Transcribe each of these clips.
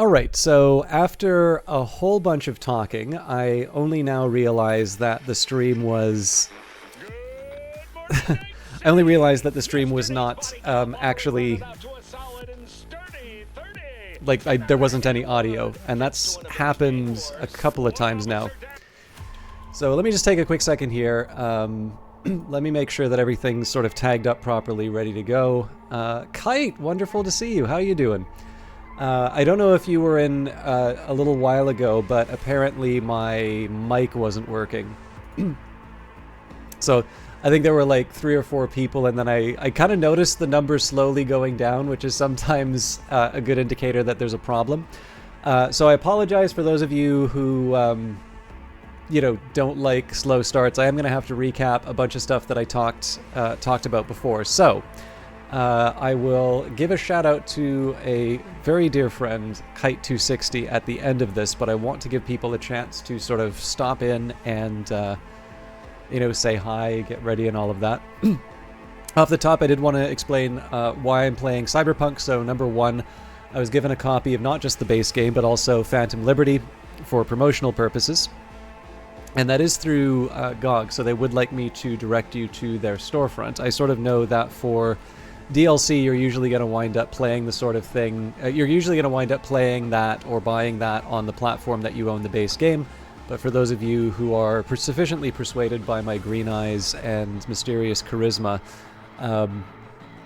All right, so after a whole bunch of talking, I only now realize that the stream was. I only realized that the stream was not actually like there wasn't any audio, and that's happened a couple of times now. So let me just take a quick second here. Let me make sure that everything's sort of tagged up properly, ready to go. Kite, wonderful to see you. How you doing? I don't know if you were in a little while ago, but apparently my mic wasn't working. So I think there were like 3 or 4 people, and then I kind of noticed the numbers slowly going down, which is sometimes a good indicator that there's a problem. So I apologize for those of you who, don't like slow starts. I am going to have to recap a bunch of stuff that I talked about before. So I will give a shout out to a very dear friend, Kite260, at the end of this, but I want to give people a chance to sort of stop in and, say hi, get ready, and all of that. Off the top, I did want to explain why I'm playing Cyberpunk. So, number one, I was given a copy of not just the base game, but also Phantom Liberty for promotional purposes. And that is through GOG, so they would like me to direct you to their storefront. I sort of know that for DLC, you're usually going to wind up playing the sort of thing, you're usually going to wind up playing that or buying that on the platform that you own the base game. But for those of you who are sufficiently persuaded by my green eyes and mysterious charisma,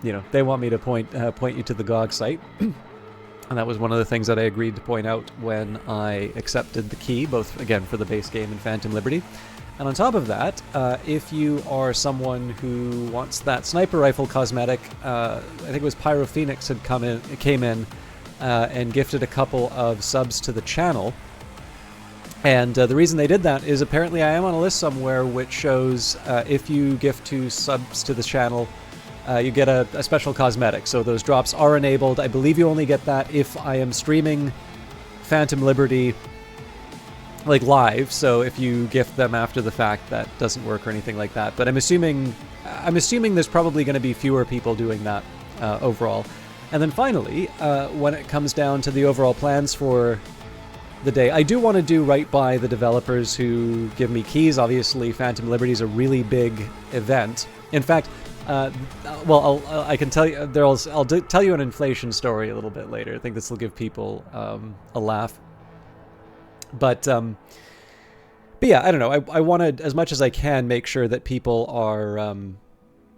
they want me to point you to the GOG site. And that was one of the things that I agreed to point out when I accepted the key, both, again, for the base game and Phantom Liberty. And on top of that, if you are someone who wants that sniper rifle cosmetic, I think it was Pyro Phoenix came in and gifted a couple of subs to the channel. And the reason they did that is apparently I am on a list somewhere which shows if you gift 2 subs to the channel, you get a special cosmetic. So those drops are enabled. I believe you only get that if I am streaming Phantom Liberty live, so if you gift them after the fact, that doesn't work or anything like that. But I'm assuming there's probably going to be fewer people doing that overall. And then finally, when it comes down to the overall plans for the day, I do want to do right by the developers who give me keys. Obviously, Phantom Liberty is a really big event. In fact, I can tell you I'll tell you an inflation story a little bit later. I think this will give people a laugh. But yeah, I don't know. I want to, as much as I can, make sure that people are,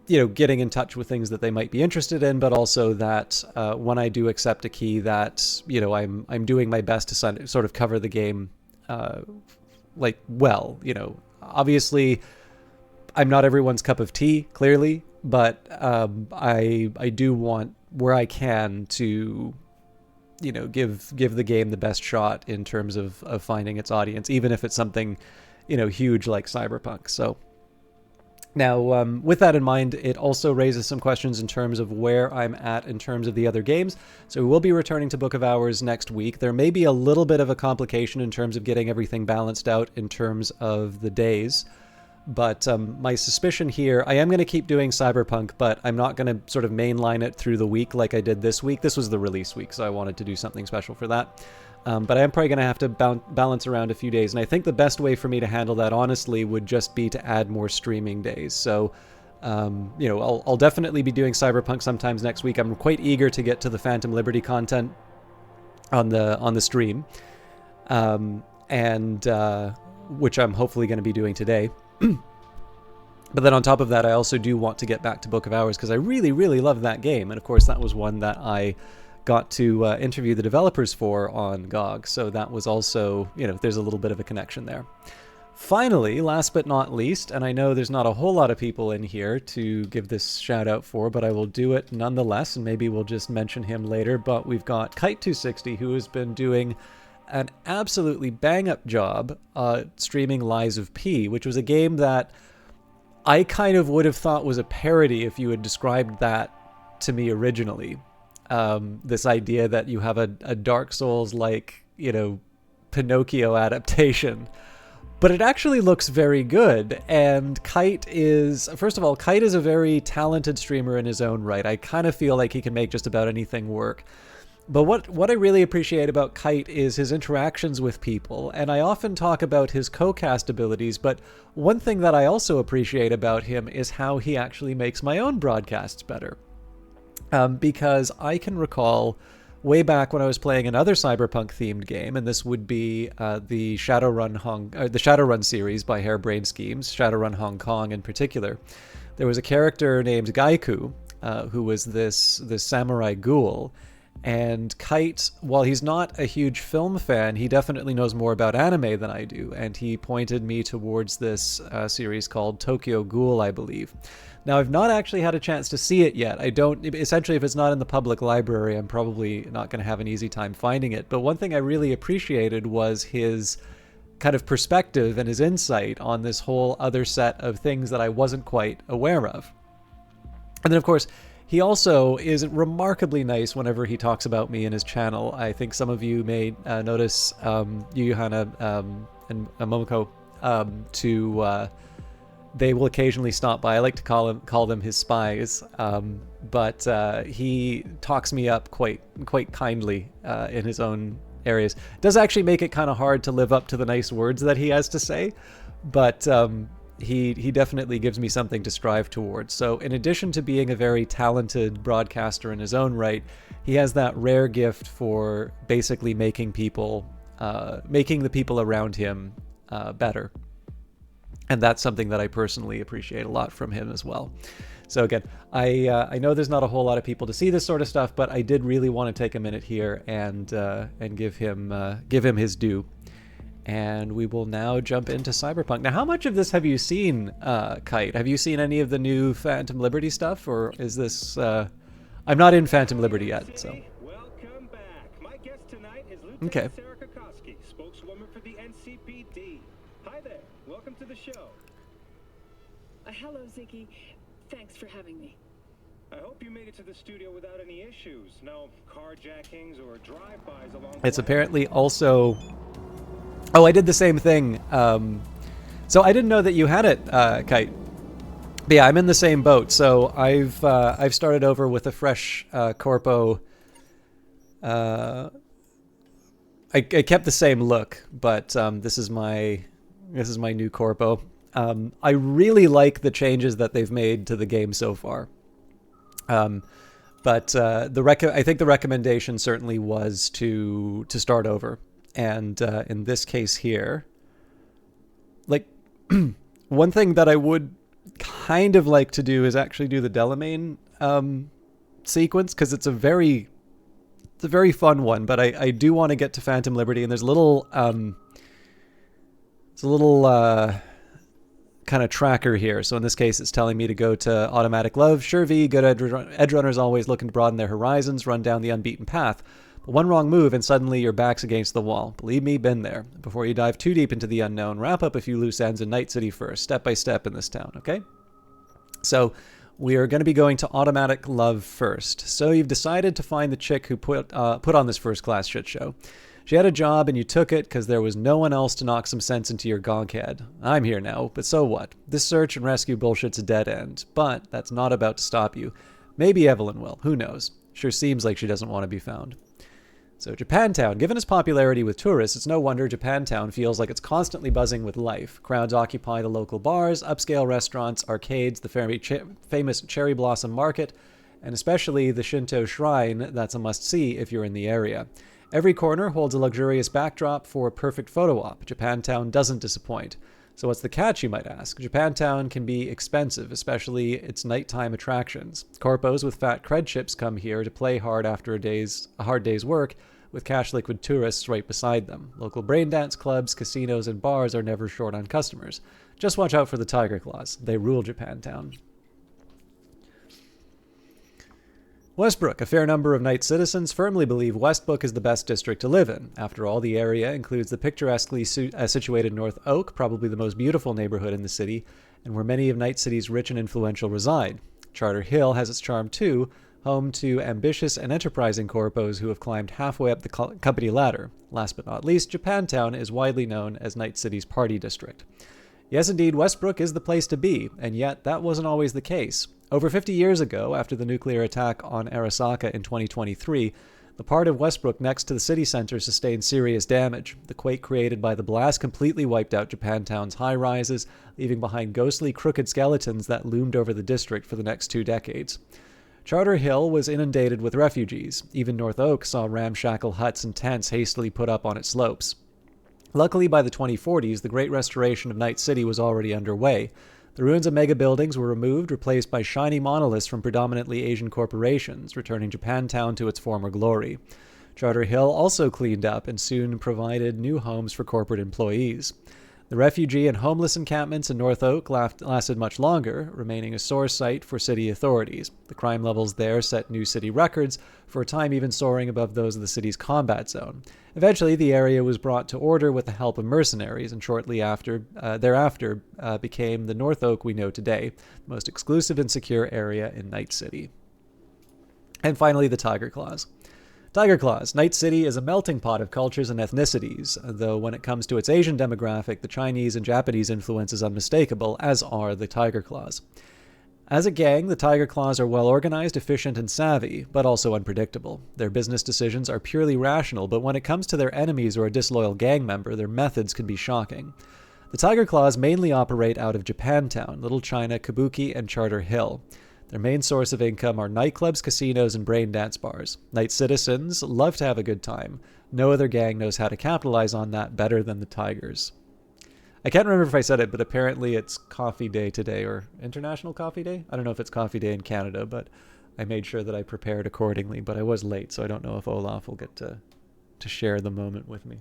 getting in touch with things that they might be interested in, but also that when I do accept a key, that I'm doing my best to sort of cover the game, well. Obviously, I'm not everyone's cup of tea, clearly, but I do want, where I can, to give the game the best shot in terms of finding its audience, even if it's something, huge like Cyberpunk. So now, with that in mind, it also raises some questions in terms of where I'm at in terms of the other games. So we will be returning to Book of Hours next week. There may be a little bit of a complication in terms of getting everything balanced out in terms of the days. But my suspicion here, I am going to keep doing Cyberpunk, but I'm not going to sort of mainline it through the week like I did this week. This was the release week, so I wanted to do something special for that. But I am probably going to have to balance around a few days. And I think the best way for me to handle that, honestly, would just be to add more streaming days. So, I'll definitely be doing Cyberpunk sometimes next week. I'm quite eager to get to the Phantom Liberty content on the stream, which I'm hopefully going to be doing today. But then on top of that, I also do want to get back to Book of Hours because I really, really love that game. And of course, that was one that I got to interview the developers for on GOG. So that was also, there's a little bit of a connection there. Finally, last but not least, and I know there's not a whole lot of people in here to give this shout out for, but I will do it nonetheless, and maybe we'll just mention him later. But we've got Kite260, who has been doing an absolutely bang-up job streaming Lies of P, which was a game that I kind of would have thought was a parody if you had described that to me originally. This idea that you have a Dark Souls-like, Pinocchio adaptation. But it actually looks very good, and Kite is a very talented streamer in his own right. I kind of feel like he can make just about anything work. But what I really appreciate about Kite is his interactions with people, and I often talk about his co-cast abilities, but one thing that I also appreciate about him is how he actually makes my own broadcasts better. Because I can recall way back when I was playing another Cyberpunk themed game, and this would be the Shadowrun series by Harebrained Schemes, Shadowrun Hong Kong in particular. There was a character named Gaiku, who was this samurai ghoul. And Kite, while he's not a huge film fan, he definitely knows more about anime than I do. And he pointed me towards this series called Tokyo Ghoul, I believe. Now, I've not actually had a chance to see it yet. Essentially, if it's not in the public library, I'm probably not going to have an easy time finding it. But one thing I really appreciated was his kind of perspective and his insight on this whole other set of things that I wasn't quite aware of. And then, of course, he also is remarkably nice whenever he talks about me in his channel. I think some of you may notice Yuhana and Momoko they will occasionally stop by. I like to call them his spies, but he talks me up quite kindly in his own areas. It does actually make it kind of hard to live up to the nice words that he has to say, but he definitely gives me something to strive towards. So in addition to being a very talented broadcaster in his own right, he has that rare gift for basically making the people around him better. And that's something that I personally appreciate a lot from him as well. So again, I know there's not a whole lot of people to see this sort of stuff, but I did really want to take a minute here and give him his due. And we will now jump into Cyberpunk. Now, how much of this have you seen, Kite? Have you seen any of the new Phantom Liberty stuff, or is this... I'm not in Phantom Liberty yet, so... Welcome back. My guest tonight is Lieutenant Sarah Kokoski, spokeswoman for the NCPD. Hi there. Welcome to the show. Hello, Ziggy. Thanks for having me. I hope you made it to the studio without any issues. No carjackings or drive-bys along the It's way. apparently also... Oh, I did the same thing. So I didn't know that you had it, Kite. But yeah, I'm in the same boat. So I've started over with a fresh corpo. I kept the same look, but this is my new corpo. I really like the changes that they've made to the game so far. But I think the recommendation certainly was to start over. And in this case here, like, one thing that I would kind of like to do is actually do the Delamain sequence, because it's a very fun one. But I do want to get to Phantom Liberty, and there's a little kind of tracker here. So in this case, it's telling me to go to Automatic Love. Sure V, good edge runners always looking to broaden their horizons, run down the unbeaten path. One wrong move and suddenly your back's against the wall. Believe me, been there. Before you dive too deep into the unknown, wrap up a few loose ends in Night City first, step by step in this town, okay? So we are going to be going to Automatic Love first. So you've decided to find the chick who put on this first-class shit show. She had a job and you took it because there was no one else to knock some sense into your gonk head. I'm here now, but so what? This search and rescue bullshit's a dead end, but that's not about to stop you. Maybe Evelyn will, who knows? Sure seems like she doesn't want to be found. So Japantown. Given its popularity with tourists, it's no wonder Japantown feels like it's constantly buzzing with life. Crowds occupy the local bars, upscale restaurants, arcades, the famous Cherry Blossom Market, and especially the Shinto Shrine that's a must-see if you're in the area. Every corner holds a luxurious backdrop for a perfect photo op. Japantown doesn't disappoint. So what's the catch, you might ask? Japantown can be expensive, especially its nighttime attractions. Corpos with fat cred chips come here to play hard after a hard day's work, with cash-liquid tourists right beside them. Local brain dance clubs, casinos, and bars are never short on customers. Just watch out for the Tiger Claws. They rule Japantown. Westbrook. A fair number of Night citizens firmly believe Westbrook is the best district to live in. After all, the area includes the picturesquely situated North Oak, probably the most beautiful neighborhood in the city, and where many of Night City's rich and influential reside. Charter Hill has its charm too, home to ambitious and enterprising corpos who have climbed halfway up the company ladder. Last but not least, Japantown is widely known as Night City's party district. Yes, indeed, Westbrook is the place to be, and yet that wasn't always the case. Over 50 years ago, after the nuclear attack on Arasaka in 2023, The part of Westbrook next to the city center sustained serious damage. The quake created by the blast completely wiped out Japantown's high-rises, leaving behind ghostly, crooked skeletons that loomed over the district for the next 2 decades. Charter Hill was inundated with refugees. Even North Oak saw ramshackle huts and tents hastily put up on its slopes. Luckily, by the 2040s, the great restoration of Night City was already underway. The ruins of mega buildings were removed, replaced by shiny monoliths from predominantly Asian corporations, returning Japantown to its former glory. Charter Hill also cleaned up and soon provided new homes for corporate employees. The refugee and homeless encampments in North Oak lasted much longer, remaining a sore sight for city authorities. The crime levels there set new city records, for a time even soaring above those of the city's combat zone. Eventually, the area was brought to order with the help of mercenaries, and shortly thereafter became the North Oak we know today, the most exclusive and secure area in Night City. And finally, the Tiger Claws. Tiger Claws. Night City is a melting pot of cultures and ethnicities, though when it comes to its Asian demographic, the Chinese and Japanese influence is unmistakable, as are the Tiger Claws. As a gang, the Tiger Claws are well organized, efficient, and savvy, but also unpredictable. Their business decisions are purely rational, but when it comes to their enemies or a disloyal gang member, their methods can be shocking. The Tiger Claws mainly operate out of Japantown, Little China, Kabuki, and Charter Hill. Their main source of income are nightclubs, casinos, and brain dance bars. Night citizens love to have a good time. No other gang knows how to capitalize on that better than the Tigers. I can't remember if I said it, but apparently it's Coffee Day today, or International Coffee Day? I don't know if it's Coffee Day in Canada, but I made sure that I prepared accordingly. But I was late, so I don't know if Olaf will get to share the moment with me.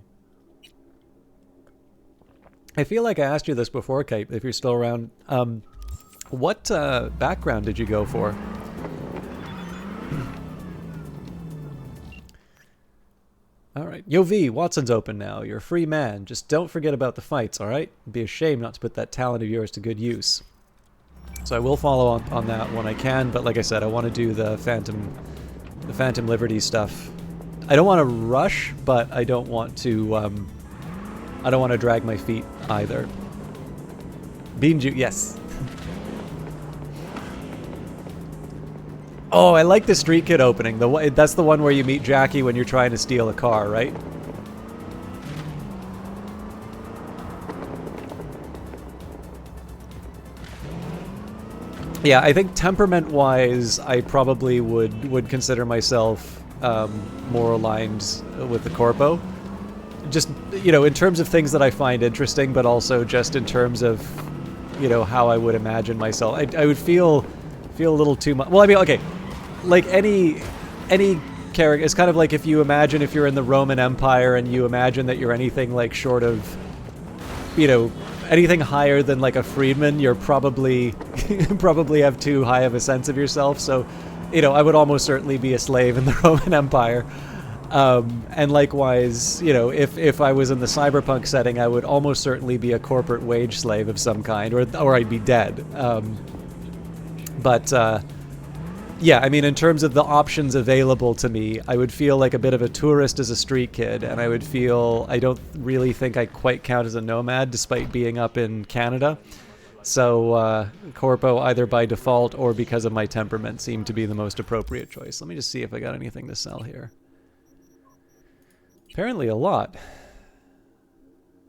I feel like I asked you this before, Kate, if you're still around. What background did you go for? Alright. Yo V, Watson's open now. You're a free man. Just don't forget about the fights, alright? It'd be a shame not to put that talent of yours to good use. So I will follow on that when I can, but like I said, I want to do the Phantom Liberty stuff. I don't want to rush, but I don't want to drag my feet either. Bean juice, yes. Oh, I like the Street Kid opening. That's the one where you meet Jackie when you're trying to steal a car, right? Yeah, I think temperament-wise, I probably would consider myself more aligned with the Corpo. Just, you know, in terms of things that I find interesting, but also just in terms of, you know, how I would imagine myself. I would feel a little too much. Well, I mean, okay. Like any character, it's kind of like if you're in the Roman Empire and you imagine that you're anything like short of, you know, anything higher than like a freedman, you're probably have too high of a sense of yourself. So, you know, I would almost certainly be a slave in the Roman Empire. And likewise, you know, if I was in the cyberpunk setting, I would almost certainly be a corporate wage slave of some kind, or I'd be dead. Yeah, I mean, in terms of the options available to me, I would feel like a bit of a tourist as a street kid, and I don't really think I quite count as a nomad, despite being up in Canada. So, Corpo, either by default or because of my temperament, seemed to be the most appropriate choice. Let me just see if I got anything to sell here. Apparently a lot.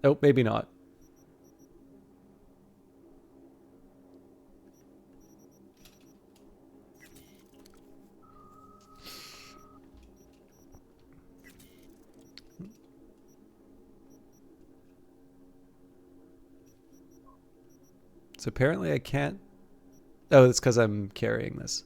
Oh, maybe not. So apparently I can't... Oh, it's because I'm carrying this.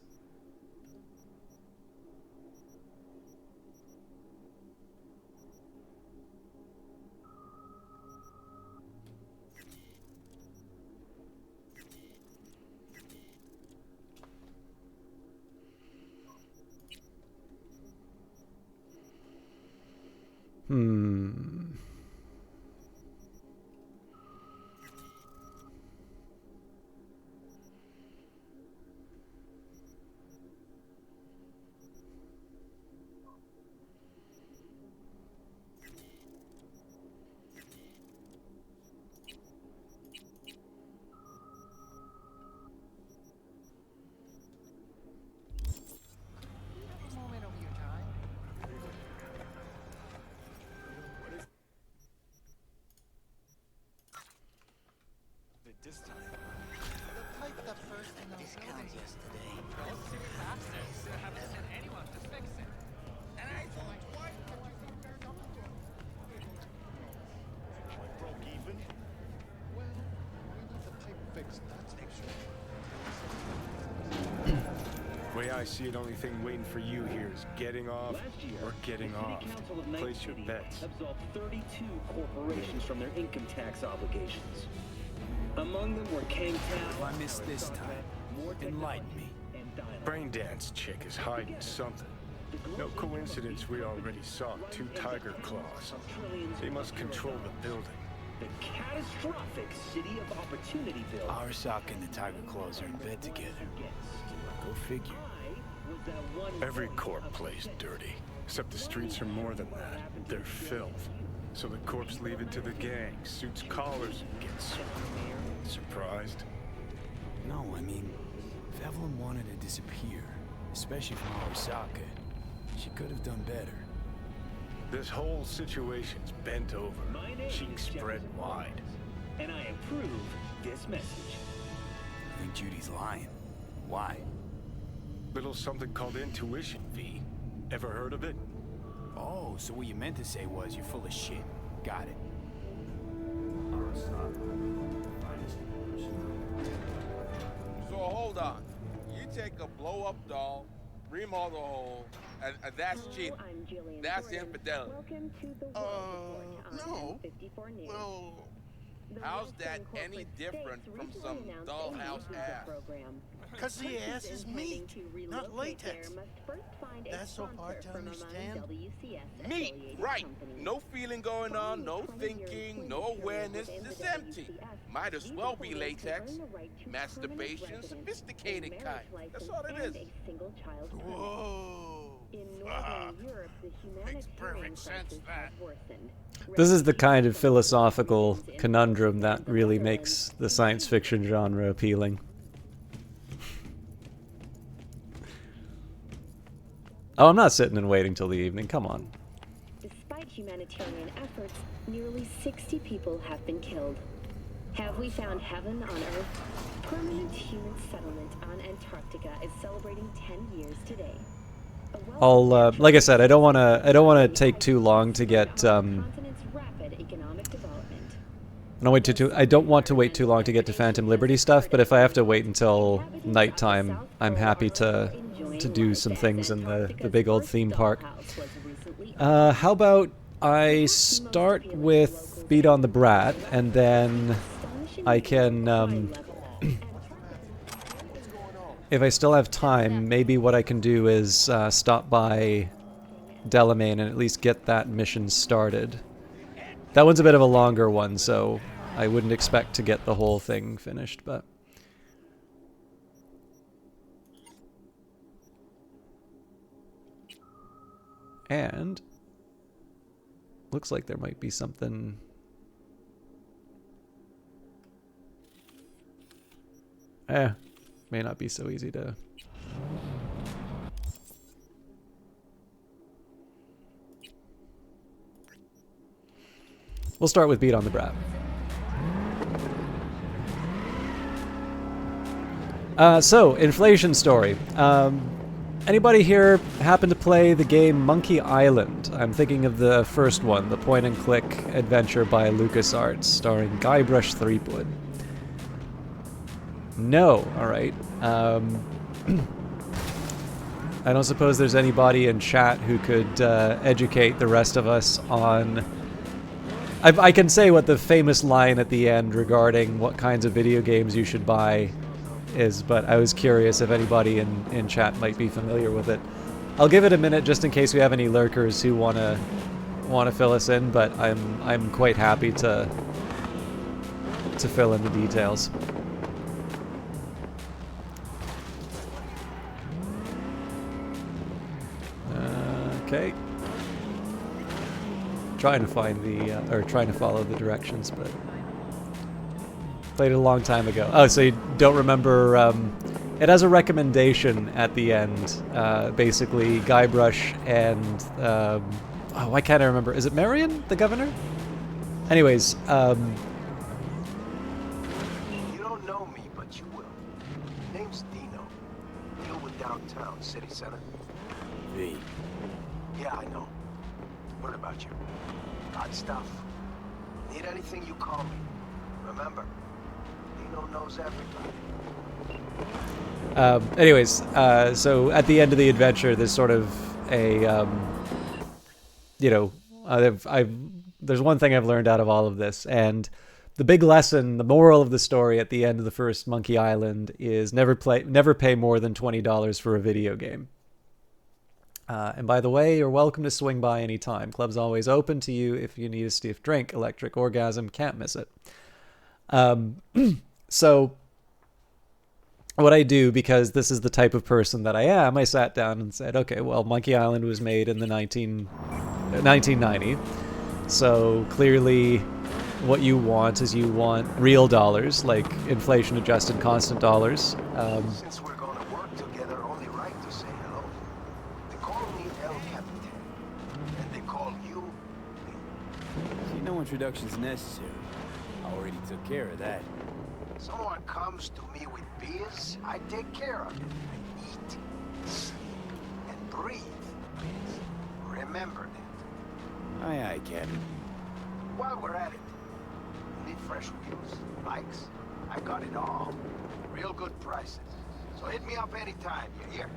Way I see it, only thing waiting for you here is getting off or getting off. Place your bets. Absolved 32 corporations from their income tax obligations. Among them were Kang Tao. If I miss this time, enlighten me. Braindance chick is hiding something. No coincidence we already saw 2 tiger claws. They must control the building. The catastrophic City of Opportunityville. Arasaka and the Tiger Claws are in bed together. Go figure. Every corp plays dirty. Except the streets are more than that. They're filth. So the corps leave it to the gang, suits collars, and gets surprised. No, I mean, if Evelyn wanted to disappear, especially from Arasaka, she could have done better. This whole situation's bent over, cheeks spread wide. And I approve this message. I think Judy's lying. Why? Little something called intuition, V. Ever heard of it? Oh, so what you meant to say was you're full of shit. Got it. So hold on. You take a blow-up doll, remodel the hole, and that's cheating. That's infidelity. No. Well, how's that any different from some dollhouse ass? Because the ass is meat, not latex. That's so hard to understand. Meat, right. No feeling going on, no thinking, no awareness, just empty. Might as well be latex. Masturbation, sophisticated kind. That's all it is. Whoa. Makes perfect sense, that. This is the kind of philosophical conundrum that really makes the science fiction genre appealing. Oh, I'm not sitting and waiting till the evening. Come on. Despite humanitarian efforts, nearly 60 people have been killed. Have we found heaven on Earth? Permanent human settlement on Antarctica is celebrating 10 years today. I'll, like I said, I don't want to take too long to get, I don't want to wait too long to get to Phantom Liberty stuff, but if I have to wait until nighttime, I'm happy to do some things in the big old theme park. How about I start with Beat on the Brat, and then I can, if I still have time, maybe what I can do is stop by Delamain and at least get that mission started. That one's a bit of a longer one, so I wouldn't expect to get the whole thing finished, but... And... looks like there might be something... may not be so easy to... We'll start with Beat on the Brat. So, inflation story. Anybody here happen to play the game Monkey Island? I'm thinking of the first one, the point-and-click adventure by LucasArts, starring Guybrush Threepwood. No, alright. I don't suppose there's anybody in chat who could educate the rest of us on... I can say what the famous line at the end regarding what kinds of video games you should buy is, but I was curious if anybody in chat might be familiar with it. I'll give it a minute just in case we have any lurkers who wanna fill us in, but I'm quite happy to fill in the details. Okay. Trying to find the, or trying to follow the directions, but played it a long time ago. Oh, so you don't remember, it has a recommendation at the end, basically Guybrush and, oh, why can't I remember? Is it Marion, the governor? Anyways, the city center. V. Yeah, I know. What about you? Got stuff. Need anything, you call me. Remember, Dino knows everybody. Anyways, so at the end of the adventure, there's sort of a, there's one thing I've learned out of all of this, and the big lesson, the moral of the story at the end of the first Monkey Island is never pay more than $20 for a video game. And by the way, you're welcome to swing by anytime. Club's always open to you if you need a stiff drink. Electric Orgasm, can't miss it. So what I do, because this is the type of person that I am, I sat down and said, okay, well, Monkey Island was made in the 1990. So clearly what you want is you want real dollars, like inflation-adjusted constant dollars. Since we're going to work together, only right to say hello. They call me El Capitan, and they call you me. See, no introduction's necessary. I already took care of that. Someone comes to me with beers, I take care of it. I eat, sleep, and breathe. Remember that. Aye, aye, Captain. While we're at it, need fresh wheels, bikes? I got it all. Real good prices. So hit me up anytime, you hear?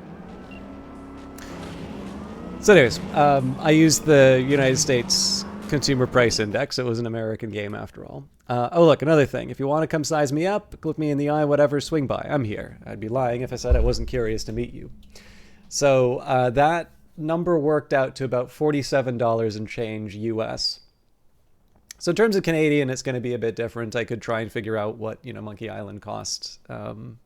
So anyways, I used the United States Consumer Price Index. It was an American game after all. Oh, look, another thing. If you want to come size me up, look me in the eye, whatever, swing by. I'm here. I'd be lying if I said I wasn't curious to meet you. So that number worked out to about $47 and change US. So in terms of Canadian, it's going to be a bit different. I could try and figure out what, Monkey Island cost, or,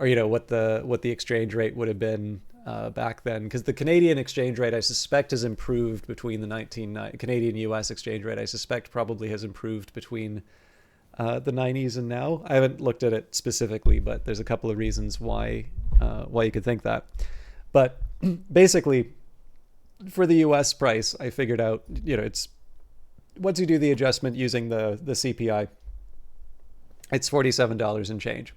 what the exchange rate would have been back then. Because the Canadian exchange rate, I suspect, has improved between the Canadian-US exchange rate, I suspect probably has improved between the 90s and now. I haven't looked at it specifically, but there's a couple of reasons why you could think that. But basically, for the US price, I figured out, it's once you do the adjustment using the CPI, it's $47 and change.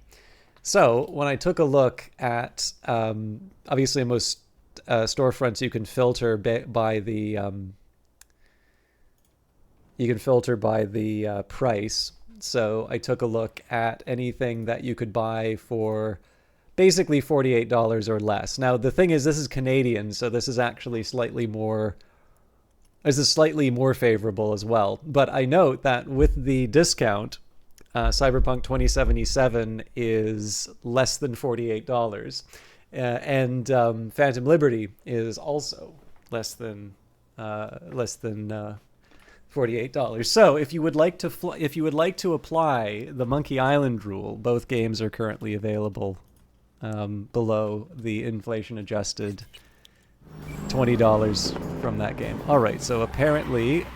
So when I took a look at, obviously in most storefronts you can filter by the price. So I took a look at anything that you could buy for basically $48 or less. Now the thing is, this is Canadian, so this is actually slightly more favorable as well. But I note that with the discount, Cyberpunk 2077 is less than $48, and Phantom Liberty is also less than $48. So if you would like to apply the Monkey Island rule, both games are currently available below the inflation-adjusted $20 from that game. All right, so apparently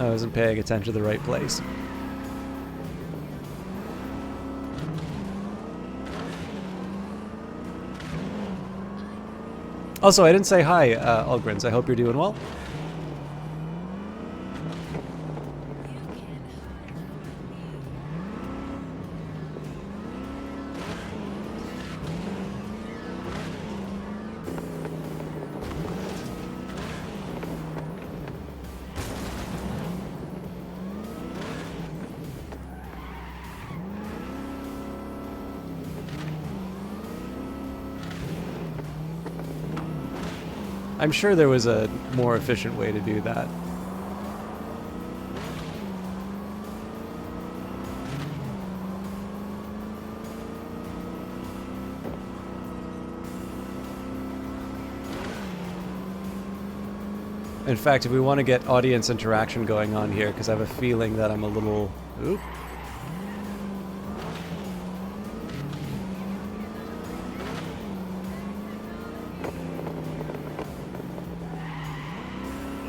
I wasn't paying attention to the right place. Also, I didn't say hi, Algrins. I hope you're doing well. I'm sure there was a more efficient way to do that. In fact, if we want to get audience interaction going on here, because I have a feeling that I'm a little... Oop.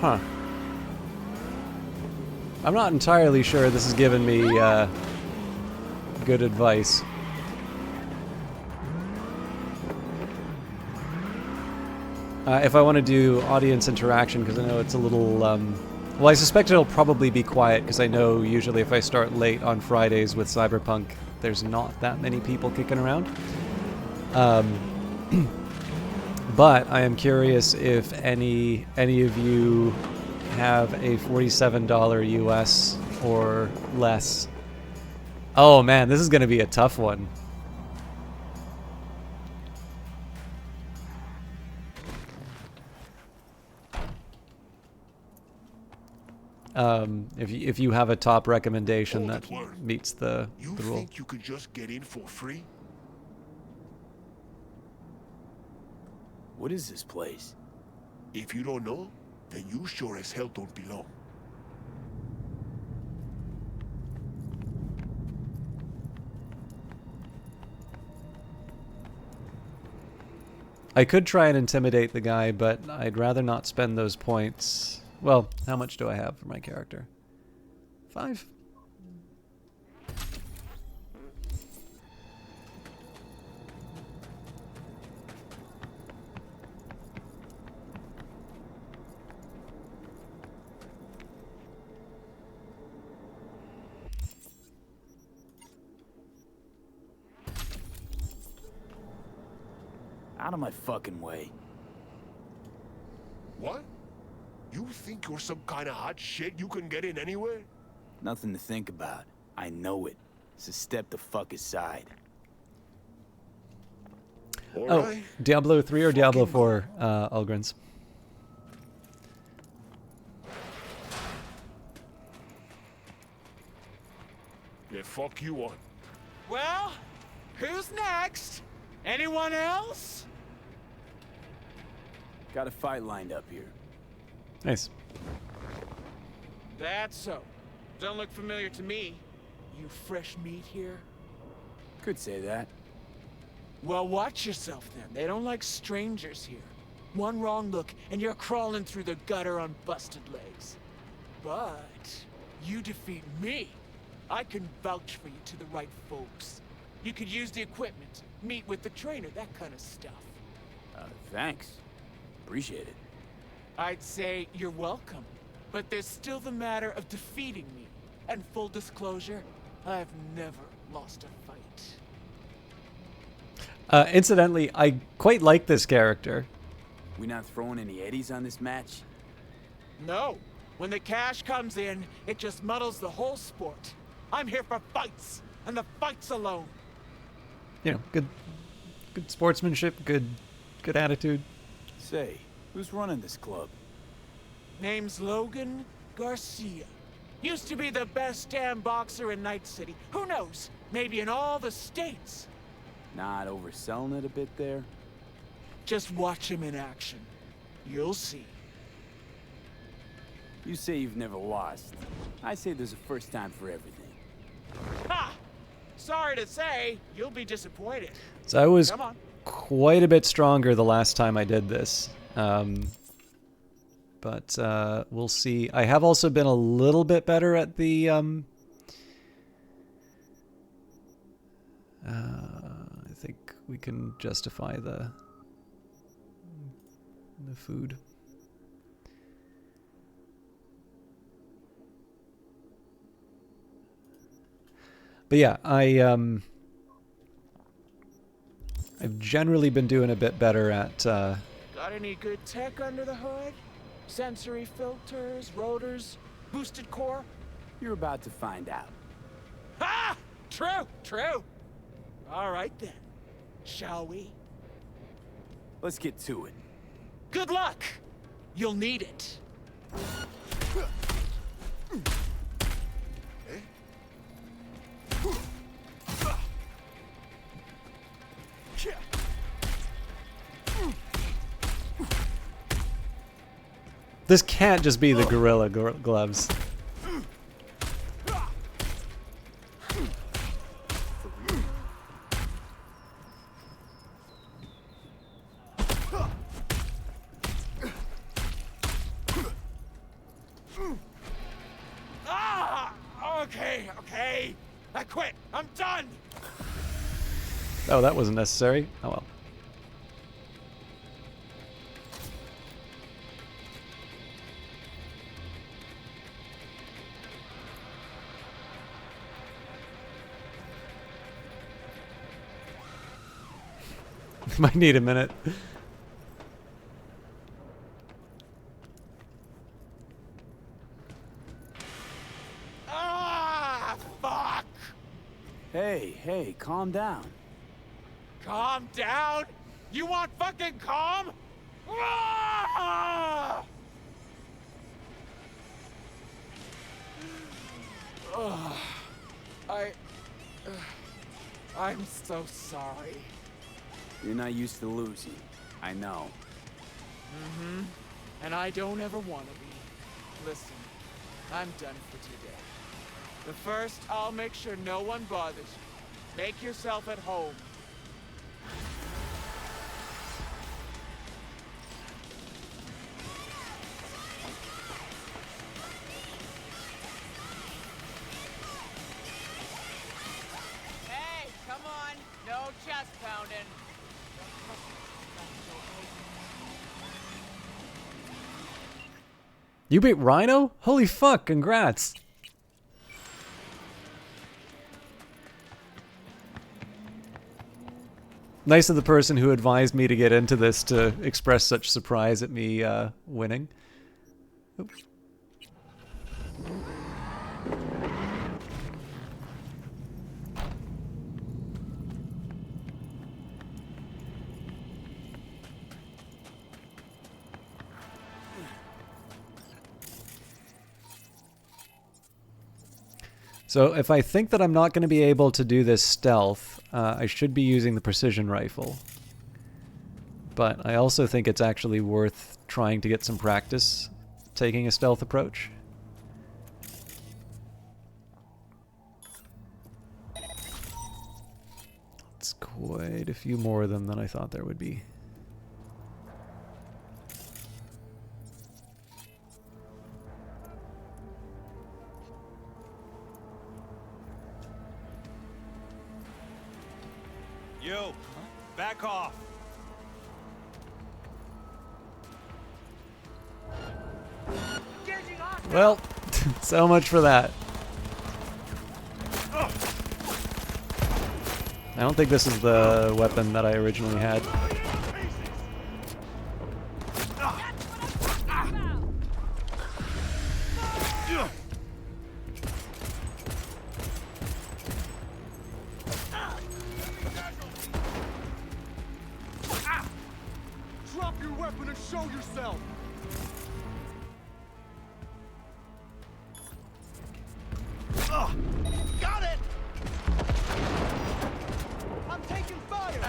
Huh. I'm not entirely sure this is giving me good advice. If I want to do audience interaction, because I know it's a little... well, I suspect it'll probably be quiet, because I know usually if I start late on Fridays with Cyberpunk, there's not that many people kicking around. But I am curious if any of you have a $47 US or less. Oh man, this is going to be a tough one. If you have a top recommendation that meets the rule. You think you could just get in for free? What is this place? If you don't know, then you sure as hell don't belong. I could try and intimidate the guy, but I'd rather not spend those points. Well, how much do I have for my character? 5? Out of my fucking way. What? You think you're some kind of hot shit you can get in anywhere? Nothing to think about. I know it. So step the fuck aside. Oh, right. Diablo 3 or Diablo 4, Algrins? Yeah, fuck you on. Well, who's next? Anyone else? Got a fight lined up here. Nice. That's so. Don't look familiar to me. You fresh meat here? Could say that. Well, watch yourself then. They don't like strangers here. One wrong look, and you're crawling through the gutter on busted legs. But you defeat me. I can vouch for you to the right folks. You could use the equipment, meet with the trainer, that kind of stuff. Thanks. Appreciate it. I'd say you're welcome. But there's still the matter of defeating me. And full disclosure, I've never lost a fight. Incidentally, I quite like this character. We not throwing any eddies on this match? No. When the cash comes in, it just muddles the whole sport. I'm here for fights, and the fights alone. You know, good sportsmanship, good attitude. Say, who's running this club? Name's Logan Garcia. Used to be the best damn boxer in Night City. Who knows? Maybe in all the states. Not overselling it a bit there? Just watch him in action. You'll see. You say you've never lost. I say there's a first time for everything. Ha! Sorry to say, you'll be disappointed. So I was Come on. quite a bit stronger the last time I did this. But we'll see. I have also been a little bit better at the I think we can justify the food. But yeah, I've generally been doing a bit better at Got any good tech under the hood? Sensory filters, rotors, boosted core? You're about to find out. Ha! True. All right then. Shall we? Let's get to it. Good luck! You'll need it. This can't just be the gorilla gloves. Okay. I quit. I'm done. Oh, that wasn't necessary. Oh well. Might need a minute. Ah, fuck! Hey, calm down. Calm down? You want fucking calm? Ah! Ugh. I'm so sorry. You're not used to losing. I know. Mm-hmm. And I don't ever want to be. Listen, I'm done for today. But first, I'll make sure no one bothers you. Make yourself at home. Hey, come on. No chest pounding. You beat Rhino? Holy fuck, congrats. Nice of the person who advised me to get into this to express such surprise at me winning. Oops. So if I think that I'm not going to be able to do this stealth, I should be using the precision rifle. But I also think it's actually worth trying to get some practice taking a stealth approach. It's quite a few more of them than I thought there would be. You, back off. Well, so much for that. I don't think this is the weapon that I originally had. Drop your weapon and show yourself. Got it. I'm taking fire.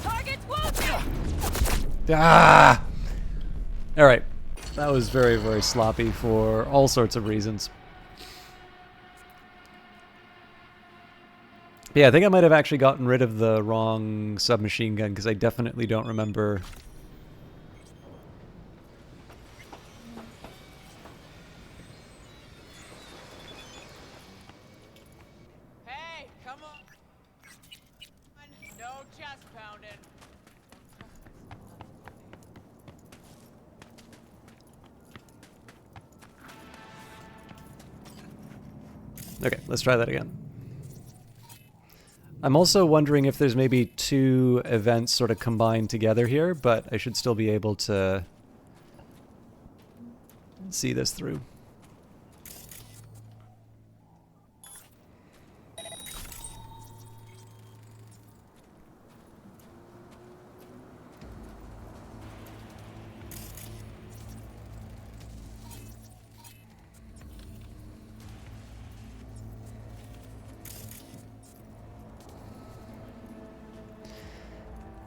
Target's wounded. Ah! Alright. That was very, very sloppy for all sorts of reasons. Yeah, I think I might have actually gotten rid of the wrong submachine gun, because I definitely don't remember. Hey, come on. No chest pounding. Okay, let's try that again. I'm also wondering if there's maybe two events sort of combined together here, but I should still be able to see this through.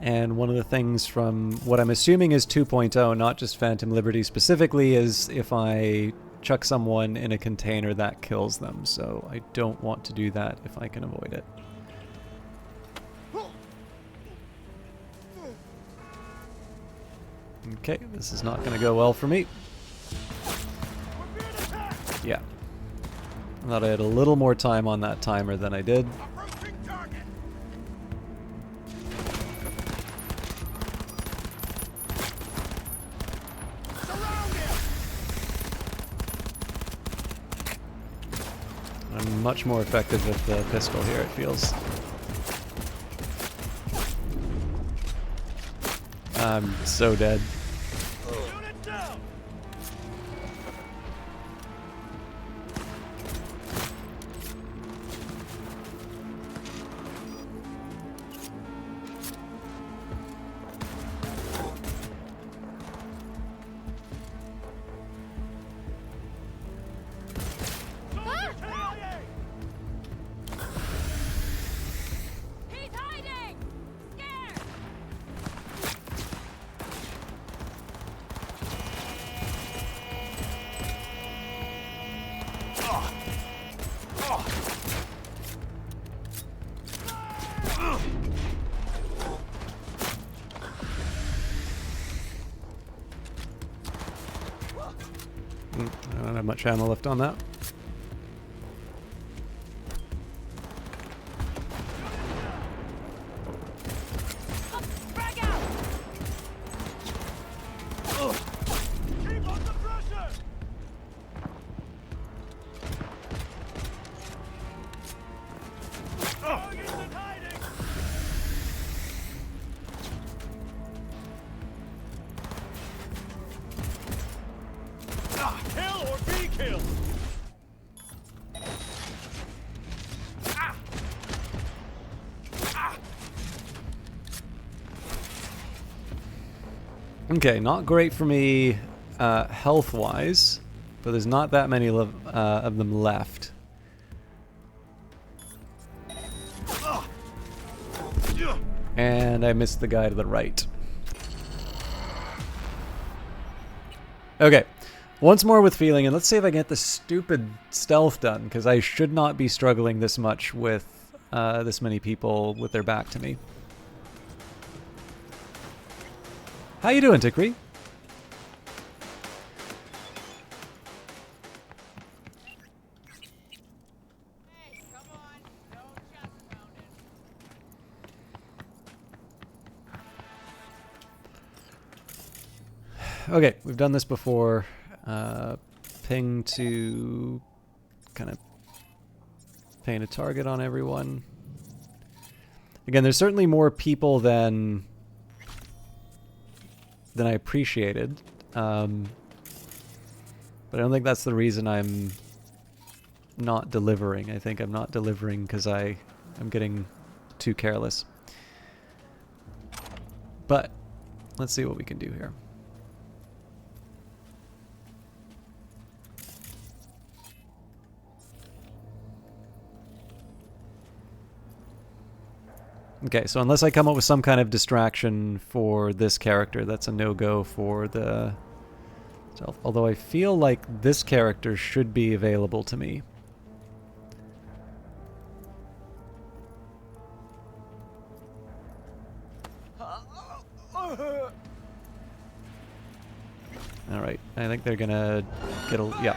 And one of the things from what I'm assuming is 2.0, not just Phantom Liberty specifically, is if I chuck someone in a container, that kills them. So I don't want to do that if I can avoid it. Okay, this is not going to go well for me. Yeah. I thought I had a little more time on that timer than I did. I'm much more effective with the pistol here, it feels. I'm so dead. I don't have much ammo left on that. Okay, not great for me health-wise, but there's not that many of them left. And I missed the guy to the right. Okay, once more with feeling, and let's see if I can get this stupid stealth done, because I should not be struggling this much with this many people with their back to me. How you doing, Tikri? Okay, we've done this before. Ping to kind of paint a target on everyone. Again, there's certainly more people than I appreciated, but I don't think that's the reason I'm not delivering. I think I'm not delivering because I'm getting too careless. But let's see what we can do here. Okay, so unless I come up with some kind of distraction for this character, that's a no-go for the stealth. Although I feel like this character should be available to me. Alright, I think they're gonna get a... yeah.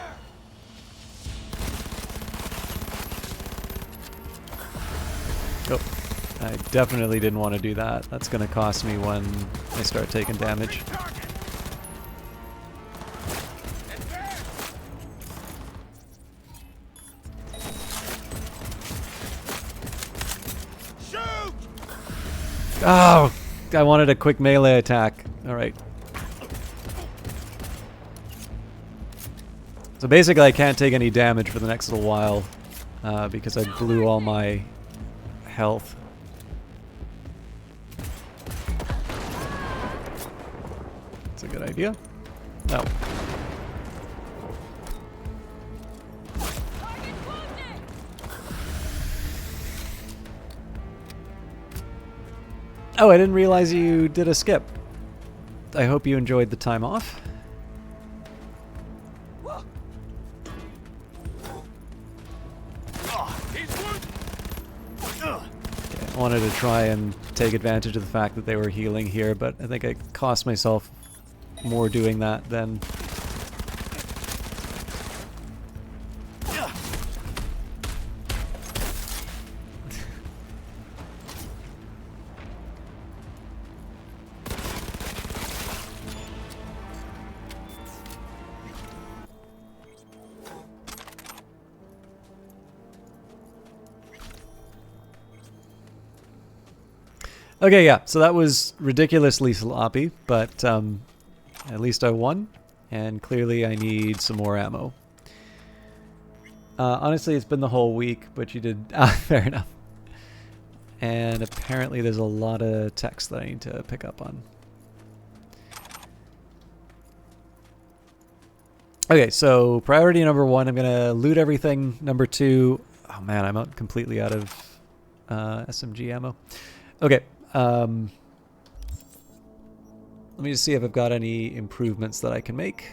Oh. I definitely didn't want to do that. That's going to cost me when I start taking damage. Oh! I wanted a quick melee attack. Alright. So basically I can't take any damage for the next little while because I blew all my health. A good idea. No. Oh, I didn't realize you did a skip. I hope you enjoyed the time off. Okay, I wanted to try and take advantage of the fact that they were healing here, but I think I cost myself more doing that than... Okay, yeah, so that was ridiculously sloppy, but at least I won, and clearly I need some more ammo. Honestly, it's been the whole week, but you did... fair enough. And apparently there's a lot of text that I need to pick up on. Okay, so priority number 1, I'm going to loot everything. Number 2... Oh man, I'm completely out of SMG ammo. Okay, let me just see if I've got any improvements that I can make.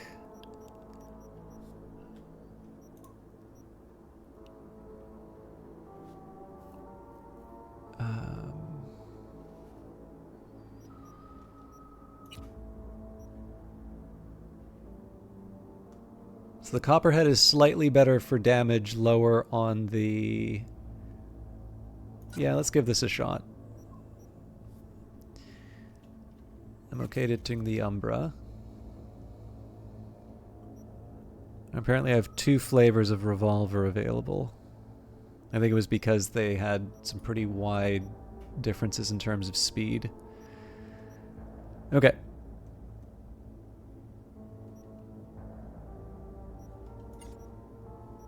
So the Copperhead is slightly better for damage, lower on the... Yeah, let's give this a shot. I'm okay hitting the Umbra. Apparently I have 2 flavors of revolver available. I think it was because they had some pretty wide differences in terms of speed. Okay.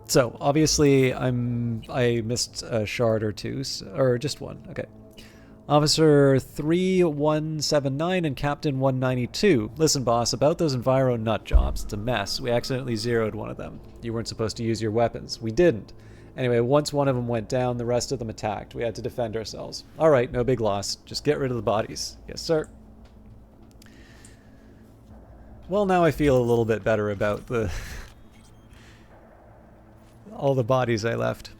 So, obviously, I missed a shard or 2, or just 1. Okay. Officer 3179 and Captain 192. Listen, boss, about those Enviro nut jobs, it's a mess. We accidentally zeroed one of them. You weren't supposed to use your weapons. We didn't. Anyway, once one of them went down, the rest of them attacked. We had to defend ourselves. Alright, no big loss. Just get rid of the bodies. Yes, sir. Well, now I feel a little bit better about the... all the bodies I left.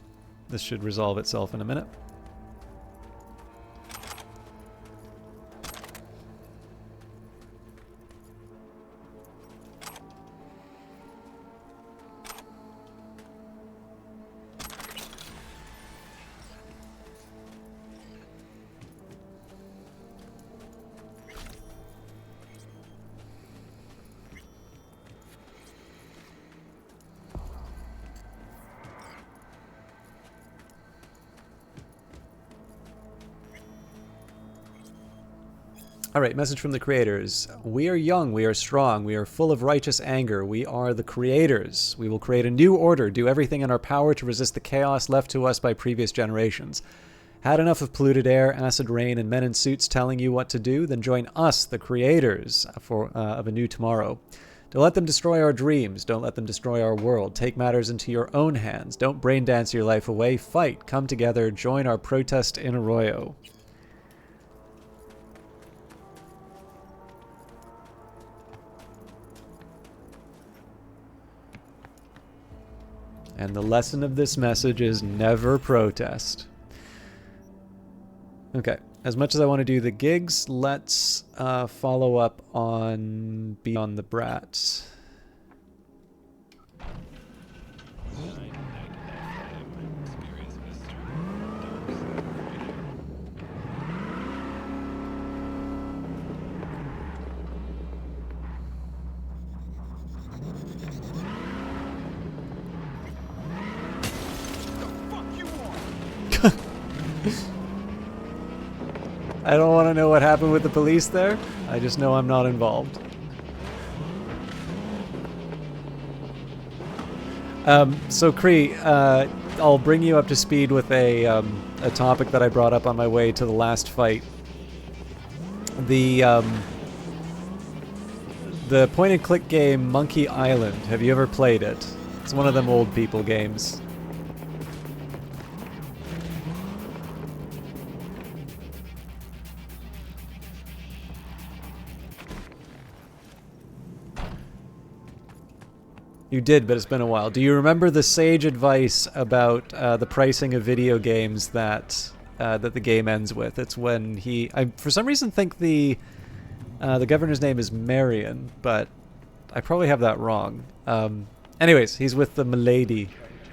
This should resolve itself in a minute. Alright, message from the creators. We are young, we are strong, we are full of righteous anger. We are the creators. We will create a new order, do everything in our power to resist the chaos left to us by previous generations. Had enough of polluted air, acid rain, and men in suits telling you what to do? Then join us, the creators, of a new tomorrow. Don't let them destroy our dreams. Don't let them destroy our world. Take matters into your own hands. Don't brain dance your life away. Fight. Come together. Join our protest in Arroyo. And the lesson of this message is never protest. Okay, as much as I want to do the gigs, let's follow up on Beyond the Brats. I don't want to know what happened with the police there. I just know I'm not involved. So Kree, I'll bring you up to speed with a topic that I brought up on my way to the last fight. The point-and-click game Monkey Island. Have you ever played it? It's one of them old people games. You did, but it's been a while. Do you remember the sage advice about the pricing of video games that the game ends with? It's when I for some reason think the governor's name is Marion, but I probably have that wrong. Anyways, he's with the milady,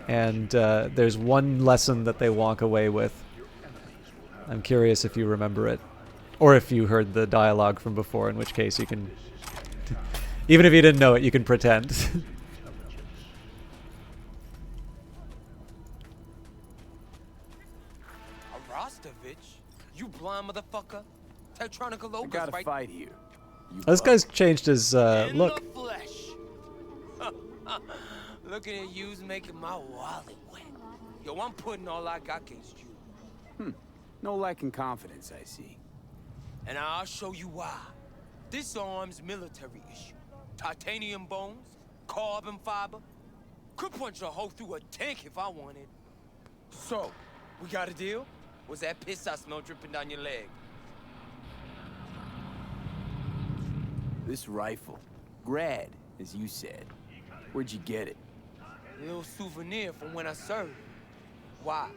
and there's one lesson that they walk away with. I'm curious if you remember it, or if you heard the dialogue from before, in which case you can... even if you didn't know it, you can pretend. You blind motherfucker. Tetronica I Locust, got a right? fight here. You This buck. guy's changed his In look. the flesh. Looking at you's making my wallet wet. Yo, I'm putting all I got against you. No lack in confidence, I see. And I'll show you why. This arm's military issue. Titanium bones, carbon fiber. Could punch a hole through a tank if I wanted. So, we got a deal? Was that piss I smell dripping down your leg? This rifle, Grad, as you said. Where'd you get it? A little souvenir from when I served. Why?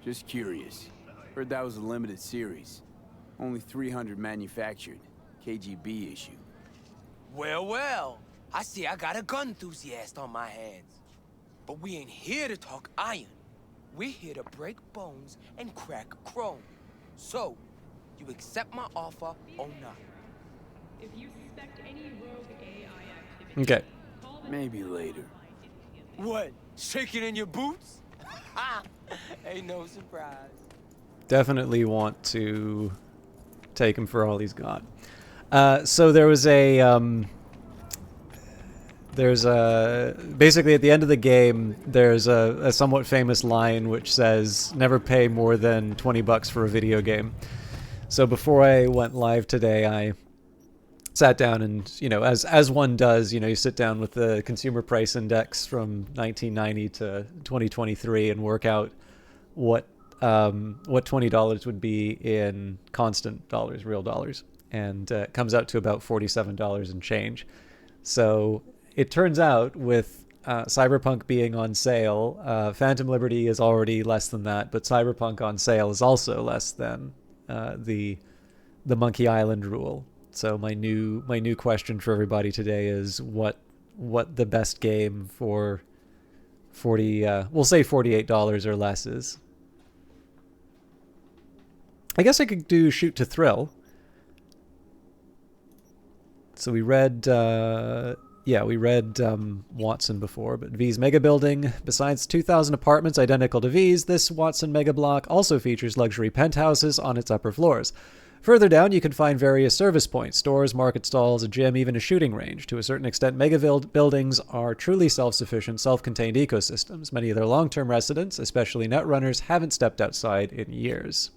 Just curious. Heard that was a limited series. Only 300 manufactured. KGB issue. Well, well. I see I got a gun enthusiast on my hands. But we ain't here to talk iron. We're here to break bones and crack chrome. So, you accept my offer or not? If you suspect any rogue AI activity, Okay. Maybe later. What? Shaking in your boots? Ain't no surprise. Definitely want to take him for all he's got. So there was basically at the end of the game, there's a somewhat famous line which says, never pay more than $20 for a video game. So before I went live today, I sat down and, as one does, you sit down with the consumer price index from 1990 to 2023 and work out what $20 would be in constant dollars, real dollars. And it comes out to about $47 and change. So it turns out with Cyberpunk being on sale, Phantom Liberty is already less than that, but Cyberpunk on sale is also less than the Monkey Island rule. So my new question for everybody today is what the best game for we'll say $48 or less is. I guess I could do Shoot to Thrill. So we read Watson before, but V's Mega Building, besides 2,000 apartments identical to V's, this Watson Mega Block also features luxury penthouses on its upper floors. Further down, you can find various service points, stores, market stalls, a gym, even a shooting range. To a certain extent, mega buildings are truly self-sufficient, self-contained ecosystems. Many of their long-term residents, especially netrunners, haven't stepped outside in years.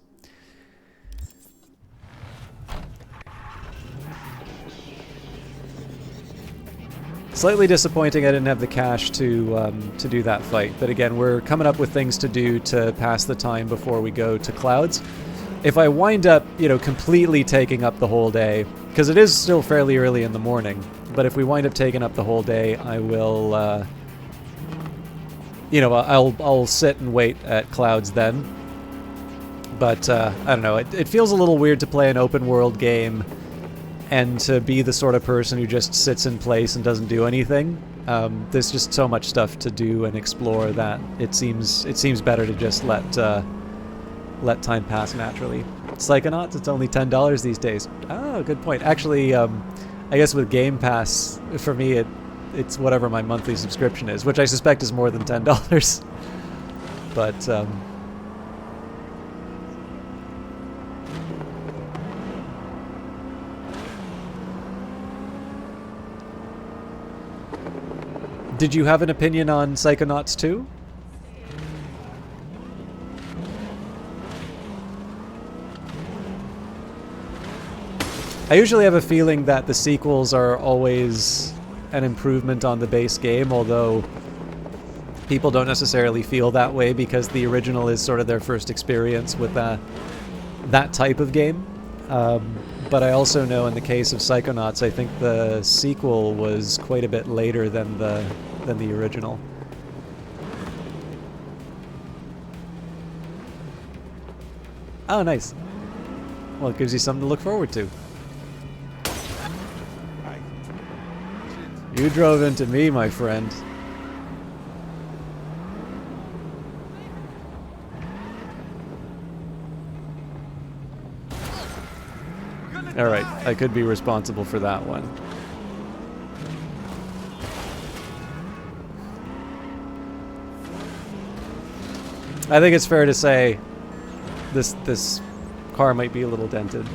Slightly disappointing I didn't have the cash to do that fight, but again, we're coming up with things to do to pass the time before we go to Clouds. If I wind up, completely taking up the whole day, because it is still fairly early in the morning, but if we wind up taking up the whole day, I will, I'll sit and wait at Clouds then. But, I don't know, it feels a little weird to play an open world game and to be the sort of person who just sits in place and doesn't do anything. There's just so much stuff to do and explore that it seems better to just let time pass naturally. Psychonauts, it's only $10 these days. Oh, good point. Actually, I guess with Game Pass, for me, it's whatever my monthly subscription is, which I suspect is more than $10. But, did you have an opinion on Psychonauts 2? I usually have a feeling that the sequels are always an improvement on the base game, although people don't necessarily feel that way because the original is sort of their first experience with that type of game. But I also know in the case of Psychonauts, I think the sequel was quite a bit later than the original. Oh, nice. Well, it gives you something to look forward to. You drove into me, my friend. Alright, I could be responsible for that one. I think it's fair to say this car might be a little dented.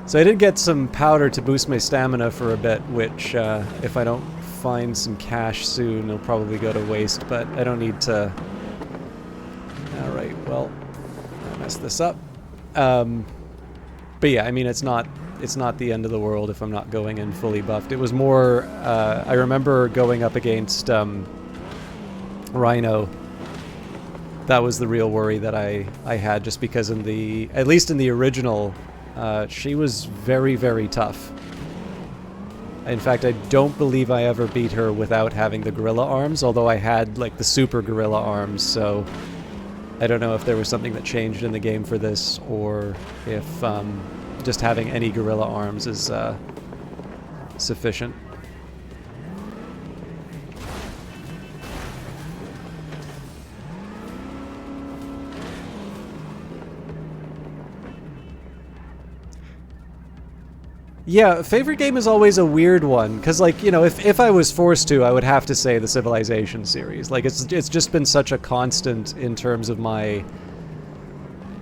So I did get some powder to boost my stamina for a bit, which if I don't find some cash soon, it'll probably go to waste, but I don't need to... Alright, well, I messed this up. But yeah, I mean, it's not the end of the world if I'm not going in fully buffed. It was more, I remember going up against Rhino. That was the real worry that I had, just because at least in the original, she was very, very tough. In fact, I don't believe I ever beat her without having the gorilla arms, although I had like the super gorilla arms, so I don't know if there was something that changed in the game for this, or if just having any gorilla arms is sufficient. Yeah, favorite game is always a weird one, because, like, you know, if I was forced to, I would have to say the Civilization series. Like, it's just been such a constant in terms of my,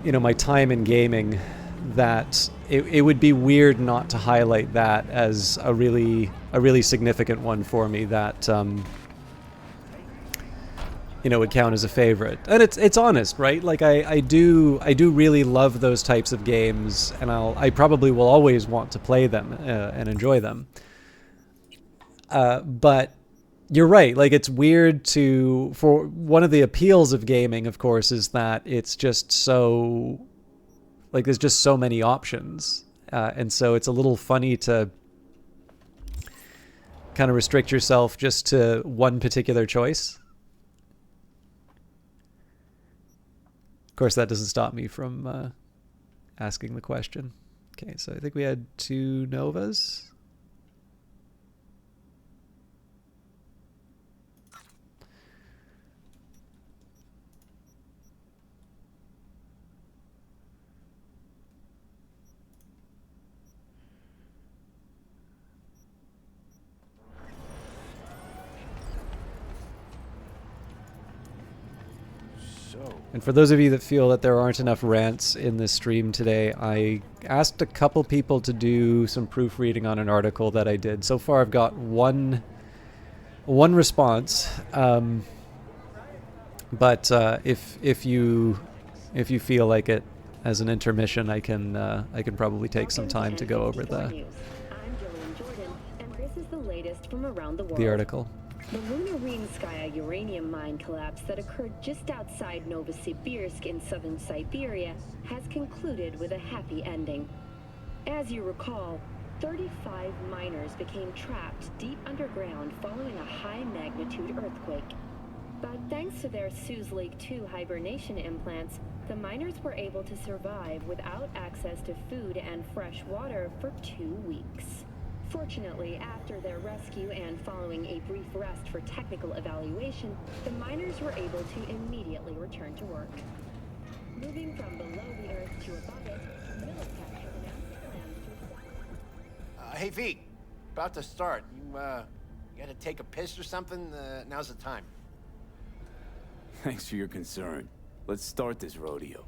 you know, my time in gaming, that it would be weird not to highlight that as a really significant one for me that, you know, would count as a favorite. And it's honest, right? Like, I do really love those types of games, and I probably will always want to play them and enjoy them. But you're right. Like, it's weird for one of the appeals of gaming, of course, is that it's just so, like, there's just so many options. And so it's a little funny to kind of restrict yourself just to one particular choice. Of course, that doesn't stop me from asking the question. Okay, so I think we had 2 Novas. And for those of you that feel that there aren't enough rants in this stream today, I asked a couple people to do some proofreading on an article that I did. So far I've got one response. But if you feel like it as an intermission, I can probably take some time to go over the article. The lunar Rinskaya uranium mine collapse that occurred just outside Novosibirsk in southern Siberia has concluded with a happy ending. As you recall, 35 miners became trapped deep underground following a high-magnitude earthquake. But thanks to their Suez Lake 2 hibernation implants, the miners were able to survive without access to food and fresh water for 2 weeks. Fortunately, after their rescue and following a brief rest for technical evaluation, the miners were able to immediately return to work. Moving from below the earth to above it, Militech has announced plans to... Hey, V, about to start. You gotta take a piss or something? Now's the time. Thanks for your concern. Let's start this rodeo.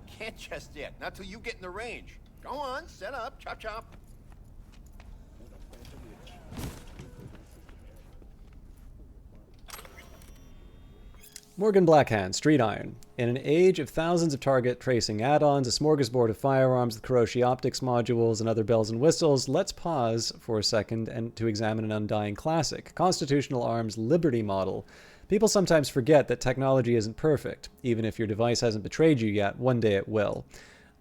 Can't just yet. Not till you get in the range. Go on, set up, chop chop. Morgan Blackhand, Street Iron. In an age of thousands of target tracing add-ons, a smorgasbord of firearms, the Kiroshi optics modules, and other bells and whistles, let's pause for a second and to examine an undying classic, Constitutional Arms Liberty Model. People sometimes forget that technology isn't perfect. Even if your device hasn't betrayed you yet, one day it will.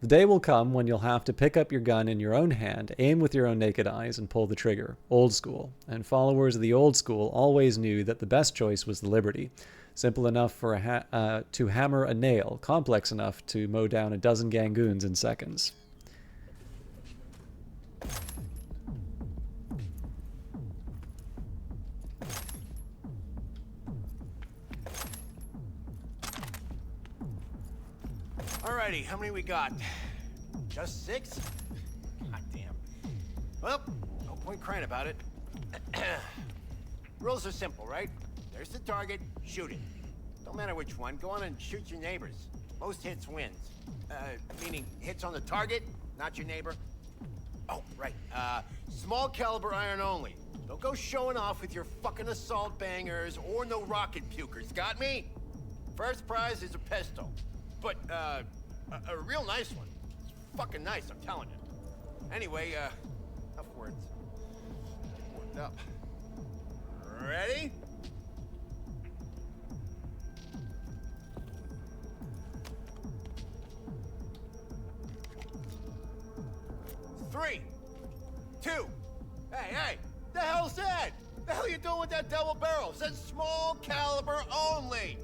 The day will come when you'll have to pick up your gun in your own hand, aim with your own naked eyes, and pull the trigger. Old school. And followers of the old school always knew that the best choice was the Liberty. Simple enough for to hammer a nail, complex enough to mow down a dozen gangoons in seconds. Alrighty, how many we got? Just 6? God damn. Well, no point crying about it. Rules are simple, right? There's the target, shoot it. Don't matter which one. Go on and shoot your neighbors. Most hits wins. Meaning hits on the target, not your neighbor. Oh, right. Small caliber iron only. Don't go showing off with your fucking assault bangers or no rocket pukers. Got me? First prize is a pistol. But, a real nice one. It's fucking nice, I'm telling you. Anyway, enough words. Get worked up. Ready? Three, two, hey, the hell's that? The hell you doing with that double barrel? It says small caliber only.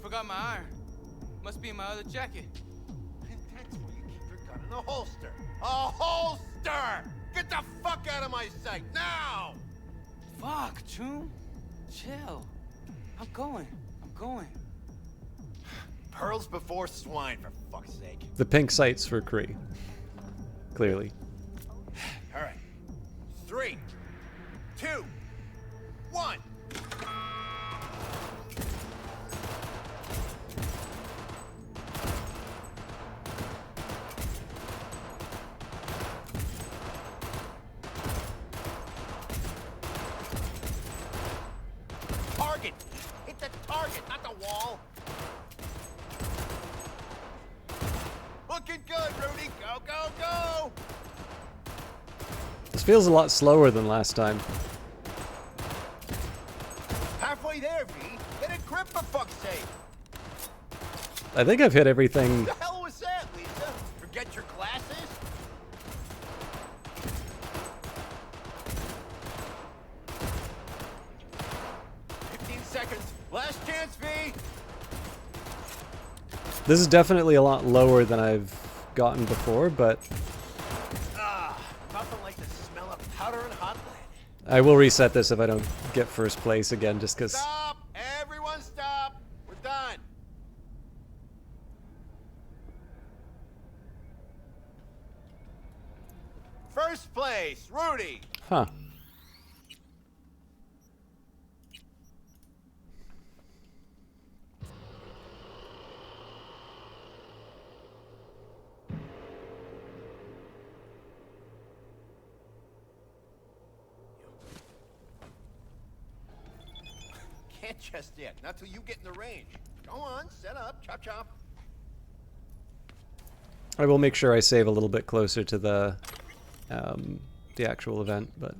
Forgot my iron. Must be in my other jacket. And that's where you keep your gun in a holster. A holster! Get the fuck out of my sight, now! Fuck, June. Chill. I'm going. Pearls before swine, for fuck's sake. The pink sights for Kree. Clearly. All right. 3, 2, 1. Target! Hit the target, not the wall! Looking good, Rudy! Go, go, go! This feels a lot slower than last time. Halfway there, V. Get a grip, for fuck's sake! I think I've hit everything. What the hell was that, Lisa? Forget your glasses? Seconds. Last chance, V. This is definitely a lot lower than I've gotten before, but Nothing like the smell of powder and hot lead. I will reset this if I don't get first place again, just because. Stop! Everyone stop! We're done. First place, Rudy. Huh. Can't just yet. Not till you get in the range. Go on, set up, chop chop. I will make sure I save a little bit closer to the actual event, but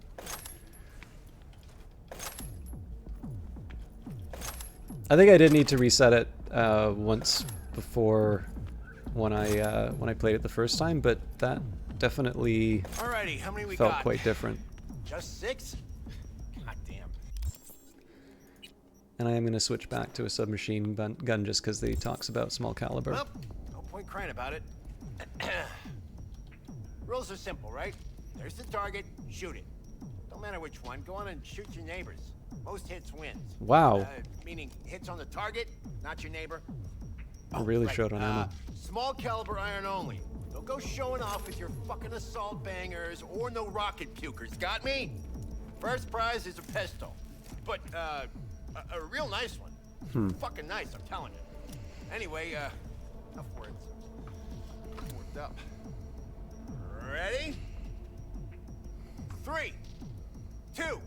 I think I did need to reset it once before when I played it the first time, but that definitely Alrighty, how many we felt got? quite different. Just 6? God damn. And I am going to switch back to a submachine gun just because they talks about small caliber. Well, no point crying about it. Rules are simple, right? There's the target, shoot it. Don't matter which one, go on and shoot your neighbors. Most hits wins. Wow. Meaning hits on the target, not your neighbor. I really showed on ammo. Small caliber iron only. Don't go showing off with your fucking assault bangers or no rocket pukers. Got me? First prize is a pistol. But, a real nice one. Fucking nice, I'm telling you. Anyway, enough words. Worked up. Ready? 3, 2.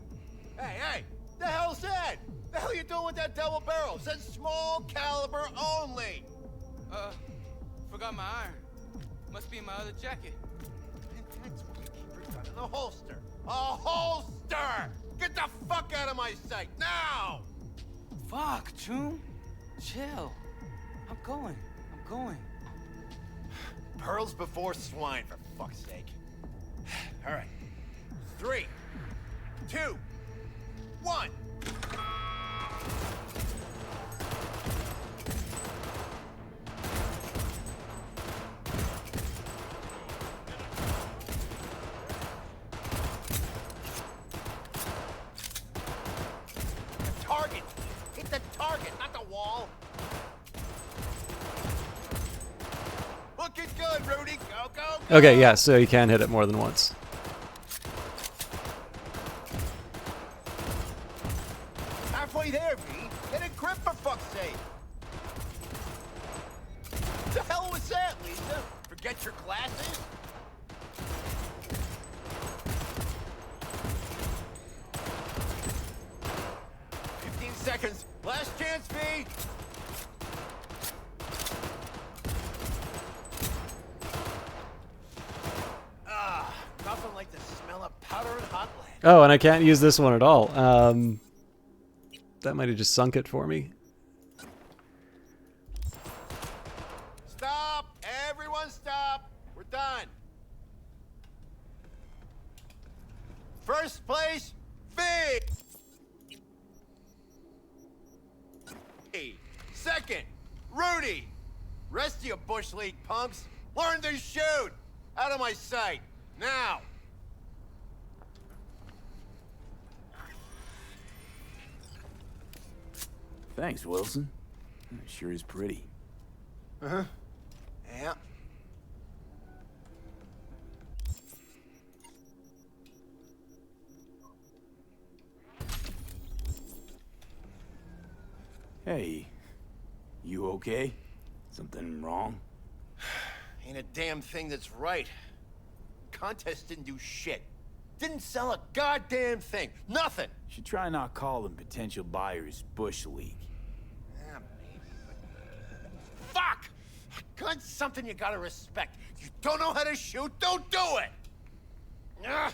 Hey, the hell's that? The hell you doing with that double barrel? It says small caliber only. Forgot my iron. Must be in my other jacket. And that's where you keep your gun in a holster. A holster! Get the fuck out of my sight, now! Fuck, June. Chill. I'm going. Pearls before swine, for fuck's sake. All right. 3, 2, 1. Target! Hit the target, not the wall! Looking good, Rudy! Go, go, go! Okay, yeah, so you can hit it more than once. Halfway there, V. Get a grip for fuck's sake! The hell was that, Lisa? Forget your glasses? Seconds. Last chance, V. Nothing like the smell of powder and hot lead. Oh, and I can't use this one at all. That might have just sunk it for me. Stop! Everyone stop! We're done. First place, V. Second, Rudy. Rest of you Bush League punks, learn to shoot. Out of my sight, now. Thanks, Wilson. It sure is pretty. Uh-huh. Yeah. Hey, you okay? Something wrong? Ain't a damn thing that's right. Contest didn't do shit. Didn't sell a goddamn thing. Nothing. Should try not calling potential buyers Bush League. Yeah, maybe, but... Fuck! A gun's something you gotta respect. You don't know how to shoot, don't do it! Ugh.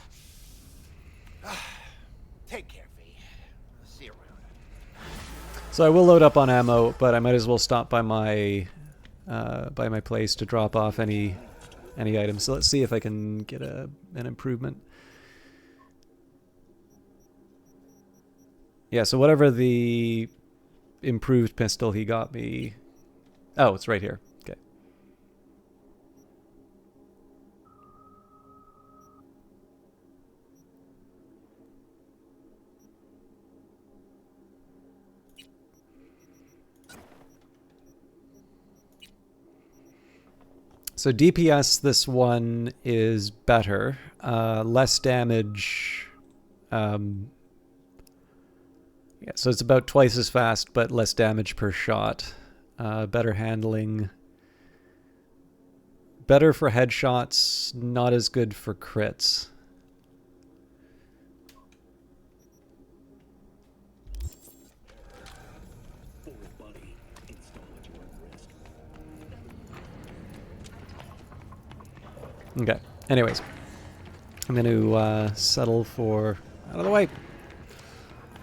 Take care, V. I'll see you around. So I will load up on ammo, but I might as well stop by my place to drop off any items. So let's see if I can get an improvement. Yeah, so whatever the improved pistol he got me... Oh, it's right here. Okay. So DPS, this one is better. Less damage... Yeah, so it's about twice as fast, but less damage per shot. Better handling. Better for headshots, not as good for crits. Okay, anyways. I'm going to settle for... Out of the way!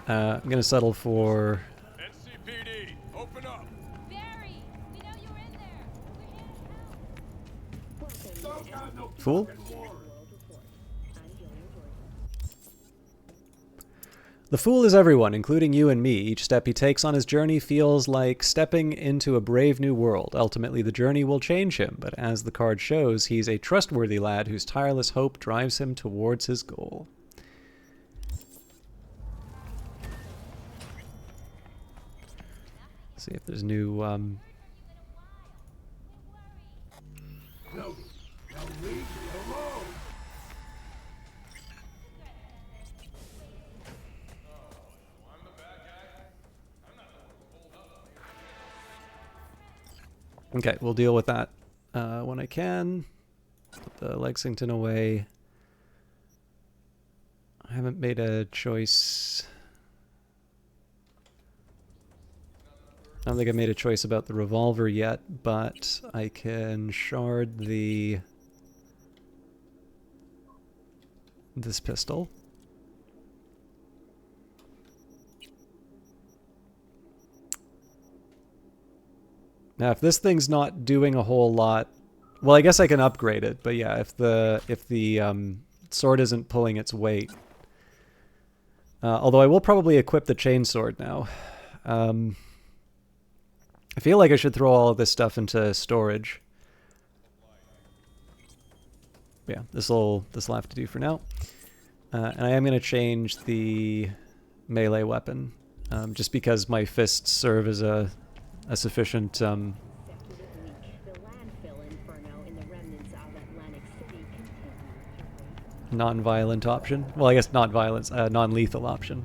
I'm going to settle for... NCPD, open up! Barry, we know you were in there. We're here to help. Fool? The fool is everyone, including you and me. Each step he takes on his journey feels like stepping into a brave new world. Ultimately, the journey will change him, but as the card shows, he's a trustworthy lad whose tireless hope drives him towards his goal. See if there's new, No, leave me alone. Okay, we'll deal with that when I can. Put the Lexington away. I haven't made a choice. I don't think I made a choice about the revolver yet, but I can shard this pistol. Now, if this thing's not doing a whole lot, well, I guess I can upgrade it. But yeah, if the sword isn't pulling its weight, although I will probably equip the chainsword now. I feel like I should throw all of this stuff into storage. Yeah, this'll have to do for now. And I am going to change the melee weapon, just because my fists serve as a sufficient non-violent option. Well, I guess not violence, non-lethal option.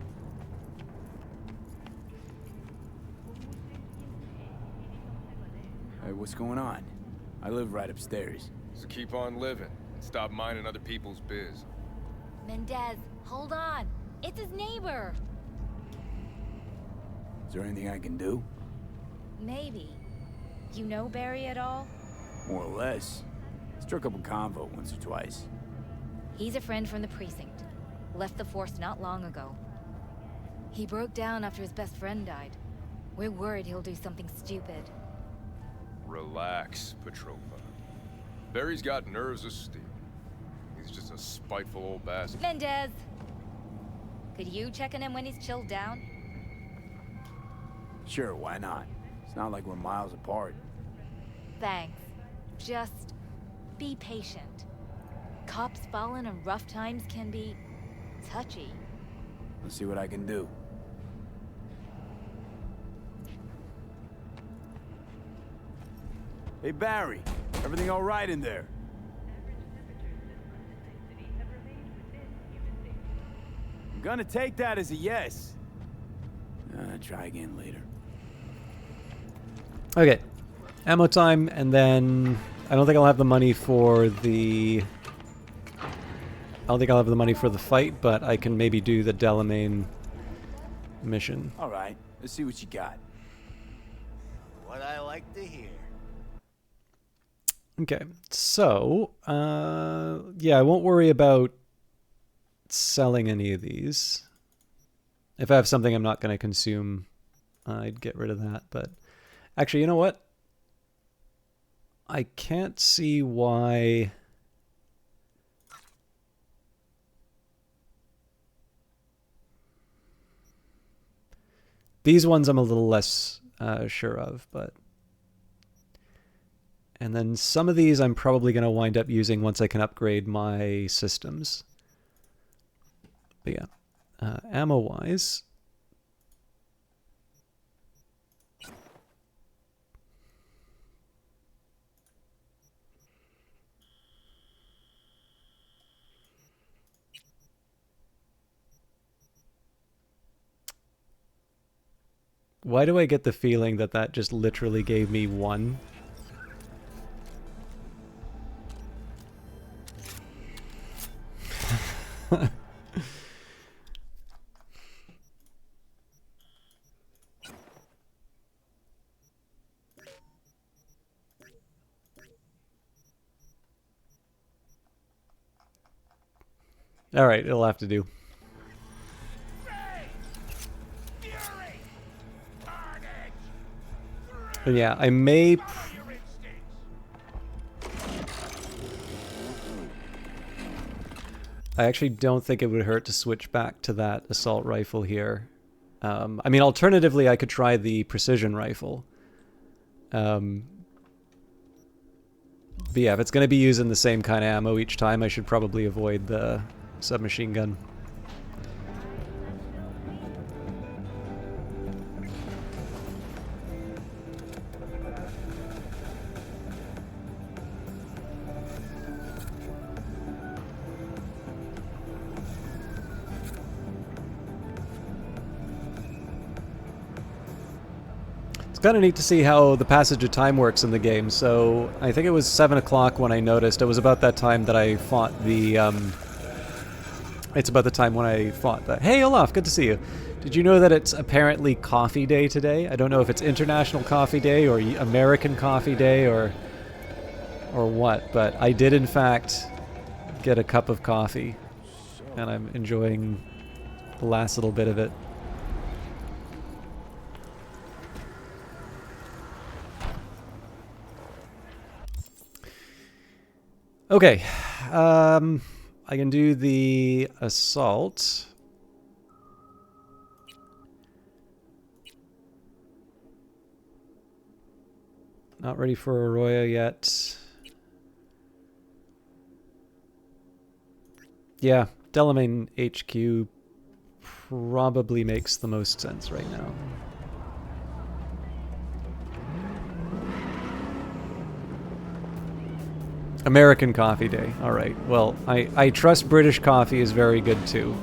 what's going on? I live right upstairs. So keep on living and stop minding other people's biz. Mendez, hold on. It's his neighbor. Is there anything I can do? Maybe. You know Barry at all? More or less. Struck up a convo once or twice. He's a friend from the precinct. Left the force not long ago. He broke down after his best friend died. We're worried he'll do something stupid. Relax, Petrova. Barry's got nerves of steel. He's just a spiteful old bastard. Mendez! Could you check on him when he's chilled down? Sure, why not? It's not like we're miles apart. Thanks. Just be patient. Cops falling in rough times can be touchy. Let's see what I can do. Hey, Barry. Everything all right in there? I'm gonna take that as a yes. Try again later. Okay. Ammo time, and then I don't think I'll have the money for the... I don't think I'll have the money for the fight, but I can maybe do the Delamain mission. All right. Let's see what you got. What I like to hear. Okay, so, yeah, I won't worry about selling any of these. If I have something I'm not going to consume, I'd get rid of that. But actually, you know what? I can't see why... These ones I'm a little less sure of, but... And then some of these I'm probably going to wind up using once I can upgrade my systems. But yeah, ammo-wise... Why do I get the feeling that that just literally gave me one? All right, it'll have to do. But yeah, I may... I actually don't think it would hurt to switch back to that assault rifle here. I mean, alternatively, I could try the precision rifle. But yeah, if it's going to be using the same kind of ammo each time, I should probably avoid the submachine gun. Kind of neat to see how the passage of time works in the game. So I think it was 7 o'clock when I noticed. It was about that time that I fought the... It's about the time when I fought the... Hey, Olaf, good to see you. Did you know that it's apparently Coffee Day today? I don't know if it's International Coffee Day or American Coffee Day or what, but I did in fact get a cup of coffee, and I'm enjoying the last little bit of it. Okay, I can do the assault. Not ready for Arroyo yet. Yeah, Delamain HQ probably makes the most sense right now. American Coffee Day. All right. Well, I trust British coffee is very good too.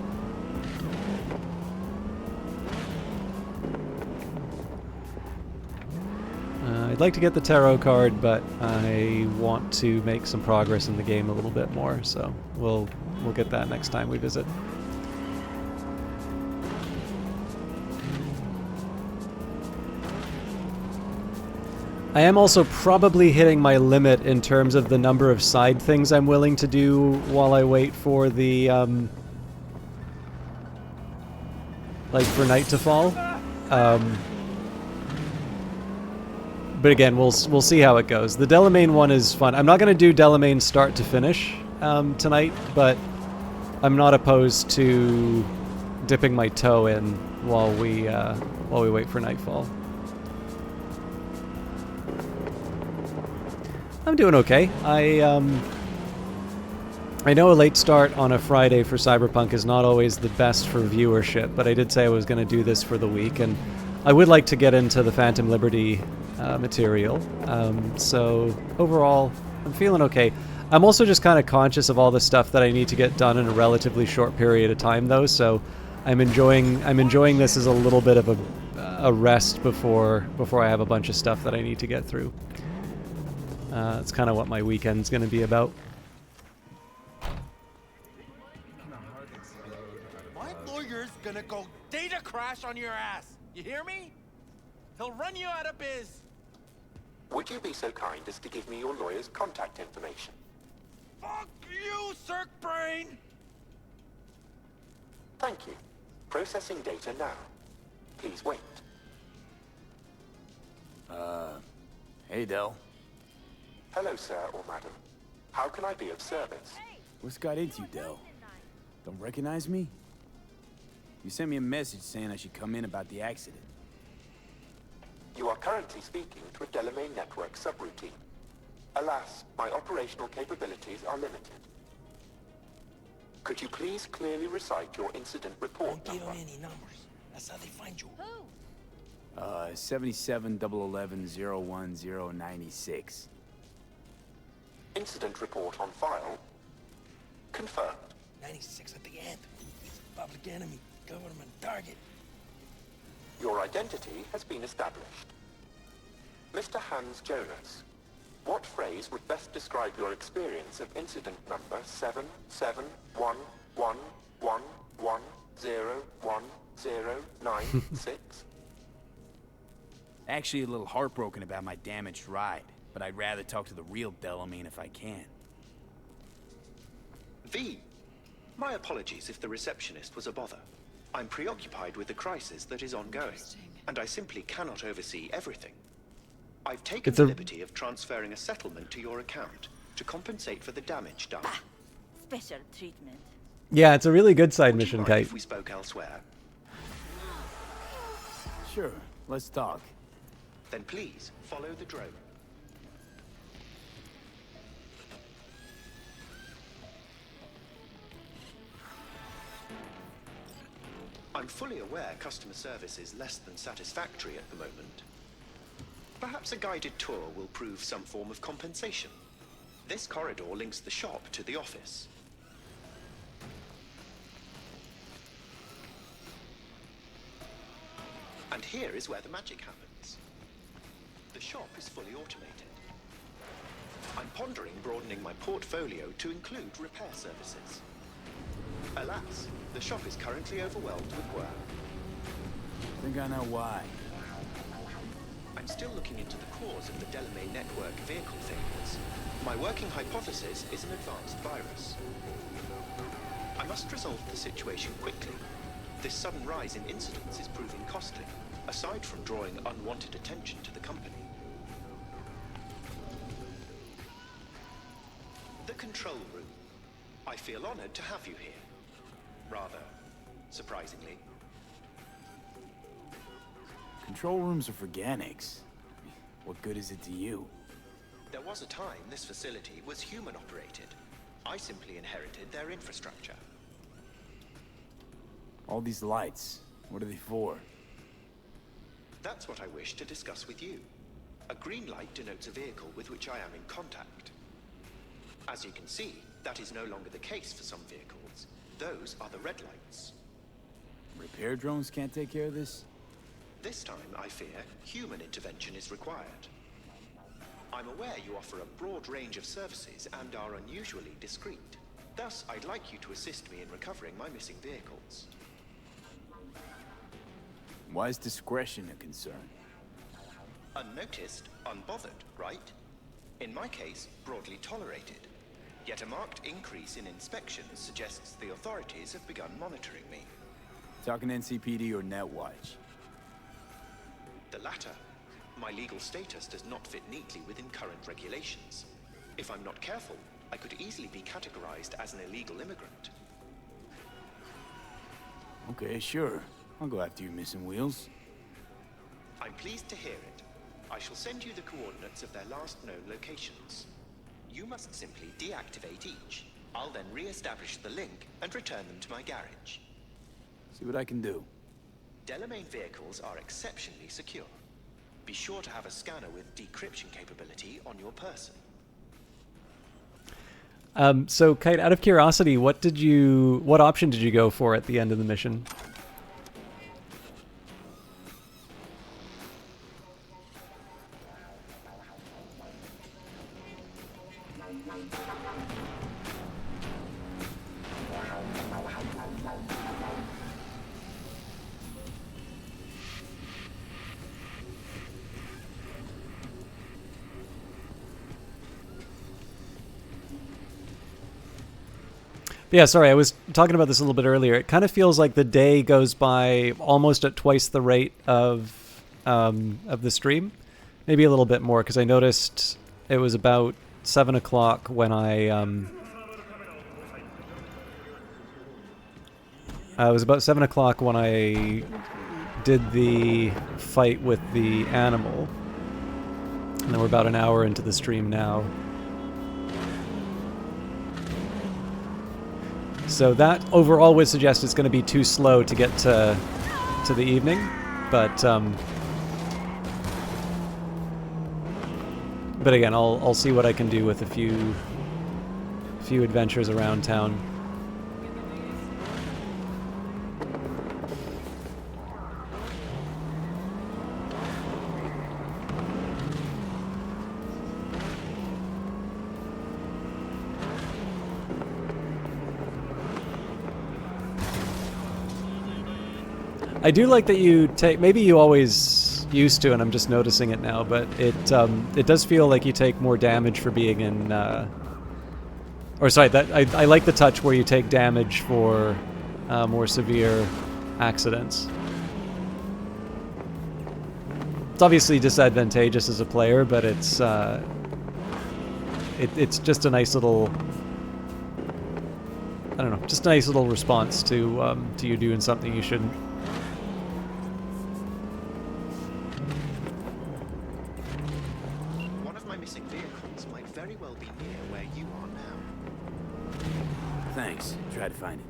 I'd like to get the tarot card, but I want to make some progress in the game a little bit more, so we'll get that next time we visit. I am also probably hitting my limit in terms of the number of side things I'm willing to do while I wait for the, like, for night to fall. But again, we'll see how it goes. The Delamain one is fun. I'm not going to do Delamain start to finish tonight, but I'm not opposed to dipping my toe in while we wait for nightfall. I'm doing okay. I know a late start on a Friday for Cyberpunk is not always the best for viewership, but I did say I was going to do this for the week, and I would like to get into the Phantom Liberty material. So overall, I'm feeling okay. I'm also just kind of conscious of all the stuff that I need to get done in a relatively short period of time, though. So I'm enjoying this as a little bit of a rest before I have a bunch of stuff that I need to get through. That's kind of what my weekend's going to be about. My lawyer's gonna go data crash on your ass. You hear me? He'll run you out of biz. Would you be so kind as to give me your lawyer's contact information? Fuck you, Cirque Brain! Thank you. Processing data now. Please wait. Hey, Del. Hello, sir or madam. How can I be of service? What's got into you, Del? Don't recognize me? You sent me a message saying I should come in about the accident. You are currently speaking to a Delamain network subroutine. Alas, my operational capabilities are limited. Could you please clearly recite your incident report number? Don't give them any numbers. That's how they find you. 77-011-01096. Incident report on file. Confirmed. 96 at the end. It's a public enemy. Government target. Your identity has been established. Mr. Hans Jonas, what phrase would best describe your experience of incident number 771111101096? Actually a little heartbroken about my damaged ride, but I'd rather talk to the real Delamain if I can. V. My apologies if the receptionist was a bother. I'm preoccupied with the crisis that is ongoing, and I simply cannot oversee everything. I've taken the liberty of transferring a settlement to your account to compensate for the damage done. Special treatment. Yeah, it's a really good side mission, Kite. If we spoke elsewhere. Sure, let's talk. Then please follow the drone. I'm fully aware customer service is less than satisfactory at the moment. Perhaps a guided tour will prove some form of compensation. This corridor links the shop to the office. And here is where the magic happens. The shop is fully automated. I'm pondering broadening my portfolio to include repair services. Alas, the shop is currently overwhelmed with work. I think I know why. I'm still looking into the cause of the Delamain network vehicle failures. My working hypothesis is an advanced virus. I must resolve the situation quickly. This sudden rise in incidents is proving costly, aside from drawing unwanted attention to the company. The control room. I feel honored to have you here. Rather surprisingly. Control rooms are for Ganics. What good is it to you? There was a time this facility was human operated. I simply inherited their infrastructure. All these lights, what are they for? That's what I wish to discuss with you. A green light denotes a vehicle with which I am in contact. As you can see, that is no longer the case for some vehicles. Those are the red lights. Repair drones can't take care of this? This time, I fear, human intervention is required. I'm aware you offer a broad range of services and are unusually discreet. Thus, I'd like you to assist me in recovering my missing vehicles. Why is discretion a concern? Unnoticed, unbothered, right? In my case, broadly tolerated. Yet a marked increase in inspections suggests the authorities have begun monitoring me. Talking NCPD or Netwatch? The latter. My legal status does not fit neatly within current regulations. If I'm not careful, I could easily be categorized as an illegal immigrant. Okay, sure. I'll go after your missing wheels. I'm pleased to hear it. I shall send you the coordinates of their last known locations. You must simply deactivate each. I'll then re-establish the link and return them to my garage. See what I can do. Delamain vehicles are exceptionally secure. Be sure to have a scanner with decryption capability on your person. So, Kite, out of curiosity, what option did you go for at the end of the mission? Yeah, sorry, I was talking about this a little bit earlier. It kind of feels like the day goes by almost at twice the rate of the stream. Maybe a little bit more, because I noticed it was about 7 o'clock when it was about 7 o'clock when I did the fight with the animal. And then we're about an hour into the stream now. So that overall would suggest it's going to be too slow to get to the evening, but again, I'll see what I can do with a few adventures around town. I do like that you take, maybe you always used to and I'm just noticing it now, but it does feel like you take more damage for being in, or sorry, that I like the touch where you take damage for more severe accidents. It's obviously disadvantageous as a player, but it's just a nice little, I don't know, just a nice little response to you doing something you shouldn't. One of my missing vehicles might very well be near where you are now. Thanks. Try to find it.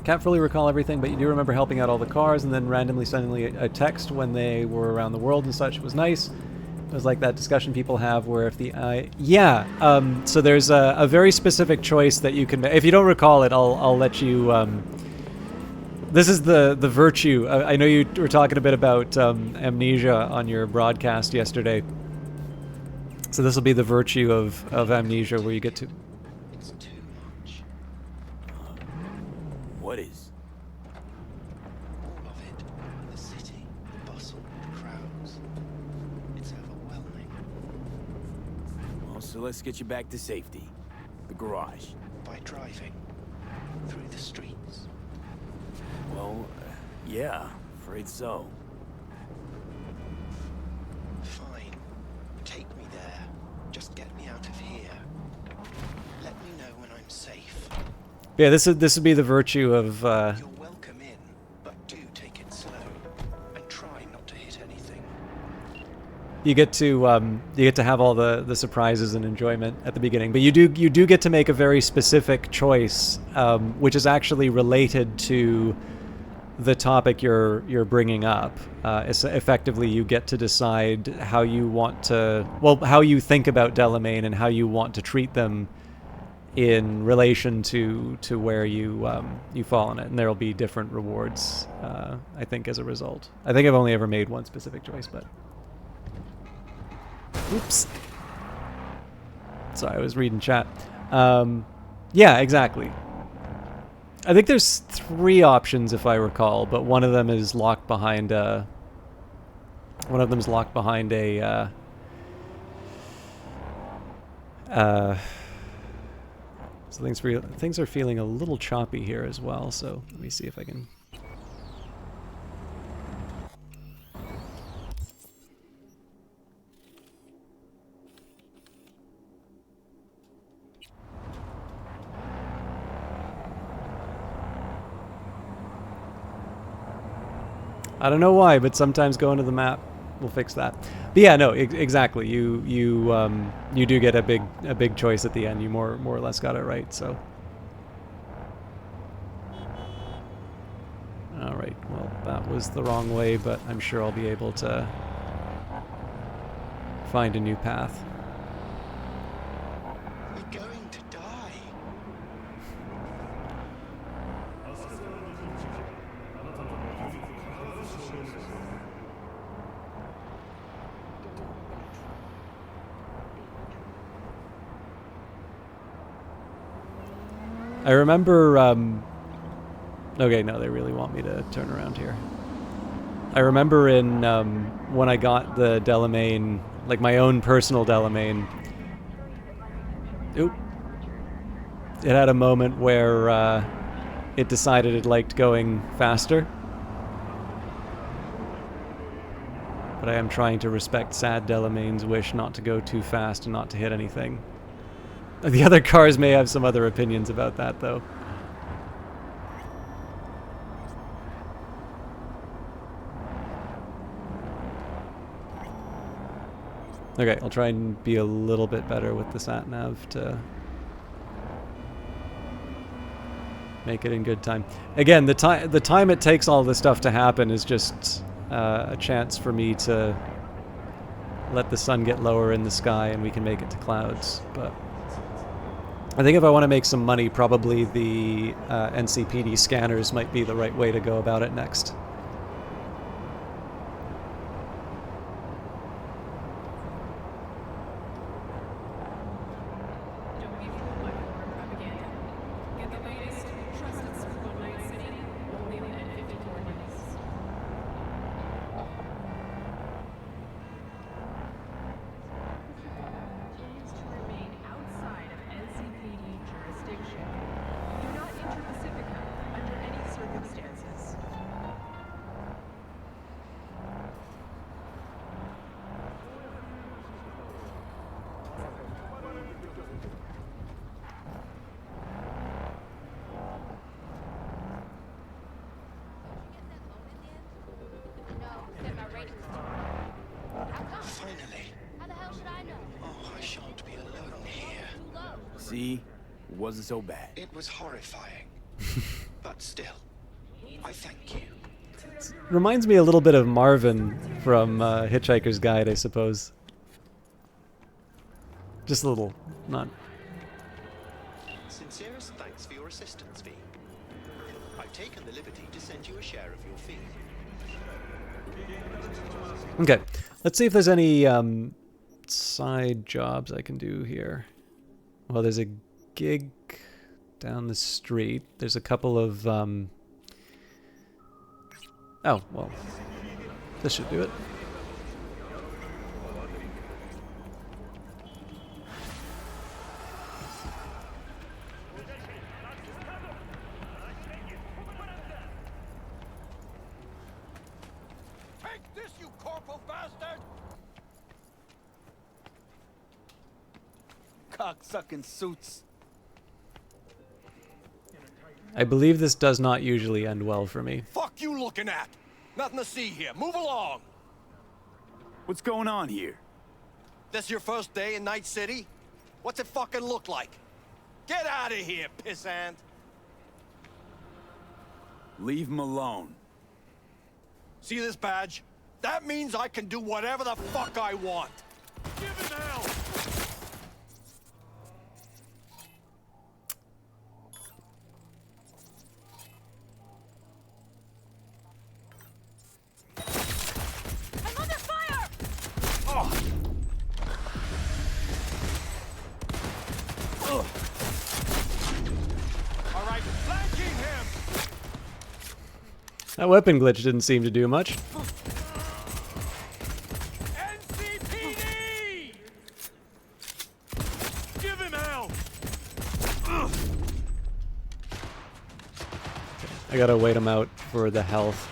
Can't fully recall everything, but you do remember helping out all the cars and then randomly sending a text when they were around the world and such. It was nice. It was like that discussion people have where if the so there's a very specific choice that you can make. If you don't recall it, I'll let you. This is the virtue. I know you were talking a bit about amnesia on your broadcast yesterday. So this will be the virtue of amnesia, where you get to. It's too much. What is? All of it. The city, the bustle, the crowds. It's overwhelming. Well, so let's get you back to safety. The garage. By driving through the streets. Well, yeah, afraid so. Fine. Take me there. Just get me out of here. Let me know when I'm safe. Yeah, this would be the virtue of. You're welcome in, but do take it slow and try not to hit anything. You get to have all the surprises and enjoyment at the beginning, but you do get to make a very specific choice, which is actually related to the topic you're bringing up. Effectively, you get to decide how you want to, how you think about Delamain and how you want to treat them in relation to where you fall on it, and there will be different rewards. I think as a result. I think I've only ever made one specific choice, but. Oops. Sorry, I was reading chat. Yeah, exactly. I think there's 3 options if I recall, but one of them is locked behind a... One of them's locked behind a... So things are feeling a little choppy here as well, so let me see if I can... I don't know why, but sometimes going to the map will fix that. But yeah, no, exactly. You do get a big choice at the end. You more or less got it right. So, all right. Well, that was the wrong way, but I'm sure I'll be able to find a new path. We're going to die. I remember, okay, no, they really want me to turn around here. I remember in, when I got the Delamain, like my own personal Delamain, oop, it had a moment where, it decided it liked going faster. But I am trying to respect sad Delamain's wish not to go too fast and not to hit anything. The other cars may have some other opinions about that, though. Okay, I'll try and be a little bit better with the sat-nav to make it in good time. Again, the time it takes all this stuff to happen is just a chance for me to let the sun get lower in the sky and we can make it to clouds, but... I think if I want to make some money, probably the NCPD scanners might be the right way to go about it next. See? It wasn't so bad. It was horrifying. But still, I thank you. Reminds me a little bit of Marvin from Hitchhiker's Guide, I suppose. Just a little, not... Sincerest thanks for your assistance, V. I've taken the liberty to send you a share of your fee. Okay, let's see if there's any side jobs I can do here. Well, there's a gig down the street. There's a couple of, oh, well, this should do it. Take this, you corporal bastard! Cocksucking suits. I believe this does not usually end well for me. Fuck you looking at? Nothing to see here. Move along. What's going on here? This your first day in Night City? What's it fucking look like? Get out of here, pissant. Leave him alone. See this badge? That means I can do whatever the fuck I want. Give him hell! That weapon glitch didn't seem to do much. NCPD! Give him hell! I gotta wait him out for the health.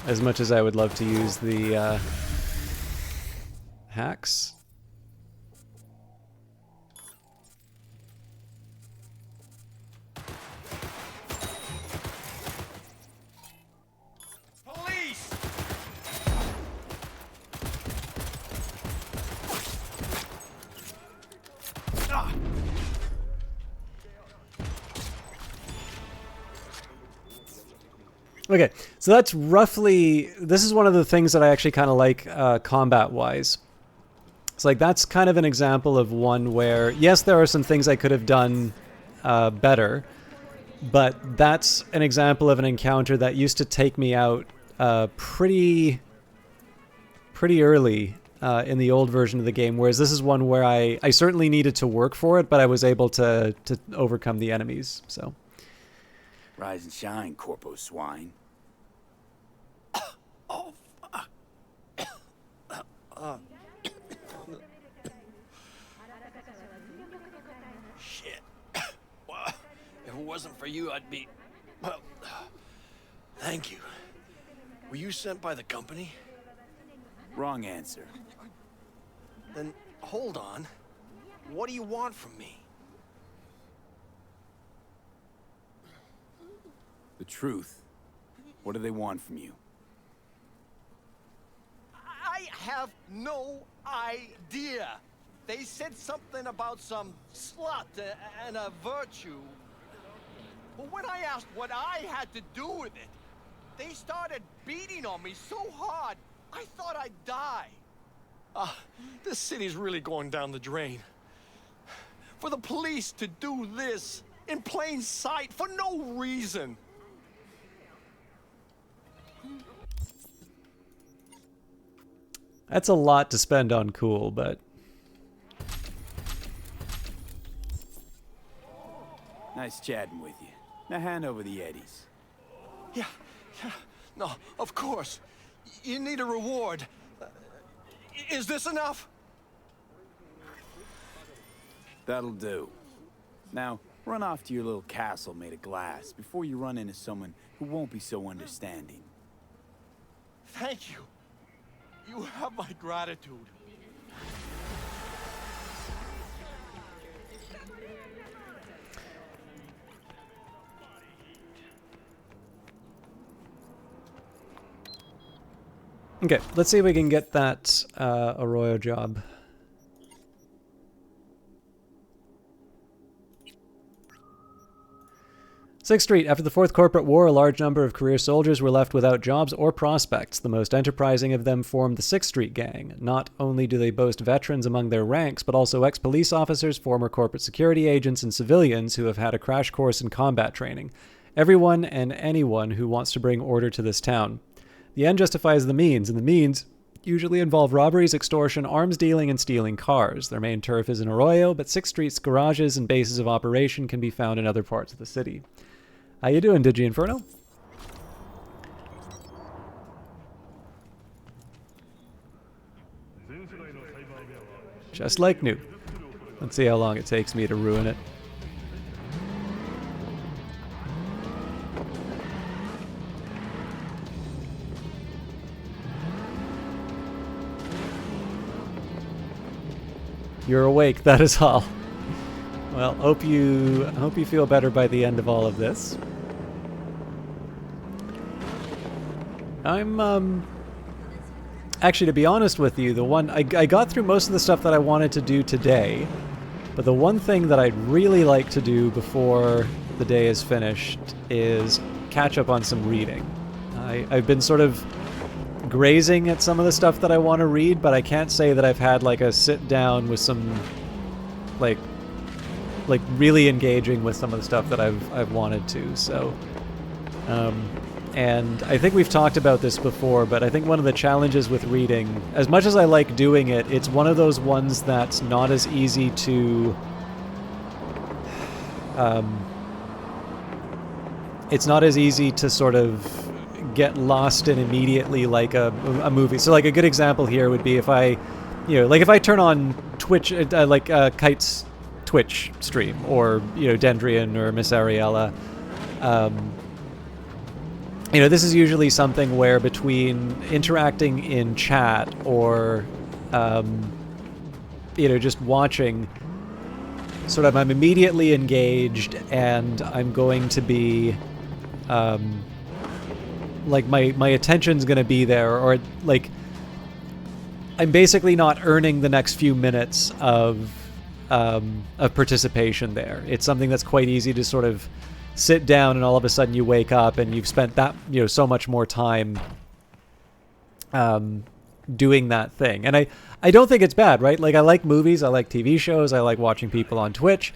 As much as I would love to use the hacks. Police! Okay, so that's roughly... This is one of the things that I actually kind of like combat-wise. It's like, that's kind of an example of one where, yes, there are some things I could have done better, but that's an example of an encounter that used to take me out pretty early in the old version of the game, whereas this is one where I certainly needed to work for it, but I was able to overcome the enemies, so... Rise and shine, Corpo Swine. Oh, fuck. Shit. Well, if it wasn't for you, I'd be... Well, thank you. Were you sent by the company? Wrong answer. Then, hold on. What do you want from me? The truth. What do they want from you? I have no idea. They said something about some slut and a virtue. But when I asked what I had to do with it, they started beating on me so hard, I thought I'd die. This city's really going down the drain. For the police to do this in plain sight for no reason. That's a lot to spend on cool, but... Nice chatting with you. Now hand over the eddies. Yeah. No, of course. You need a reward. Is this enough? That'll do. Now, run off to your little castle made of glass before you run into someone who won't be so understanding. Thank you. You have my gratitude. Okay, let's see if we can get that Arroyo job. Sixth Street. After the Fourth Corporate War, a large number of career soldiers were left without jobs or prospects. The most enterprising of them formed the Sixth Street Gang. Not only do they boast veterans among their ranks, but also ex-police officers, former corporate security agents, and civilians who have had a crash course in combat training. Everyone and anyone who wants to bring order to this town. The end justifies the means, and the means usually involve robberies, extortion, arms dealing, and stealing cars. Their main turf is in Arroyo, but Sixth Street's garages and bases of operation can be found in other parts of the city. How you doing, Digi Inferno? Just like new. Let's see how long it takes me to ruin it. You're awake, that is all. Well, hope you feel better by the end of all of this. I'm actually, to be honest with you, the one I got through most of the stuff that I wanted to do today, but the one thing that I'd really like to do before the day is finished is catch up on some reading. I've been sort of grazing at some of the stuff that I want to read, but I can't say that I've had like a sit down with some like really engaging with some of the stuff that I've wanted to. So and I think we've talked about this before, but I think one of the challenges with reading, as much as I like doing it, it's one of those ones that's not as easy to it's not as easy to sort of get lost in immediately like a movie. So like a good example here would be if I, like if I turn on Twitch, like Kite's Twitch stream, or Dendrian or Miss Ariella. This is usually something where between interacting in chat or, just watching, sort of I'm immediately engaged and I'm going to be, like my attention's going to be there, or like I'm basically not earning the next few minutes of participation there. It's something that's quite easy to sort of sit down and all of a sudden you wake up and you've spent that, so much more time doing that thing. And I don't think it's bad, right? Like I like movies, I like TV shows, I like watching people on Twitch.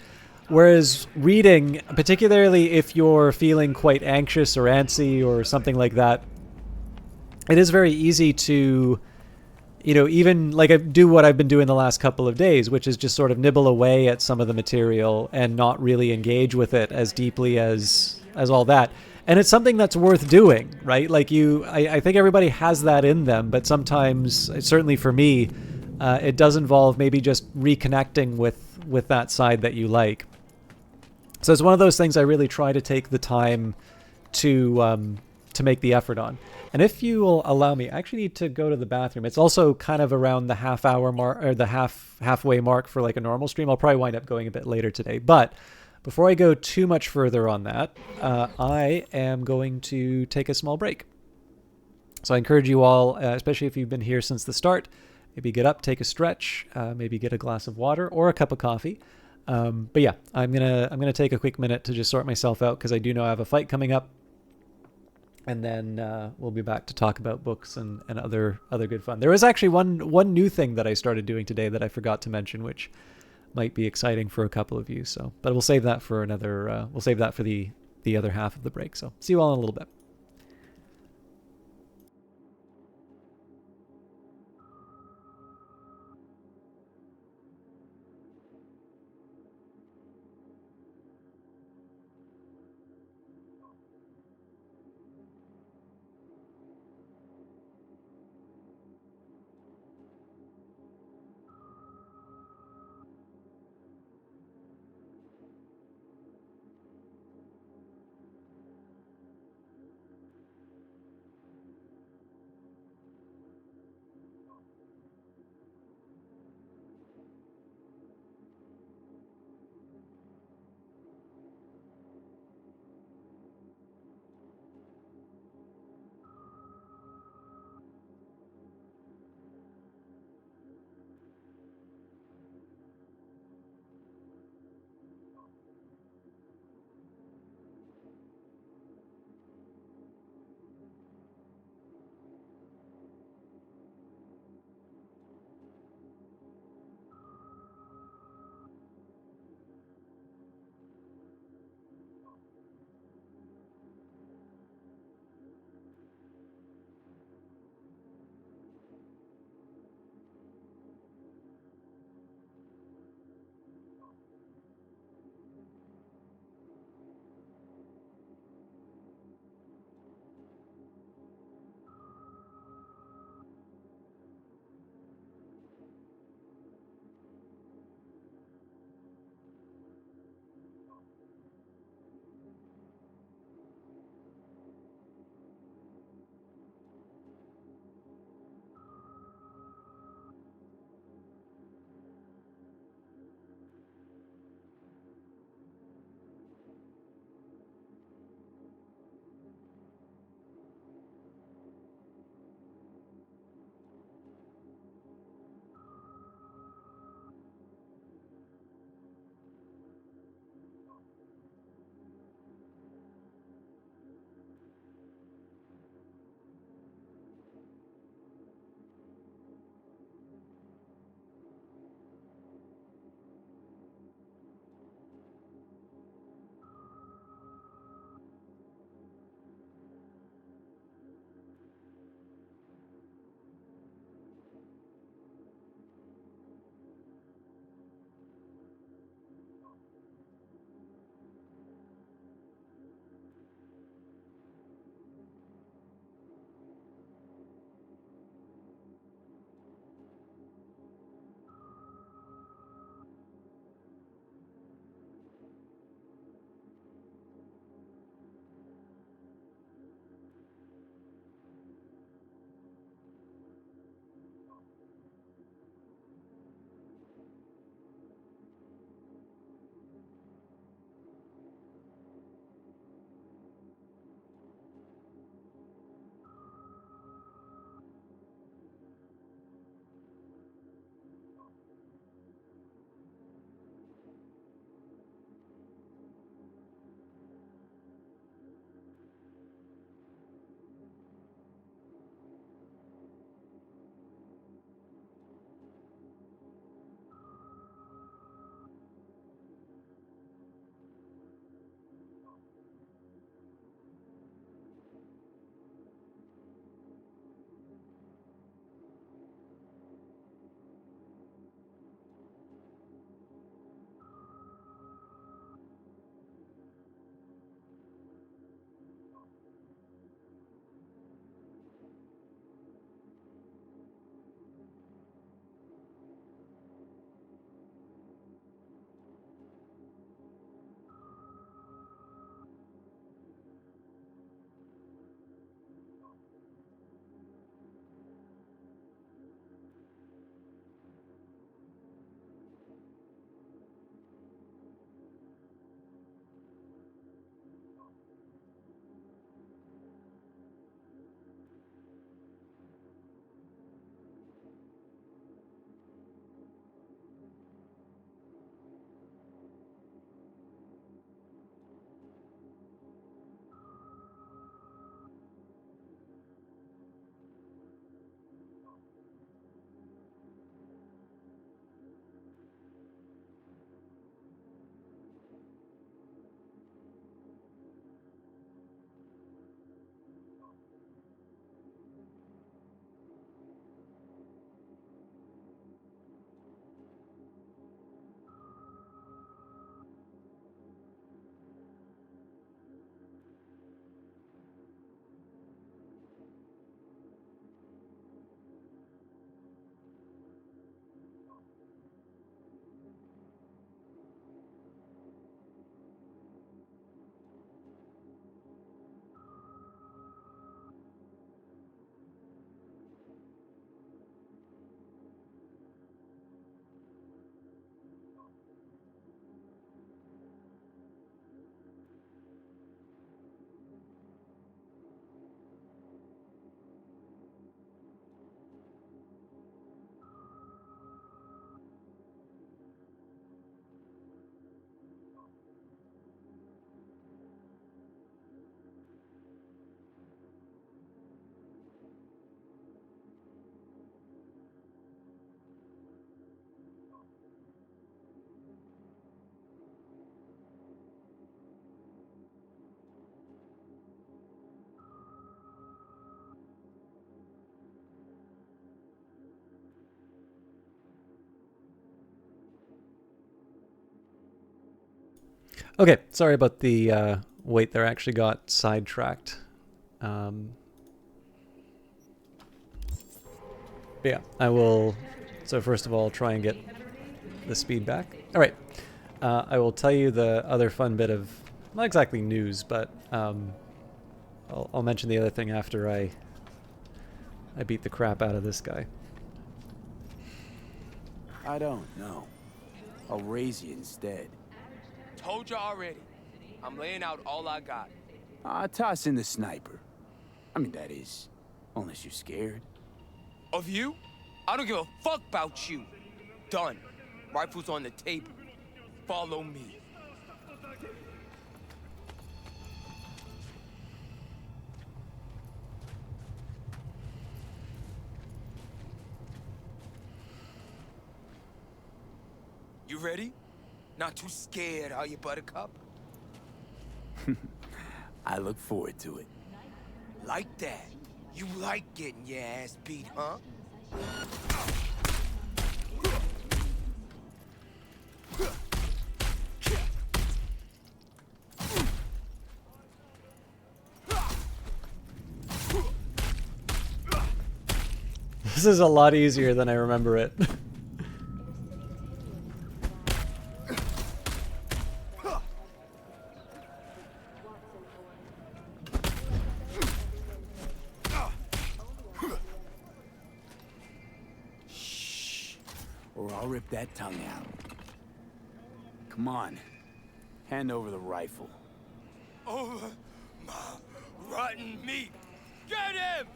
Whereas reading, particularly if you're feeling quite anxious or antsy or something like that, it is very easy to, even like I do what I've been doing the last couple of days, which is just sort of nibble away at some of the material and not really engage with it as deeply as all that. And it's something that's worth doing, right? Like I think everybody has that in them, but sometimes, certainly for me, it does involve maybe just reconnecting with that side that you like. So it's one of those things I really try to take the time to make the effort on. And if you will allow me, I actually need to go to the bathroom. It's also kind of around the half-hour mark, or the halfway mark for like a normal stream. I'll probably wind up going a bit later today. But before I go too much further on that, I am going to take a small break. So I encourage you all, especially if you've been here since the start, maybe get up, take a stretch, maybe get a glass of water or a cup of coffee. But yeah, I'm gonna take a quick minute to just sort myself out, because I do know I have a fight coming up. And then we'll be back to talk about books and other good fun. There was actually one new thing that I started doing today that I forgot to mention, which might be exciting for a couple of you. So, but we'll save that for another. We'll save that for the other half of the break. So, see you all in a little bit. Okay, sorry about the wait there. I actually got sidetracked. But yeah, I will... So first of all, try and get the speed back. All right. I will tell you the other fun bit of... Not exactly news, but I'll mention the other thing after I beat the crap out of this guy. I don't know. I'll raise you instead. Told you already. I'm laying out all I got. Toss in the sniper. I mean, that is, unless you're scared. Of you? I don't give a fuck about you. Done. Rifle's on the table. Follow me. You ready? Not too scared, are you, Buttercup? I look forward to it. Like that. You like getting your ass beat, huh? This is a lot easier than I remember it. Or I'll rip that tongue out. Come on. Hand over the rifle. Over my rotten meat. Get him!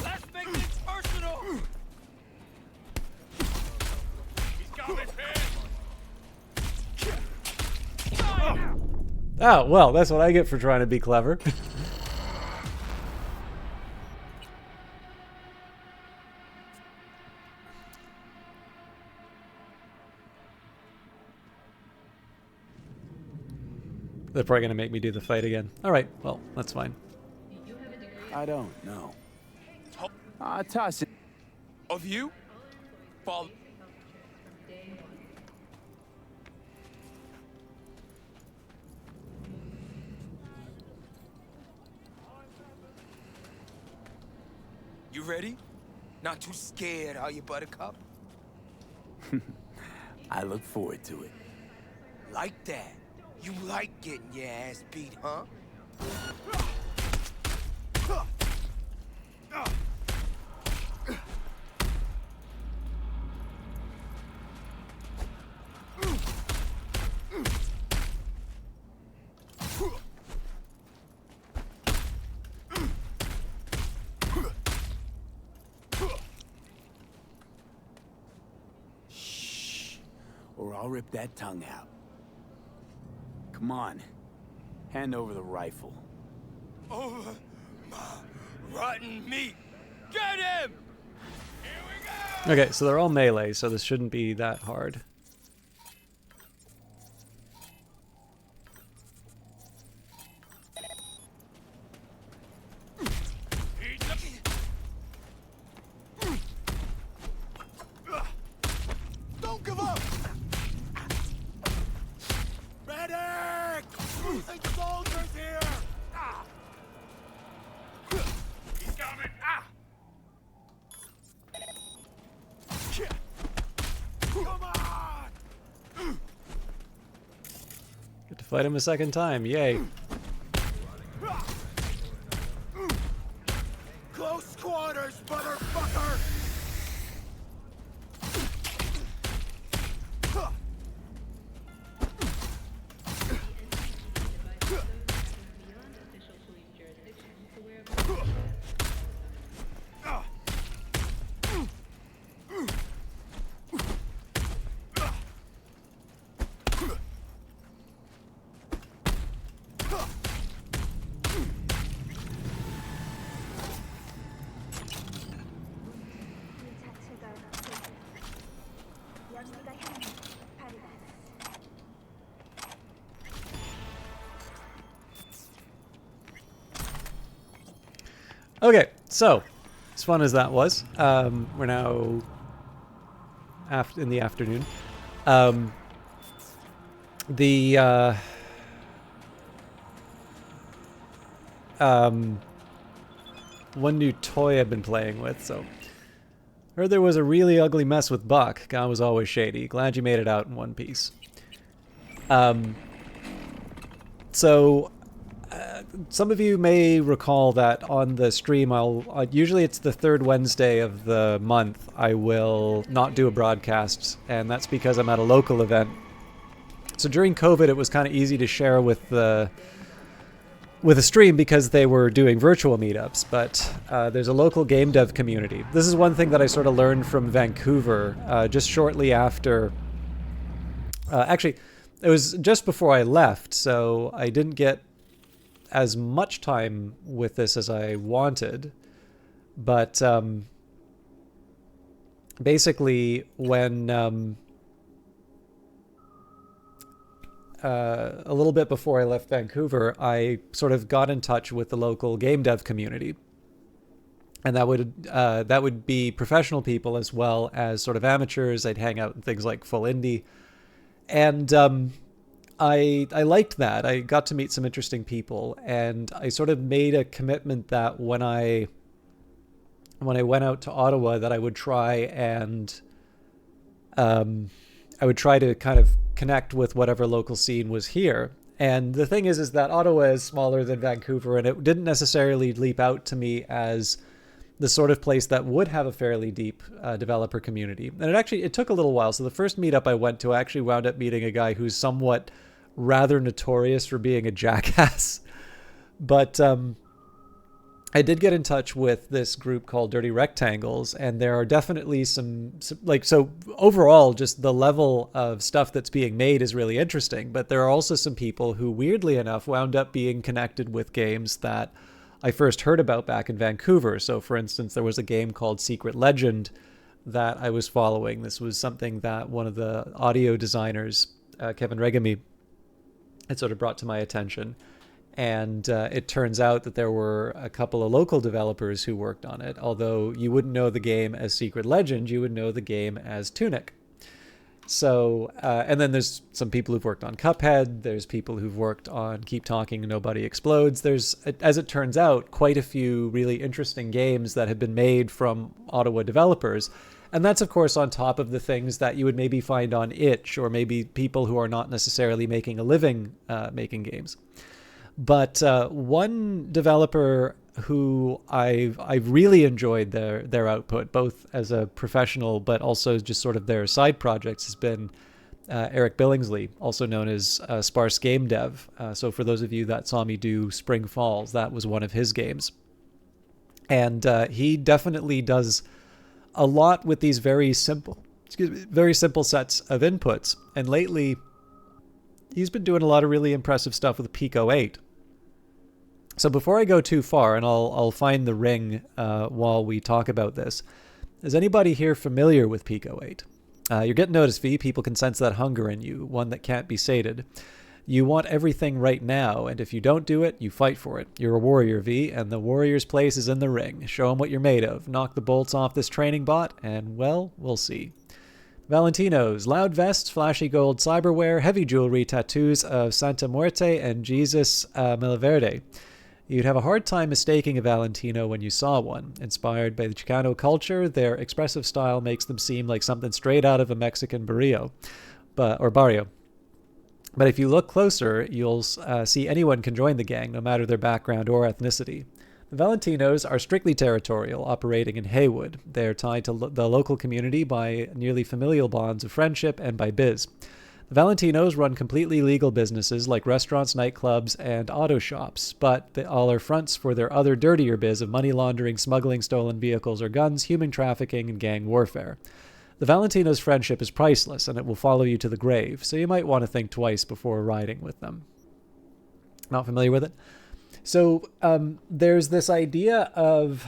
Let's make this personal! He's got me pinned! Oh, well, that's what I get for trying to be clever. They're probably going to make me do the fight again. Alright, well, that's fine. I don't know. Toss it. Of you? Fall. You ready? Not too scared, are you, Buttercup? I look forward to it. Like that. You like getting your ass beat, huh? Or I'll rip that tongue out. Come on. Hand over the rifle. Over my rotten meat. Get him! Okay, so they're all melee, so this shouldn't be that hard. Don't give up! Medic! Losing soldiers here! He's coming! Come on! Get to fight him a second time, yay. Close quarters, motherfucker! Okay, so as fun as that was, we're now in the afternoon. One new toy I've been playing with, so heard there was a really ugly mess with Buck. Guy was always shady. Glad you made it out in one piece. So some of you may recall that on the stream, usually it's the third Wednesday of the month, I will not do a broadcast, and that's because I'm at a local event. So during COVID, it was kind of easy to share with a stream because they were doing virtual meetups, but there's a local game dev community. This is one thing that I sort of learned from Vancouver just shortly after. Actually, it was just before I left, so I didn't get as much time with this as I wanted. But basically, when a little bit before I left Vancouver, I sort of got in touch with the local game dev community. And that would be professional people as well as sort of amateurs. I'd hang out in things like Full Indie. And I liked that. I got to meet some interesting people, and I sort of made a commitment that when I went out to Ottawa, that I would try and to kind of connect with whatever local scene was here. And the thing is that Ottawa is smaller than Vancouver, and it didn't necessarily leap out to me as the sort of place that would have a fairly deep developer community. And it took a little while. So the first meetup I went to, I actually wound up meeting a guy who's somewhat rather notorious for being a jackass. But I did get in touch with this group called Dirty Rectangles, and there are definitely some so overall, just the level of stuff that's being made is really interesting. But there are also some people who, weirdly enough, wound up being connected with games that I first heard about back in Vancouver. So, for instance, there was a game called Secret Legend that I was following. This was something that one of the audio designers, Kevin Regami, had sort of brought to my attention. And it turns out that there were a couple of local developers who worked on it. Although you wouldn't know the game as Secret Legend, you would know the game as Tunic. So, and then there's some people who've worked on Cuphead. There's people who've worked on Keep Talking and Nobody Explodes. There's, as it turns out, quite a few really interesting games that have been made from Ottawa developers. And that's, of course, on top of the things that you would maybe find on itch, or maybe people who are not necessarily making a living making games. But one developer who I've really enjoyed their output, both as a professional but also just sort of their side projects, has been Eric Billingsley, also known as Sparse Game Dev. So for those of you that saw me do Spring Falls, that was one of his games. And he definitely does a lot with these very simple sets of inputs. And lately, he's been doing a lot of really impressive stuff with Pico 8. So before I go too far, and I'll find the ring while we talk about this, is anybody here familiar with Pico 8? You're getting noticed, V. People can sense that hunger in you, one that can't be sated. You want everything right now, and if you don't do it, you fight for it. You're a warrior, V, and the warrior's place is in the ring. Show 'em what you're made of. Knock the bolts off this training bot, and, well, we'll see. Valentinos, loud vests, flashy gold cyberware, heavy jewelry, tattoos of Santa Muerte and Jesus Milaverde. You'd have a hard time mistaking a Valentino when you saw one. Inspired by the Chicano culture, their expressive style makes them seem like something straight out of a Mexican barrio. But if you look closer, you'll see anyone can join the gang, no matter their background or ethnicity. The Valentinos are strictly territorial, operating in Haywood. They're tied to the local community by nearly familial bonds of friendship and by biz. The Valentinos run completely legal businesses like restaurants, nightclubs, and auto shops, but they all are fronts for their other dirtier biz of money laundering, smuggling stolen vehicles or guns, human trafficking, and gang warfare. The Valentinos' friendship is priceless, and it will follow you to the grave, so you might want to think twice before riding with them. Not familiar with it? So there's this idea of,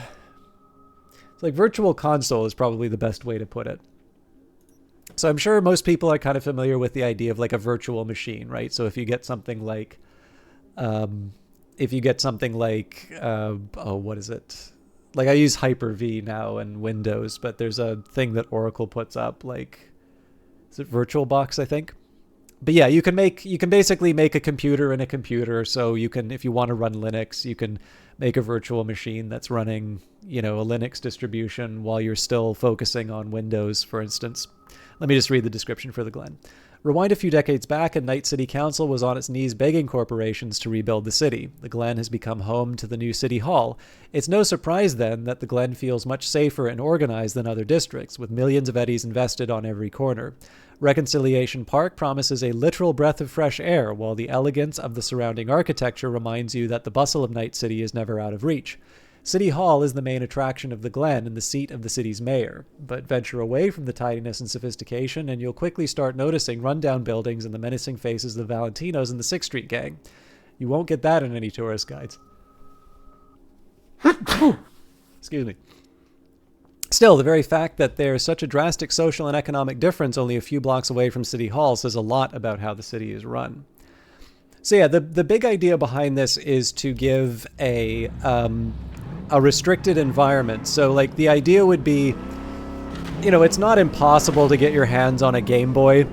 it's like virtual console is probably the best way to put it. So I'm sure most people are kind of familiar with the idea of like a virtual machine, right? So if you get something like, what is it? like I use Hyper-V now in Windows, but there's a thing that Oracle puts up, like, is it VirtualBox, I think? But yeah, you can basically make a computer in a computer. So you can, if you want to run Linux, you can make a virtual machine that's running, you know, a Linux distribution while you're still focusing on Windows, for instance. Let me just read the description for the Glen. Rewind a few decades back, and Night City Council was on its knees begging corporations to rebuild the city. The Glen has become home to the new City Hall. It's no surprise, then, that the Glen feels much safer and organized than other districts, with millions of eddies invested on every corner. Reconciliation Park promises a literal breath of fresh air, while the elegance of the surrounding architecture reminds you that the bustle of Night City is never out of reach. City Hall is the main attraction of the Glen and the seat of the city's mayor, but venture away from the tidiness and sophistication and you'll quickly start noticing rundown buildings and the menacing faces of the Valentinos and the 6th Street Gang. You won't get that in any tourist guides. Excuse me. Still, the very fact that there's such a drastic social and economic difference only a few blocks away from City Hall says a lot about how the city is run. So yeah, the big idea behind this is to give a restricted environment. So like the idea would be, you know, it's not impossible to get your hands on a Game Boy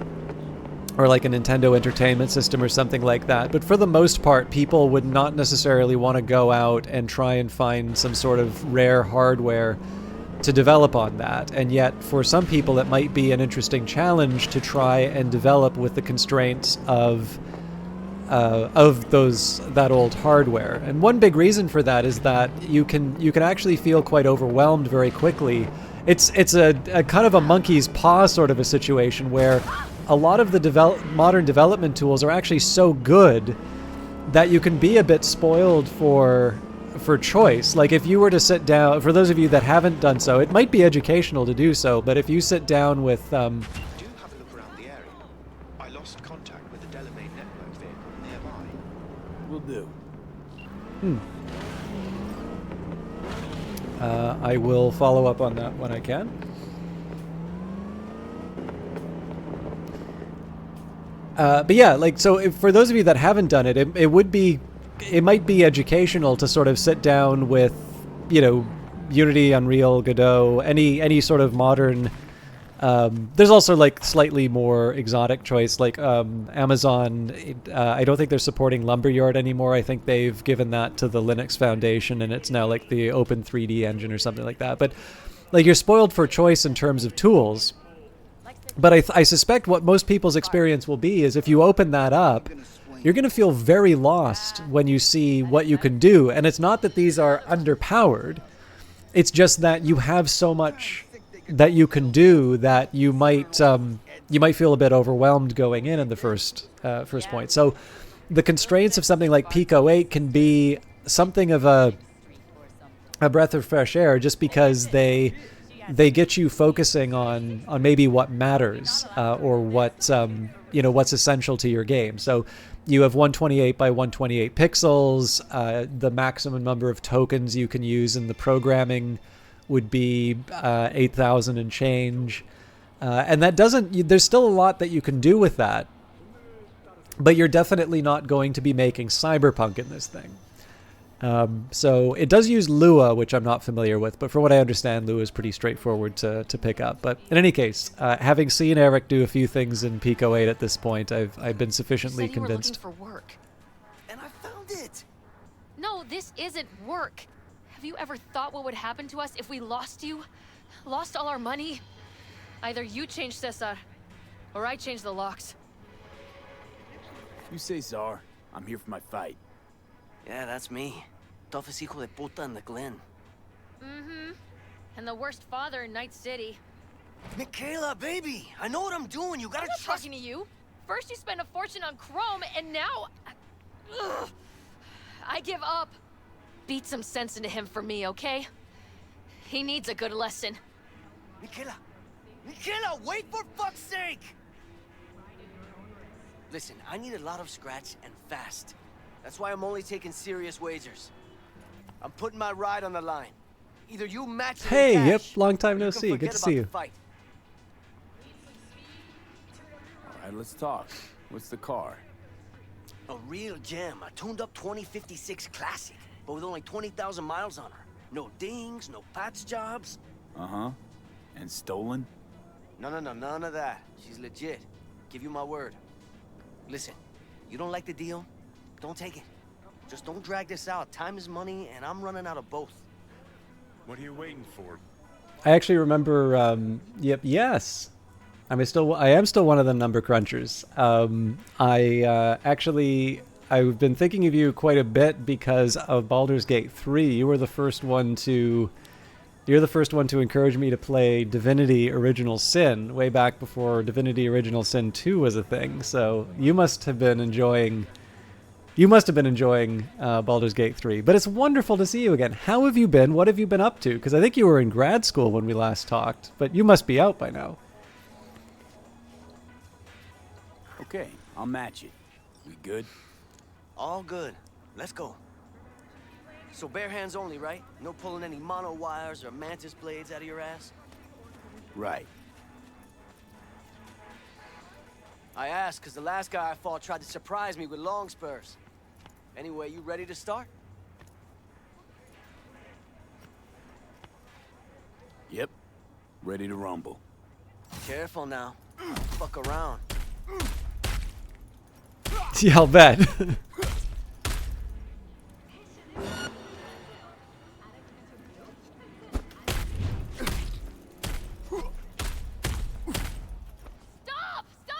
or like a Nintendo Entertainment System or something like that. But for the most part, people would not necessarily want to go out and try and find some sort of rare hardware to develop on that. And yet for some people, it might be an interesting challenge to try and develop with the constraints of that old hardware. And one big reason for that is that you can actually feel quite overwhelmed very quickly. It's a kind of a monkey's paw sort of a situation where a lot of the modern development tools are actually so good that you can be a bit spoiled for choice. Like if you were to sit down, for those of you that haven't done so, it might be educational to do so, but if you sit down with I will follow up on that when I can. But yeah, like, so for those of you that haven't done it, it might be educational to sort of sit down with, you know, Unity, Unreal, Godot, any sort of modern. There's also like slightly more exotic choice, like Amazon. I don't think they're supporting Lumberyard anymore. I think they've given that to the Linux Foundation, and it's now like the Open 3D engine or something like that. But like you're spoiled for choice in terms of tools. But I suspect what most people's experience will be is if you open that up, you're going to feel very lost when you see what you can do. And it's not that these are underpowered. It's just that you have so much that you can do that you might feel a bit overwhelmed going in the first point. So the constraints of something like Pico 8 can be something of a breath of fresh air, just because they get you focusing on maybe what matters or what what's essential to your game. So you have 128 by 128 pixels. The maximum number of tokens you can use in the programming would be 8,000 and change. And that there's still a lot that you can do with that, but you're definitely not going to be making Cyberpunk in this thing. So it does use Lua, which I'm not familiar with, but from what I understand, Lua is pretty straightforward to pick up. But in any case, having seen Eric do a few things in Pico 8 at this point, I've been sufficiently convinced. You said you were looking for work. And I found it! No, this isn't work. Have you ever thought what would happen to us if we lost you? Lost all our money? Either you change Cesar, or I change the locks. You say, Czar. I'm here for my fight. Yeah, that's me. Toughest hijo de puta in the Glen. Mm-hmm. And the worst father in Night City. Michaela, baby! I know what I'm doing. You gotta trust... I'm not talking to you. First you spend a fortune on Chrome, and now... Ugh. I give up. Beat some sense into him for me, okay? He needs a good lesson. Michaela! Michaela, wait for fuck's sake! Listen, I need a lot of scratch and fast. That's why I'm only taking serious wagers. I'm putting my ride on the line. Either you match it Hey, in cash, yep, long time no you can see. Good forget to about see the you. fight. All right, let's talk. What's the car? A real gem, a tuned-up 2056 Classic, but with only 20,000 miles on her. No dings, no patch jobs. Uh-huh. And stolen? No, none of that. She's legit. Give you my word. Listen, you don't like the deal? Don't take it. Just don't drag this out. Time is money, and I'm running out of both. What are you waiting for? I actually remember, yes. I am still one of the number crunchers. I've been thinking of you quite a bit because of Baldur's Gate 3. You're the first one to encourage me to play Divinity Original Sin way back before Divinity Original Sin 2 was a thing. So you must have been enjoying Baldur's Gate 3. But it's wonderful to see you again. How have you been? What have you been up to? Because I think you were in grad school when we last talked, but you must be out by now. Okay, I'll match it. We good? All good. Let's go. So bare hands only, right? No pulling any mono wires or mantis blades out of your ass? Right. I asked because the last guy I fought tried to surprise me with long spurs. Anyway, you ready to start? Yep. Ready to rumble. Careful now. Fuck around. Yeah, I'll bet. Stop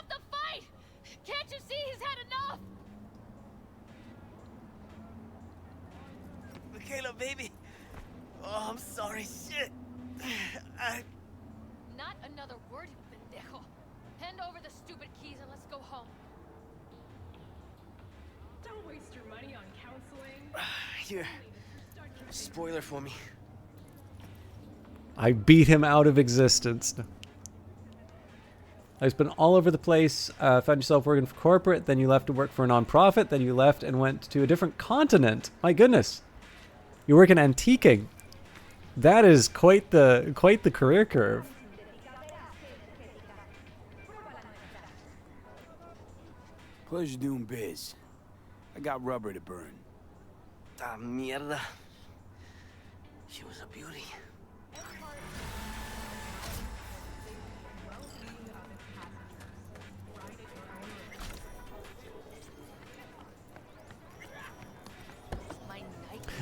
the fight! Can't you see he's had enough? Michaela, baby. Oh, I'm sorry. Shit. Not another word, you pendejo. Hand over the stupid keys and let's go home. Don't waste your money on counseling. Here. Spoiler for me. I beat him out of existence. I've been all over the place. Found yourself working for corporate, then you left to work for a nonprofit, then you left and went to a different continent. My goodness. You work in antiquing. That is quite the career curve. Pleasure doing biz. I got rubber to burn. Ah, mierda. She was a beauty.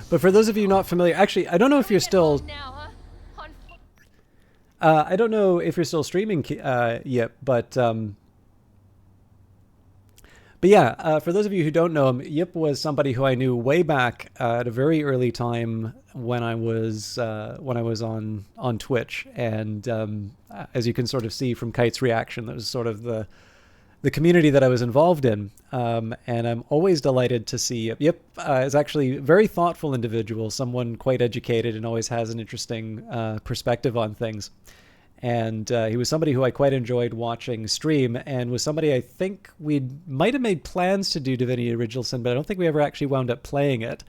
But for those of you not familiar, actually, I don't know if you're still... I don't know if you're still streaming yet, but yeah, for those of you who don't know him, Yip was somebody who I knew way back at a very early time when I was on Twitch, and as you can sort of see from Kite's reaction, that was sort of the community that I was involved in, and I'm always delighted to see Yip. Yip is actually a very thoughtful individual, someone quite educated and always has an interesting perspective on things. And he was somebody who I quite enjoyed watching stream, and was somebody I think we might have made plans to do Divinity Original Sin, but I don't think we ever actually wound up playing it.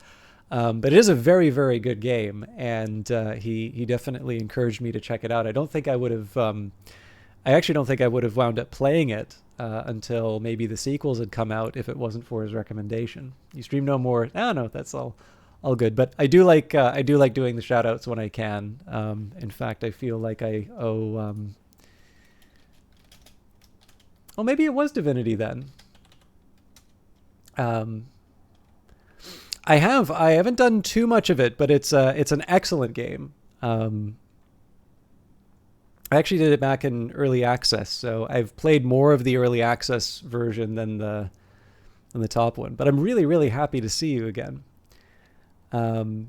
But it is a very, very good game, and he definitely encouraged me to check it out. I don't think I would have... I actually don't think I would have wound up playing it until maybe the sequels had come out if it wasn't for his recommendation. You stream no more. No, that's all good. But I do like doing the shout outs when I can. In fact, I feel like I owe... Oh, maybe it was Divinity then. I haven't done too much of it, but it's an excellent game. I actually did it back in early access, so I've played more of the early access version than the top one. But I'm really, really happy to see you again. All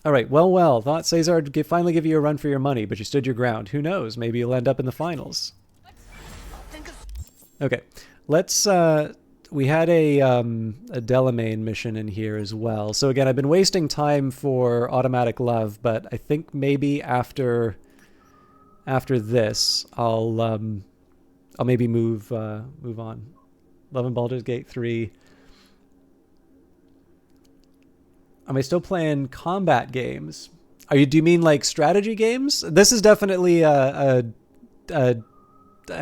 right, well. Thought Cesar would finally give you a run for your money, but you stood your ground. Who knows? Maybe you'll end up in the finals. Okay, let's... we had a Delamain mission in here as well. So again, I've been wasting time for Automatic Love, but I think maybe after this, I'll maybe move on. Love and Baldur's Gate 3. Am I still playing combat games? Do you mean like strategy games? This is definitely a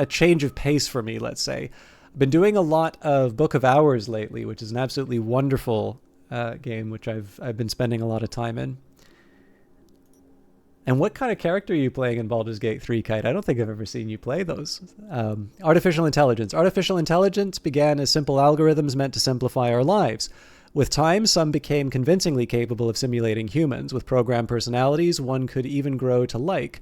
change of pace for me, let's say. I've been doing a lot of Book of Hours lately, which is an absolutely wonderful game, which I've been spending a lot of time in. And what kind of character are you playing in Baldur's Gate 3, Kite? I don't think I've ever seen you play those. Artificial intelligence. Artificial intelligence began as simple algorithms meant to simplify our lives. With time, some became convincingly capable of simulating humans. With programmed personalities, one could even grow to like.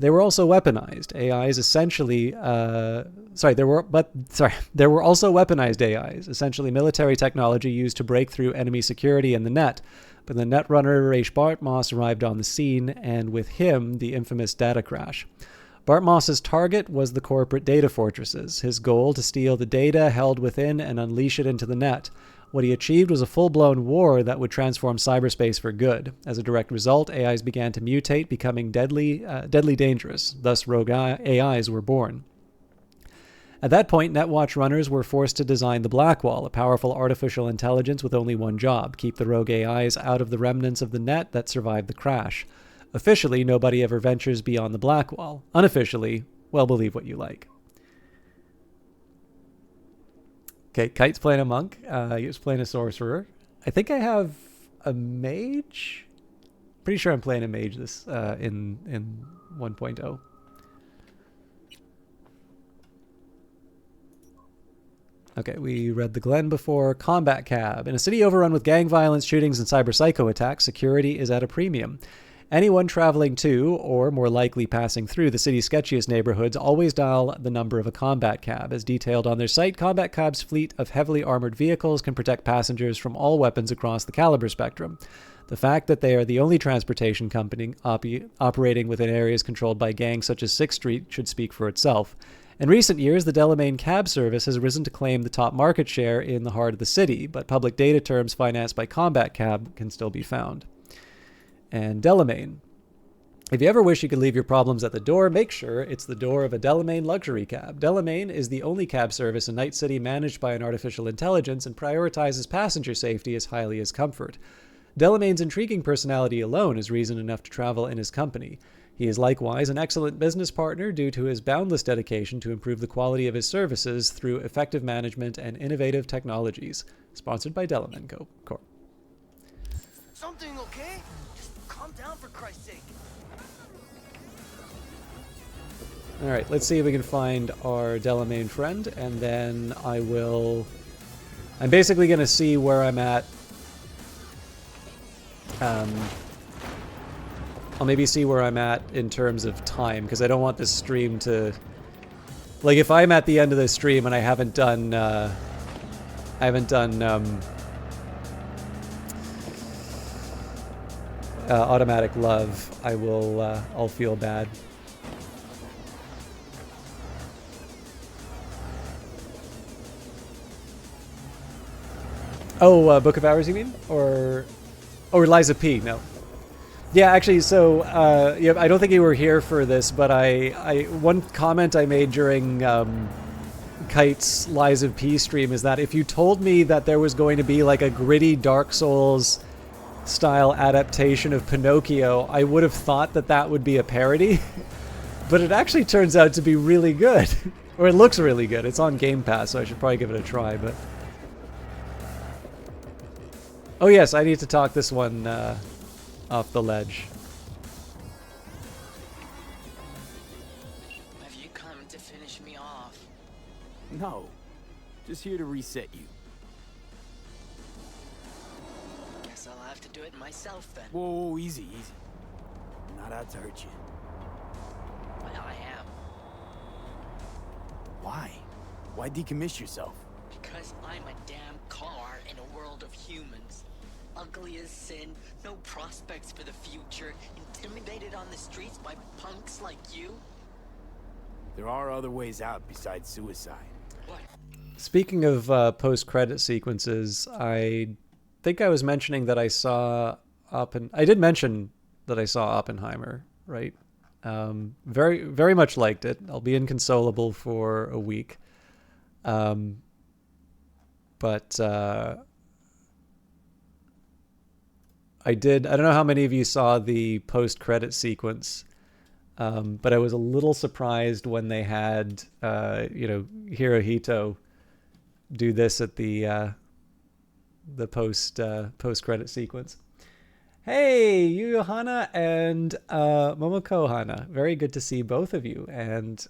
They were also weaponized. AIs essentially, there were also weaponized AIs, essentially military technology used to break through enemy security in the net. But the netrunner Raish Bartmoss arrived on the scene, and with him, the infamous data crash. Bartmoss's target was the corporate data fortresses, his goal to steal the data held within and unleash it into the net. What he achieved was a full-blown war that would transform cyberspace for good. As a direct result, AIs began to mutate, becoming deadly dangerous. Thus, rogue AIs were born. At that point, Netwatch runners were forced to design the Blackwall, a powerful artificial intelligence with only one job: keep the rogue AIs out of the remnants of the net that survived the crash. Officially, nobody ever ventures beyond the Blackwall. Unofficially, well, believe what you like. Okay, Kite's playing a monk. He was playing a sorcerer. I think I have a mage. Pretty sure I'm playing a mage this in 1.0. Okay, we read the Glen before. Combat cab. In a city overrun with gang violence, shootings, and cyber psycho attacks, security is at a premium. Anyone traveling to, or more likely passing through, the city's sketchiest neighborhoods always dial the number of a combat cab. As detailed on their site, Combat Cab's fleet of heavily armored vehicles can protect passengers from all weapons across the caliber spectrum. The fact that they are the only transportation company operating within areas controlled by gangs such as 6th Street should speak for itself. In recent years, the Delamain cab service has risen to claim the top market share in the heart of the city, but public data terms financed by Combat Cab can still be found. And Delamain. If you ever wish you could leave your problems at the door, make sure it's the door of a Delamain luxury cab. Delamain is the only cab service in Night City managed by an artificial intelligence and prioritizes passenger safety as highly as comfort. Delamain's intriguing personality alone is reason enough to travel in his company. He is likewise an excellent business partner due to his boundless dedication to improve the quality of his services through effective management and innovative technologies. Sponsored by Delamain Corp. Something, okay? Just calm down for Christ's sake. All right, let's see if we can find our Delamain friend, and then I'm basically going to see where I'm at. I'll maybe see where I'm at in terms of time, because I don't want this stream to... Like, if I'm at the end of the stream and I haven't done... Automatic Love, I'll feel bad. Oh, Book of Hours, you mean? Or Liza P, no. Yeah, actually, so yeah, I don't think you were here for this, but one comment I made during Kite's Liza P stream is that if you told me that there was going to be like a gritty Dark Souls style adaptation of Pinocchio, I would have thought that that would be a parody, but it actually turns out to be really good, or it looks really good. It's on Game Pass, so I should probably give it a try. But oh yes, I need to talk this one off the ledge. Have you come to finish me off? No, just here to reset you. Guess I'll have to do it myself then. Whoa, easy, easy. I'm not out to hurt you. Well, I am. Why? Why decommiss yourself? Because I'm a damn car in a world of humans. Ugly as sin, no prospects for the future, intimidated on the streets by punks like you. There are other ways out besides suicide. What? Speaking of post-credit sequences, I think I was mentioning that I saw I did mention that I saw Oppenheimer, right? Very, very much liked it. I'll be inconsolable for a week. But I don't know how many of you saw the post-credit sequence, but I was a little surprised when they had, Hirohito do this at the post-credit sequence. Hey, Yu Hana and Momoko Hana. Very good to see both of you. And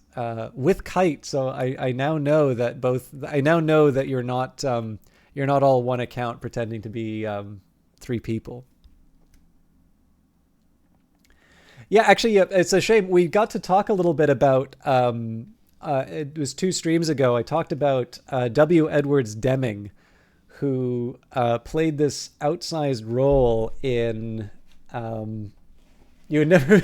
with Kite, so I now know that you're not all one account pretending to be 3 people. Yeah, actually, it's a shame. We got to talk a little bit about. It was 2 streams ago. I talked about W. Edwards Deming, who played this outsized role in you would never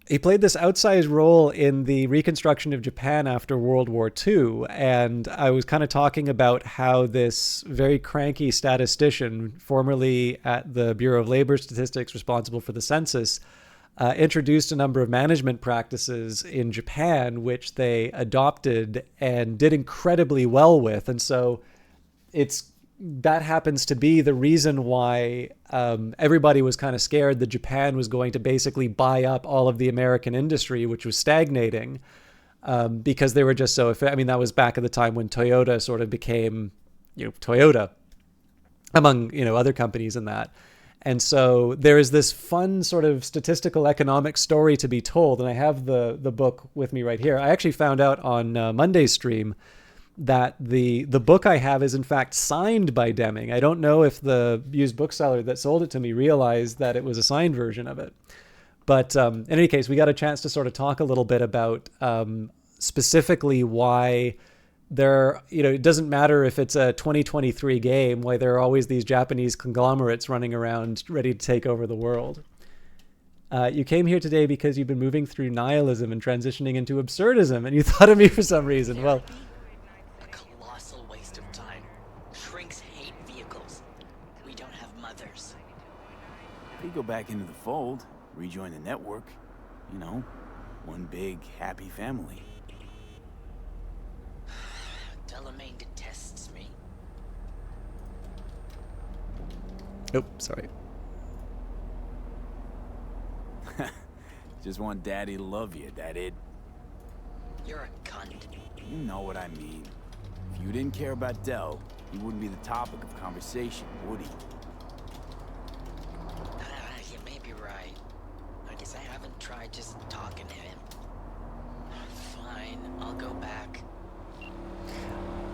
he played this outsized role in the reconstruction of Japan after World War II, and I was kind of talking about how this very cranky statistician, formerly at the Bureau of Labor Statistics responsible for the census, introduced a number of management practices in Japan, which they adopted and did incredibly well with. And so that happens to be the reason why everybody was kind of scared that Japan was going to basically buy up all of the American industry, which was stagnating, because they were just so... I mean, that was back at the time when Toyota sort of became, Toyota among, other companies in that. And so there is this fun sort of statistical economic story to be told. And I have the book with me right here. I actually found out on Monday's stream that the book I have is in fact signed by Deming. I don't know if the used bookseller that sold it to me realized that it was a signed version of it. But in any case, we got a chance to sort of talk a little bit about specifically why it doesn't matter if it's a 2023 game, why there are always these Japanese conglomerates running around ready to take over the world. You came here today because you've been moving through nihilism and transitioning into absurdism, and you thought of me for some reason. Well, a colossal waste of time. Shrinks hate vehicles. We don't have mothers. If you go back into the fold, rejoin the network, one big, happy family. Delamain detests me. Oh, sorry. Just want Daddy to love you, that it? You're a cunt. You know what I mean. If you didn't care about Del, he wouldn't be the topic of conversation, would he? You may be right. I guess I haven't tried just talking to him. Fine, I'll go back.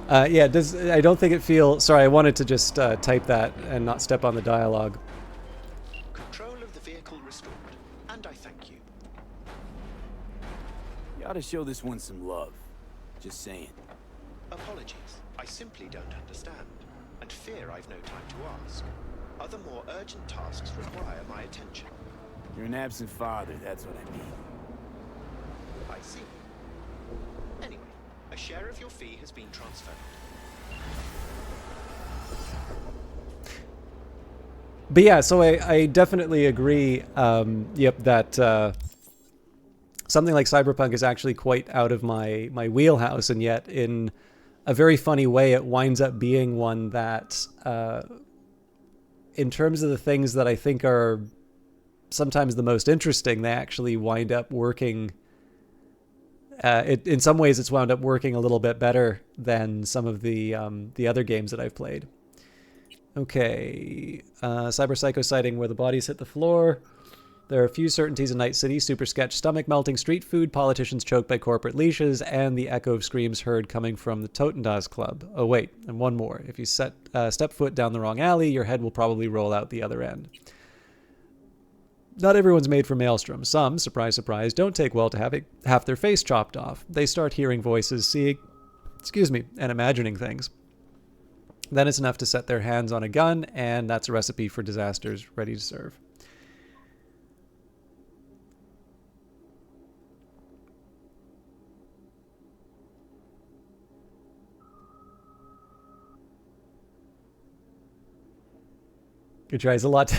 Yeah, I don't think it feels... Sorry, I wanted to just type that and not step on the dialogue. Control of the vehicle restored, and I thank you. You ought to show this one some love. Just saying. Apologies. I simply don't understand, and fear I've no time to ask. Other more urgent tasks require my attention. You're an absent father, that's what I mean. I see. Anyway, a share of your fee has been transferred. But yeah, so I definitely agree, that something like Cyberpunk is actually quite out of my wheelhouse, and yet in a very funny way it winds up being one that, in terms of the things that I think are sometimes the most interesting, they actually wind up working... in some ways, it's wound up working a little bit better than some of the other games that I've played. Okay, Cyber Psycho sighting where the bodies hit the floor. There are a few certainties in Night City: super sketch, stomach melting, street food, politicians choked by corporate leashes, and the echo of screams heard coming from the Totendas Club. Oh wait, and one more: if you step foot down the wrong alley, your head will probably roll out the other end. Not everyone's made for Maelstrom. Some, surprise, surprise, don't take well to having half their face chopped off. They start hearing voices, seeing, and imagining things. Then it's enough to set their hands on a gun, and that's a recipe for disasters ready to serve. Good tries. A lot.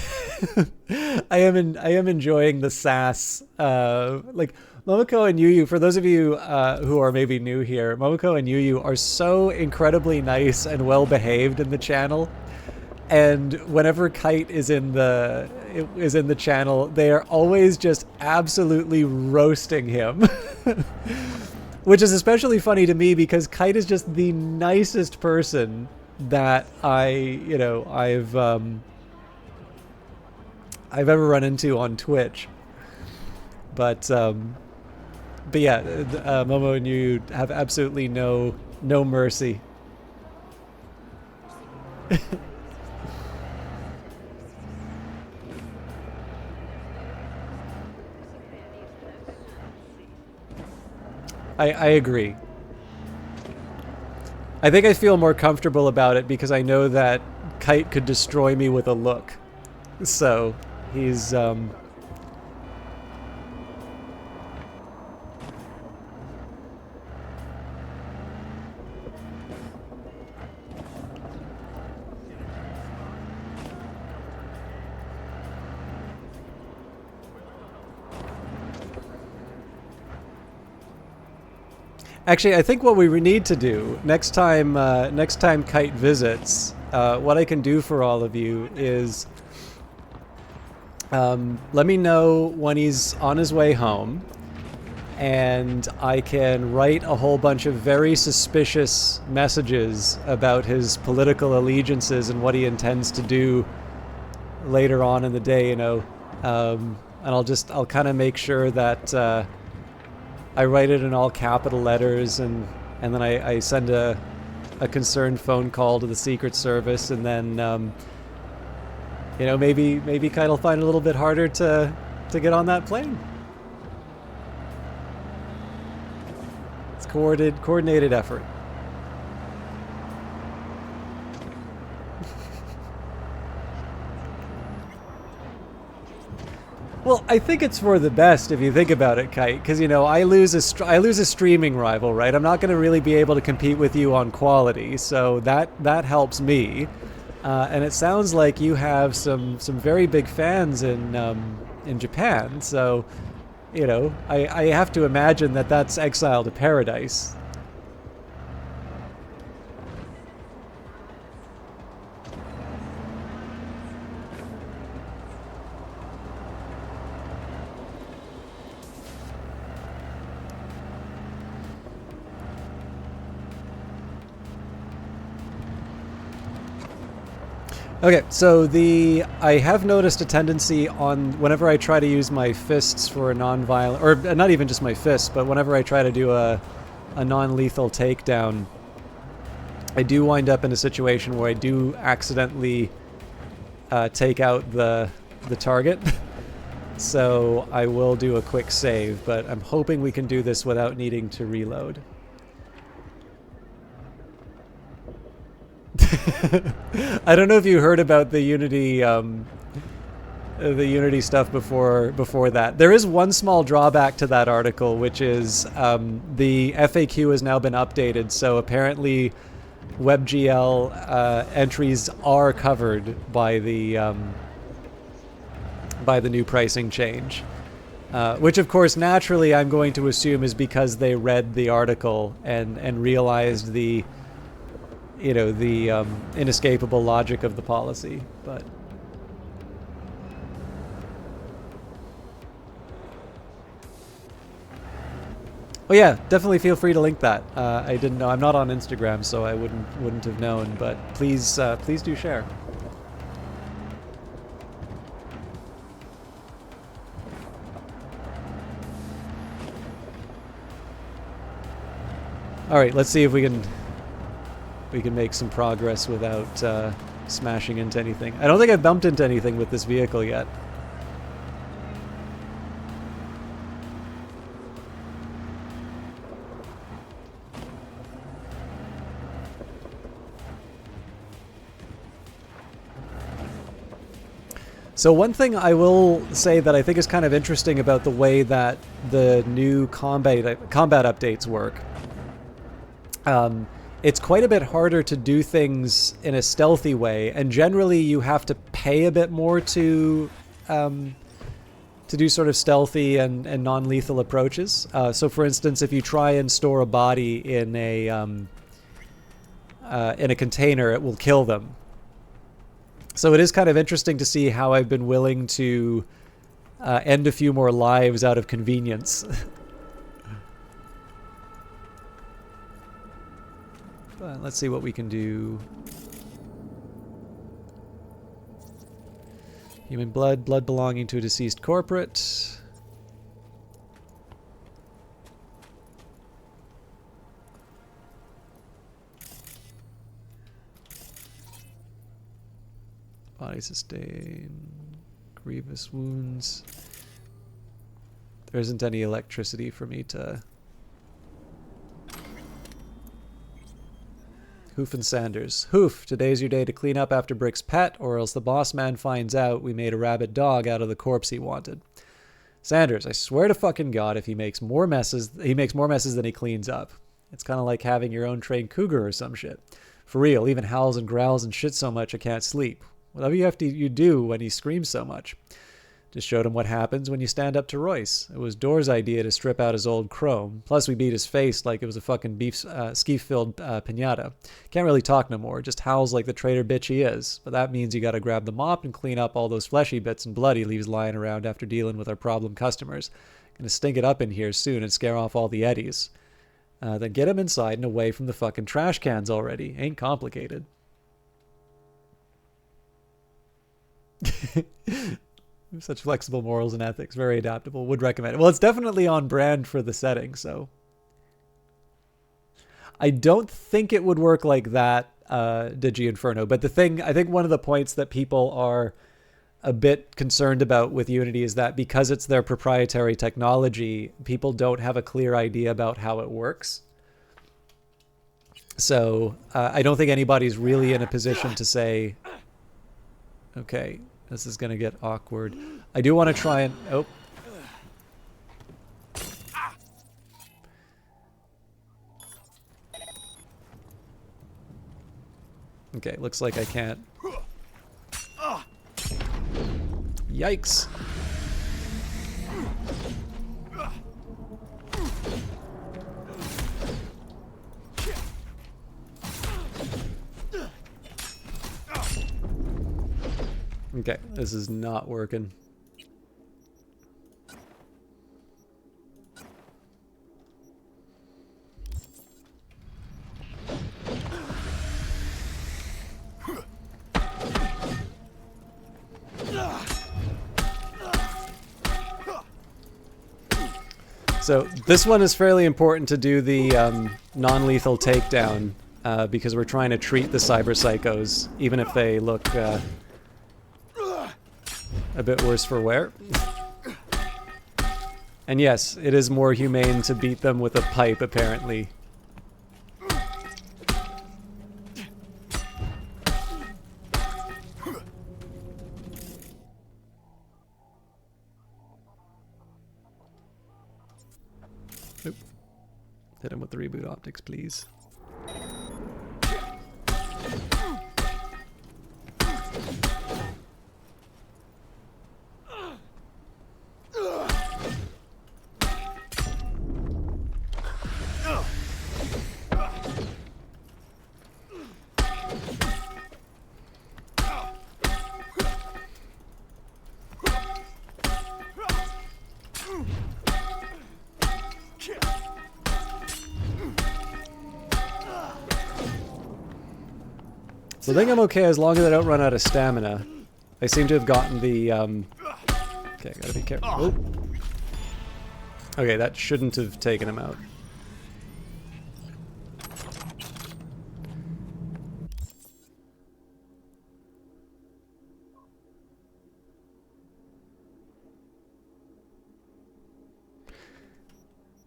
I am enjoying the sass. Like Momoko and Yuyu, for those of you who are maybe new here, Momoko and Yuyu are so incredibly nice and well behaved in the channel. And whenever Kite is in the channel, they are always just absolutely roasting him. Which is especially funny to me because Kite is just the nicest person that I've ever run into on Twitch. But yeah, Momo and you have absolutely no mercy. I agree. I think I feel more comfortable about it because I know that Kite could destroy me with a look. So, he's, Actually, I think what we need to do next time Kite visits, what I can do for all of you is let me know when he's on his way home, and I can write a whole bunch of very suspicious messages about his political allegiances and what he intends to do later on in the day, and I'll kind of make sure that I write it in all capital letters, and then I send a concerned phone call to the Secret Service, and then maybe Kite will find it a little bit harder to get on that plane. It's coordinated effort. Well, I think it's for the best if you think about it, Kite, because I lose a streaming rival, right? I'm not going to really be able to compete with you on quality, so that helps me. And it sounds like you have some very big fans in Japan, so I have to imagine that that's Exile to Paradise. Okay, so I have noticed a tendency on whenever I try to use my fists for a non-violent, or not even just my fists, but whenever I try to do a non-lethal takedown, I do wind up in a situation where I do accidentally take out the target. So I will do a quick save, but I'm hoping we can do this without needing to reload. I don't know if you heard about the Unity stuff before that. There is one small drawback to that article, which is the FAQ has now been updated. So apparently, WebGL entries are covered by the new pricing change, which of course naturally I'm going to assume is because they read the article and realized the inescapable logic of the policy, but oh yeah, definitely feel free to link that. I didn't know. I'm not on Instagram, so I wouldn't have known. But please do share. All right, let's see if we can make some progress without smashing into anything. I don't think I've bumped into anything with this vehicle yet. So one thing I will say that I think is kind of interesting about the way that the new combat updates work. It's quite a bit harder to do things in a stealthy way, and generally you have to pay a bit more to do sort of stealthy and non-lethal approaches. So for instance, if you try and store a body in a container, it will kill them. So it is kind of interesting to see how I've been willing to end a few more lives out of convenience. But let's see what we can do Human blood, blood belonging to a deceased corporate. Body sustained. Grievous wounds. There isn't any electricity for me to... Hoof and Sanders. Hoof, today's your day to clean up after Brick's pet, or else the boss man finds out we made a rabid dog out of the corpse he wanted. Sanders, I swear to fucking God, if he makes more messes than he cleans up. It's kind of like having your own trained cougar or some shit. For real, even howls and growls and shit so much I can't sleep. Whatever you do when he screams so much. Just showed him what happens when you stand up to Royce. It was Door's idea to strip out his old chrome. Plus, we beat his face like it was a fucking skeef-filled pinata. Can't really talk no more. Just howls like the traitor bitch he is. But that means you gotta grab the mop and clean up all those fleshy bits and blood he leaves lying around after dealing with our problem customers. Gonna stink it up in here soon and scare off all the eddies. Then get him inside and away from the fucking trash cans already. Ain't complicated. Such flexible morals and ethics. Very adaptable. Would recommend it. Well, it's definitely on brand for the setting, so. I don't think it would work like that, Digi Inferno. But I think one of the points that people are a bit concerned about with Unity is that because it's their proprietary technology, people don't have a clear idea about how it works. So I don't think anybody's really in a position to say, okay, this is going to get awkward. I do want to try and... Oh. Okay, looks like I can't. Yikes. Okay, this is not working. So this one is fairly important to do the non-lethal takedown because we're trying to treat the cyber psychos, even if they look a bit worse for wear. And yes, it is more humane to beat them with a pipe, apparently. Oop. Hit him with the reboot optics, please. So I think I'm okay as long as I don't run out of stamina. I seem to have gotten the, okay, gotta be careful. Oh. Okay, that shouldn't have taken him out.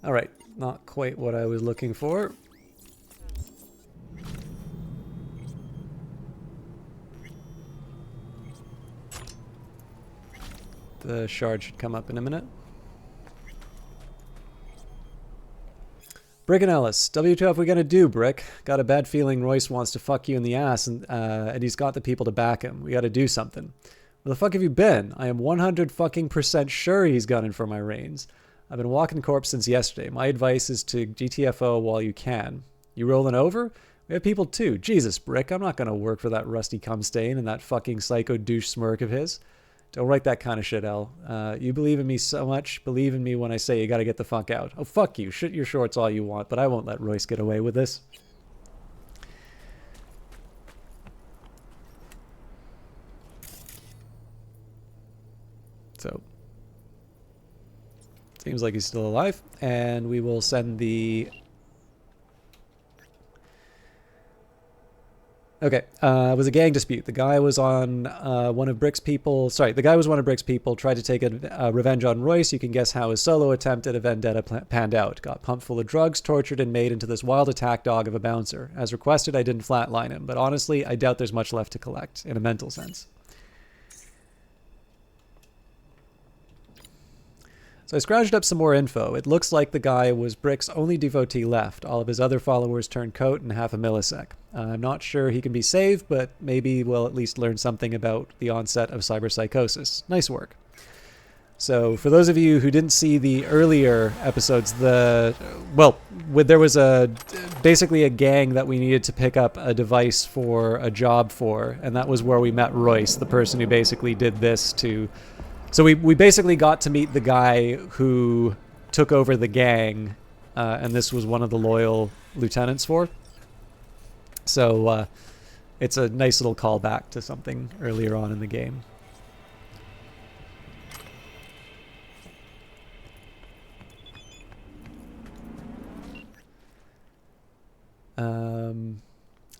Alright, not quite what I was looking for. The shard should come up in a minute. Brick and Ellis. WTF we gonna do, Brick? Got a bad feeling Royce wants to fuck you in the ass and he's got the people to back him. We gotta do something. Where the fuck have you been? I am 100% sure he's gunning for my reins. I've been walking corpse since yesterday. My advice is to GTFO while you can. You rolling over? We have people too. Jesus, Brick, I'm not gonna work for that rusty cum stain and that fucking psycho douche smirk of his. Don't write that kind of shit, El. You believe in me so much. Believe in me when I say you gotta get the fuck out. Oh, fuck you. Shit your shorts all you want, but I won't let Royce get away with this. Seems like he's still alive. And we will send the... Okay, it was a gang dispute. The guy was on one of Brick's people. Sorry, the guy was one of Brick's people. Tried to take a revenge on Royce. You can guess how his solo attempt at a vendetta panned out. Got pumped full of drugs, tortured, and made into this wild attack dog of a bouncer. As requested, I didn't flatline him, but honestly, I doubt there's much left to collect in a mental sense. So I scrounged up some more info. It looks like the guy was Brick's only devotee left. All of his other followers turned coat in half a millisec. I'm not sure he can be saved, but maybe we'll at least learn something about the onset of cyberpsychosis. Nice work. So for those of you who didn't see the earlier episodes, there was basically a gang that we needed to pick up a device for a job for, and that was where we met Royce, the person who basically did this to... So we basically got to meet the guy who took over the gang, and this was one of the loyal lieutenants for. So it's a nice little callback to something earlier on in the game.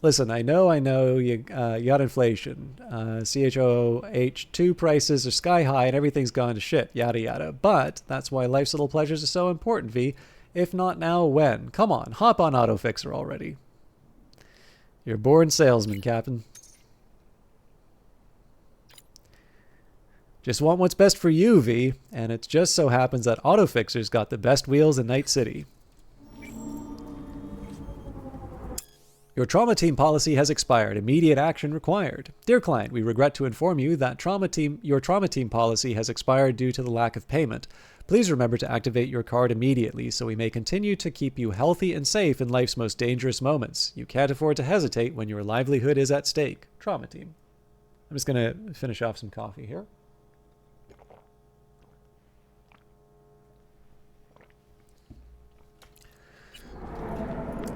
Listen, I know you got inflation. CHOH2 prices are sky high and everything's gone to shit, yada yada. But that's why life's little pleasures are so important, V. If not now, when? Come on, hop on AutoFixer already. You're a born salesman, Captain. Just want what's best for you, V. And it just so happens that AutoFixer's got the best wheels in Night City. Your trauma team policy has expired. Immediate action required. Dear client, we regret to inform you that your trauma team policy has expired due to the lack of payment. Please remember to activate your card immediately so we may continue to keep you healthy and safe in life's most dangerous moments. You can't afford to hesitate when your livelihood is at stake. Trauma team. I'm just going to finish off some coffee here.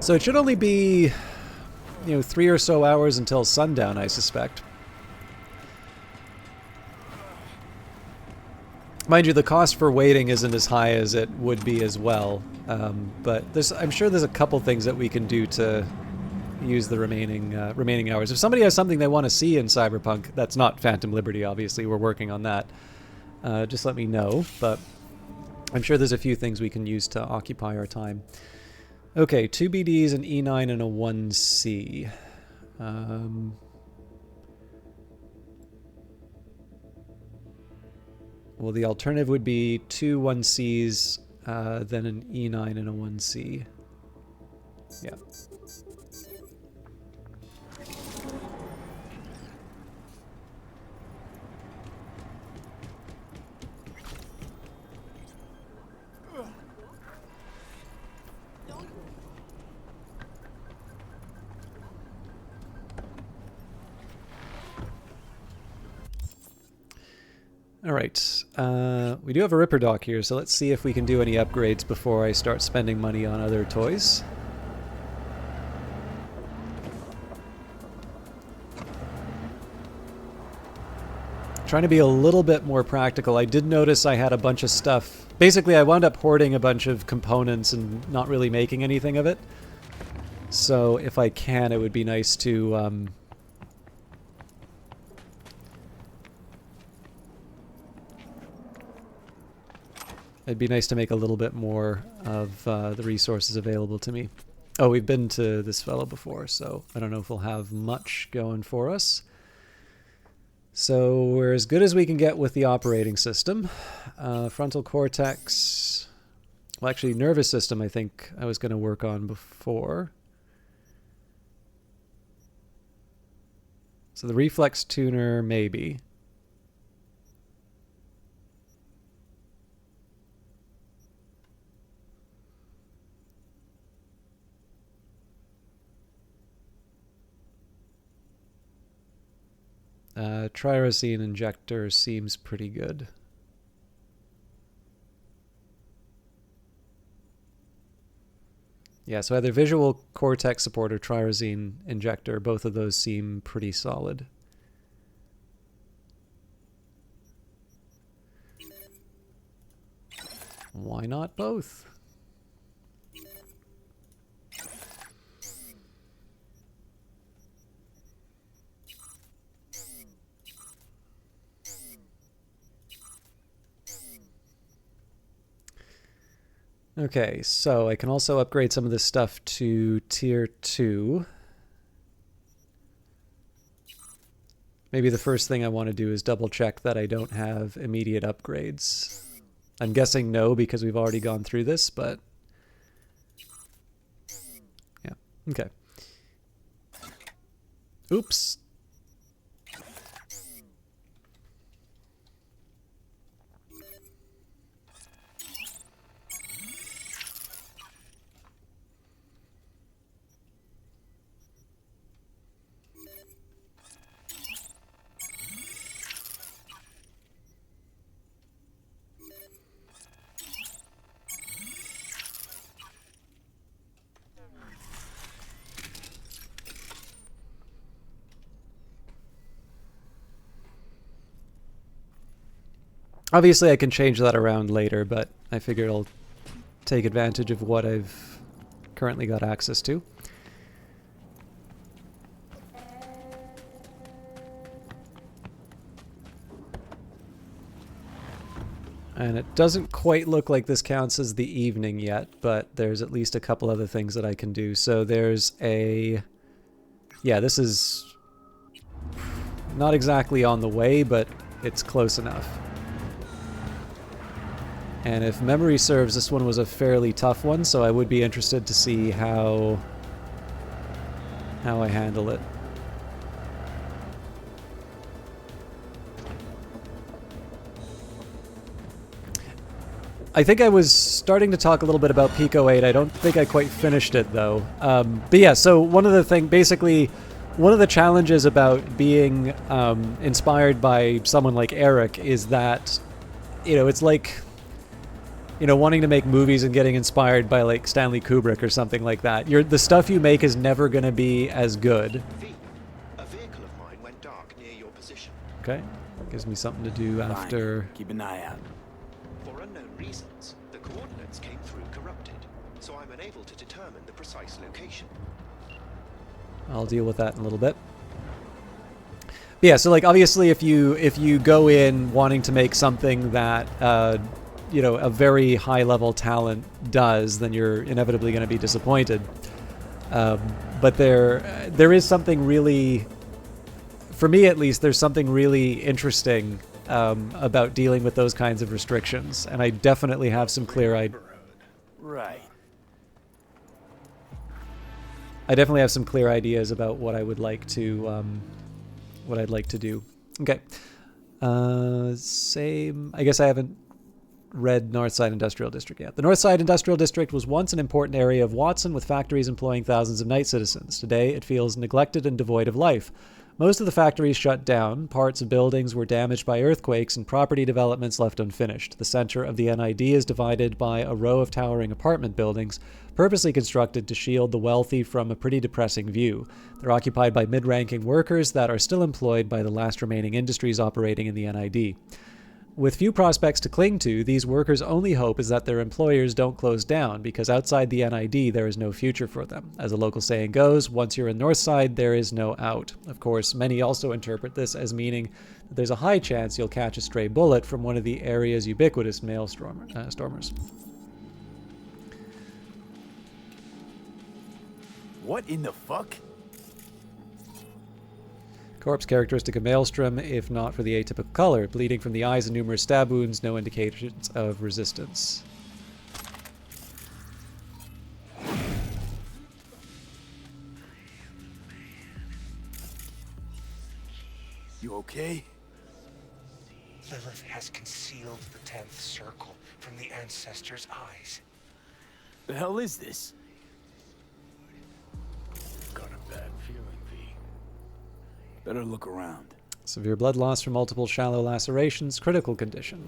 So it should only be... 3 or so hours until sundown, I suspect. Mind you, the cost for waiting isn't as high as it would be as well, but I'm sure there's a couple things that we can do to use the remaining hours. If somebody has something they want to see in Cyberpunk, that's not Phantom Liberty, obviously, we're working on that, just let me know, but I'm sure there's a few things we can use to occupy our time. Okay, 2 BDs, an E9, and a 1C. Well, the alternative would be 2 1Cs, then an E9 and a 1C. Yeah. Alright, we do have a Ripper dock here, so let's see if we can do any upgrades before I start spending money on other toys. Trying to be a little bit more practical. I did notice I had a bunch of stuff. Basically, I wound up hoarding a bunch of components and not really making anything of it. So if I can, it would be nice to... It'd be nice to make a little bit more of the resources available to me. Oh, we've been to this fellow before, so I don't know if we'll have much going for us. So we're as good as we can get with the operating system. Frontal cortex... Well, actually, nervous system I think I was going to work on before. So the reflex tuner, maybe. Trirosine injector seems pretty good. Yeah, so either visual cortex support or trirosine injector, both of those seem pretty solid. Why not both? Okay, so I can also upgrade some of this stuff to tier 2. Maybe the first thing I want to do is double check that I don't have immediate upgrades. I'm guessing no, because we've already gone through this, but yeah, okay. Oops. Obviously, I can change that around later, but I figured I'll take advantage of what I've currently got access to. And it doesn't quite look like this counts as the evening yet, but there's at least a couple other things that I can do. So there's a... Yeah, this is not exactly on the way, but it's close enough. And if memory serves, this one was a fairly tough one, so I would be interested to see how I handle it. I think I was starting to talk a little bit about Pico 8. I don't think I quite finished it, though. But yeah, so one of the things, basically, one of the challenges about being inspired by someone like Eric is that, you know, it's like, you know, wanting to make movies and getting inspired by, like, Stanley Kubrick or something like that. The stuff you make is never going to be as good. A vehicle of mine went dark near your position. Okay. Gives me something to do after... Fine. Keep an eye out. For unknown reasons, the coordinates came through corrupted, so I'm unable to determine the precise location. I'll deal with that in a little bit. But yeah, so, like, obviously if you go in wanting to make something that... you know, a very high-level talent does, then you're inevitably going to be disappointed. But there is something really, for me at least, there's something really interesting about dealing with those kinds of restrictions, and I definitely have some clear ideas. Right. I definitely have some clear ideas about what I would like to, what I'd like to do. Okay. Same. I guess I haven't read Northside Industrial District yet. The Northside Industrial District was once an important area of Watson, with factories employing thousands of night citizens. Today, it feels neglected and devoid of life. Most of the factories shut down, parts of buildings were damaged by earthquakes, and property developments left unfinished. The center of the NID is divided by a row of towering apartment buildings, purposely constructed to shield the wealthy from a pretty depressing view. They're occupied by mid-ranking workers that are still employed by the last remaining industries operating in the NID. With few prospects to cling to, these workers' only hope is that their employers don't close down, because outside the NID there is no future for them. As a local saying goes, once you're in Northside, there is no out. Of course, many also interpret this as meaning that there's a high chance you'll catch a stray bullet from one of the area's ubiquitous stormers. What in the fuck? Corpse characteristic of Maelstrom, if not for the atypical color. Bleeding from the eyes and numerous stab wounds, no indications of resistance. You okay? Lilith has concealed the 10th circle from the ancestors' eyes. The hell is this? Got a bad feeling, V. Better look around. Severe blood loss from multiple shallow lacerations, critical condition.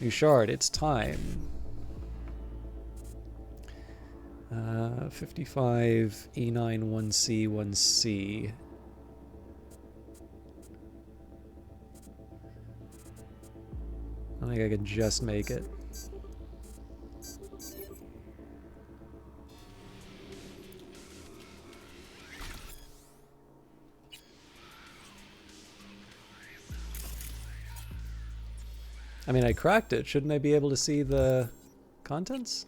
New shard, it's time. 55 E9 1C 1C. I think I could just make it. I mean, I cracked it. Shouldn't I be able to see the contents?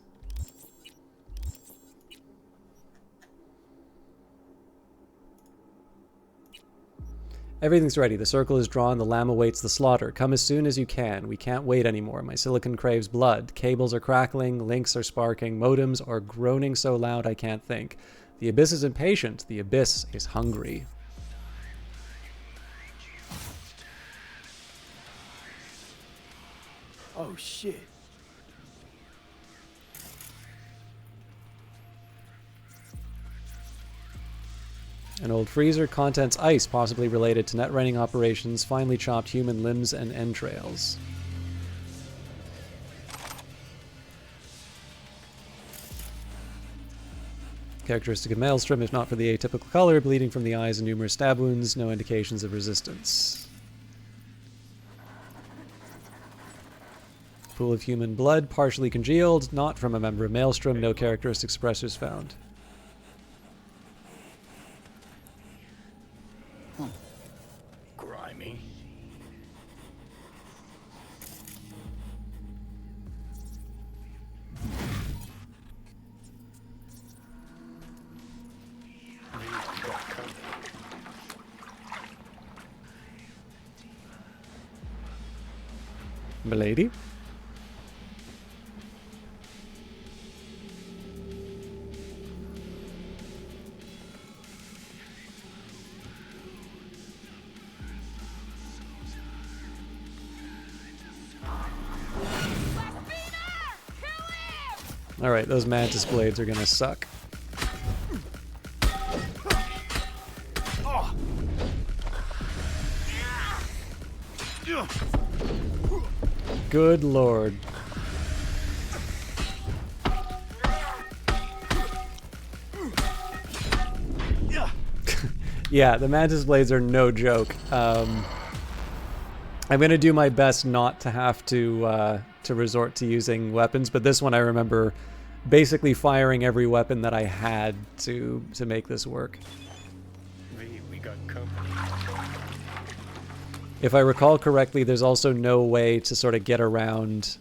Everything's ready. The circle is drawn. The lamb awaits the slaughter. Come as soon as you can. We can't wait anymore. My silicon craves blood. Cables are crackling. Links are sparking. Modems are groaning so loud I can't think. The abyss is impatient. The abyss is hungry. Oh, shit. An old freezer, contents ice, possibly related to net running operations, finely chopped human limbs and entrails. Characteristic of Maelstrom, if not for the atypical color, bleeding from the eyes and numerous stab wounds, no indications of resistance. Pool of human blood, partially congealed, not from a member of Maelstrom, no characteristic suppressors found. Grimy. Milady? Alright, those mantis blades are gonna suck. Good lord. Yeah, the mantis blades are no joke. I'm gonna do my best not to have to resort to using weapons, but this one I remember basically firing every weapon that I had to make this work. We got company. If I recall correctly, there's also no way to sort of get around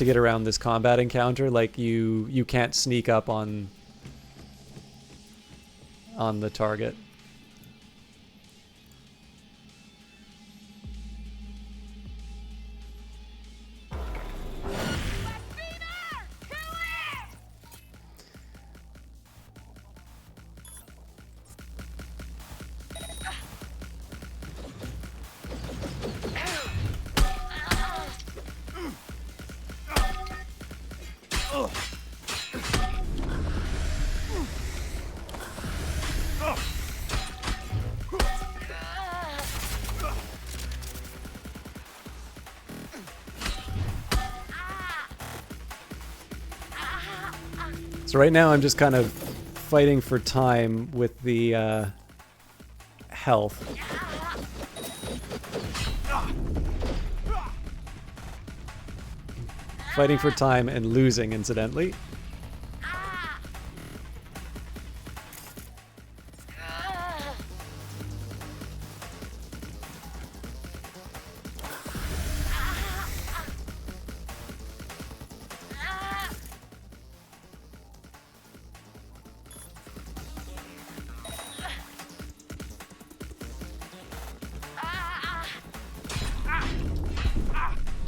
this combat encounter. Like you can't sneak up on the target. So right now I'm just kind of fighting for time with the health. Fighting for time and losing, incidentally.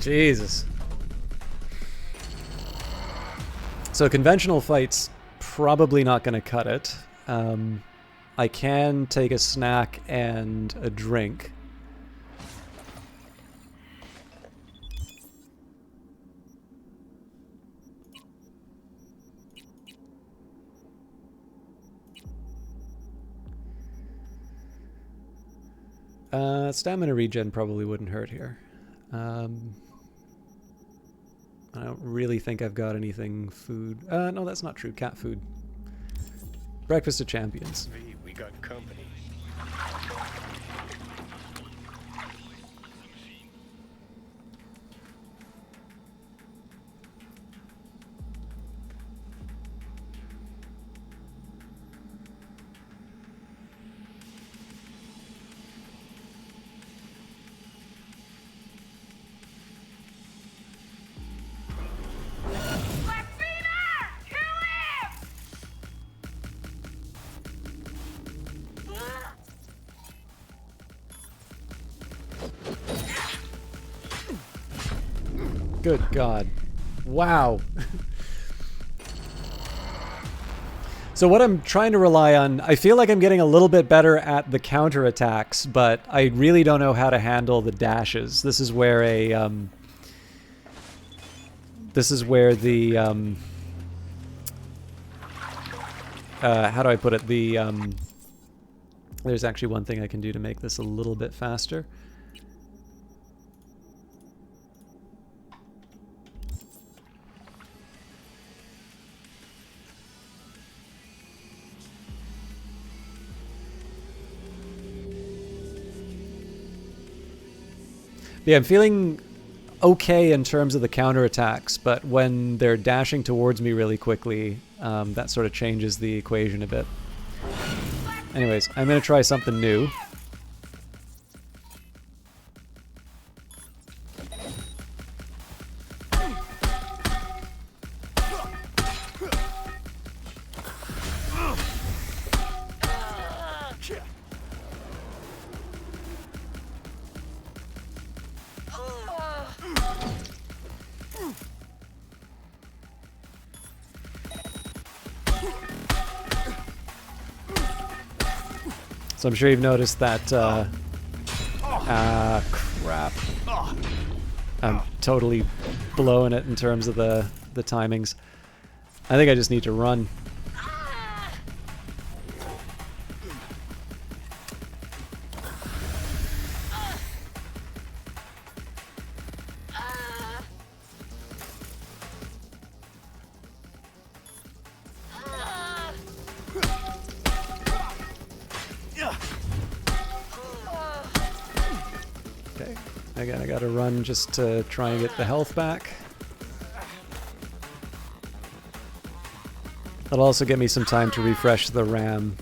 Jesus. So conventional fights, probably not going to cut it. I can take a snack and a drink. Stamina regen probably wouldn't hurt here. I don't really think I've got anything food. No, that's not true. Cat food. Breakfast of Champions. We got company. Good God. Wow. So what I'm trying to rely on, I feel like I'm getting a little bit better at the counterattacks, but I really don't know how to handle the dashes. This is where how do I put it? There's actually one thing I can do to make this a little bit faster. Yeah, I'm feeling okay in terms of the counterattacks, but when they're dashing towards me really quickly, that sort of changes the equation a bit. Anyways, I'm going to try something new. So I'm sure you've noticed that, crap. I'm totally blowing it in terms of the timings. I think I just need to run. Okay, again, I gotta run just to try and get the health back. That'll also give me some time to refresh the RAM.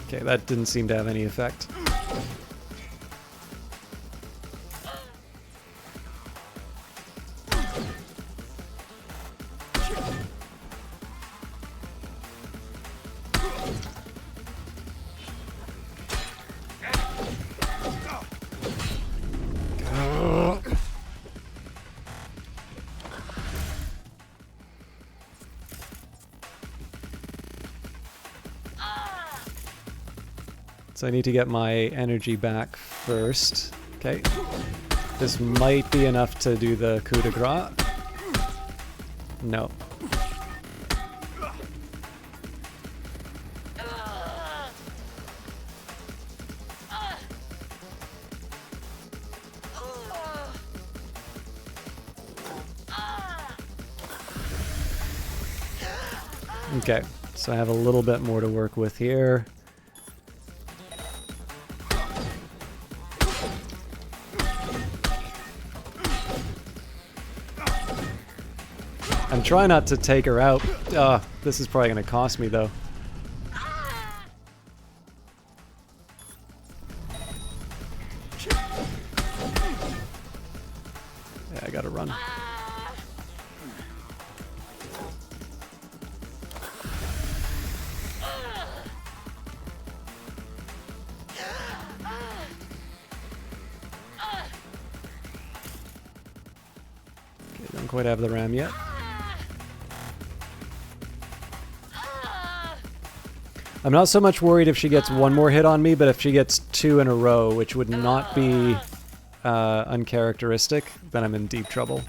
Okay, that didn't seem to have any effect. So I need to get my energy back first. Okay. This might be enough to do the coup de grace. No. Okay, so I have a little bit more to work with here. I'm trying not to take her out. This is probably going to cost me, though. Yeah, I gotta run. Okay, don't quite have the RAM yet. I'm not so much worried if she gets one more hit on me, but if she gets two in a row, which would not be uncharacteristic, then I'm in deep trouble.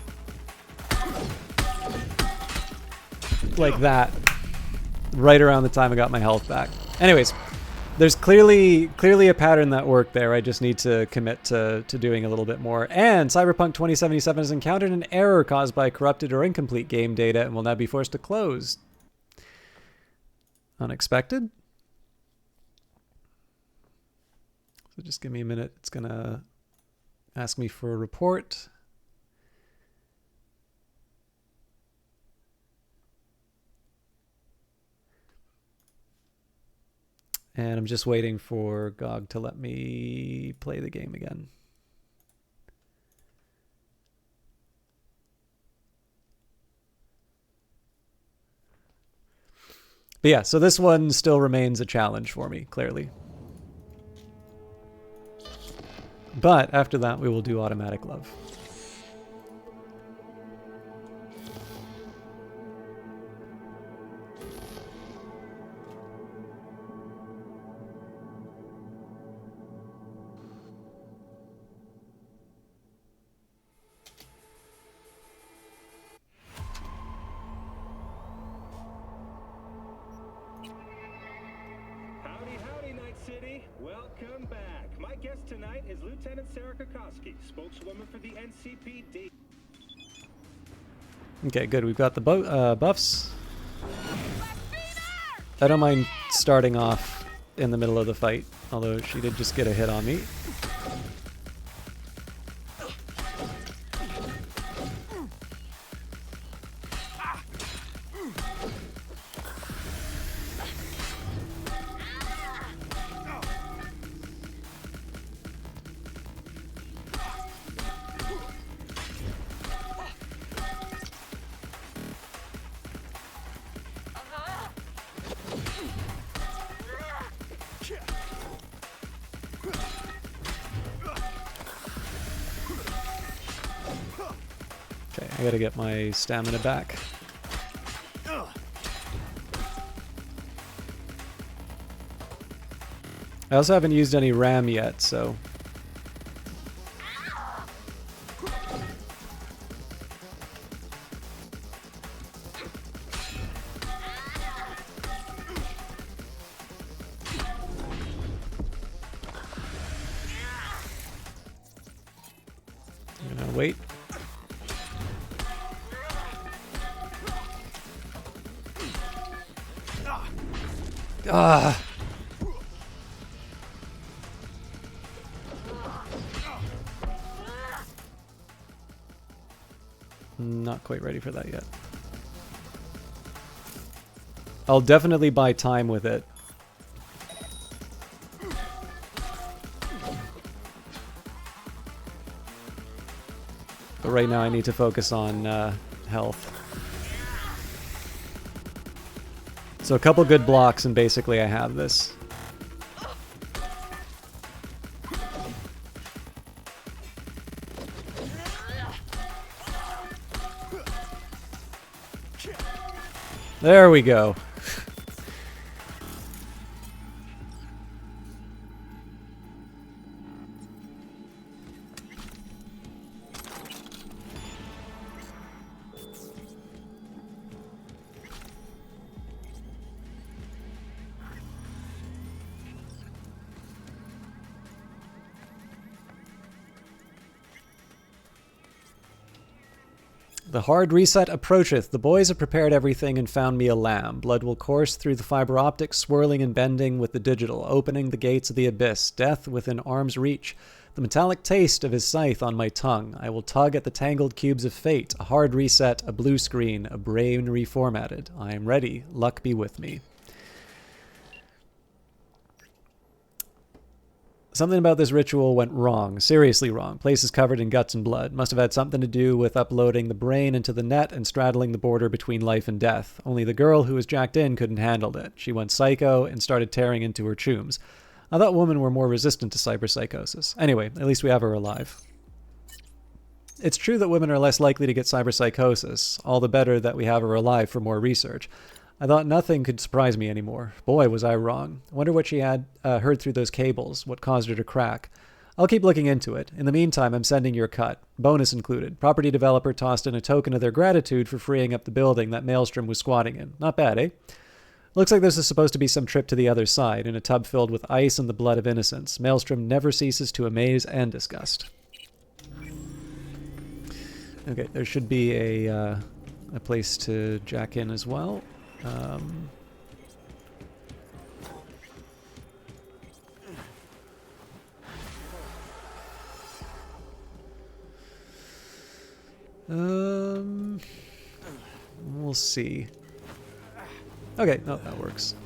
Like that. Right around the time I got my health back. Anyways, there's clearly a pattern that worked there. I just need to commit to doing a little bit more. And Cyberpunk 2077 has encountered an error caused by corrupted or incomplete game data and will now be forced to close. Unexpected? So just give me a minute. It's going to ask me for a report. And I'm just waiting for GOG to let me play the game again. But yeah, so this one still remains a challenge for me, clearly. But after that, we will do automatic love. Howdy, Night City. Welcome back. My guest tonight is Lieutenant Sarah Kokoski, spokeswoman for the NCPD. Okay, good. We've got the buffs. I don't mind starting off in the middle of the fight, although she did just get a hit on me. Okay, I gotta get my stamina back. I also haven't used any RAM yet, so... I'm gonna wait. Ah! Not quite ready for that yet. I'll definitely buy time with it. But right now I need to focus on health. So a couple good blocks and basically I have this. There we go. The hard reset approacheth. The boys have prepared everything and found me a lamb. Blood will course through the fiber optic, swirling and bending with the digital, opening the gates of the abyss, death within arm's reach. The metallic taste of his scythe on my tongue. I will tug at the tangled cubes of fate. A hard reset, a blue screen, a brain reformatted. I am ready. Luck be with me. Something about this ritual went wrong, seriously wrong. Place is covered in guts and blood. Must have had something to do with uploading the brain into the net and straddling the border between life and death. Only the girl who was jacked in couldn't handle it. She went psycho and started tearing into her chooms. I thought women were more resistant to cyberpsychosis. Anyway, at least we have her alive. It's true that women are less likely to get cyberpsychosis. All the better that we have her alive for more research. I thought nothing could surprise me anymore. Boy, was I wrong. I wonder what she had heard through those cables, what caused her to crack. I'll keep looking into it. In the meantime, I'm sending your cut. Bonus included. Property developer tossed in a token of their gratitude for freeing up the building that Maelstrom was squatting in. Not bad, eh? Looks like this is supposed to be some trip to the other side, in a tub filled with ice and the blood of innocence. Maelstrom never ceases to amaze and disgust. Okay, there should be a place to jack in as well. We'll see. Okay, no, that works.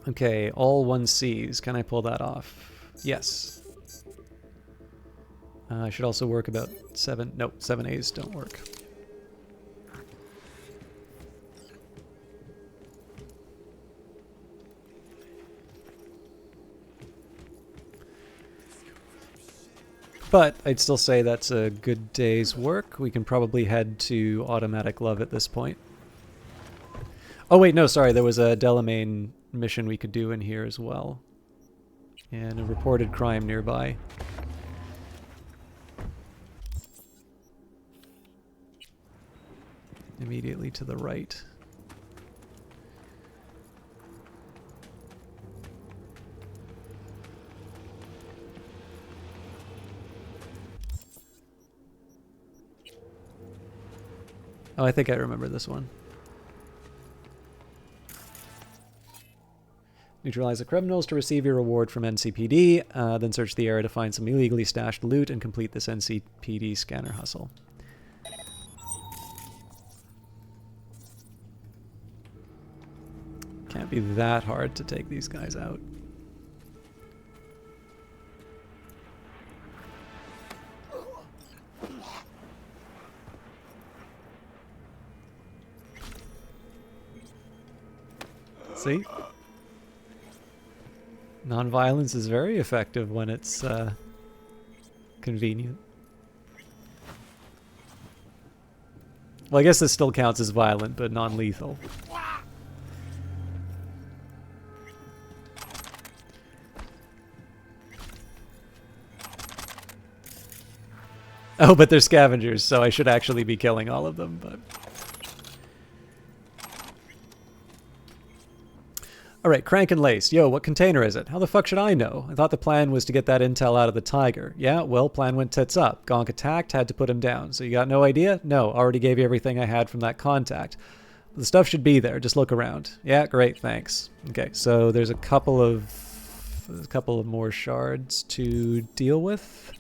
Okay, all 1Cs. Can I pull that off? Yes. I should also work about 7. Nope, 7As don't work. But I'd still say that's a good day's work. We can probably head to Automatic Love at this point. Oh wait, no, sorry. There was a Delamain mission we could do in here as well. And a reported crime nearby. Immediately to the right. Oh, I think I remember this one. Neutralize the criminals to receive your reward from NCPD, then search the area to find some illegally stashed loot and complete this NCPD scanner hustle. Can't be that hard to take these guys out. See? Non-violence is very effective when it's convenient. Well, I guess this still counts as violent, but non-lethal. Oh, but they're scavengers, so I should actually be killing all of them, but... Alright, Crank and Lace. Yo, what container is it? How the fuck should I know? I thought the plan was to get that intel out of the Tiger. Yeah, well, plan went tits up. Gonk attacked, had to put him down. So you got no idea? No, already gave you everything I had from that contact. The stuff should be there, just look around. Yeah, great, thanks. Okay, so there's a couple of more shards to deal with.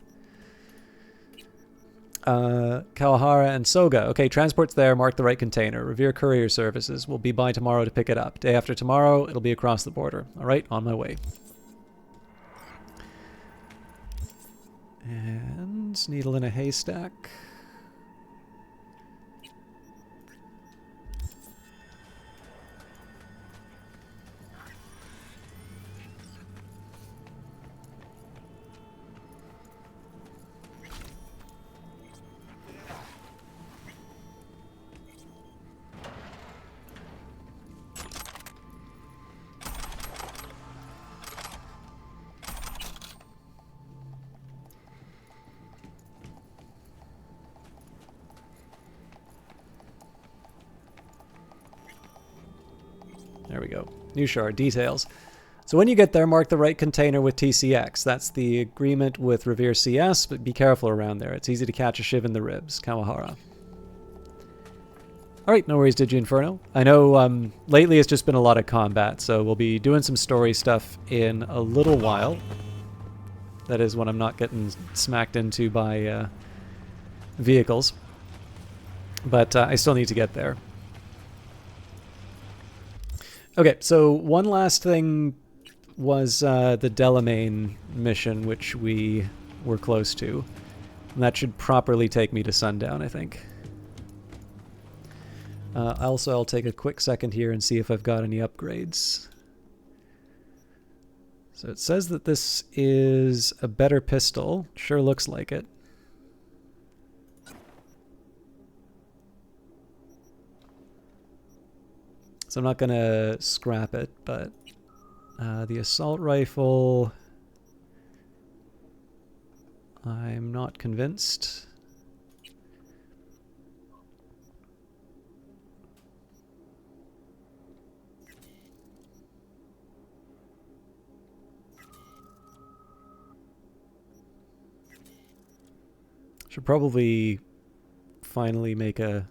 Kawahara and Soga. Okay, transport's there, mark the right container. Revere Courier Services. We'll be by tomorrow to pick it up. Day after tomorrow, it'll be across the border. Alright, on my way. And needle in a haystack. There we go. New shard. Details. So when you get there, mark the right container with TCX. That's the agreement with Revere CS, but be careful around there. It's easy to catch a shiv in the ribs. Kawahara. Alright, no worries, Digi Inferno. I know lately it's just been a lot of combat, so we'll be doing some story stuff in a little while. That is when I'm not getting smacked into by vehicles. But I still need to get there. Okay, so one last thing was the Delamain mission, which we were close to. And that should properly take me to sundown, I think. Also, I'll take a quick second here and see if I've got any upgrades. So it says that this is a better pistol. Sure looks like it. So I'm not going to scrap it, but the assault rifle, I'm not convinced. Should probably finally make a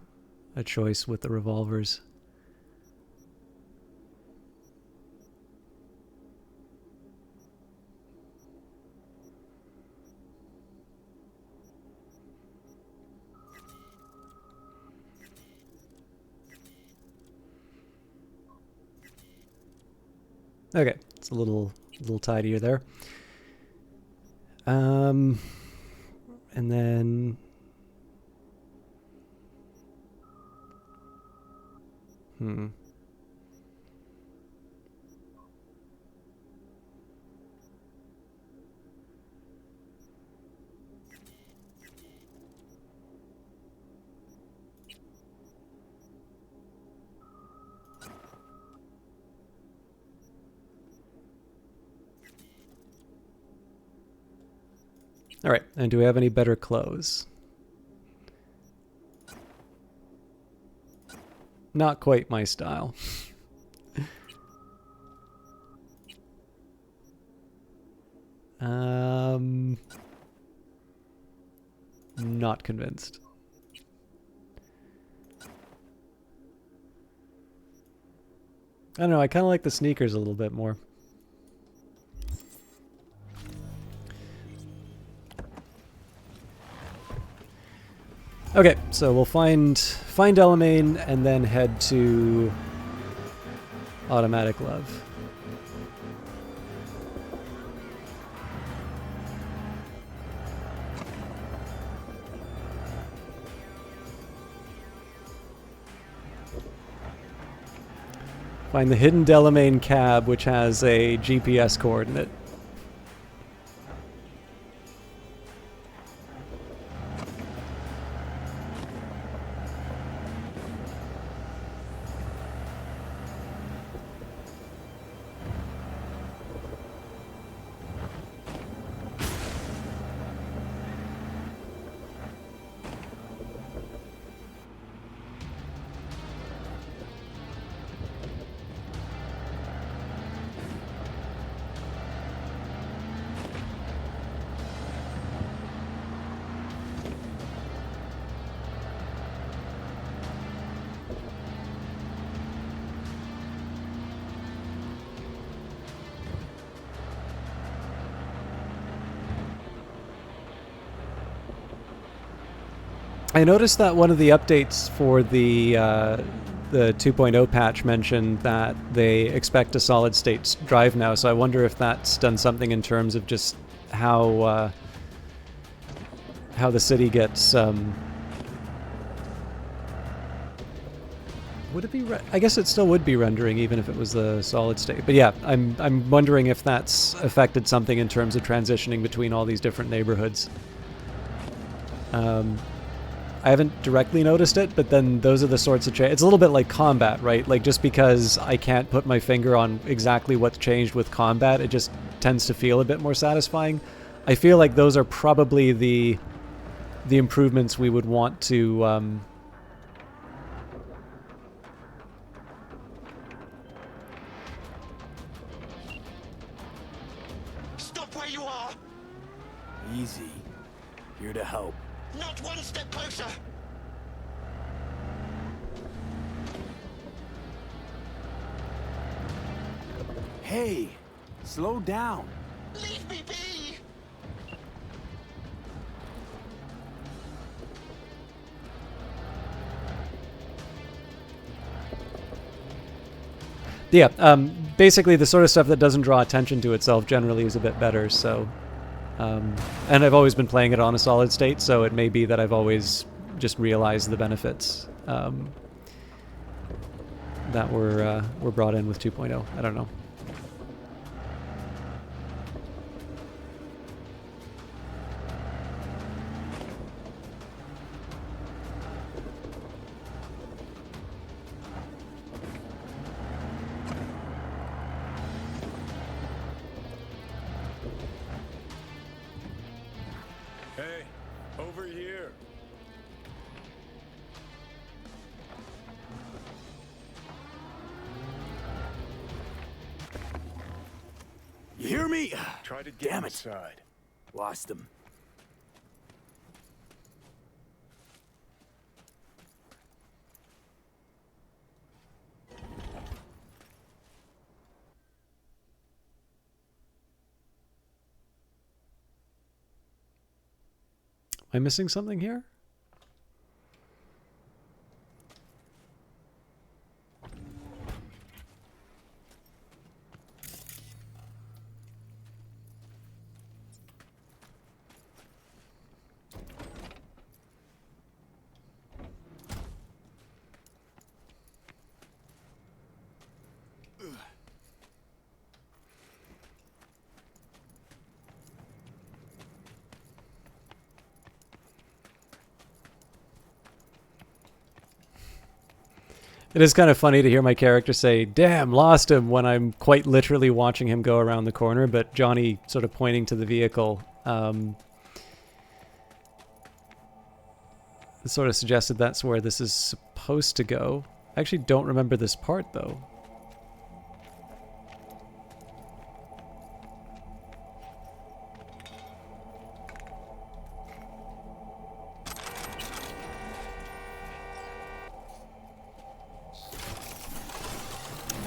choice with the revolvers. Okay, it's a little tidier there. And then... All right, and do we have any better clothes? Not quite my style. Not convinced. I don't know, I kind of like the sneakers a little bit more. Okay, so we'll find Delamain and then head to Automatic Love. Find the hidden Delamain cab, which has a GPS coordinate. I noticed that one of the updates for the 2.0 patch mentioned that they expect a solid-state drive now, so I wonder if that's done something in terms of just how the city gets... would it be... I guess it still would be rendering even if it was the solid state. But yeah, I'm wondering if that's affected something in terms of transitioning between all these different neighborhoods. I haven't directly noticed it, but then those are the sorts of change. It's a little bit like combat, right? Like, just because I can't put my finger on exactly what's changed with combat, it just tends to feel a bit more satisfying. I feel like those are probably the improvements we would want to... Stop where you are! Easy. Here to help. Not one step closer! Hey! Slow down! Leave me be! Yeah, basically the sort of stuff that doesn't draw attention to itself generally is a bit better, so... and I've always been playing it on a solid state, so it may be that I've always just realized the benefits that were brought in with 2.0. I don't know. Hey, over here. You hear me? Try to get Damn it. inside. Lost him. Am I missing something here? It is kind of funny to hear my character say, "Damn, lost him," when I'm quite literally watching him go around the corner, but Johnny sort of pointing to the vehicle sort of suggested that's where this is supposed to go. I actually don't remember this part, though.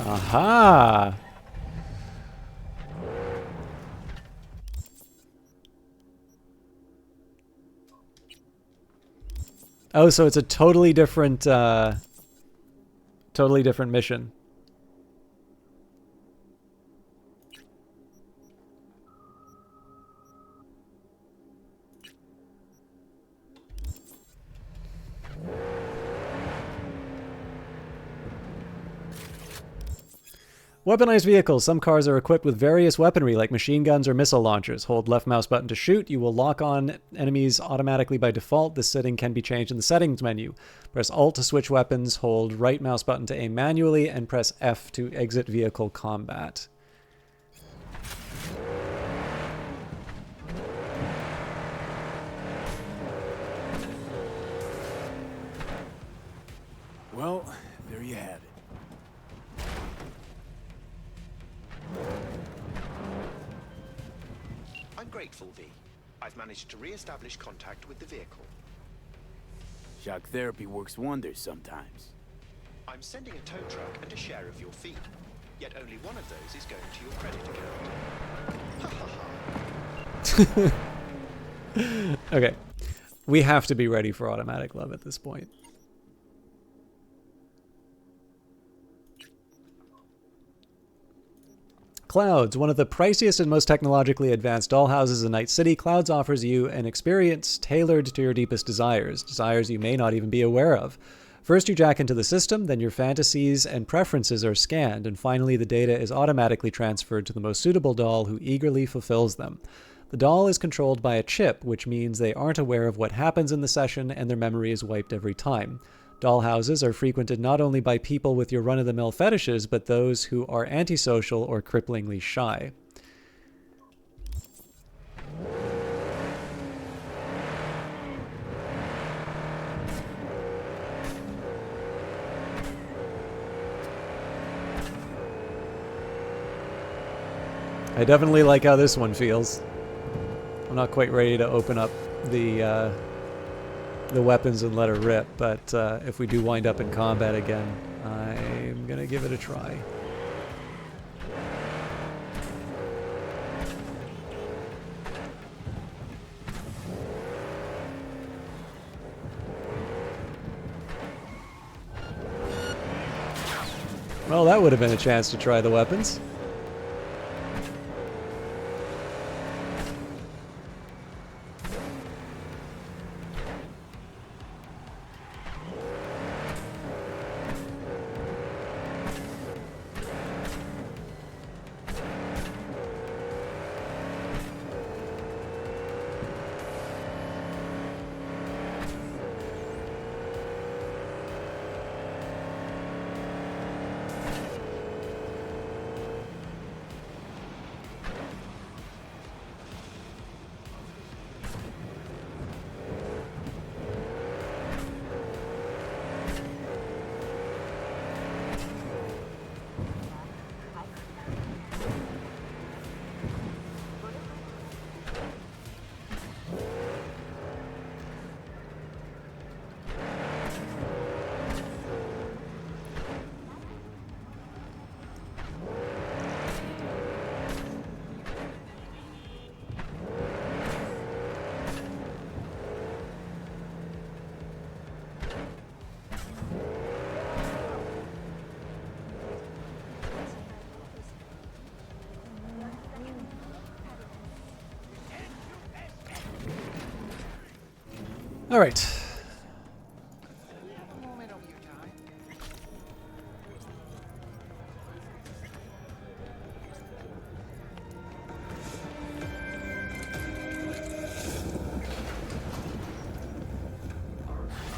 Aha! Oh, so it's a totally different mission. Weaponized vehicles. Some cars are equipped with various weaponry like machine guns or missile launchers. Hold left mouse button to shoot. You will lock on enemies automatically by default. This setting can be changed in the settings menu. Press Alt to switch weapons, hold right mouse button to aim manually, and press F to exit vehicle combat. Well, there you have it. I'm grateful, V. I've managed to re-establish contact with the vehicle. Shock therapy works wonders sometimes. I'm sending a tow truck and a share of your fee. Yet only one of those is going to your credit account. Ha ha ha. Okay. We have to be ready for automatic love at this point. Clouds, one of the priciest and most technologically advanced dollhouses in Night City, Clouds offers you an experience tailored to your deepest desires, desires you may not even be aware of. First you jack into the system, then your fantasies and preferences are scanned, and finally the data is automatically transferred to the most suitable doll who eagerly fulfills them. The doll is controlled by a chip, which means they aren't aware of what happens in the session and their memory is wiped every time. Dollhouses are frequented not only by people with your run-of-the-mill fetishes, but those who are antisocial or cripplingly shy. I definitely like how this one feels. I'm not quite ready to open up the weapons and let her rip, but if we do wind up in combat again, I'm gonna give it a try. Well, that would have been a chance to try the weapons. All right.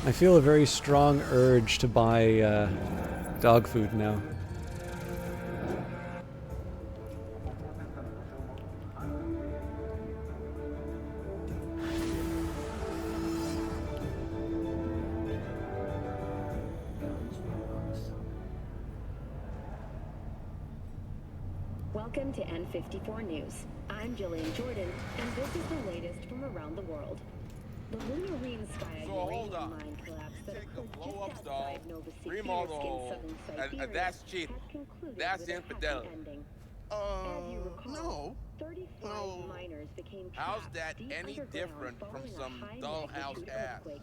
I feel a very strong urge to buy dog food now. Welcome to N54 News. I'm Jillian Jordan, and this is the latest from around the world. The lunar Reen Sky uranium mine collapse that occurred just outside Novosibirsk in southern Siberia that's cheating. has concluded That's with a infidelity. happy ending. As you recall, 35 miners became How's trapped that deep any underground different from following some a high dollhouse magnitude ass? earthquake.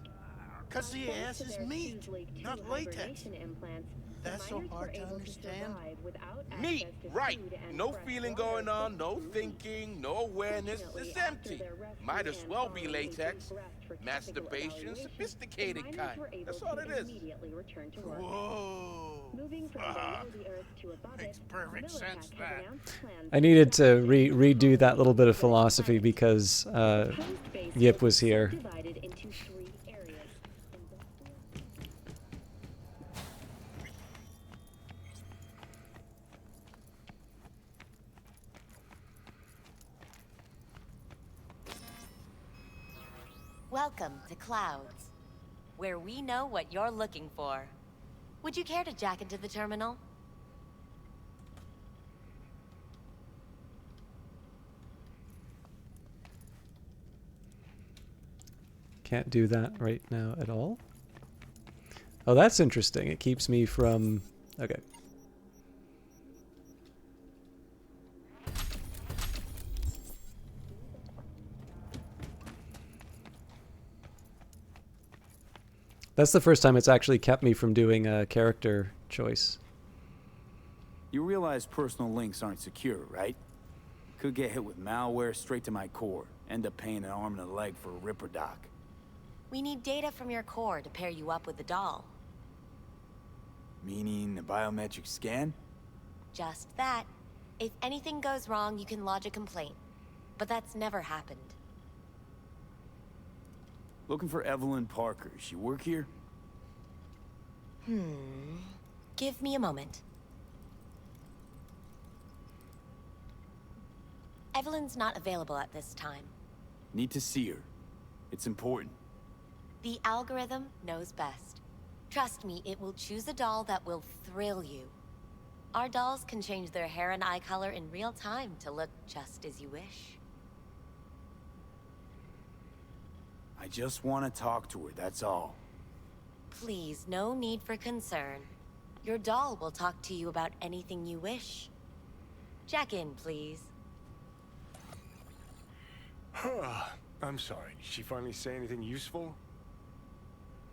Cause the Thanks ass to is their meat, Fuse-Lake 2 not latex. hibernation implants, the That's so miners hard were to able understand. survive without Meat, access to right. food and No fresh feeling water going on, for no 2 weeks. thinking, no awareness. Fortunately, It's after empty. their rescue Might as and well be following a latex. brief rest for technical Masturbation, evaluation, sophisticated the miners kind. were able That's all to it is. immediately return to work. Whoa. Moving from below the earth to above Makes it, perfect sense, Militech that. has announced plans I needed to redo that little bit of philosophy because Yip was here. divided into 3 areas. Welcome to Clouds, where we know what you're looking for. Would you care to jack into the terminal? Can't do that right now at all. Oh, that's interesting. It keeps me from... Okay. That's the first time it's actually kept me from doing a character choice. You realize personal links aren't secure, right? Could get hit with malware straight to my core. End up paying an arm and a leg for a Ripper doc. We need data from your core to pair you up with the doll. Meaning a biometric scan? Just that. If anything goes wrong, you can lodge a complaint. But that's never happened. Looking for Evelyn Parker. She work here? Give me a moment. Evelyn's not available at this time. Need to see her. It's important. The algorithm knows best. Trust me, it will choose a doll that will thrill you. Our dolls can change their hair and eye color in real time to look just as you wish. I just want to talk to her, that's all. Please, no need for concern. Your doll will talk to you about anything you wish. Jack in, please. I'm sorry. Did she finally say anything useful?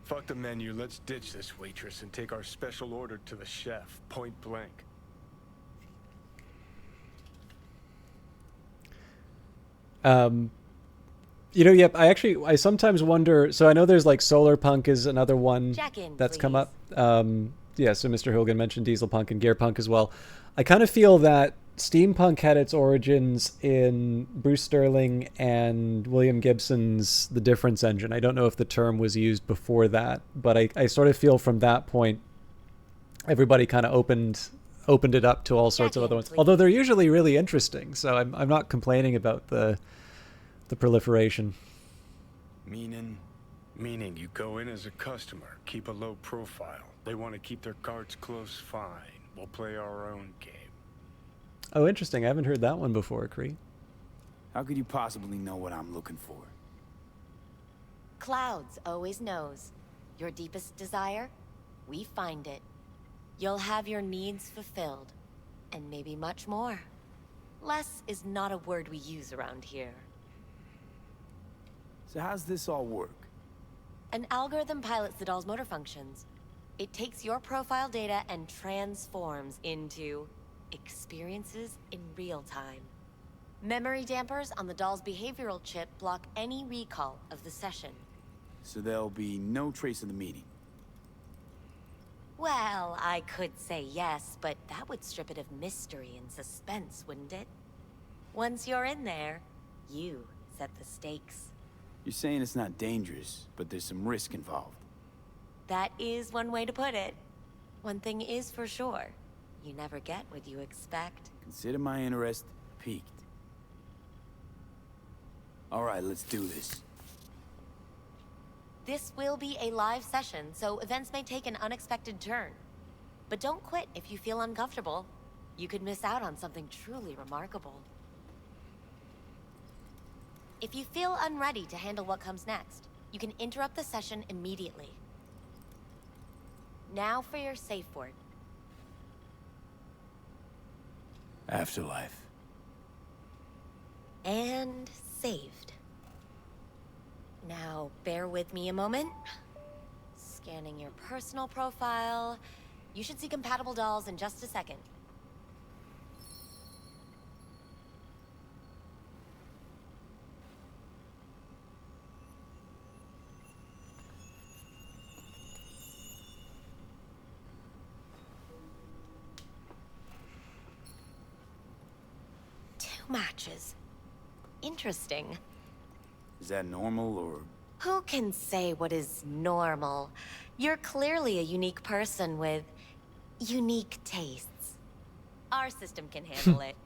Fuck the menu. Let's ditch this waitress and take our special order to the chef, point blank. You know, yep, I sometimes wonder, so I know there's like Solarpunk is another one that's come up. Yeah, so Mr. Hogan mentioned Dieselpunk and Gearpunk as well. I kind of feel that Steampunk had its origins in Bruce Sterling and William Gibson's The Difference Engine. I don't know if the term was used before that, but I sort of feel from that point, everybody kind of opened it up to all sorts of other ones. Although they're usually really interesting, so I'm not complaining about the proliferation. Meaning you go in as a customer, keep a low profile. They want to keep their cards close, fine. We'll play our own game. Oh, interesting. I haven't heard that one before, Kree. How could you possibly know what I'm looking for? Clouds always knows. Your deepest desire, we find it. You'll have your needs fulfilled, and maybe much more. Less is not a word we use around here. So how's this all work? An algorithm pilots the doll's motor functions. It takes your profile data and transforms into experiences in real time. Memory dampers on the doll's behavioral chip block any recall of the session. So there'll be no trace of the meeting? Well, I could say yes, but that would strip it of mystery and suspense, wouldn't it? Once you're in there, you set the stakes. You're saying it's not dangerous, but there's some risk involved. That is one way to put it. One thing is for sure. You never get what you expect. Consider my interest piqued. Alright, let's do this. This will be a live session, so events may take an unexpected turn. But don't quit if you feel uncomfortable. You could miss out on something truly remarkable. If you feel unready to handle what comes next, you can interrupt the session immediately. Now for your safe word. Afterlife. And saved. Now, bear with me a moment. Scanning your personal profile. You should see compatible dolls in just a second. Two matches. Interesting. Is that normal, or...? Who can say what is normal? You're clearly a unique person with unique tastes. Our system can handle it.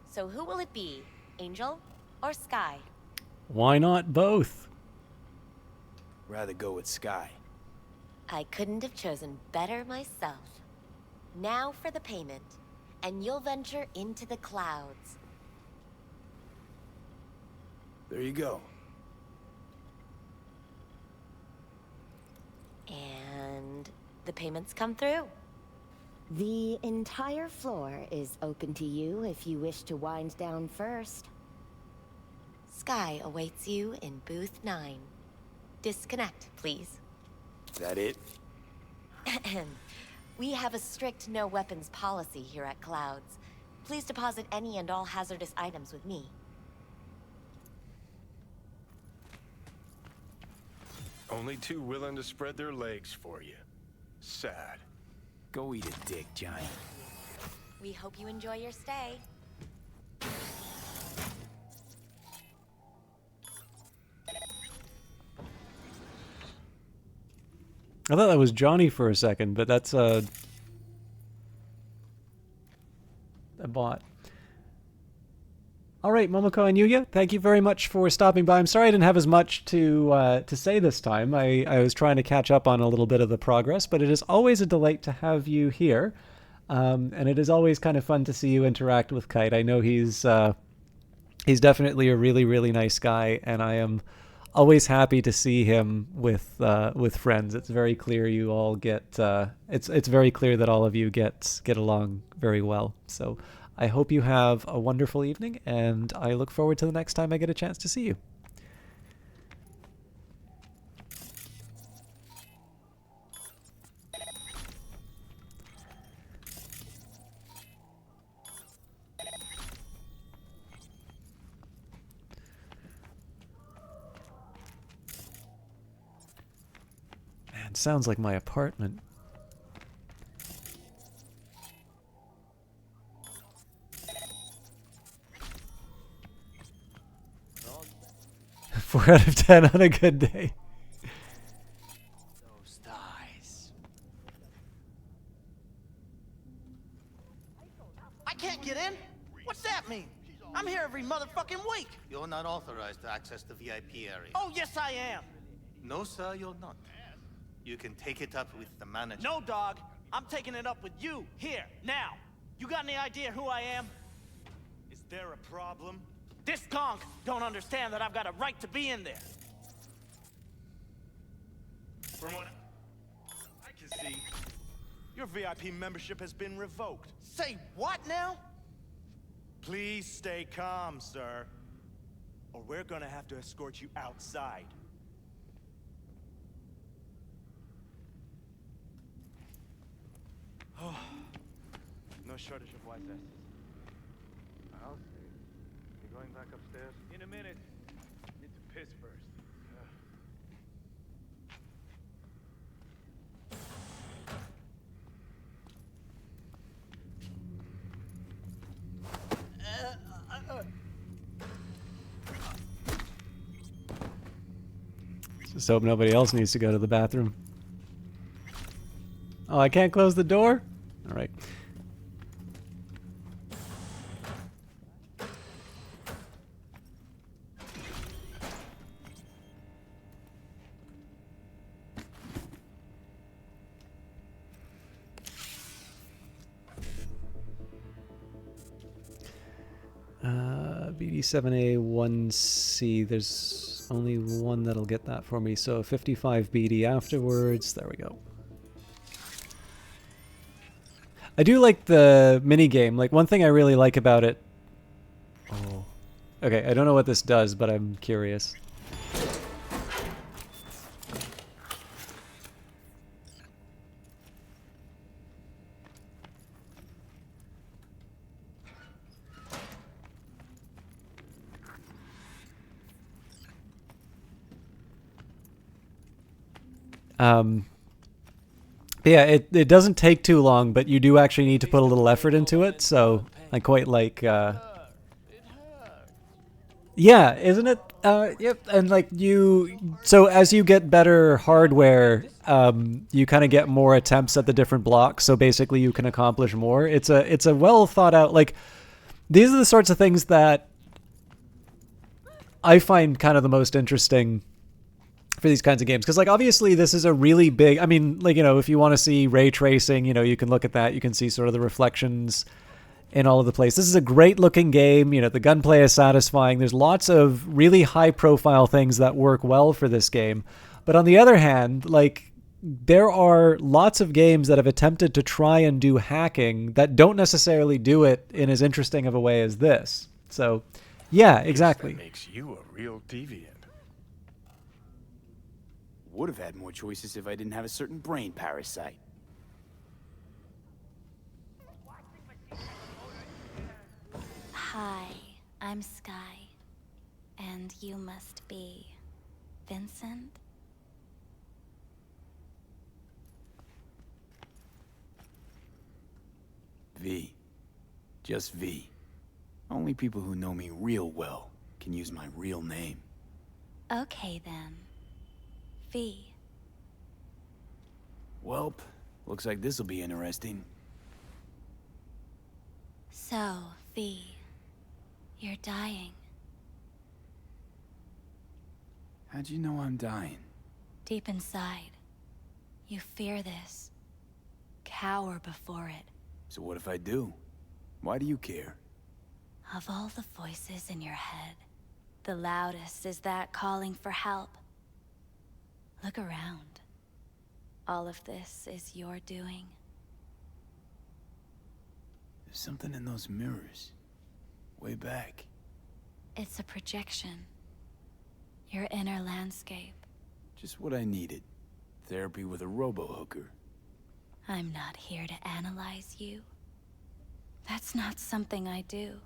So who will it be? Angel or Sky? Why not both? Rather go with Sky. I couldn't have chosen better myself. Now for the payment, and you'll venture into the clouds. There you go. And the payments come through. The entire floor is open to you if you wish to wind down first. Sky awaits you in booth 9. Disconnect, please. Is that it? We have a strict no weapons policy here at Clouds. Please deposit any and all hazardous items with me. Only two willing to spread their legs for you. Sad. Go eat a dick, giant. We hope you enjoy your stay. I thought that was Johnny for a second, but that's a bot. All right, Momoko and Yuya, thank you very much for stopping by. I'm sorry I didn't have as much to say this time. I was trying to catch up on a little bit of the progress, but it is always a delight to have you here. And it is always kind of fun to see you interact with Kite. I know he's definitely a really, really nice guy, and I am always happy to see him with friends. It's very clear you all get it's very clear that all of you get along very well. So I hope you have a wonderful evening, and I look forward to the next time I get a chance to see you. Man, sounds like my apartment. Four out of 10 on a good day. Those thighs. I can't get in? What's that mean? I'm here every motherfucking week. You're not authorized to access the VIP area. Oh, yes, I am. No, sir, you're not. You can take it up with the manager. No, dog. I'm taking it up with you, here, now. You got any idea who I am? Is there a problem? This conch don't understand that I've got a right to be in there. From what I can see, your VIP membership has been revoked. Say what now? Please stay calm, sir. Or we're gonna have to escort you outside. No shortage of white vests. I'll see. You going back upstairs? In a minute. Need to piss first. Just hope nobody else needs to go to the bathroom. Oh, I can't close the door? All right. BD7A 1C. There's only one that'll get that for me. So 55 BD afterwards. There we go. I do like the mini game. Like, one thing I really like about it. Oh. Okay, I don't know what this does, but I'm curious. Yeah, it doesn't take too long, but you do actually need to put a little effort into it, so I quite like, yeah, isn't it? Yep, and like so as you get better hardware, you kind of get more attempts at the different blocks, so basically you can accomplish more. It's a well thought out, like, these are the sorts of things that I find kind of the most interesting for these kinds of games, because like obviously this is a really big, I mean, like, you know, if you want to see ray tracing, you know, you can look at that, you can see sort of the reflections in all of the place. This is a great looking game, you know, the gunplay is satisfying, there's lots of really high profile things that work well for this game. But on the other hand, like, there are lots of games that have attempted to try and do hacking that don't necessarily do it in as interesting of a way as this. So yeah, exactly. That makes you a real deviant. Would have had more choices if I didn't have a certain brain parasite. Hi, I'm Sky. And you must be Vincent? V. Just V. Only people who know me real well can use my real name. Okay then. V. Welp, looks like this'll be interesting. So, V, you're dying. How'd you know I'm dying? Deep inside, you fear this. Cower before it. So what if I do? Why do you care? Of all the voices in your head, the loudest is that calling for help. Look around. All of this is your doing. There's something in those mirrors. Way back. It's a projection. Your inner landscape. Just what I needed. Therapy with a robo-hooker. I'm not here to analyze you. That's not something I do.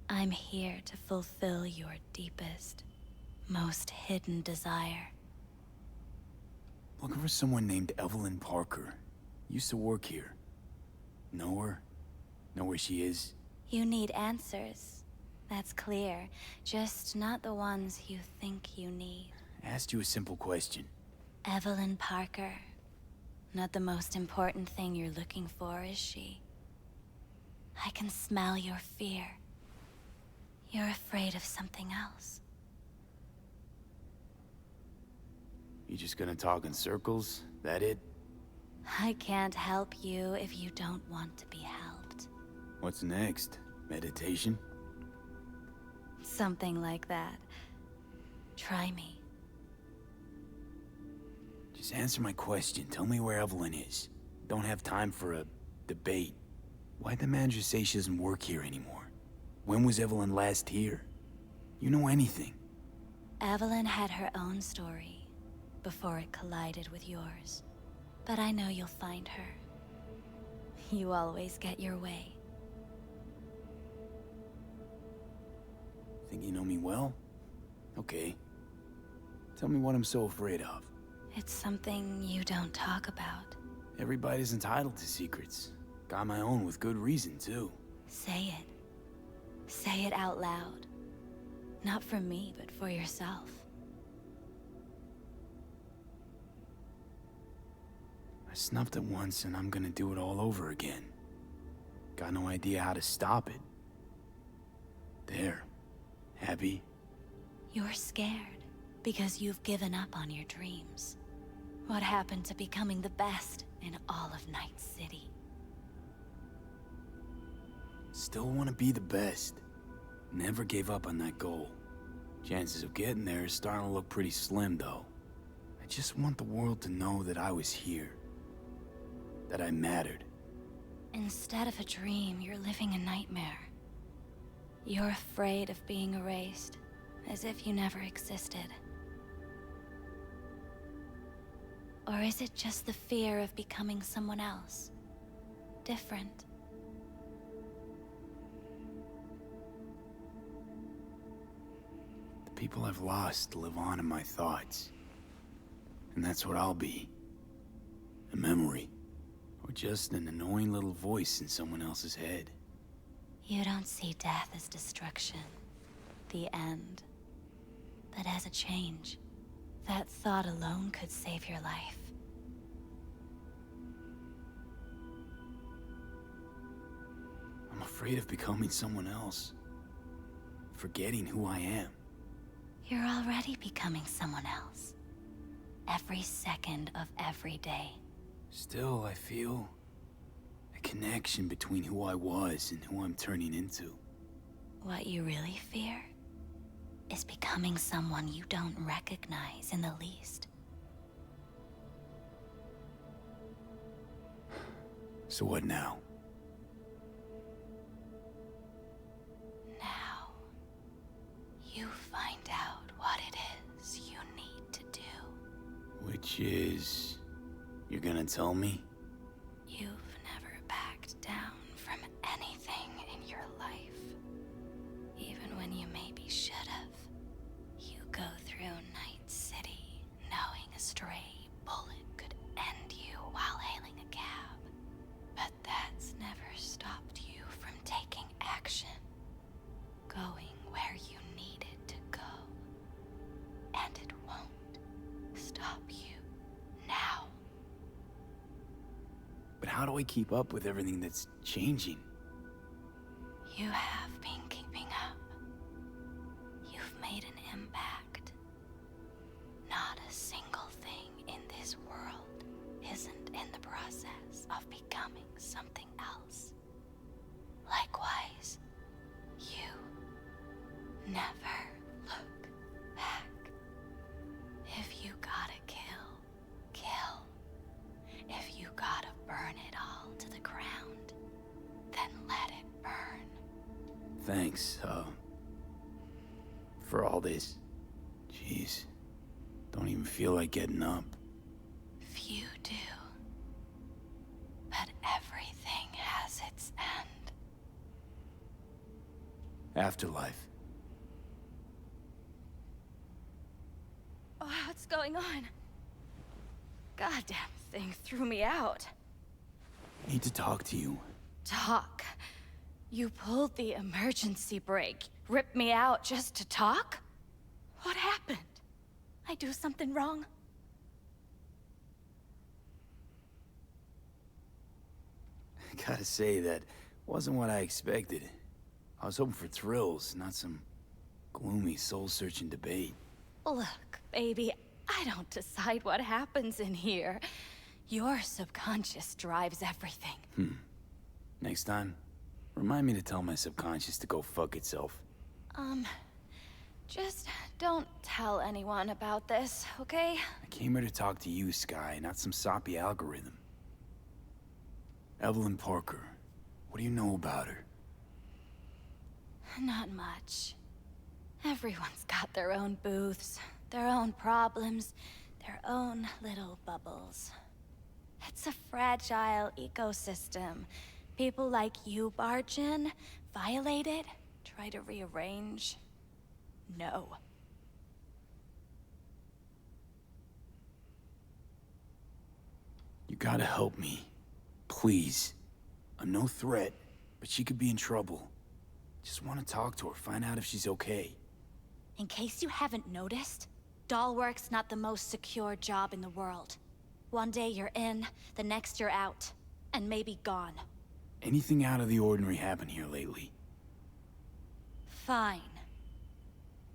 I'm here to fulfill your deepest, most hidden desire. Looking for someone named Evelyn Parker. Used to work here. Know her? Know where she is? You need answers. That's clear. Just not the ones you think you need. I asked you a simple question. Evelyn Parker. Not the most important thing you're looking for, is she? I can smell your fear. You're afraid of something else. You just gonna talk in circles? That it? I can't help you if you don't want to be helped. What's next? Meditation? Something like that. Try me. Just answer my question. Tell me where Evelyn is. Don't have time for a debate. Why'd the manager say she doesn't work here anymore? When was Evelyn last here? You know anything? Evelyn had her own story before it collided with yours. But I know you'll find her. You always get your way. Think you know me well? Okay. Tell me what I'm so afraid of. It's something you don't talk about. Everybody's entitled to secrets. Got my own with good reason, too. Say it. Say it out loud. Not for me, but for yourself. I snuffed it once and I'm gonna do it all over again. Got no idea how to stop it. There. Happy? You're scared because you've given up on your dreams. What happened to becoming the best in all of Night City? Still want to be the best. Never gave up on that goal. Chances of getting there is starting to look pretty slim, though. I just want the world to know that I was here. That I mattered. Instead of a dream, you're living a nightmare. You're afraid of being erased, as if you never existed. Or is it just the fear of becoming someone else? Different? The people I've lost live on in my thoughts. And that's what I'll be. A memory. Or just an annoying little voice in someone else's head. You don't see death as destruction, the end, but as a change. That thought alone could save your life. I'm afraid of becoming someone else. Forgetting who I am. You're already becoming someone else. Every second of every day. Still, I feel a connection between who I was and who I'm turning into. What you really fear is becoming someone you don't recognize in the least. So what now? Now, you find out what it is you need to do. Which is... you're gonna tell me? You've never backed down from anything in your life. Even when you maybe should have. You go through Night City knowing a stray bullet could end you while hailing a cab. But that's never stopped you from taking action. Going where you needed to go. And it won't stop you now. But how do I keep up with everything that's changing? You have been keeping up. You've made an impact. Not a single thing in this world isn't in the process of becoming something else. Likewise, you never look back. If you gotta kill, kill. If you gotta burn it all to the ground, then let it burn. Thanks, for all this. Jeez. Don't even feel like getting up. Few do. But everything has its end. Afterlife. Oh, what's going on? Goddamn thing threw me out. Need to talk to you. Talk? You pulled the emergency brake, ripped me out just to talk? What happened? I do something wrong? Gotta say, that wasn't what I expected. I was hoping for thrills, not some gloomy, soul-searching debate. Look, baby, I don't decide what happens in here. Your subconscious drives everything. Next time, remind me to tell my subconscious to go fuck itself. Just don't tell anyone about this, okay? I came here to talk to you, Sky, not some soppy algorithm. Evelyn Parker, what do you know about her? Not much. Everyone's got their own booths, their own problems, their own little bubbles. It's a fragile ecosystem. People like you barge in, violate it, try to rearrange. No. You gotta help me. Please. I'm no threat, but she could be in trouble. Just want to talk to her, find out if she's okay. In case you haven't noticed, doll work's not the most secure job in the world. One day you're in, the next you're out, and maybe gone. Anything out of the ordinary happen here lately? Fine.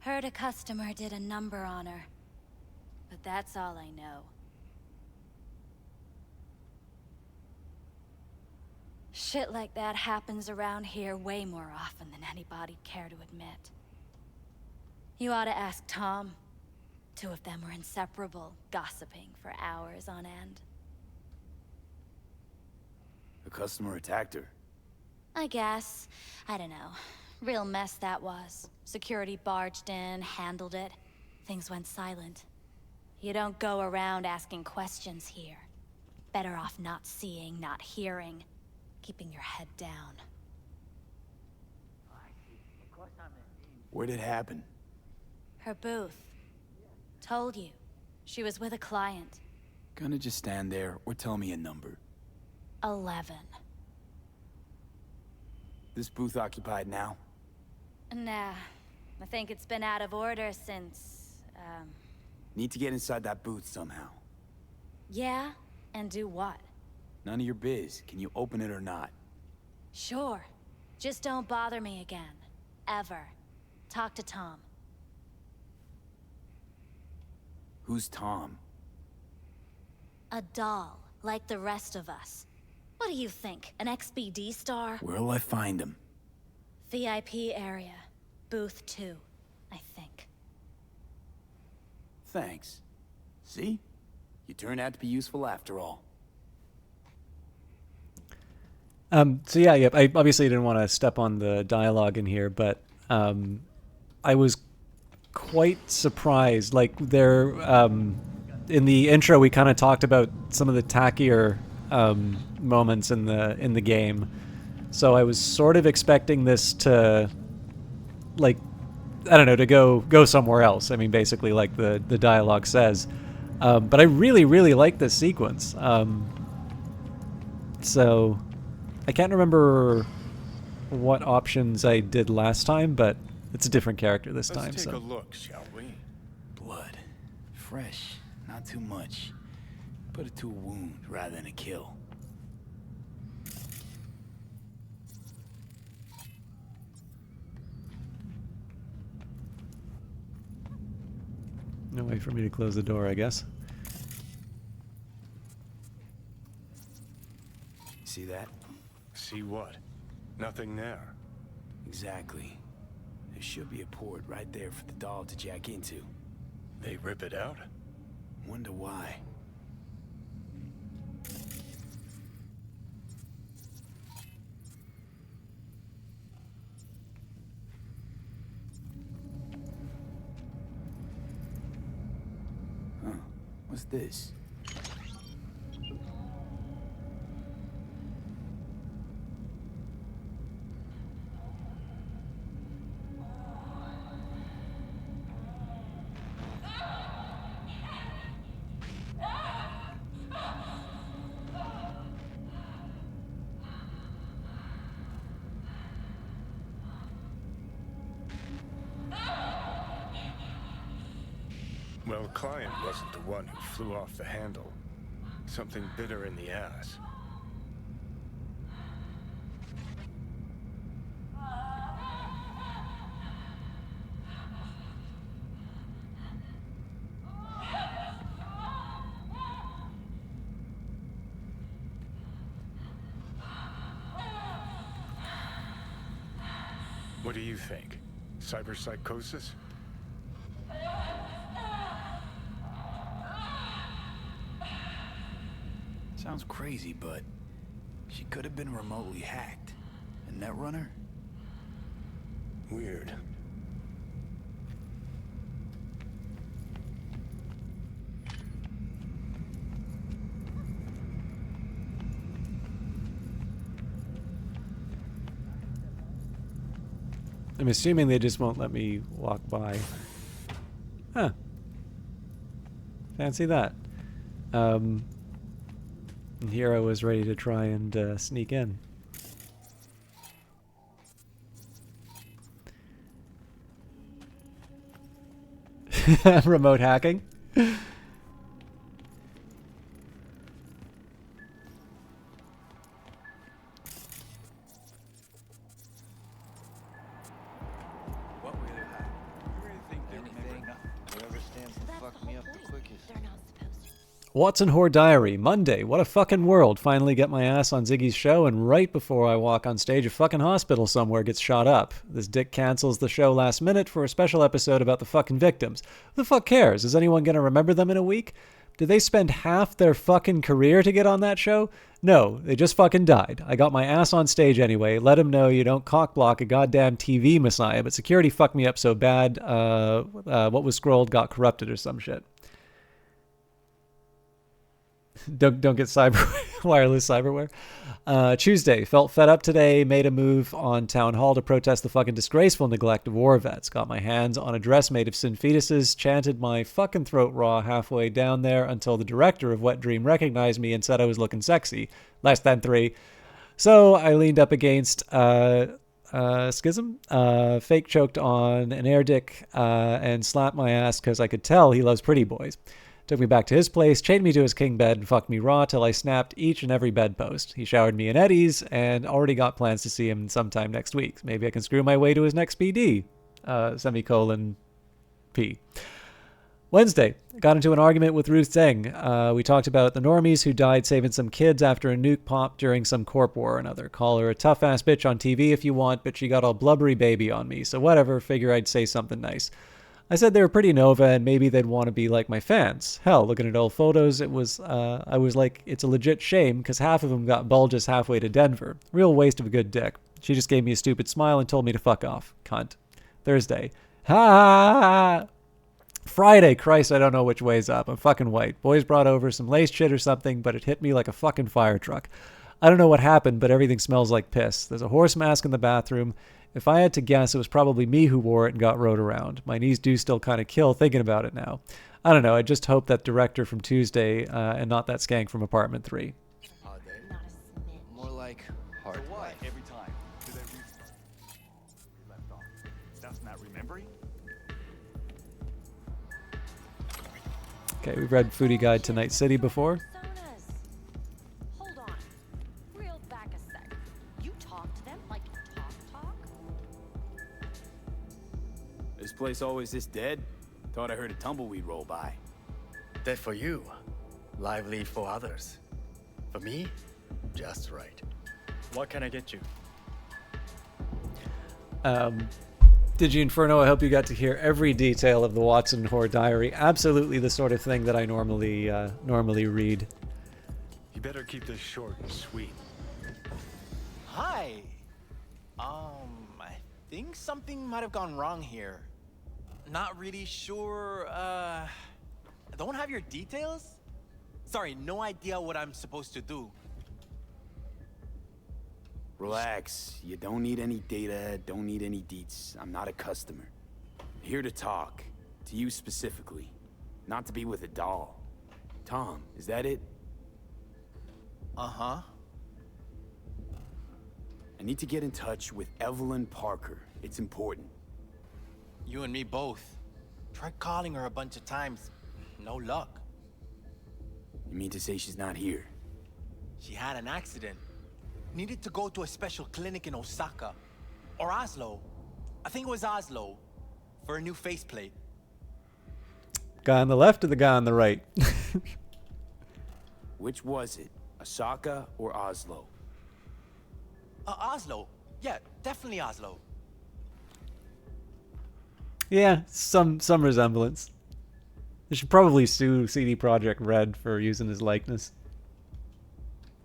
Heard a customer did a number on her. But that's all I know. Shit like that happens around here way more often than anybody'd care to admit. You ought to ask Tom. Two of them were inseparable, gossiping for hours on end. A customer attacked her. I guess. I don't know. Real mess that was. Security barged in, handled it. Things went silent. You don't go around asking questions here. Better off not seeing, not hearing. Keeping your head down. Where'd it happen? Her booth. Told you. She was with a client. Gonna just stand there or tell me a number. 11. This booth occupied now? Nah. I think it's been out of order since, Need to get inside that booth somehow. Yeah? And do what? None of your biz. Can you open it or not? Sure. Just don't bother me again. Ever. Talk to Tom. Who's Tom? A doll, like the rest of us. What do you think? An XBD star? Where'll I find him? VIP area. Booth 2, I think. Thanks. See? You turned out to be useful after all. So yeah, yep. I obviously didn't want to step on the dialogue in here, but I was quite surprised. Like there, in the intro, we kind of talked about some of the tackier moments in the game. So I was sort of expecting this to, like, I don't know, to go somewhere else. I mean, basically, like the dialogue says. But I really, really like this sequence. So I can't remember what options I did last time, but it's a different character this time. Let's take so a look, shall we? Blood. Fresh. Not too much. Put it to a wound rather than a kill. No way for me to close the door, I guess. See that? See what? Nothing there. Exactly. There should be a port right there for the doll to jack into. They rip it out? Wonder why. Huh. What's this? Well, the client wasn't the one who flew off the handle. Something bit her in the ass. What do you think? Cyberpsychosis? Sounds crazy, but she could have been remotely hacked. A netrunner? Weird. I'm assuming they just won't let me walk by. Huh. Fancy that. And here I was ready to try and sneak in. Remote hacking? Watson Whore Diary, Monday. What a fucking world. Finally get my ass on Ziggy's show, and right before I walk on stage, a fucking hospital somewhere gets shot up. This dick cancels the show last minute for a special episode about the fucking victims. Who the fuck cares? Is anyone gonna remember them in a week? Did they spend half their fucking career to get on that show? No, they just fucking died. I got my ass on stage anyway. Let them know you don't cockblock a goddamn TV messiah, but security fucked me up so bad, what was scrolled got corrupted or some shit. Don't get wireless cyberware. Tuesday, felt fed up today, made a move on Town Hall to protest the fucking disgraceful neglect of war vets. Got my hands on a dress made of sin fetuses, chanted my fucking throat raw halfway down there until the director of Wet Dream recognized me and said I was looking sexy. Less than 3. So I leaned up against Schism, fake choked on an air dick, and slapped my ass because I could tell he loves pretty boys. Took me back to his place, chained me to his king bed, and fucked me raw till I snapped each and every bedpost. He showered me in Eddie's, and already got plans to see him sometime next week. Maybe I can screw my way to his next PD. Semicolon P. Wednesday, got into an argument with Ruth Zeng. We talked about the normies who died saving some kids after a nuke popped during some corp war or another. Call her a tough-ass bitch on TV if you want, but she got all blubbery baby on me, so whatever, figure I'd say something nice. I said they were pretty Nova and maybe they'd want to be like my fans. Hell, looking at old photos, I was like, it's a legit shame because half of them got bulges halfway to Denver. Real waste of a good dick. She just gave me a stupid smile and told me to fuck off. Cunt. Thursday. Ha! Friday. Christ, I don't know which way's up. I'm fucking white. Boys brought over some lace shit or something, but it hit me like a fucking fire truck. I don't know what happened, but everything smells like piss. There's a horse mask in the bathroom. If I had to guess, it was probably me who wore it and got rode around. My knees do still kind of kill thinking about it now. I don't know. I just hope that director from Tuesday and not that skank from Apartment 3. More like hard life. Every time. Do they restart? We left off. That's not remembering? Okay, we've read Foodie Guide to Night City before. Hold on. Reel back a sec. You talk to them like talk? This place always this dead? Thought I heard a tumbleweed roll by. Dead for you. Lively for others. For me, just right. What can I get you? Digi Inferno, I hope you got to hear every detail of the Watson Whore Diary. Absolutely the sort of thing that I normally read. You better keep this short and sweet. Hi. I think something might have gone wrong here. Not really sure, don't have your details? Sorry, no idea what I'm supposed to do. Relax. You don't need any data, don't need any deets. I'm not a customer. Here to talk. To you specifically. Not to be with a doll. Tom, is that it? Uh-huh. I need to get in touch with Evelyn Parker. It's important. You and me both. Tried calling her a bunch of times. No luck. You mean to say she's not here? She had an accident. Needed to go to a special clinic in Osaka. Or Oslo. I think it was Oslo. For a new faceplate. Guy on the left or the guy on the right? Which was it? Osaka or Oslo? Oslo. Yeah, definitely Oslo. Yeah, some resemblance. They should probably sue CD Projekt Red for using his likeness.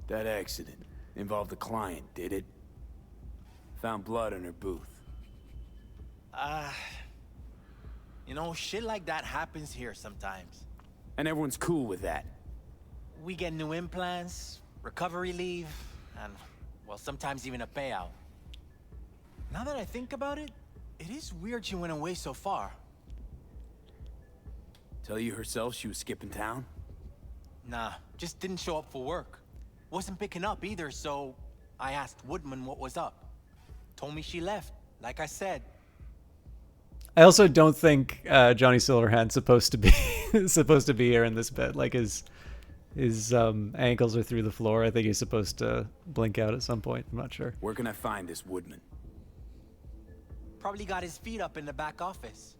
That accident involved the client, did it? Found blood in her booth. You know, shit like that happens here sometimes. And everyone's cool with that. We get new implants, recovery leave, and, well, sometimes even a payout. Now that I think about it, it is weird she went away so far. Tell you herself she was skipping town? Nah, just didn't show up for work. Wasn't picking up either, so I asked Woodman what was up. Told me she left, like I said. I also don't think Johnny Silverhand's supposed to be here in this bed. Like his ankles are through the floor. I think he's supposed to blink out at some point. I'm not sure. Where can I find this Woodman? Probably got his feet up in the back office.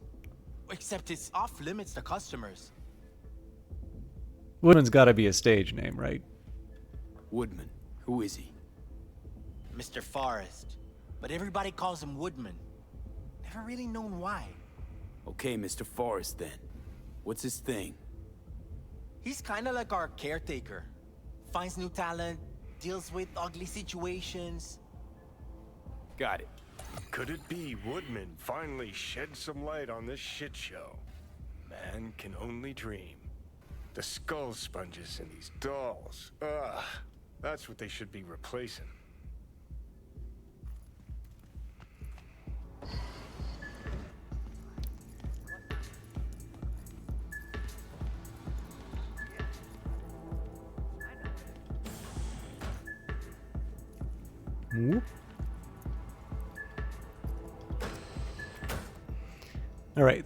Except it's off limits to customers. Woodman's got to be a stage name, right? Woodman. Who is he? Mr. Forrest. But everybody calls him Woodman. Never really known why. Okay, Mr. Forrest then. What's his thing? He's kinda like our caretaker. Finds new talent, deals with ugly situations. Got it. Could it be Woodman finally shed some light on this shit show? Man can only dream. The skull sponges and these dolls. Ugh. That's what they should be replacing. Whoop. All right,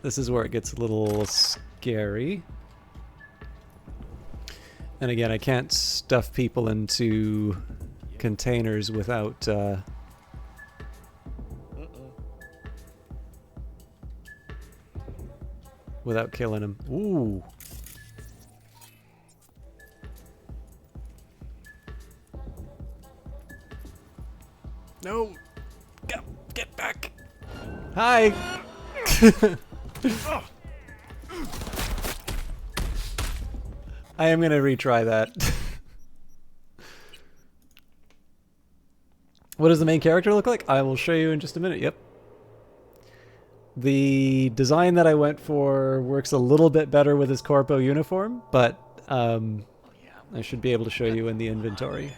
this is where it gets a little scary. And again, I can't stuff people into containers without without killing them. Ooh. No. Get back. Hi. I am going to retry that. What does the main character look like? I will show you in just a minute. Yep. The design that I went for works a little bit better with his corpo uniform, but I should be able to show you in the inventory.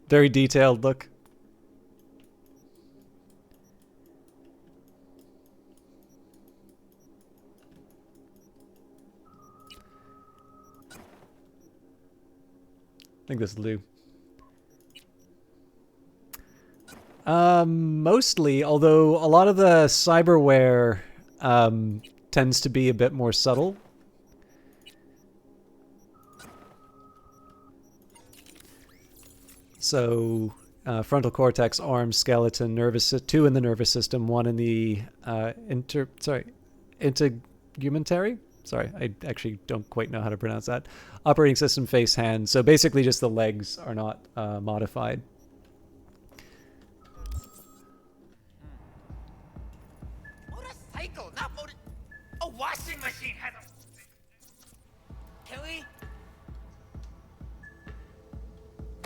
Very detailed look. I think this will do. Mostly, although a lot of the cyberware tends to be a bit more subtle. So, frontal cortex, arm, skeleton, two in the nervous system, one in the integumentary. Sorry, I actually don't quite know how to pronounce that. Operating system, face, hand. So basically, just the legs are not modified. Motorcycle, not motor. A washing machine has a. Kelly.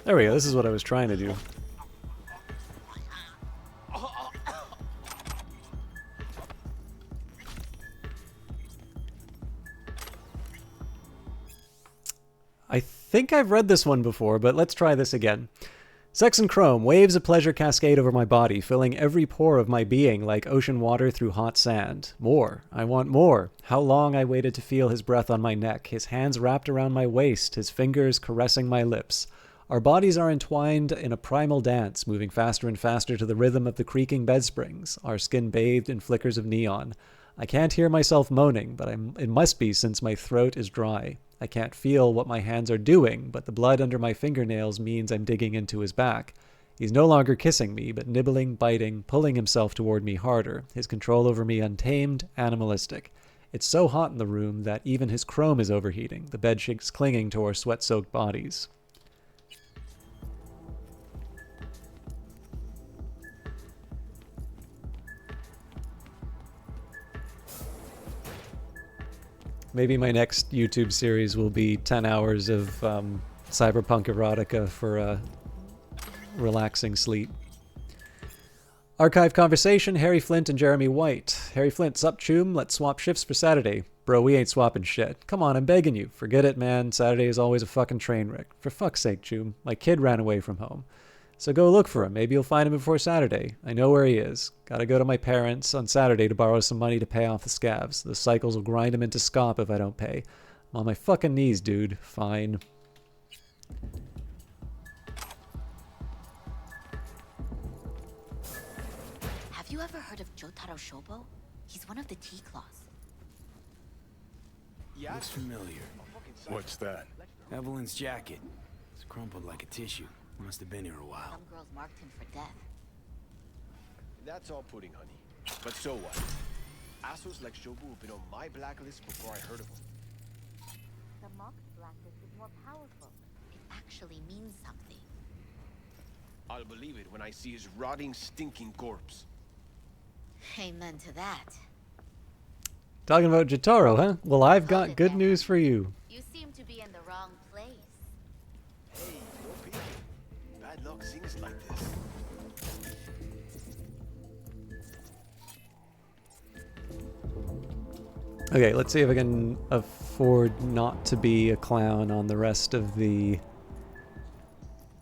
There we go. This is what I was trying to do. I think I've read this one before, but let's try this again. Sex and chrome, waves of pleasure cascade over my body, filling every pore of my being like ocean water through hot sand. More. I want more. How long I waited to feel his breath on my neck, his hands wrapped around my waist, his fingers caressing my lips. Our bodies are entwined in a primal dance, moving faster and faster to the rhythm of the creaking bed springs, our skin bathed in flickers of neon. I can't hear myself moaning, but it must be since my throat is dry. I can't feel what my hands are doing, but the blood under my fingernails means I'm digging into his back. He's no longer kissing me, but nibbling, biting, pulling himself toward me harder, his control over me untamed, animalistic. It's so hot in the room that even his chrome is overheating, the bedsheets clinging to our sweat-soaked bodies. Maybe my next YouTube series will be 10 hours of cyberpunk erotica for a relaxing sleep. Archive conversation, Harry Flint and Jeremy White. Harry Flint, sup choom, let's swap shifts for Saturday. Bro, we ain't swapping shit. Come on, I'm begging you. Forget it, man. Saturday is always a fucking train wreck. For fuck's sake, choom. My kid ran away from home. So go look for him. Maybe you'll find him before Saturday. I know where he is. Gotta go to my parents on Saturday to borrow some money to pay off the scavs. The cycles will grind him into scop if I don't pay. I'm on my fucking knees, dude. Fine. Have you ever heard of Jotaro Shobo? He's one of the T-Claws. Looks familiar. What's that? Evelyn's jacket. It's crumpled like a tissue. Must have been here a while. Some girls marked him for death. That's all pudding, honey. But so what? Assholes like Shobu have been on my blacklist before I heard of them. The mocked blacklist is more powerful. It actually means something. I'll believe it when I see his rotting, stinking corpse. Amen to that. Talking about Jotaro, huh? Well, I've got good news for you. You seem to be in the wrong place. Hey, no peeking. Bad luck sings like this. Okay, let's see if I can afford not to be a clown on the rest of the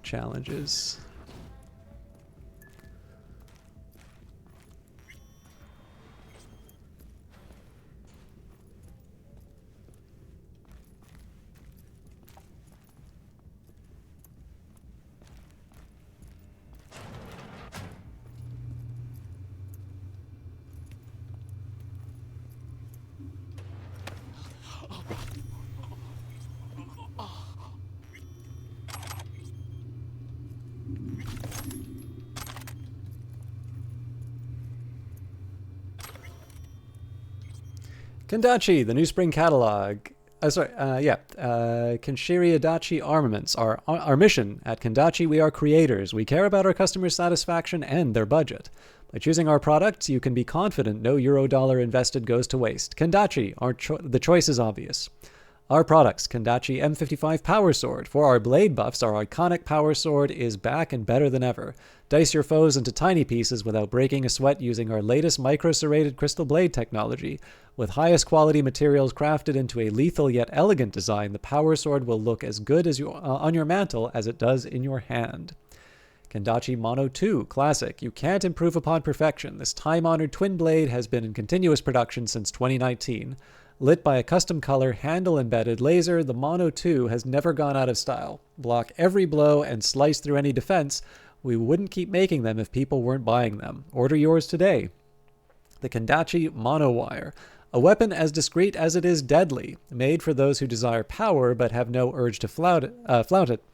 challenges. Kendachi, the new spring catalog. Kenshiri Adachi Armaments. Our mission at Kendachi, we are creators. We care about our customers' satisfaction and their budget. By choosing our products, you can be confident no euro-dollar invested goes to waste. Kendachi, the choice is obvious. Our products, Kendachi M55 Power Sword. For our blade buffs, our iconic Power Sword is back and better than ever. Dice your foes into tiny pieces without breaking a sweat using our latest micro-serrated crystal blade technology. With highest quality materials crafted into a lethal yet elegant design, the Power Sword will look as good as on your mantle as it does in your hand. Kendachi Mono 2 Classic. You can't improve upon perfection. This time-honored twin blade has been in continuous production since 2019. Lit by a custom color, handle-embedded laser, the Mono 2 has never gone out of style. Block every blow and slice through any defense. We wouldn't keep making them if people weren't buying them. Order yours today. The Kendachi Mono Wire. A weapon as discreet as it is deadly. Made for those who desire power but have no urge to flout it.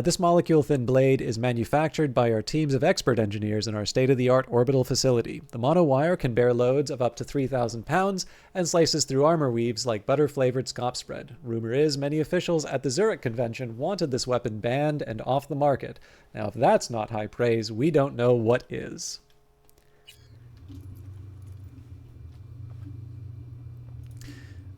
This molecule-thin blade is manufactured by our teams of expert engineers in our state-of-the-art orbital facility. The monowire can bear loads of up to 3,000 pounds and slices through armor weaves like butter-flavored scop spread. Rumor is many officials at the Zurich convention wanted this weapon banned and off the market. Now, if that's not high praise, we don't know what is.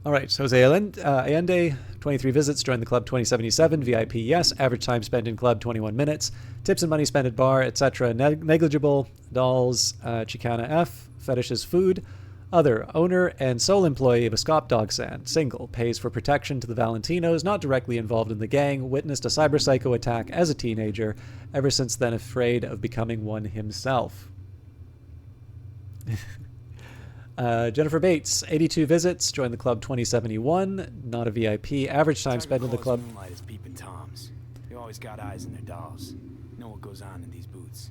All right, Jose Allende, 23 visits, joined the club 2077, VIP yes, average time spent in club 21 minutes, tips and money spent at bar, etc. Negligible, dolls, Chicana F, fetishes food, other, owner and sole employee of a Scop Dog Sand, single, pays for protection to the Valentinos, not directly involved in the gang, witnessed a cyber psycho attack as a teenager, ever since then afraid of becoming one himself. Jennifer Bates, 82 visits, joined the club 2071, not a VIP, average time spent in the club. Moonlight is peeping Toms. They always got eyes on their dolls. Know what goes on in these boots.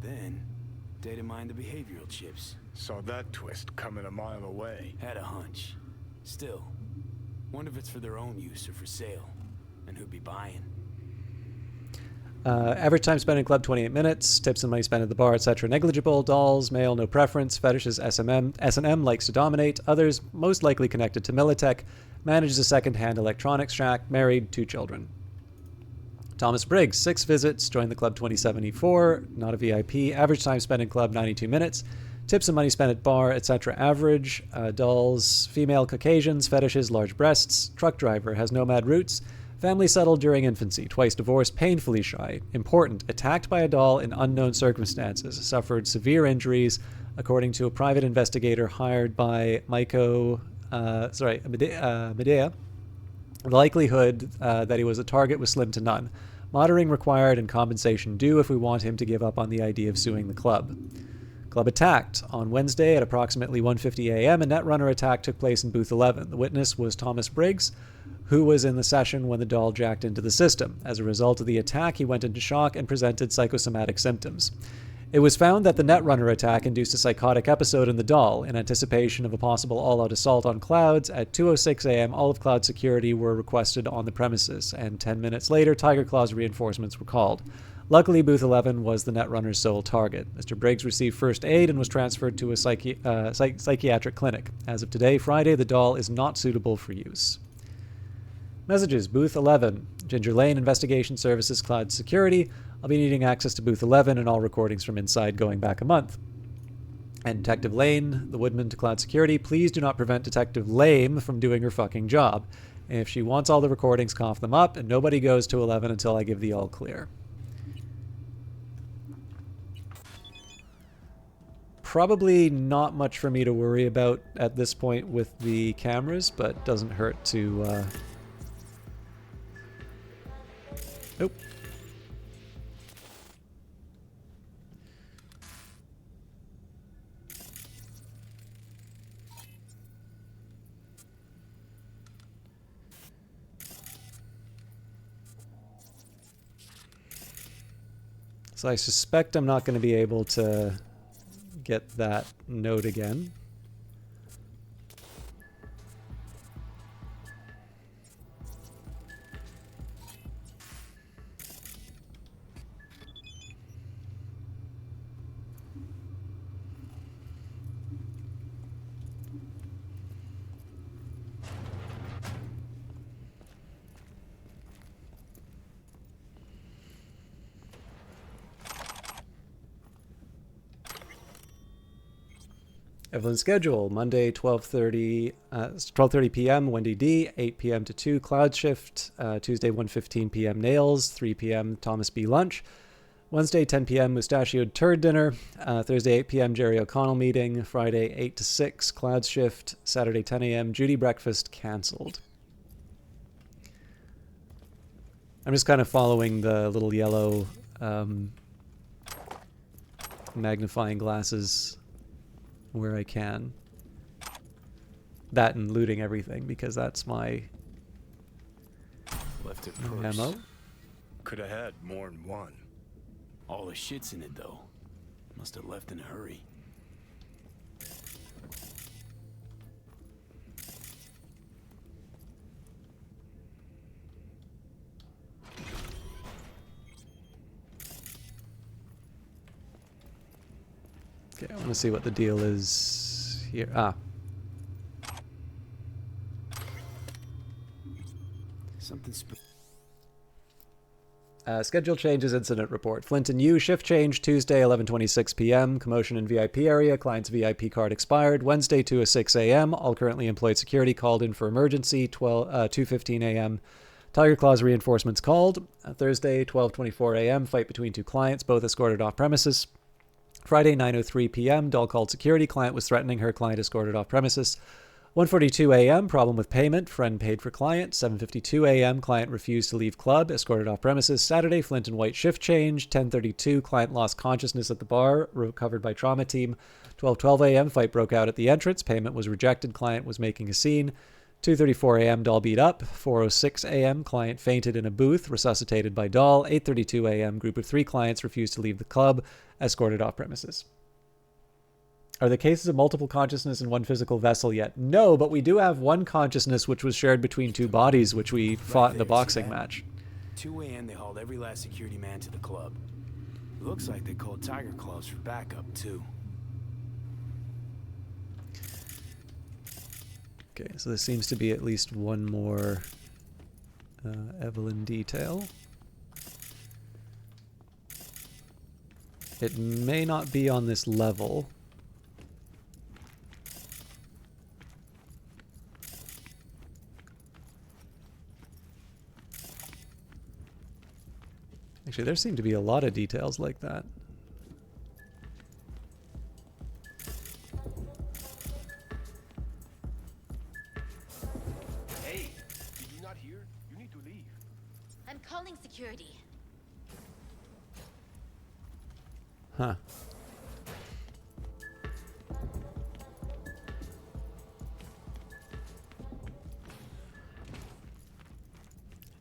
Then, data mine the behavioral chips. Saw that twist coming a mile away. Had a hunch. Still, wonder if it's for their own use or for sale, and who'd be buying. Average time spent in club 28 minutes, tips and money spent at the bar, etc. Negligible, dolls, male, no preference, fetishes, S&M likes to dominate, others most likely connected to Militech, manages a second-hand electronics shack, married, 2 children. Thomas Briggs, 6 visits, joined the club 2074, not a VIP, average time spent in club 92 minutes, tips and money spent at bar, etc. average, dolls, female Caucasians, fetishes, large breasts, truck driver, has nomad roots, family settled during infancy, twice divorced, painfully shy. Important, attacked by a doll in unknown circumstances, suffered severe injuries, according to a private investigator hired by Medea. The likelihood that he was a target was slim to none. Monitoring required and compensation due if we want him to give up on the idea of suing the club. Club attacked. On Wednesday at approximately 1:50 a.m., a Netrunner attack took place in booth 11. The witness was Thomas Briggs, who was in the session when the doll jacked into the system. As a result of the attack, he went into shock and presented psychosomatic symptoms. It was found that the Netrunner attack induced a psychotic episode in the Doll. In anticipation of a possible all-out assault on Clouds, at 2:06 a.m., all of Cloud security were requested on the premises, and 10 minutes later, Tiger Claw's reinforcements were called. Luckily, Booth 11 was the Netrunner's sole target. Mr. Briggs received first aid and was transferred to a psychiatric clinic. As of today, Friday, the Doll is not suitable for use. Messages. Booth 11. Ginger Lane, Investigation Services, Cloud Security. I'll be needing access to Booth 11 and all recordings from inside going back a month. And Detective Lane, the Woodman to Cloud Security. Please do not prevent Detective Lame from doing her fucking job. If she wants all the recordings, cough them up, and nobody goes to 11 until I give the all clear. Probably not much for me to worry about at this point with the cameras, but doesn't hurt to... Nope. So I suspect I'm not going to be able to get that note again. Evelyn's schedule: Monday 12:30 p.m. Wendy D, 8 p.m. to 2 Cloud Shift, Tuesday 1:15 p.m. Nails, 3 p.m. Thomas B lunch, Wednesday 10 p.m. Mustachioed Turd dinner, Thursday 8 p.m. Jerry O'Connell meeting, Friday 8 to 6 Cloud Shift, Saturday 10 a.m. Judy breakfast cancelled. I'm just kind of following the little yellow magnifying glasses where I can. That and looting everything, because that's my Left it purse. ammo. Could have had more than one. All the shit's in it, though. Must have left in a hurry. Okay, I want to see what the deal is here. Something Schedule changes, incident report. Flint and U, shift change, Tuesday, 11:26 p.m. Commotion in VIP area. Client's VIP card expired. Wednesday, 2:06 a.m. All currently employed security called in for emergency. 2:15 a.m. Tiger Claw's reinforcements called. Thursday, 12:24 a.m. Fight between two clients, both escorted off premises. Friday, 9:03 p.m. Doll called security. Client was threatening her. Client escorted off premises. 1:42 a.m. Problem with payment. Friend paid for client. 7:52 a.m. Client refused to leave club. Escorted off premises. Saturday, Flint and White shift change. 10:32. Client lost consciousness at the bar. Recovered by trauma team. 12:12 a.m. Fight broke out at the entrance. Payment was rejected. Client was making a scene. 2:34 a.m. Doll beat up. 4:06 a.m. Client fainted in a booth. Resuscitated by Doll. 8:32 a.m. Group of 3 clients refused to leave the club. Escorted off premises. Are the cases of multiple consciousness in one physical vessel yet? No, but we do have one consciousness which was shared between two bodies, which we fought in the boxing match. 2 a.m. they hauled every last security man to the club. Looks like they called Tiger Claws for backup, too. Okay, so there seems to be at least one more Evelyn detail. It may not be on this level. Actually, there seem to be a lot of details like that. Hey, did you not hear? You need to leave. I'm calling security. Huh.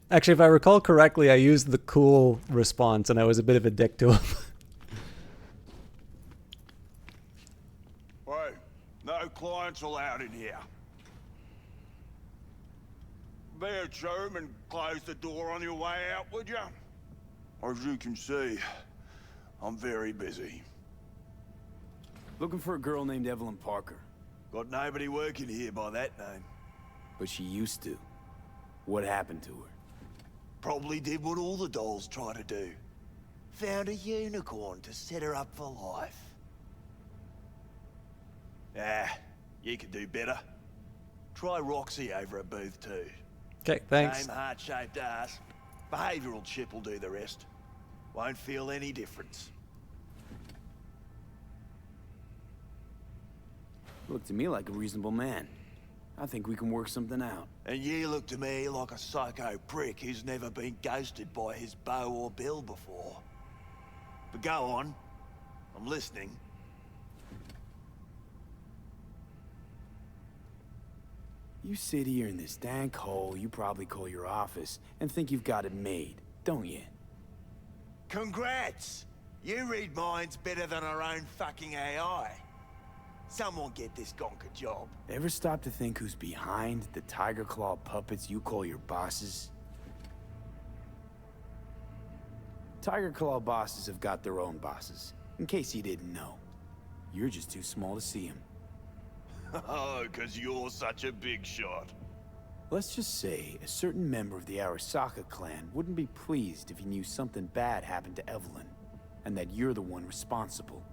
Actually, if I recall correctly, I used the cool response and I was a bit of a dick to him. hustle out in here. Bear chum and close the door on your way out, would you? As you can see, I'm very busy. Looking for a girl named Evelyn Parker. Got nobody working here by that name. But she used to. What happened to her? Probably did what all the dolls try to do. Found a unicorn to set her up for life. Ah, you could do better. Try Roxy over at booth 2. Okay, thanks. Same heart-shaped ass. Behavioral chip will do the rest. Won't feel any difference. Look to me like a reasonable man. I think we can work something out. And you look to me like a psycho prick who's never been ghosted by his beau or bill before. But go on. I'm listening. You sit here in this dank hole you probably call your office and think you've got it made, don't you? Congrats! You read minds better than our own fucking AI. Someone get this gonk a job. Ever stop to think who's behind the tiger claw puppets you call your bosses? Tiger claw bosses have got their own bosses, in case you didn't know. You're just too small to see them. Oh, 'cause you're such a big shot. Let's just say a certain member of the Arasaka clan wouldn't be pleased if he knew something bad happened to Evelyn, and that you're the one responsible.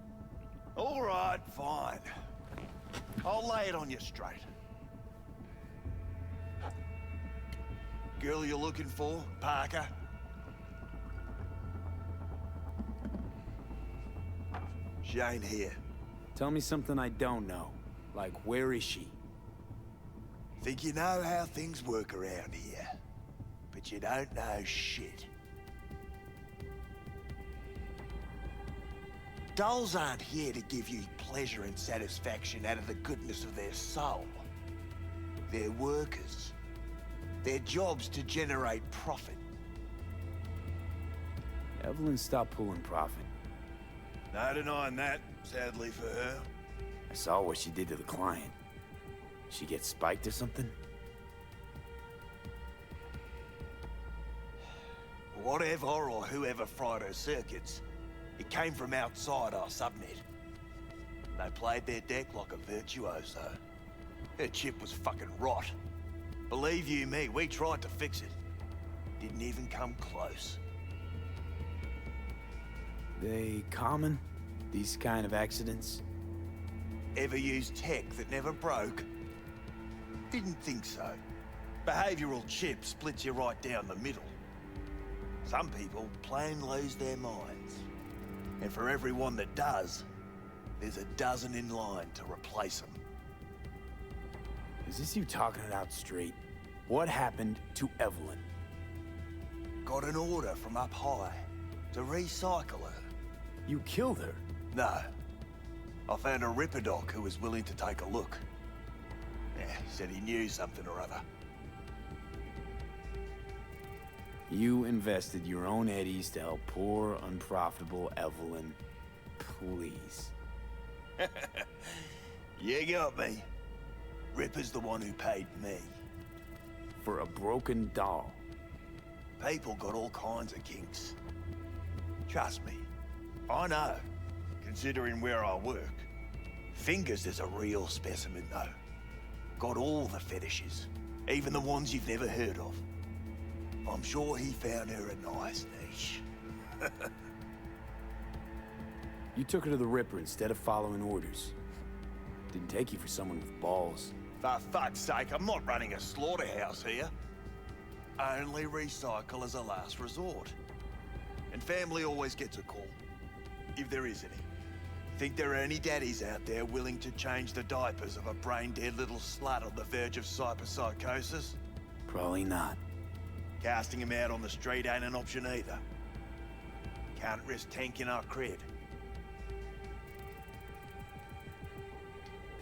All right, fine. I'll lay it on you straight. Girl you're looking for, Parker? She ain't here. Tell me something I don't know. Like, where is she? Think you know how things work around here, but you don't know shit. Dolls aren't here to give you pleasure and satisfaction out of the goodness of their soul. They're workers. Their job's to generate profit. Evelyn stopped pulling profit. No denying that, sadly for her. I saw what she did to the client. She get spiked or something? Whatever or whoever fried her circuits, it came from outside our subnet. They played their deck like a virtuoso. Her chip was fucking rot. Believe you me, we tried to fix it. Didn't even come close. They common? These kind of accidents? Ever used tech that never broke? Didn't think so. Behavioral chip splits you right down the middle. Some people plain lose their minds. And for everyone that does, there's a dozen in line to replace them. Is this you talking it out straight? What happened to Evelyn? Got an order from up high to recycle her. You killed her? No. I found a Ripper doc who was willing to take a look. Yeah, said he knew something or other. You invested your own eddies to help poor, unprofitable Evelyn. Please. You got me. Ripper's the one who paid me. For a broken doll. People got all kinds of kinks. Trust me, I know, considering where I work. Fingers is a real specimen, though. Got all the fetishes, even the ones you've never heard of. I'm sure he found her a nice niche. You took her to the Ripper instead of following orders. Didn't take you for someone with balls. For fuck's sake, I'm not running a slaughterhouse here. Only recycle as a last resort. And family always gets a call, if there is any. Think there are any daddies out there willing to change the diapers of a brain-dead little slut on the verge of cyberpsychosis? Probably not. Casting him out on the street ain't an option either. Can't risk tanking our cred.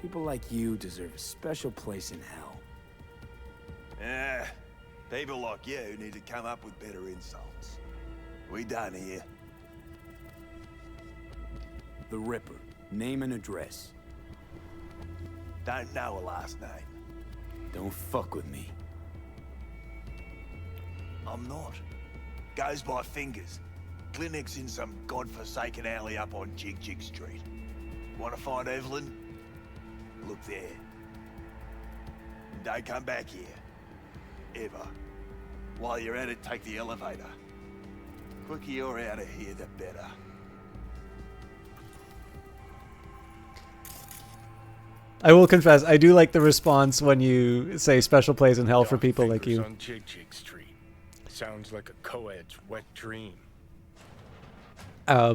People like you deserve a special place in hell. People like you need to come up with better insults. We done here. The Ripper. Name and address. Don't know a last name. Don't fuck with me. I'm not. Goes by Fingers. Clinic's in some godforsaken alley up on Jig Jig Street. Want to find Evelyn? Look there. And don't come back here. Ever. While you're at it, take the elevator. Quicker you're out of here, the better. I will confess, I do like the response when you say special place in hell for people like you. On Jig Jig Street. Sounds like a co-ed's wet dream. I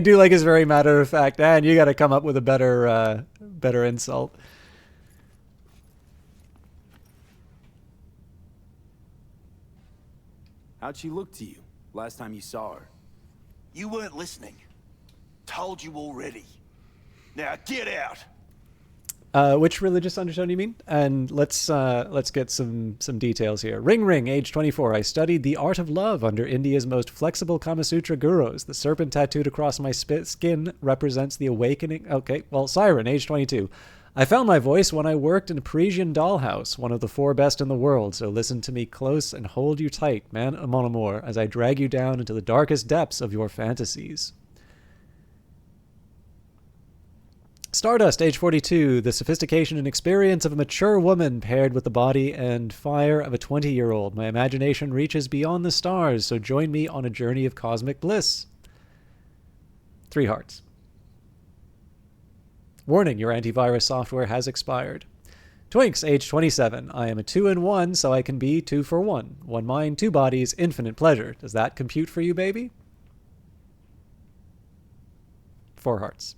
do like his very matter of fact, and you got to come up with a better insult. How'd she look to you last time you saw her? You weren't listening. Told you already. Now get out. Which religious undertone do you mean? And let's get some details here. Ring Ring, age 24. I studied the art of love under India's most flexible Kama Sutra gurus. The serpent tattooed across my skin represents the awakening. Okay, well, Siren, age 22. I found my voice when I worked in a Parisian dollhouse, one of the 4 best in the world. So listen to me close and hold you tight, man, mon amour, as I drag you down into the darkest depths of your fantasies. Stardust, age 42, the sophistication and experience of a mature woman paired with the body and fire of a 20-year-old. My imagination reaches beyond the stars, so join me on a journey of cosmic bliss. 3 hearts. Warning, your antivirus software has expired. Twinks, age 27, I am a 2-in-1, so I can be 2 for 1. 1 mind, 2 bodies, infinite pleasure. Does that compute for you, baby? 4 hearts.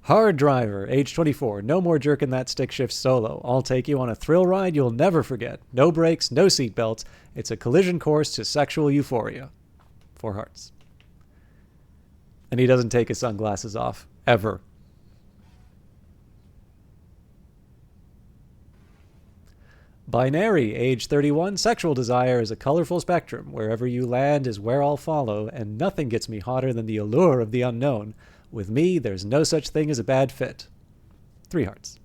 Hard Driver, age 24. No more jerking that stick shift solo. I'll take you on a thrill ride you'll never forget. No brakes, no seatbelts. It's a collision course to sexual euphoria. 4 hearts. And he doesn't take his sunglasses off. Ever. Binary, age 31. Sexual desire is a colorful spectrum. Wherever you land is where I'll follow, and nothing gets me hotter than the allure of the unknown. With me, there's no such thing as a bad fit. 3 hearts.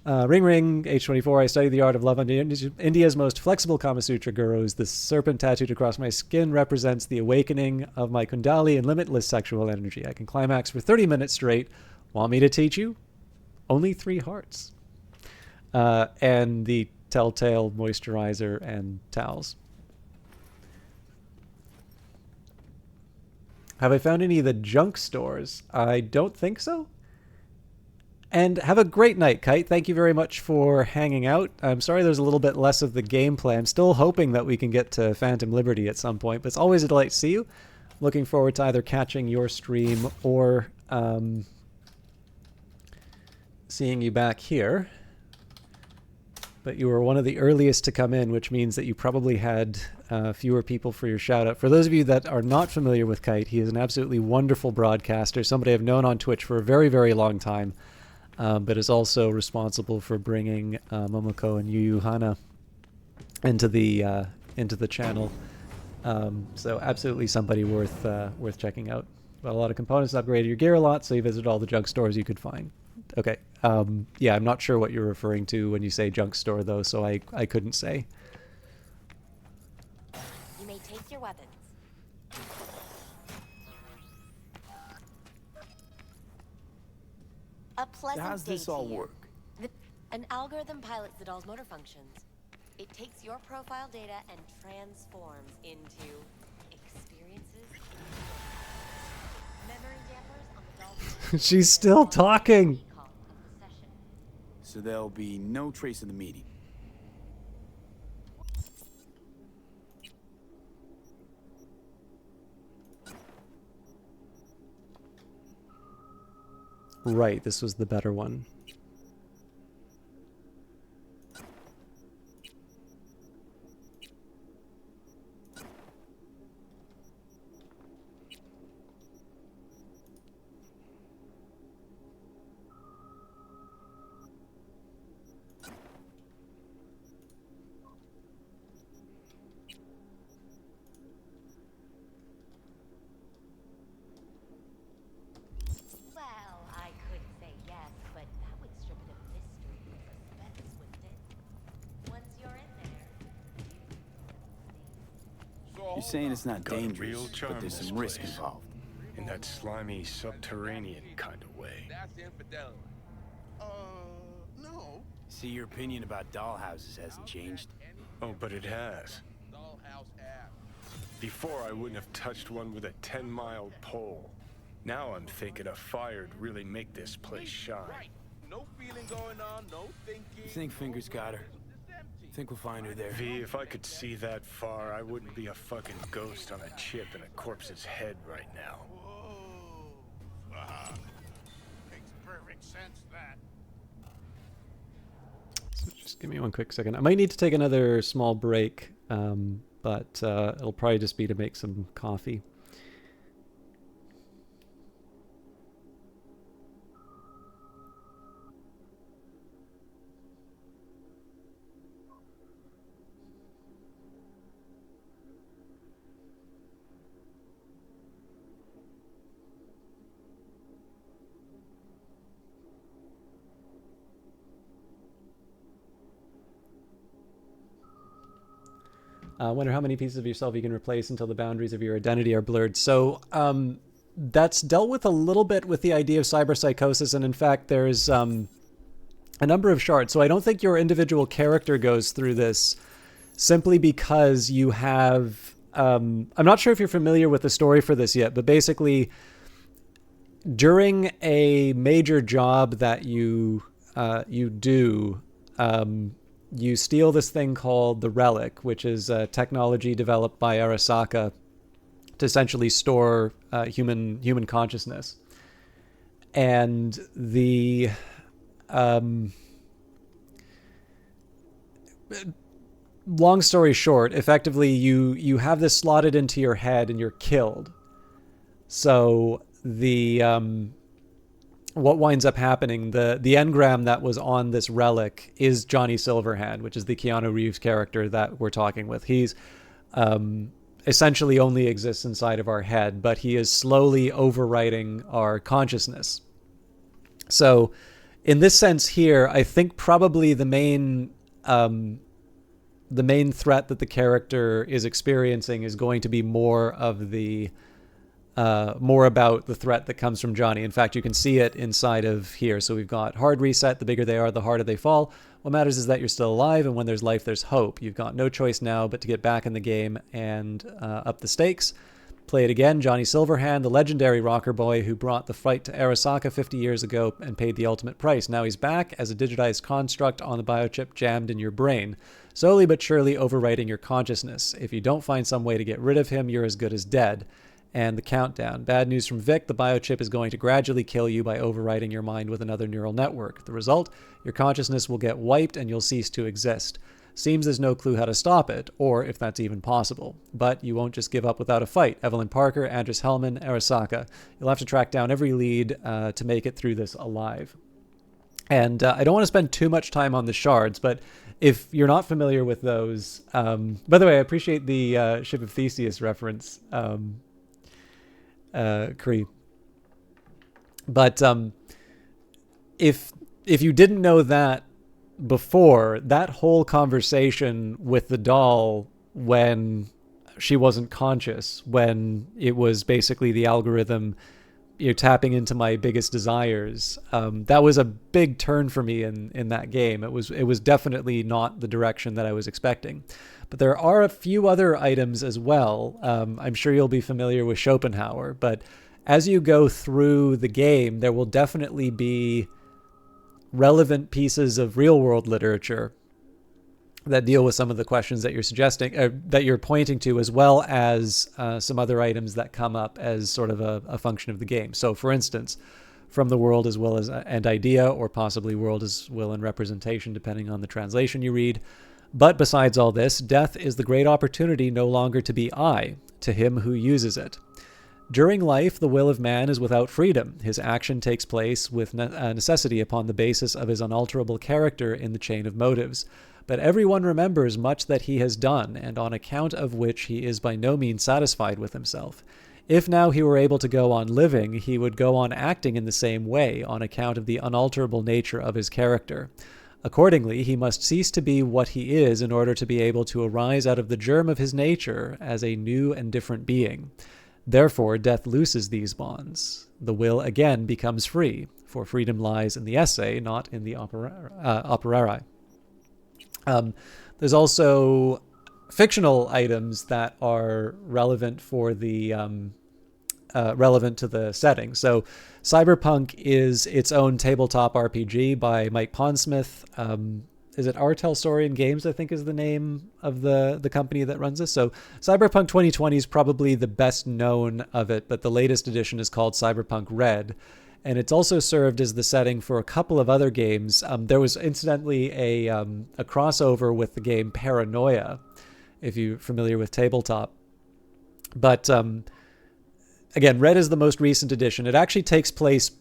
Ring Ring, age 24. I study the art of love under India's most flexible Kama Sutra gurus. The serpent tattooed across my skin represents the awakening of my Kundali and limitless sexual energy. I can climax for 30 minutes straight. Want me to teach you? Only 3 hearts. And the Telltale moisturizer and towels. Have I found any of the junk stores? I don't think so. And have a great night, Kite. Thank you very much for hanging out. I'm sorry there's a little bit less of the gameplay. I'm still hoping that we can get to Phantom Liberty at some point, but it's always a delight to see you. Looking forward to either catching your stream or seeing you back here. But you were one of the earliest to come in, which means that you probably had fewer people for your shout-out. For those of you that are not familiar with Kite, he is an absolutely wonderful broadcaster, somebody I've known on Twitch for a very, very long time, but is also responsible for bringing Momoko and Yu Hana into the channel. So absolutely somebody worth checking out. Got a lot of components, upgraded your gear a lot, so you visit all the junk stores you could find. Okay. Yeah, I'm not sure what you're referring to when you say junk store, though, so I couldn't say. You may take your weapons. A pleasant How's day this to all you. work? An algorithm pilots the doll's motor functions. It takes your profile data and transforms into experiences. Memory dampers on the doll's She's still talking. So there'll be no trace of the meeting. Right, this was the better one. You're saying it's not Got a dangerous, real charm but there's this some risk place. involved. In that slimy, subterranean kind of way. No. See, your opinion about dollhouses hasn't changed. Oh, but it has. Before, I wouldn't have touched one with a 10-mile pole. Now I'm thinking a fire'd really make this place shine. No feeling going on, no thinking. You think Fingers got her? Think we'll find her there? V, if I could see that far, I wouldn't be a fucking ghost on a chip in a corpse's head right now. Makes perfect sense, that. So just give me one quick second. I might need to take another small break, but it'll probably just be to make some coffee. Wonder how many pieces of yourself you can replace until the boundaries of your identity are blurred. So that's dealt with a little bit with the idea of cyberpsychosis, and in fact, there's a number of shards. So I don't think your individual character goes through this simply because you have... I'm not sure if you're familiar with the story for this yet, but basically, during a major job that you do... you steal this thing called the Relic, which is a technology developed by Arasaka to essentially store human consciousness. And the long story short, effectively you have this slotted into your head and you're killed. So the what winds up happening, the engram that was on this relic is Johnny Silverhand, which is the Keanu Reeves character that we're talking with. He's essentially only exists inside of our head, but he is slowly overwriting our consciousness. So in this sense here, I think probably the main threat that the character is experiencing is going to be more of the more about the threat that comes from Johnny. In fact, you can see it inside of here. So we've got hard reset. The bigger they are, the harder they fall. What matters is that you're still alive, and when there's life, there's hope. You've got no choice now but to get back in the game and up the stakes. Play it again. Johnny Silverhand, the legendary rocker boy who brought the fight to Arasaka 50 years ago and paid the ultimate price. Now he's back as a digitized construct on the biochip jammed in your brain, slowly but surely overwriting your consciousness. If you don't find some way to get rid of him, you're as good as dead. And the countdown. Bad news from Vic, the biochip is going to gradually kill you by overriding your mind with another neural network. The result, your consciousness will get wiped and you'll cease to exist. Seems there's no clue how to stop it, or if that's even possible. But you won't just give up without a fight. Evelyn Parker, Andres Hellman, Arasaka. You'll have to track down every lead to make it through this alive. And I don't want to spend too much time on the shards, but if you're not familiar with those... by the way, I appreciate the Ship of Theseus reference. Kree. But if you didn't know that before, that whole conversation with the doll when she wasn't conscious, when it was basically the algorithm, you know, tapping into my biggest desires, that was a big turn for me in that game. It was definitely not the direction that I was expecting. But there are a few other items as well. I'm sure you'll be familiar with Schopenhauer, but as you go through the game, there will definitely be relevant pieces of real-world literature that deal with some of the questions that you're suggesting, that you're pointing to, as well as some other items that come up as sort of a function of the game. So, for instance, from the world as well as and idea, or possibly world as will and representation, depending on the translation you read. But besides all this, death is the great opportunity no longer to be I, to him who uses it. During life, the will of man is without freedom. His action takes place with necessity upon the basis of his unalterable character in the chain of motives. But everyone remembers much that he has done, and on account of which he is by no means satisfied with himself. If now he were able to go on living, he would go on acting in the same way, on account of the unalterable nature of his character. Accordingly, he must cease to be what he is in order to be able to arise out of the germ of his nature as a new and different being. Therefore, death looses these bonds. The will again becomes free, for freedom lies in the esse, not in the operari. There's also fictional items that are relevant for the relevant to the setting. So Cyberpunk is its own tabletop RPG by Mike Pondsmith. Is it Our Telsorian Games, I think is the name of the company that runs this. So Cyberpunk 2020 is probably the best known of it, but the latest edition is called Cyberpunk Red. And it's also served as the setting for a couple of other games. There was incidentally a crossover with the game Paranoia, if you're familiar with tabletop. But again, Red is the most recent edition. It actually takes place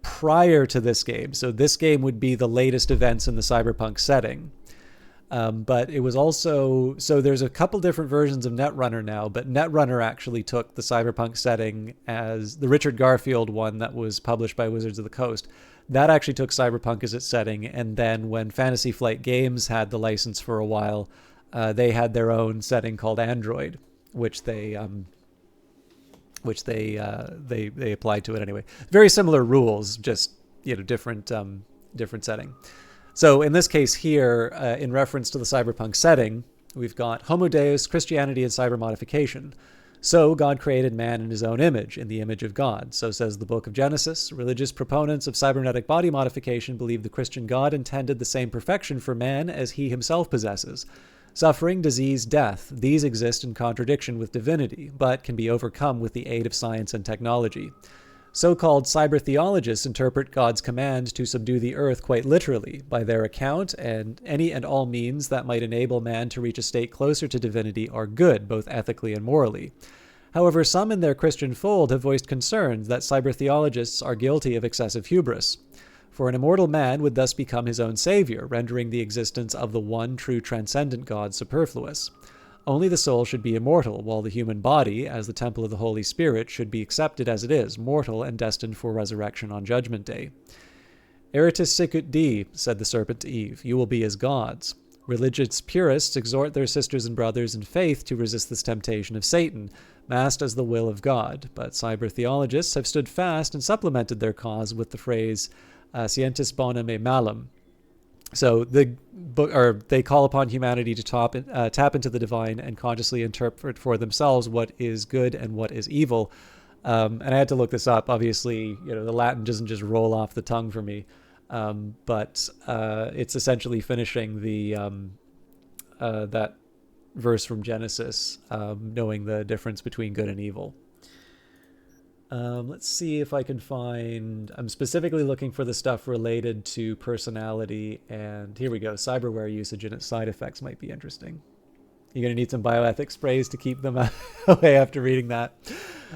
prior to this game. So this game would be the latest events in the Cyberpunk setting. But it was also... So there's a couple different versions of Netrunner now, but Netrunner actually took the Cyberpunk setting as the Richard Garfield one that was published by Wizards of the Coast. That actually took Cyberpunk as its setting, and then when Fantasy Flight Games had the license for a while, they had their own setting called Android, which they applied to it anyway. Very similar rules, just different setting. So in this case here, in reference to the cyberpunk setting, we've got Homo Deus, Christianity, and cyber modification. So God created man in his own image, in the image of God. So says the book of Genesis. Religious proponents of cybernetic body modification believe the Christian God intended the same perfection for man as he himself possesses. Suffering, disease, death, these exist in contradiction with divinity, but can be overcome with the aid of science and technology. So-called cyber theologists interpret God's command to subdue the earth quite literally, by their account, and any and all means that might enable man to reach a state closer to divinity are good, both ethically and morally. However, some in their Christian fold have voiced concerns that cyber theologists are guilty of excessive hubris. For an immortal man would thus become his own savior, rendering the existence of the one true transcendent God superfluous. Only the soul should be immortal, while the human body, as the temple of the Holy Spirit, should be accepted as it is, mortal and destined for resurrection on Judgment Day. Eritis sicut di, said the serpent to Eve, you will be as gods. Religious purists exhort their sisters and brothers in faith to resist this temptation of Satan, masked as the will of God, but cyber theologists have stood fast and supplemented their cause with the phrase scientis bonum e malum. So they call upon humanity to tap into the divine and consciously interpret for themselves what is good and what is evil. And I had to look this up. Obviously, the Latin doesn't just roll off the tongue for me, but it's essentially finishing the that verse from Genesis, knowing the difference between good and evil. Let's see if I can find... I'm specifically looking for the stuff related to personality, and here we go. Cyberware usage and its side effects might be interesting. You're going to need some bioethics sprays to keep them away after reading that.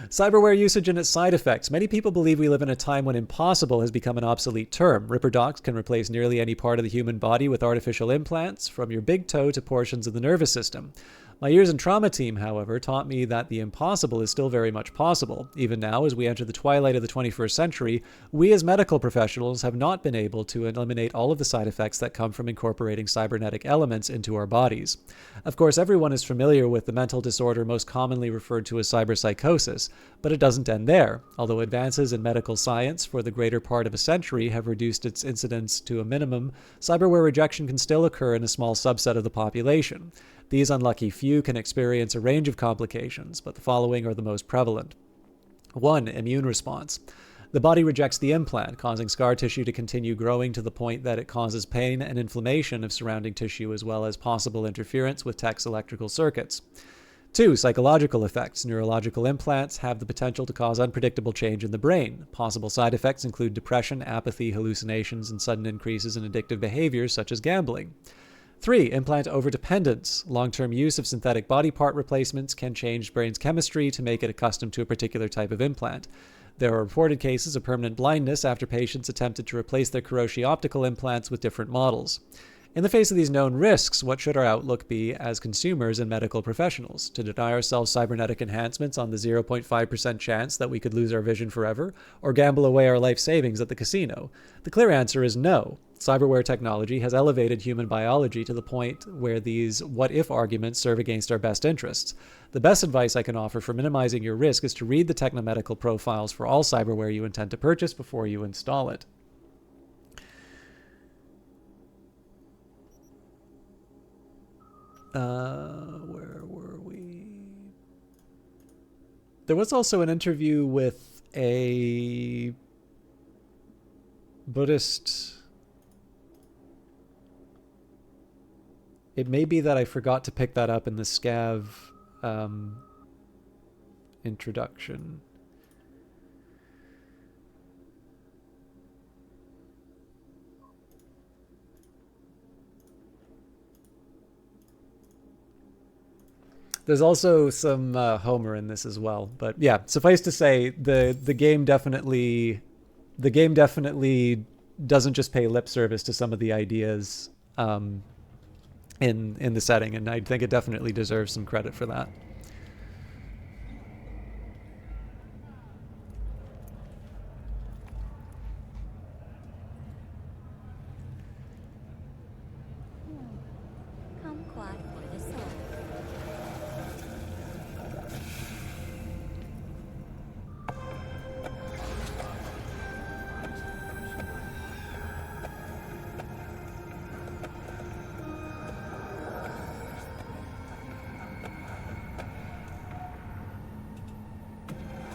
Cyberware usage and its side effects. Many people believe we live in a time when impossible has become an obsolete term. Ripperdocs can replace nearly any part of the human body with artificial implants, from your big toe to portions of the nervous system. My years in trauma team, however, taught me that the impossible is still very much possible. Even now, as we enter the twilight of the 21st century, we as medical professionals have not been able to eliminate all of the side effects that come from incorporating cybernetic elements into our bodies. Of course, everyone is familiar with the mental disorder most commonly referred to as cyberpsychosis, but it doesn't end there. Although advances in medical science for the greater part of a century have reduced its incidence to a minimum, cyberware rejection can still occur in a small subset of the population. These unlucky few can experience a range of complications, but the following are the most prevalent. 1. Immune response. The body rejects the implant, causing scar tissue to continue growing to the point that it causes pain and inflammation of surrounding tissue, as well as possible interference with tech's electrical circuits. 2. Psychological effects. Neurological implants have the potential to cause unpredictable change in the brain. Possible side effects include depression, apathy, hallucinations, and sudden increases in addictive behaviors such as gambling. 3. Implant overdependence. Long-term use of synthetic body part replacements can change brain's chemistry to make it accustomed to a particular type of implant. There are reported cases of permanent blindness after patients attempted to replace their Kuroshi optical implants with different models. In the face of these known risks, what should our outlook be as consumers and medical professionals? To deny ourselves cybernetic enhancements on the 0.5% chance that we could lose our vision forever, or gamble away our life savings at the casino? The clear answer is no. cyberware technology has elevated human biology to the point where these what-if arguments serve against our best interests. The best advice I can offer for minimizing your risk is to read the technomedical profiles for all cyberware you intend to purchase before you install it. Where were we? There was also an interview with a Buddhist. It may be that I forgot to pick that up in the Scav introduction. There's also some Homer in this as well, but yeah, suffice to say, the game definitely doesn't just pay lip service to some of the ideas in the setting, and I think it definitely deserves some credit for that. Kumquat for the soul.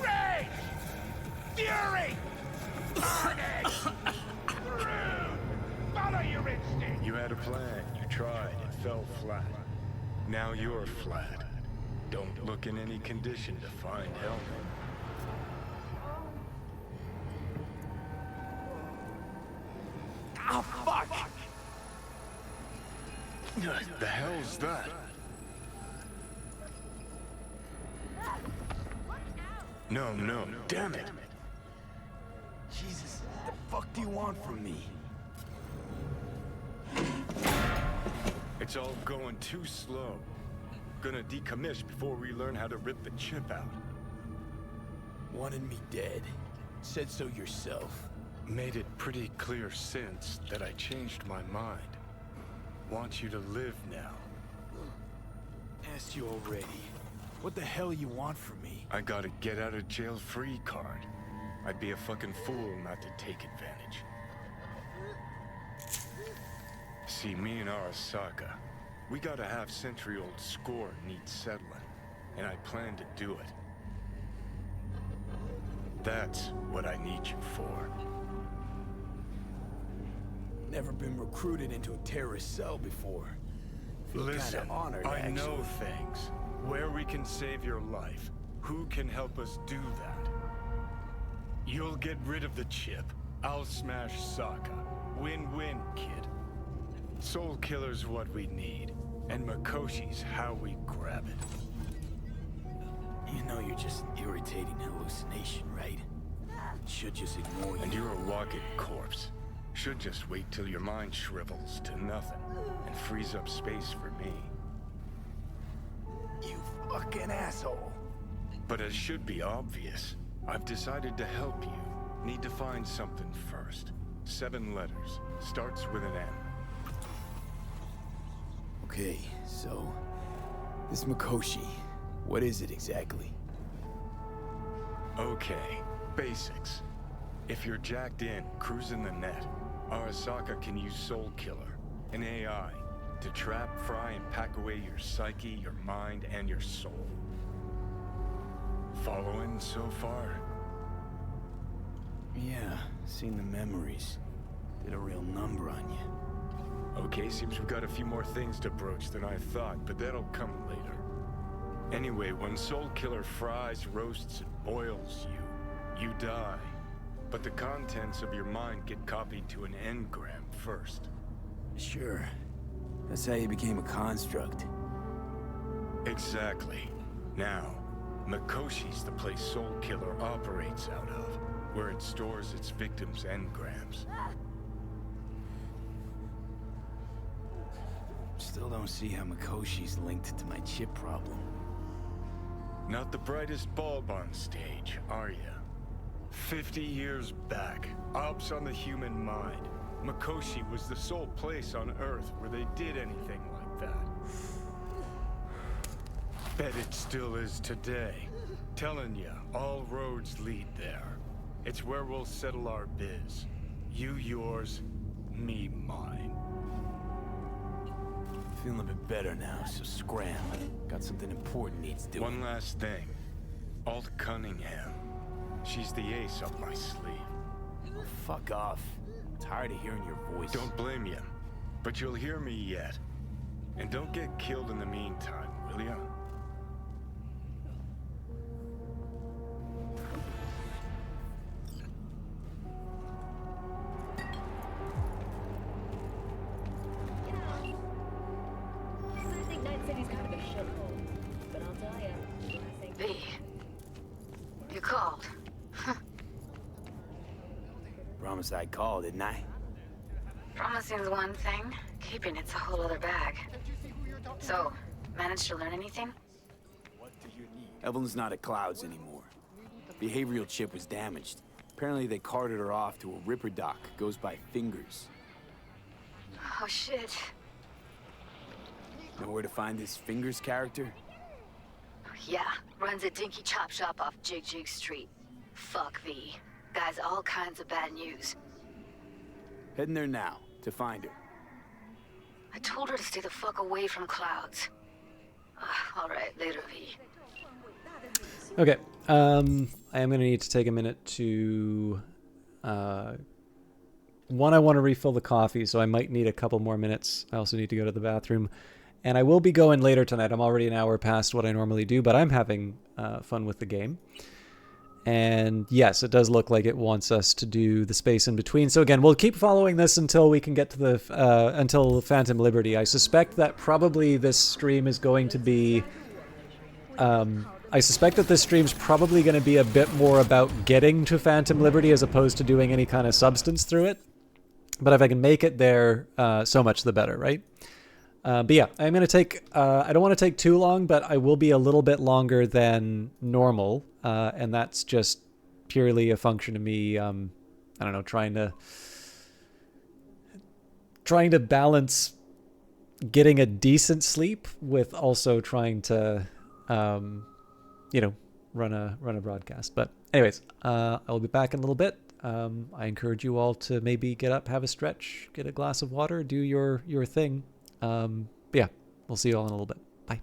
Rage! Fury! Carnage! Rude! Follow your instinct! You had a plan, you tried, it fell flat. Now you're flat. Don't look in any condition to find help. Oh, fuck! The hell's that? No, damn it. Jesus, what the fuck do you want from me? It's all going too slow. Gonna decommission before we learn how to rip the chip out. Wanted me dead. Said so yourself. Made it pretty clear since that I changed my mind. Want you to live now. Asked you already. What the hell you want from me? I got a get out of jail free card. I'd be a fucking fool not to take advantage. See, me and Arasaka, we got a half-century-old score needs settling, and I plan to do it. That's what I need you for. Never been recruited into a terrorist cell before. Feel Listen, kinda honored, I actually. know things. Where we can save your life. Who can help us do that? You'll get rid of the chip. I'll smash Sokka. Win-win, kid. Soul Killer's what we need. And Makoshi's how we grab it. You know you're just an irritating hallucination, right? Should just ignore you. And you're a walking corpse. Should just wait till your mind shrivels to nothing and frees up space for me. You fucking asshole. But it should be obvious. I've decided to help you. Need to find something first. 7 letters. Starts with an M. Okay, so... this Makoshi, what is it exactly? Okay, basics. If you're jacked in, cruising the net, Arasaka can use Soul Killer, an AI, to trap, fry, and pack away your psyche, your mind, and your soul. Following so far? Yeah, seen the memories. Did a real number on you. Okay, seems we've got a few more things to broach than I thought, but that'll come later. Anyway, when Soul Killer fries, roasts, and boils you, you die. But the contents of your mind get copied to an engram first. Sure. That's how you became a construct. Exactly. Now, Makoshi's the place Soul Killer operates out of, where it stores its victims' engrams. Still don't see how Makoshi's linked to my chip problem. Not the brightest bulb on stage, are ya? 50 years back, ops on the human mind. Mikoshi was the sole place on Earth where they did anything like that. Bet it still is today. Telling ya, all roads lead there. It's where we'll settle our biz. You yours, me mine. Feeling a bit better now, so scram. Got something important needs doing. One last thing. Alt Cunningham. She's the ace up my sleeve. Oh, fuck off. Tired of hearing your voice. Don't blame you, but you'll hear me yet. And don't get killed in the meantime, will ya? I think Night City's kind of a shithole, but I'll tell ya. V, you called. Promise I'd call, didn't I? Promising's one thing, keeping it's a whole other bag. So, managed to learn anything? Evelyn's not at Clouds anymore. Behavioral chip was damaged. Apparently they carted her off to a Ripper dock. Goes by Fingers. Oh shit. Know where to find this Fingers character? Yeah, runs a dinky chop shop off Jig Jig Street. Fuck V. Guy's all kinds of bad news. Heading there now, to find her. I told her to stay the fuck away from Clouds. Alright, later, V. Okay, I am going to need to take a minute to... one, I want to refill the coffee, so I might need a couple more minutes. I also need to go to the bathroom. And I will be going later tonight. I'm already an hour past what I normally do, but I'm having fun with the game. And yes, it does look like it wants us to do the space in between. So again, we'll keep following this until we can get to the until Phantom Liberty. I suspect that probably this stream is going to be. I suspect that this stream's probably going to be a bit more about getting to Phantom Liberty as opposed to doing any kind of substance through it. But if I can make it there, so much the better, right? But yeah, I'm going to take, I don't want to take too long, but I will be a little bit longer than normal. And that's just purely a function of me, I don't know, trying to balance getting a decent sleep with also trying to, you know, run a broadcast. But anyways, I'll be back in a little bit. I encourage you all to maybe get up, have a stretch, get a glass of water, do your thing. But yeah, we'll see you all in a little bit. Bye.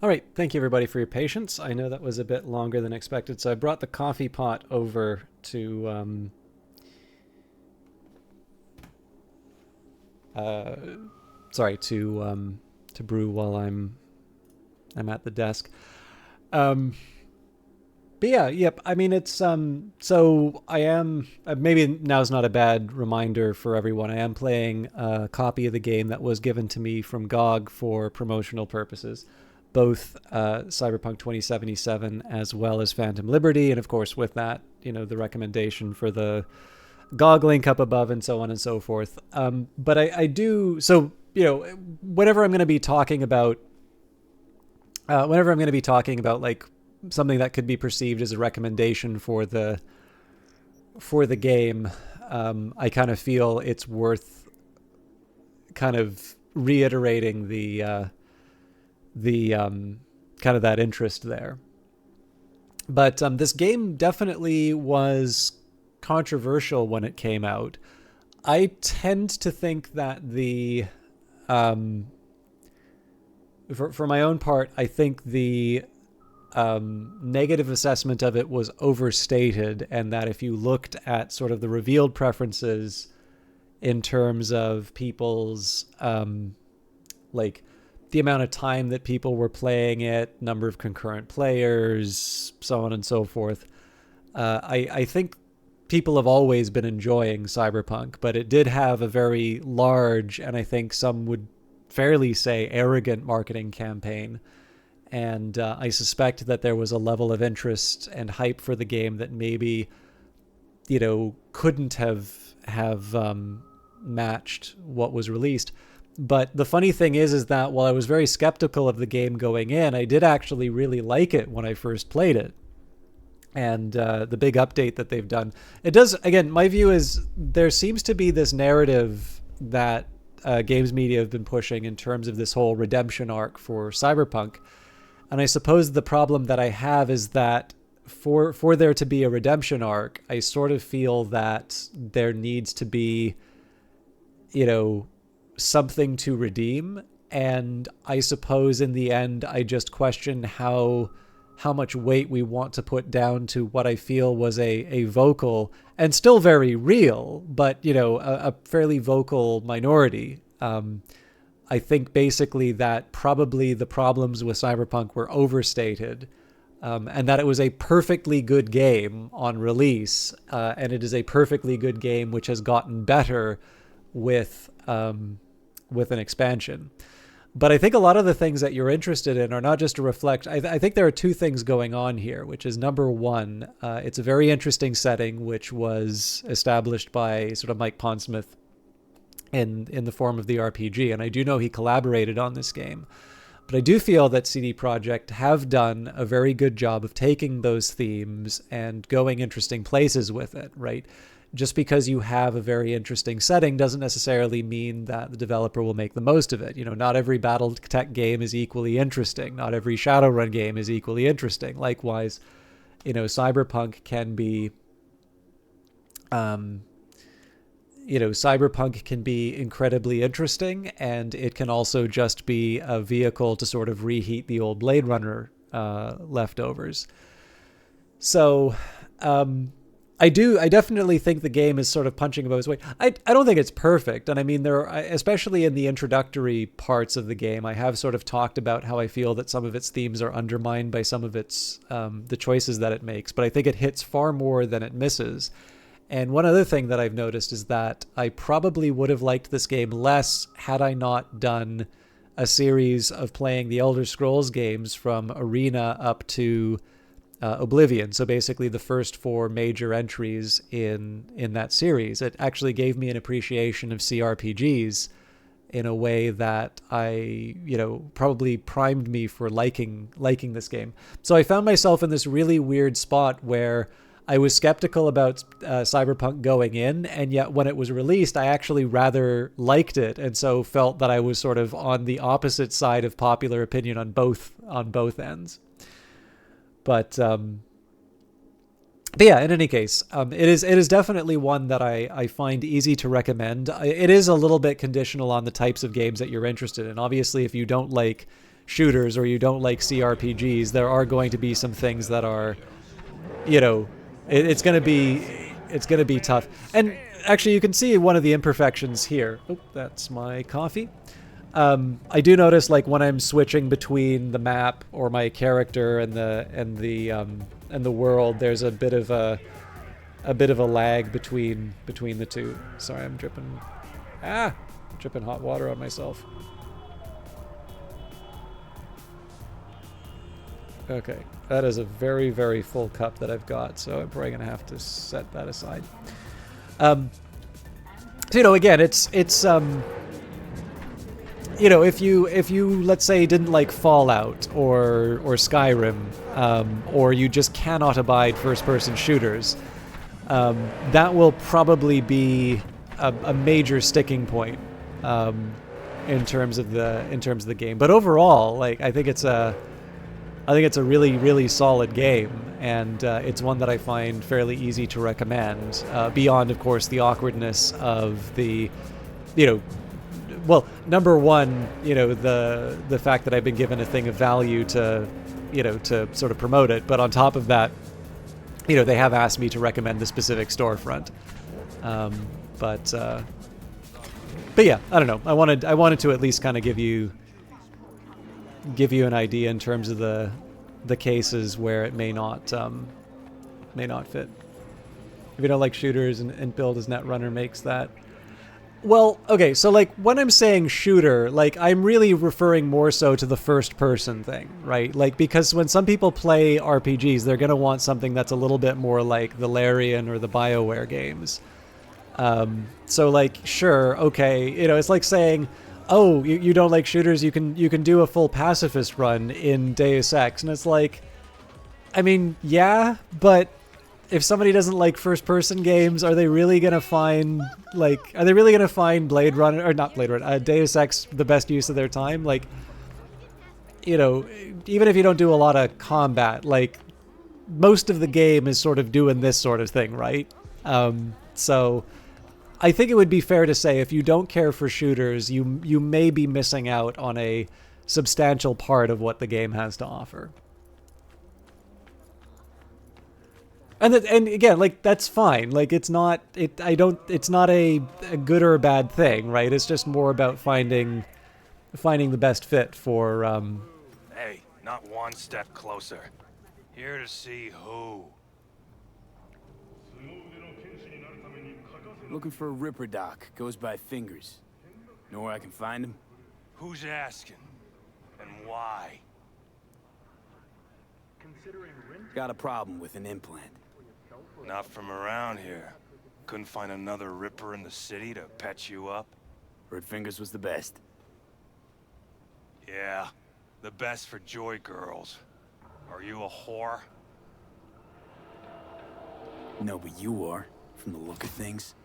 All right, thank you everybody for your patience. I know that was a bit longer than expected, so I brought the coffee pot over to to brew while I'm at the desk. But yeah, yep. I mean, it's so I am maybe now's not a bad reminder for everyone. I am playing a copy of the game that was given to me from GOG for promotional purposes, both Cyberpunk 2077 as well as Phantom Liberty, and of course with that, the recommendation for the GOG link up above and so on and so forth. But I do so whenever I'm going to be talking about like something that could be perceived as a recommendation for the game, I kind of feel it's worth kind of reiterating the kind of that interest there. But this game definitely was controversial when it came out. I tend to think that for my own part, I think the negative assessment of it was overstated, and that if you looked at sort of the revealed preferences in terms of people's like the amount of time that people were playing it, number of concurrent players, so on and so forth, I think people have always been enjoying Cyberpunk, but it did have a very large, and I think some would fairly say arrogant, marketing campaign. And I suspect that there was a level of interest and hype for the game that maybe, couldn't have matched what was released. But the funny thing is that while I was very skeptical of the game going in, I did actually really like it when I first played it. And the big update that they've done, it does, again, my view is there seems to be this narrative that games media have been pushing in terms of this whole redemption arc for Cyberpunk. And I suppose the problem that I have is that for there to be a redemption arc, I sort of feel that there needs to be, something to redeem. And I suppose in the end, I just question how much weight we want to put down to what I feel was a vocal and still very real, but, a fairly vocal minority. I think basically that probably the problems with Cyberpunk were overstated, and that it was a perfectly good game on release, and it is a perfectly good game which has gotten better with an expansion. But I think a lot of the things that you're interested in are not just to reflect. I think there are two things going on here, which is number one, it's a very interesting setting which was established by sort of Mike Pondsmith in the form of the RPG, and I do know he collaborated on this game. But I do feel that CD Projekt have done a very good job of taking those themes and going interesting places with it, right? Just because you have a very interesting setting doesn't necessarily mean that the developer will make the most of it. Not every BattleTech game is equally interesting. Not every Shadowrun game is equally interesting. Likewise, Cyberpunk can be Cyberpunk can be incredibly interesting, and it can also just be a vehicle to sort of reheat the old Blade Runner leftovers. So I definitely think the game is sort of punching above its weight. I don't think it's perfect, and I mean, there are, especially in the introductory parts of the game, I have sort of talked about how I feel that some of its themes are undermined by some of its the choices that it makes, but I think it hits far more than it misses. And one other thing that I've noticed is that I probably would have liked this game less had I not done a series of playing the Elder Scrolls games from Arena up to Oblivion. So basically the first 4 major entries in that series. It actually gave me an appreciation of CRPGs in a way that I, probably primed me for liking this game. So I found myself in this really weird spot where I was skeptical about Cyberpunk going in, and yet when it was released, I actually rather liked it, and so felt that I was sort of on the opposite side of popular opinion on both ends. But yeah, in any case, it is definitely one that I find easy to recommend. It is a little bit conditional on the types of games that you're interested in. Obviously, if you don't like shooters or you don't like CRPGs, there are going to be some things that are, you know, it's going to be tough. And actually, you can see one of the imperfections here. Oh, that's my coffee. I do notice, like, when I'm switching between the map or my character and the world, there's a bit of a lag between the two. Sorry, I'm dripping hot water on myself. Okay, that is a very, very full cup that I've got, so I'm probably gonna have to set that aside. So, you know, again, it's you know, if you let's say didn't like Fallout or Skyrim, or you just cannot abide first-person shooters, that will probably be a major sticking point in terms of the game. But overall, like, I think it's a really, really solid game, and it's one that I find fairly easy to recommend, beyond, of course, the awkwardness of the, you know, well, number one, you know, the fact that I've been given a thing of value to, you know, to sort of promote it, but on top of that, you know, they have asked me to recommend the specific storefront. But yeah, I don't know. I wanted to at least kind of give you an idea in terms of the cases where it may not fit. If you don't like shooters and build as Netrunner makes that. Well, okay, so like when I'm saying shooter, like I'm really referring more so to the first person thing, right? Like, because when some people play RPGs, they're going to want something that's a little bit more like the Larian or the BioWare games. So like, sure, okay, you know, it's like saying, oh, you don't like shooters, you can do a full pacifist run in Deus Ex, and it's like, I mean, yeah, but if somebody doesn't like first-person games, are they really gonna find Blade Runner, or not Blade Runner, Deus Ex the best use of their time? Like, you know, even if you don't do a lot of combat, like, most of the game is sort of doing this sort of thing, right? So I think it would be fair to say if you don't care for shooters, you may be missing out on a substantial part of what the game has to offer. And again, like, that's fine. Like, it's not a good or a bad thing, right? It's just more about finding the best fit for Hey, not one step closer. Here to see who. Looking for a Ripper doc. Goes by Fingers. Know where I can find him? Who's asking? And why? Got a problem with an implant. Not from around here. Couldn't find another Ripper in the city to patch you up? Heard Fingers was the best. Yeah, the best for joy girls. Are you a whore? No, but you are, from the look of things.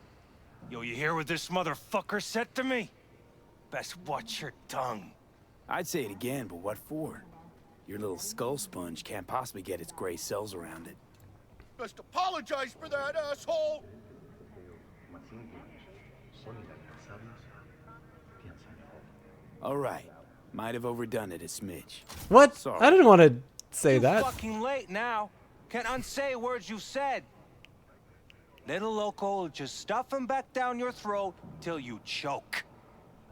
Yo, you hear what this motherfucker said to me? Best watch your tongue. I'd say it again, but what for? Your little skull sponge can't possibly get its gray cells around it. Best apologize for that, asshole! All right. Might have overdone it a smidge. What? Sorry. I didn't want to say that. Fucking late now. Can't unsay words you said. Little Loco will just stuff him back down your throat till you choke.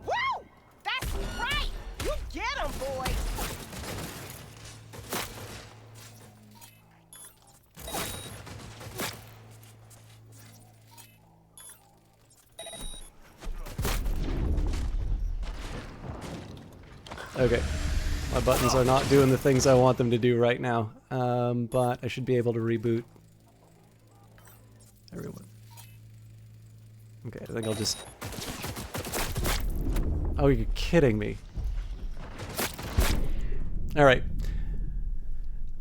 Woo! That's right! You get him, boy! Okay. My buttons are not doing the things I want them to do right now. But I should be able to reboot everyone. Okay, I think I'll just... Oh, you're kidding me. Alright.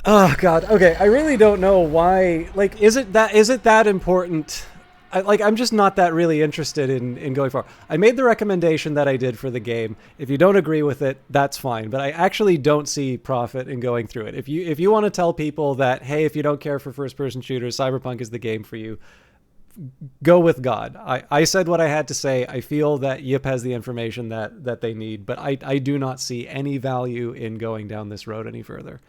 Oh, God. Okay, I really don't know why... Like, is it that important? I'm just not that really interested in going far. I made the recommendation that I did for the game. If you don't agree with it, that's fine. But I actually don't see profit in going through it. If you want to tell people that, hey, if you don't care for first-person shooters, Cyberpunk is the game for you, go with God. I said what I had to say. I feel that Yip has the information that they need, but I do not see any value in going down this road any further.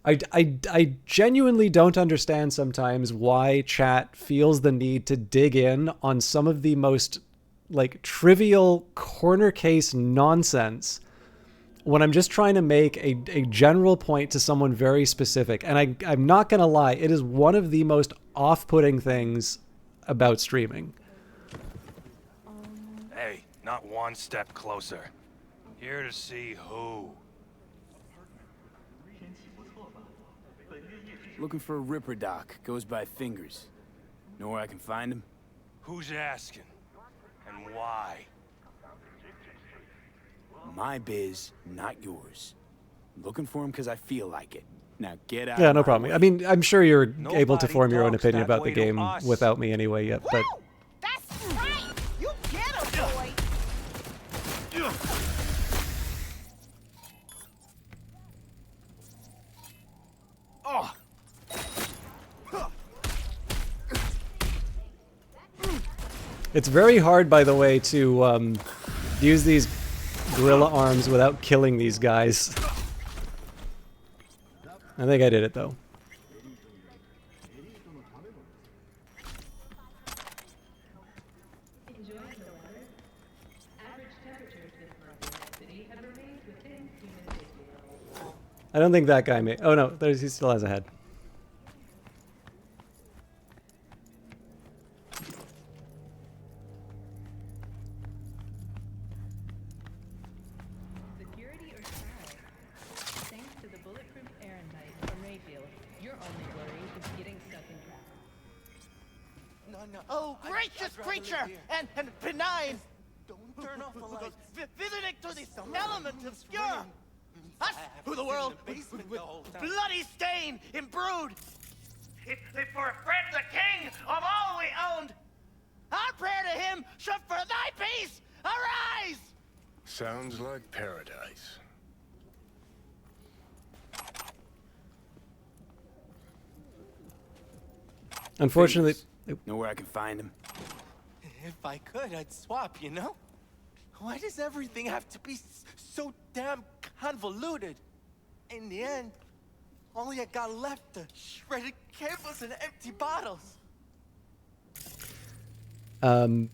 I genuinely don't understand sometimes why chat feels the need to dig in on some of the most like trivial corner case nonsense when I'm just trying to make a general point to someone very specific. And I'm not going to lie, it is one of the most off-putting things about streaming. Hey, not one step closer. Here to see who. Looking for a Ripper doc. Goes by Fingers. Know where I can find him? Who's asking? And why? My biz, not yours. Looking for him because I feel like it. Now get out. Yeah, no problem. Way. I mean, I'm sure you're able to Nobody form your own talks opinion that about the way to game us. without me anyway yet, but... That's right! You get him, boy! Oh! It's very hard, by the way, to use these gorilla arms without killing these guys. I think I did it, though. I don't think that guy made... Oh, no, he still has a head. Security or strike? Thanks to the bulletproof Erendite from Rayfield, your only worry is getting stuck in traffic. No. Oh, gracious creature! And benign! Don't turn off the lights. Visiting to this element obscure! Us, who the world, with bloody stain imbrued! If for a friend the king of all we owned, our prayer to him should for thy peace arise! Sounds like paradise. Unfortunately... Know where I can find him? If I could, I'd swap, you know? Why does everything have to be so damn convoluted? In the end, all I got left are shredded cables and empty bottles. I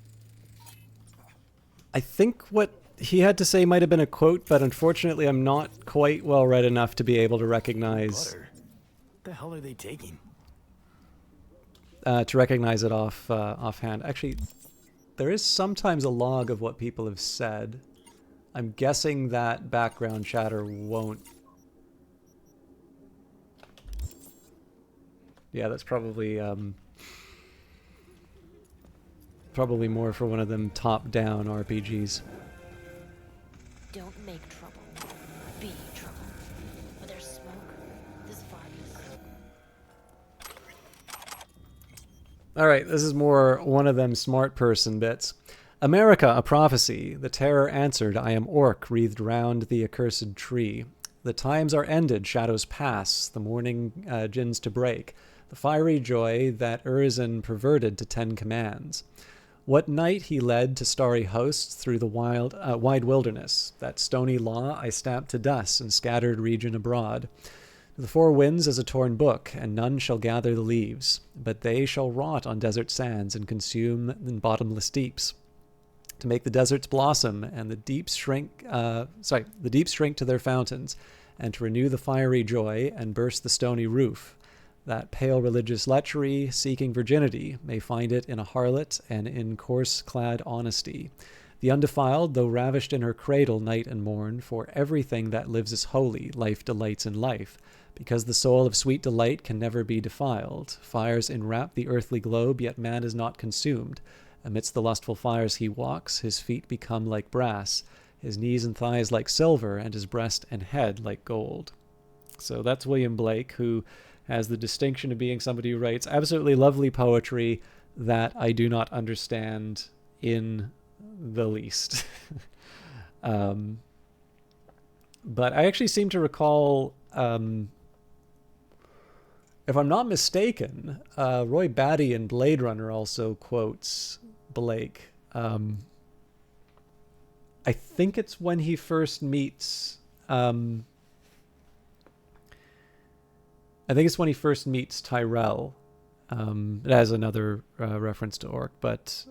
think what he had to say might have been a quote, but unfortunately I'm not quite well read enough to be able to recognize... What the hell are they taking? To recognize it offhand. Actually, there is sometimes a log of what people have said. I'm guessing that background chatter won't... Yeah, that's probably probably more for one of them top-down RPGs. Don't make trouble. Be trouble. Where there's smoke, there's fire. Alright, this is more one of them smart person bits. America, a prophecy. The terror answered, I am orc, wreathed round the accursed tree. The times are ended, shadows pass, the morning gins to break. The fiery joy that Urizen perverted to 10 commands. What night he led to starry hosts through the wide wilderness. That stony law I stamped to dust in scattered region abroad. The four winds as a torn book, and none shall gather the leaves, but they shall rot on desert sands and consume in bottomless deeps. To make the deserts blossom and the deeps shrink to their fountains, and to renew the fiery joy and burst the stony roof. That pale religious lechery, seeking virginity, may find it in a harlot and in coarse-clad honesty. The undefiled, though ravished in her cradle night and morn, for everything that lives is holy, life delights in life. Because the soul of sweet delight can never be defiled. Fires enwrap the earthly globe, yet man is not consumed. Amidst the lustful fires he walks, his feet become like brass, his knees and thighs like silver, and his breast and head like gold. So that's William Blake, who has the distinction of being somebody who writes absolutely lovely poetry that I do not understand in the least. But I actually seem to recall if I'm not mistaken, Roy Batty in Blade Runner also quotes Blake. I think it's when he first meets... I think it's when he first meets Tyrell. It has another reference to Orc, but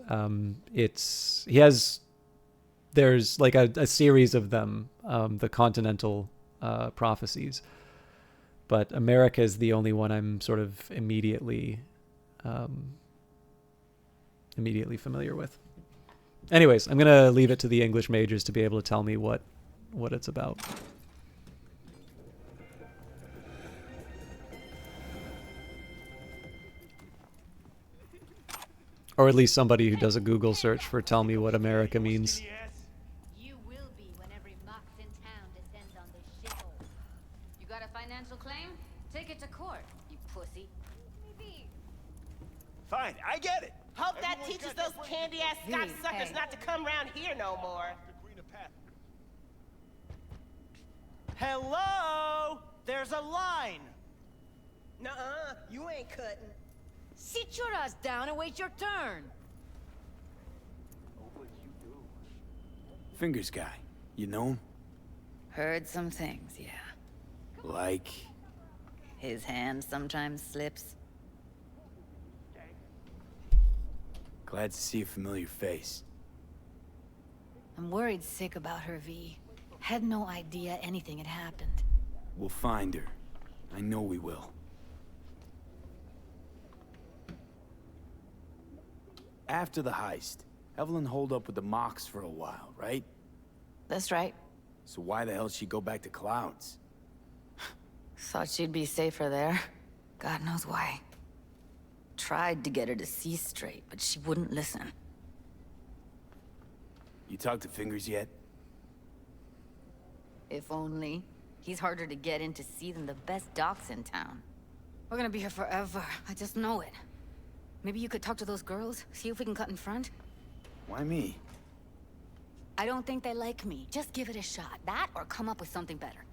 there's like a series of them, the Continental prophecies. But America is the only one I'm sort of immediately familiar with. Anyways, I'm gonna leave it to the English majors to be able to tell me what it's about. Or at least somebody who does a Google search for tell me what America means. You will be when every mox in town descends on this shithole. You got a financial claim? Take it to court, you pussy. Fine, I get it. Hope that teaches those candy-ass Scotch suckers not to come round here no more. Hello? There's a line. Nuh-uh, you ain't cutting. Sit your ass down and wait your turn. Fingers guy. You know him? Heard some things, yeah. Like? His hand sometimes slips. Glad to see a familiar face. I'm worried sick about her, V. Had no idea anything had happened. We'll find her. I know we will. After the heist, Evelyn holed up with the Mox for a while, right? That's right. So why the hell she go back to Clouds? Thought she'd be safer there. God knows why. Tried to get her to see straight, but she wouldn't listen. You talked to Fingers yet? If only. He's harder to get in to see than the best docs in town. We're gonna be here forever. I just know it. Maybe you could talk to those girls, see if we can cut in front? Why me? I don't think they like me. Just give it a shot. That or come up with something better.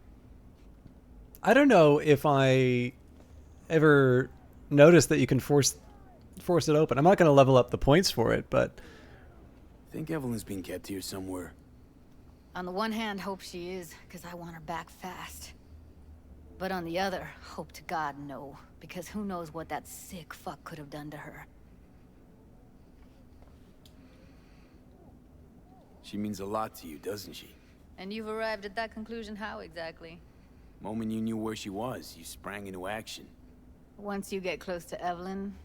I don't know if I ever noticed that you can force it open. I'm not going to level up the points for it, but... Think Evelyn's being kept here somewhere. On the one hand, hope she is, because I want her back fast. But on the other, hope to God no, because who knows what that sick fuck could have done to her. She means a lot to you, doesn't she? And you've arrived at that conclusion how exactly? Moment you knew where she was, you sprang into action. Once you get close to Evelyn,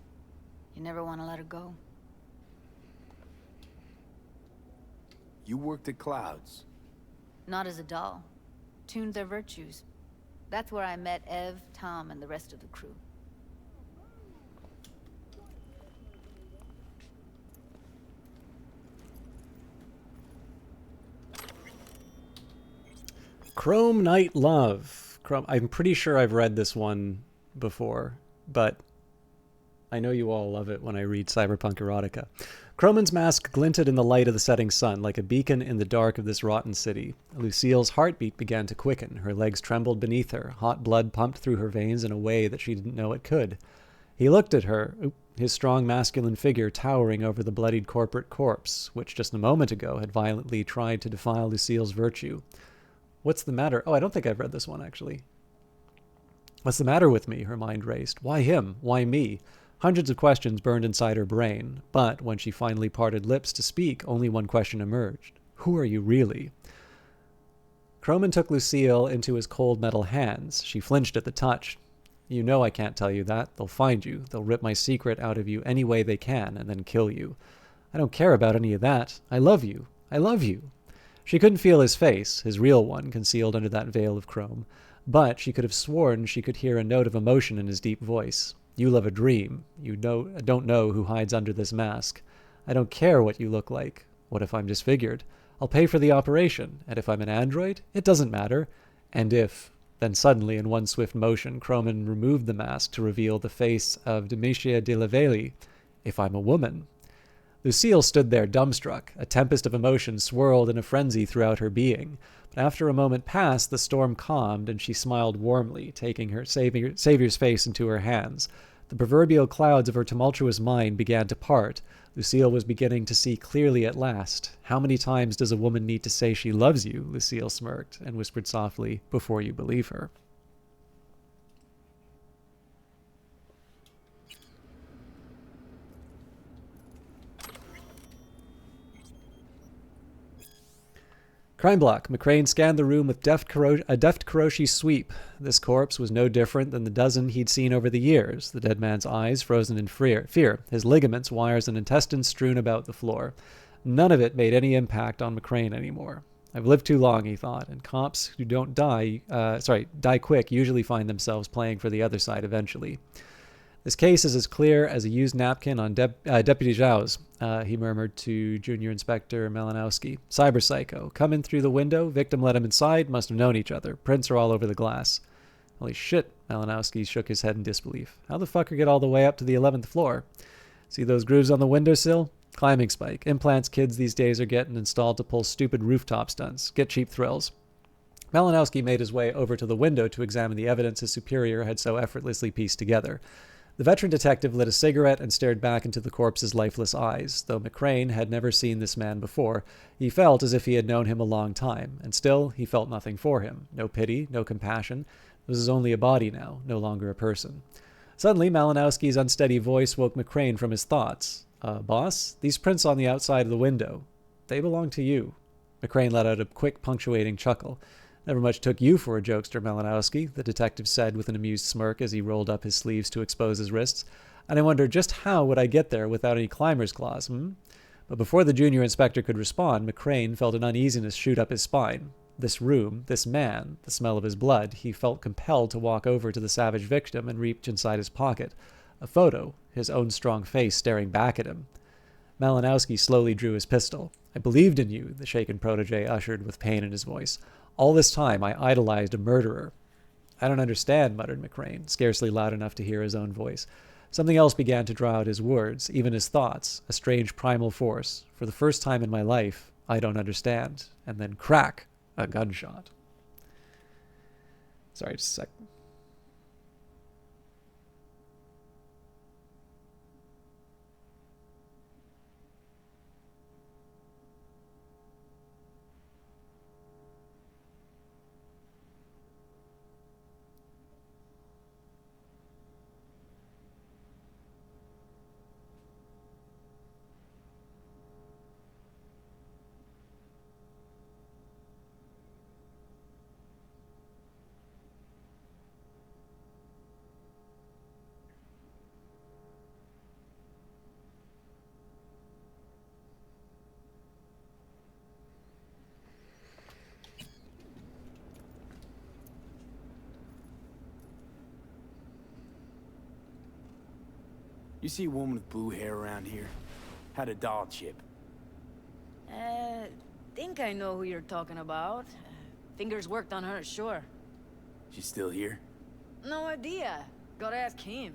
you never want to let her go. You worked at Clouds. Not as a doll. Tuned their virtues. That's where I met Ev, Tom, and the rest of the crew. Chrome Night Love. I'm pretty sure I've read this one before, but I know you all love it when I read Cyberpunk erotica. Croman's mask glinted in the light of the setting sun, like a beacon in the dark of this rotten city. Lucille's heartbeat began to quicken. Her legs trembled beneath her. Hot blood pumped through her veins in a way that she didn't know it could. He looked at her, his strong masculine figure towering over the bloodied corporate corpse, which just a moment ago had violently tried to defile Lucille's virtue. What's the matter? Oh, I don't think I've read this one, actually. What's the matter with me? Her mind raced. Why him? Why me? Hundreds of questions burned inside her brain, but when she finally parted lips to speak, only one question emerged. Who are you really? Croman took Lucille into his cold metal hands. She flinched at the touch. You know I can't tell you that. They'll find you. They'll rip my secret out of you any way they can and then kill you. I don't care about any of that. I love you. I love you. She couldn't feel his face, his real one, concealed under that veil of chrome, but she could have sworn she could hear a note of emotion in his deep voice. You live a dream. You don't know who hides under this mask. I don't care what you look like. What if I'm disfigured? I'll pay for the operation, and if I'm an android, it doesn't matter. And if... Then suddenly, in one swift motion, Croman removed the mask to reveal the face of Demetria de la Valley. If I'm a woman... Lucille stood there dumbstruck. A tempest of emotion swirled in a frenzy throughout her being. But after a moment passed, the storm calmed, and she smiled warmly, taking her savior's face into her hands. The proverbial clouds of her tumultuous mind began to part. Lucille was beginning to see clearly at last. How many times does a woman need to say she loves you? Lucille smirked and whispered softly, before you believe her. Crime block. McCrane scanned the room with a deft Kuroshi sweep. This corpse was no different than the dozen he'd seen over the years, the dead man's eyes frozen in fear, his ligaments, wires, and intestines strewn about the floor. None of it made any impact on McCrane anymore. I've lived too long, he thought, and cops who don't die quick, usually find themselves playing for the other side eventually. This case is as clear as a used napkin on Deputy Zhao's, he murmured to Junior Inspector Malinowski. Cyberpsycho. Come in through the window. Victim let him inside. Must have known each other. Prints are all over the glass. Holy shit, Malinowski shook his head in disbelief. How the fucker get all the way up to the 11th floor? See those grooves on the windowsill? Climbing spike. Implants kids these days are getting installed to pull stupid rooftop stunts. Get cheap thrills. Malinowski made his way over to the window to examine the evidence his superior had so effortlessly pieced together. The veteran detective lit a cigarette and stared back into the corpse's lifeless eyes. Though McCrane had never seen this man before, he felt as if he had known him a long time, and still he felt nothing for him. No pity, no compassion. This was only a body now, no longer a person. Suddenly, Malinowski's unsteady voice woke McCrane from his thoughts. Boss, these prints on the outside of the window, they belong to you. McCrane let out a quick, punctuating chuckle. Never much took you for a jokester, Malinowski, the detective said with an amused smirk as he rolled up his sleeves to expose his wrists. And I wonder just how would I get there without any climber's claws, But before the junior inspector could respond, McCrane felt an uneasiness shoot up his spine. This room, this man, the smell of his blood, he felt compelled to walk over to the savage victim and reach inside his pocket. A photo, his own strong face staring back at him. Malinowski slowly drew his pistol. I believed in you, the shaken protege ushered with pain in his voice. All this time, I idolized a murderer. I don't understand, muttered McCrane, scarcely loud enough to hear his own voice. Something else began to draw out his words, even his thoughts, a strange primal force. For the first time in my life, I don't understand. And then crack, a gunshot. Sorry, just a sec. You see a woman with blue hair around here? Had a doll chip. Think I know who you're talking about. Fingers worked on her, sure. She's still here? No idea. Gotta ask him.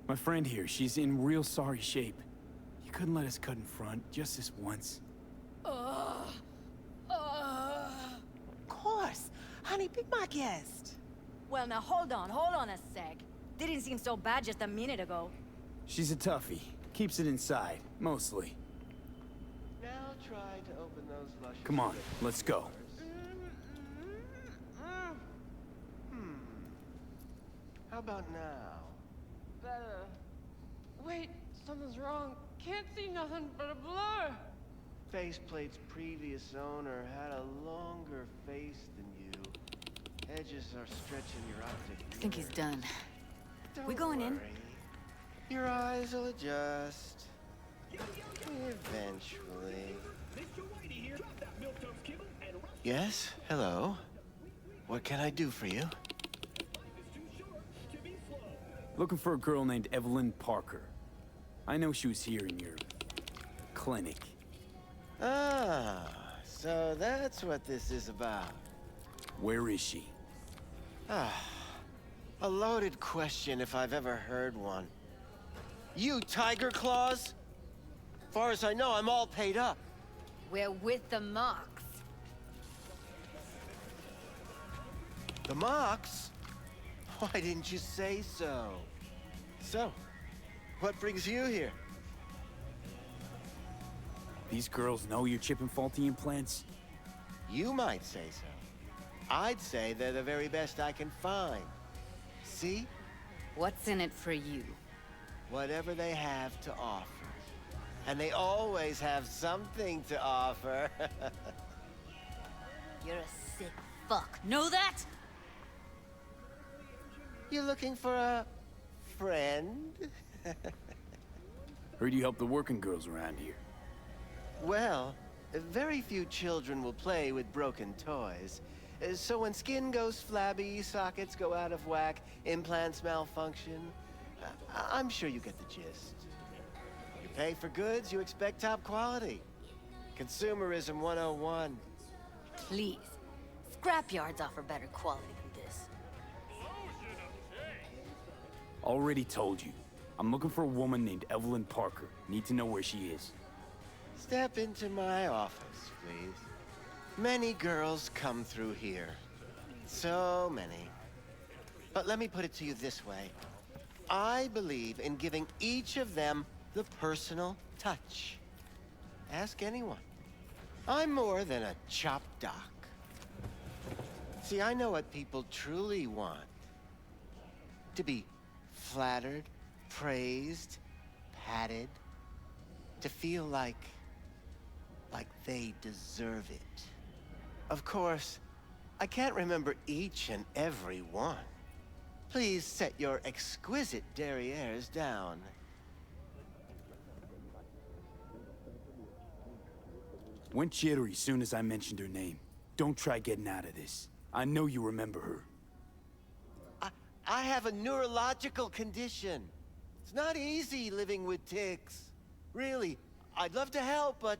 My friend here, she's in real sorry shape. You couldn't let us cut in front, just this once. Of course. Honey, be my guest. Well, now hold on a sec. Didn't seem so bad just a minute ago. She's a toughie. Keeps it inside, mostly. Now try to open those luscious Come on, lips. let's go. How about now? Better. Wait, something's wrong. Can't see nothing but a blur. Faceplate's previous owner had a longer face than you. Edges are stretching your optic nerve. I think he's done. Don't We going in? worry. Your eyes will adjust. Eventually. Yes? Hello? What can I do for you? Looking for a girl named Evelyn Parker. I know she was here in your clinic. Ah, so that's what this is about. Where is she? Ah, a loaded question if I've ever heard one. You Tiger Claws? Far as I know, I'm all paid up. We're with the Mox. The Mox? Why didn't you say so? So, what brings you here? These girls know you're chipping faulty implants? You might say so. I'd say they're the very best I can find. See? What's in it for you? Whatever they have to offer. And they always have something to offer. You're a sick fuck. Know that? You looking for a friend? Heard you help the working girls around here. Well, very few children will play with broken toys. So when skin goes flabby, sockets go out of whack, implants malfunction, I'm sure you get the gist. You pay for goods, you expect top quality. Consumerism 101. Please. Scrapyards offer better quality than this. Already told you. I'm looking for a woman named Evelyn Parker. Need to know where she is. Step into my office, please. Many girls come through here. So many. But let me put it to you this way. I believe in giving each of them the personal touch. Ask anyone. I'm more than a chop doc. See, I know what people truly want. To be flattered, praised, patted. To feel like they deserve it. Of course, I can't remember each and every one. Please set your exquisite derrieres down. Went jittery soon as I mentioned her name. Don't try getting out of this. I know you remember her. I have a neurological condition. It's not easy living with tics. Really, I'd love to help, but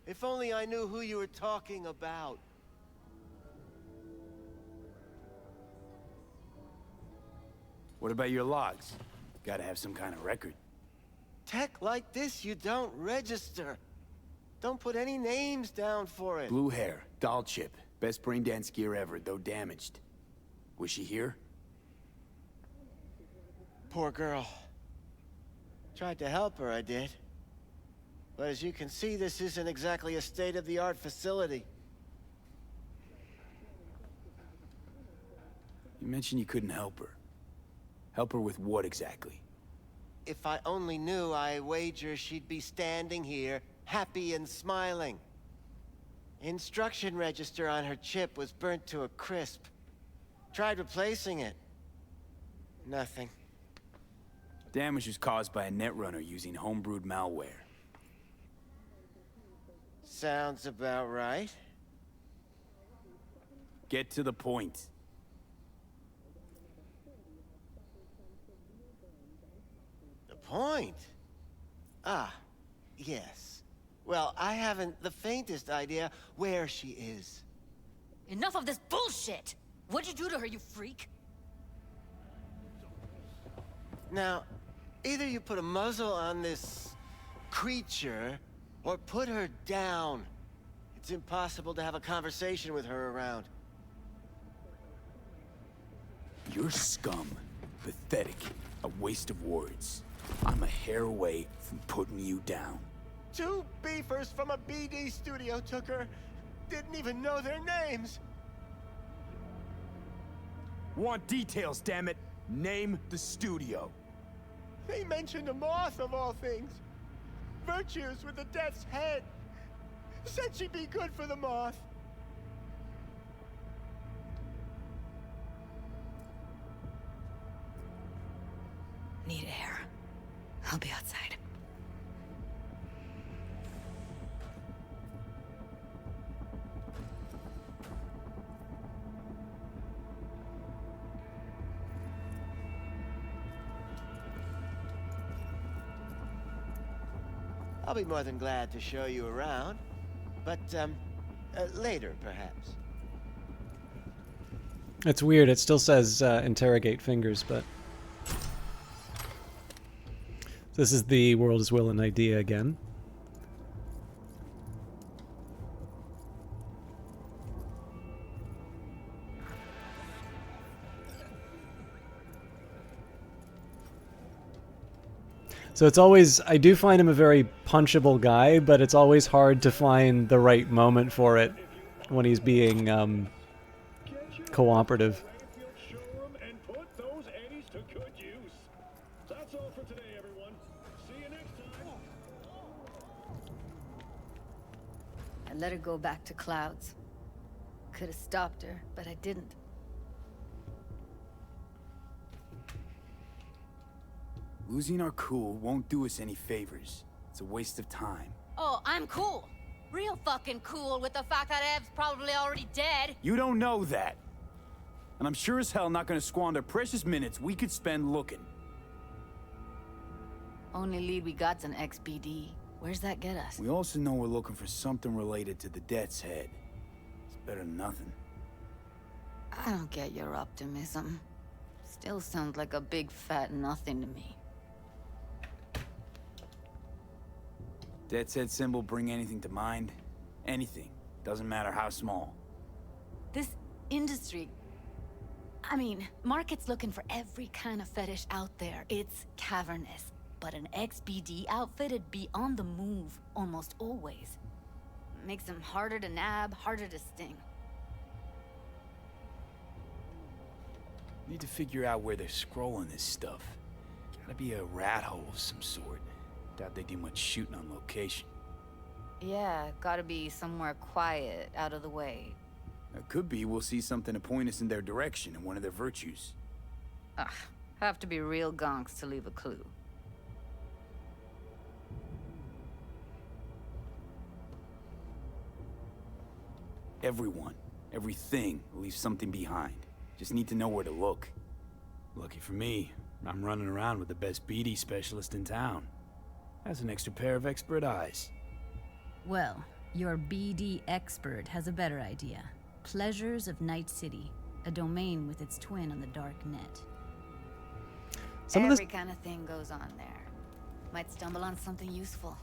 if only I knew who you were talking about. What about your logs? Gotta have some kind of record. Tech like this, you don't register. Don't put any names down for it. Blue hair, doll chip. Best brain dance gear ever, though damaged. Was she here? Poor girl. Tried to help her, I did. But as you can see, this isn't exactly a state-of-the-art facility. You mentioned you couldn't help her. Help her with what exactly? If I only knew, I wager she'd be standing here, happy and smiling. Instruction register on her chip was burnt to a crisp. Tried replacing it. Nothing. Damage was caused by a netrunner using homebrewed malware. Sounds about right. Get to the point. The point? Ah, yes. Well, I haven't the faintest idea where she is. Enough of this bullshit! What'd you do to her, you freak? Now, either you put a muzzle on this creature, or put her down. It's impossible to have a conversation with her around. You're scum. Pathetic. A waste of words. I'm a hair away from putting you down. 2 beefers from a BD studio took her. Didn't even know their names. Want details, damn it. Name the studio. They mentioned a moth of all things. Virtues with the death's head. Said she'd be good for the moth. Need air. I'll be outside. I'll be more than glad to show you around. But, later, perhaps. It's weird. It still says interrogate fingers, but... This is the world is will and idea again. So it's always, I do find him a very punchable guy, but it's always hard to find the right moment for it when he's being cooperative. I let her go back to Clouds. Could have stopped her, but I didn't. Losing our cool won't do us any favors. It's a waste of time. Oh, I'm cool. Real fucking cool with the fact that Ev's probably already dead. You don't know that. And I'm sure as hell not gonna squander precious minutes we could spend looking. Only lead we got's an XBD. Where's that get us? We also know we're looking for something related to the Death's Head. It's better than nothing. I don't get your optimism. Still sounds like a big fat nothing to me. Death's Head symbol bring anything to mind? Anything. Doesn't matter how small. This industry... I mean, market's looking for every kind of fetish out there. It's cavernous. But an XBD outfit'd be on the move almost always. Makes them harder to nab, harder to sting. Need to figure out where they're scrolling this stuff. Gotta be a rat hole of some sort. Doubt they do much shooting on location. Yeah, gotta be somewhere quiet, out of the way. It could be we'll see something to point us in their direction and one of their virtues. Ugh, have to be real gonks to leave a clue. Everyone, everything leaves something behind. Just need to know where to look. Lucky for me, I'm running around with the best BD specialist in town. Has an extra pair of expert eyes. Well, your BD expert has a better idea. Pleasures of Night City, a domain with its twin on the dark net. Every kind of thing goes on there. Might stumble on something useful.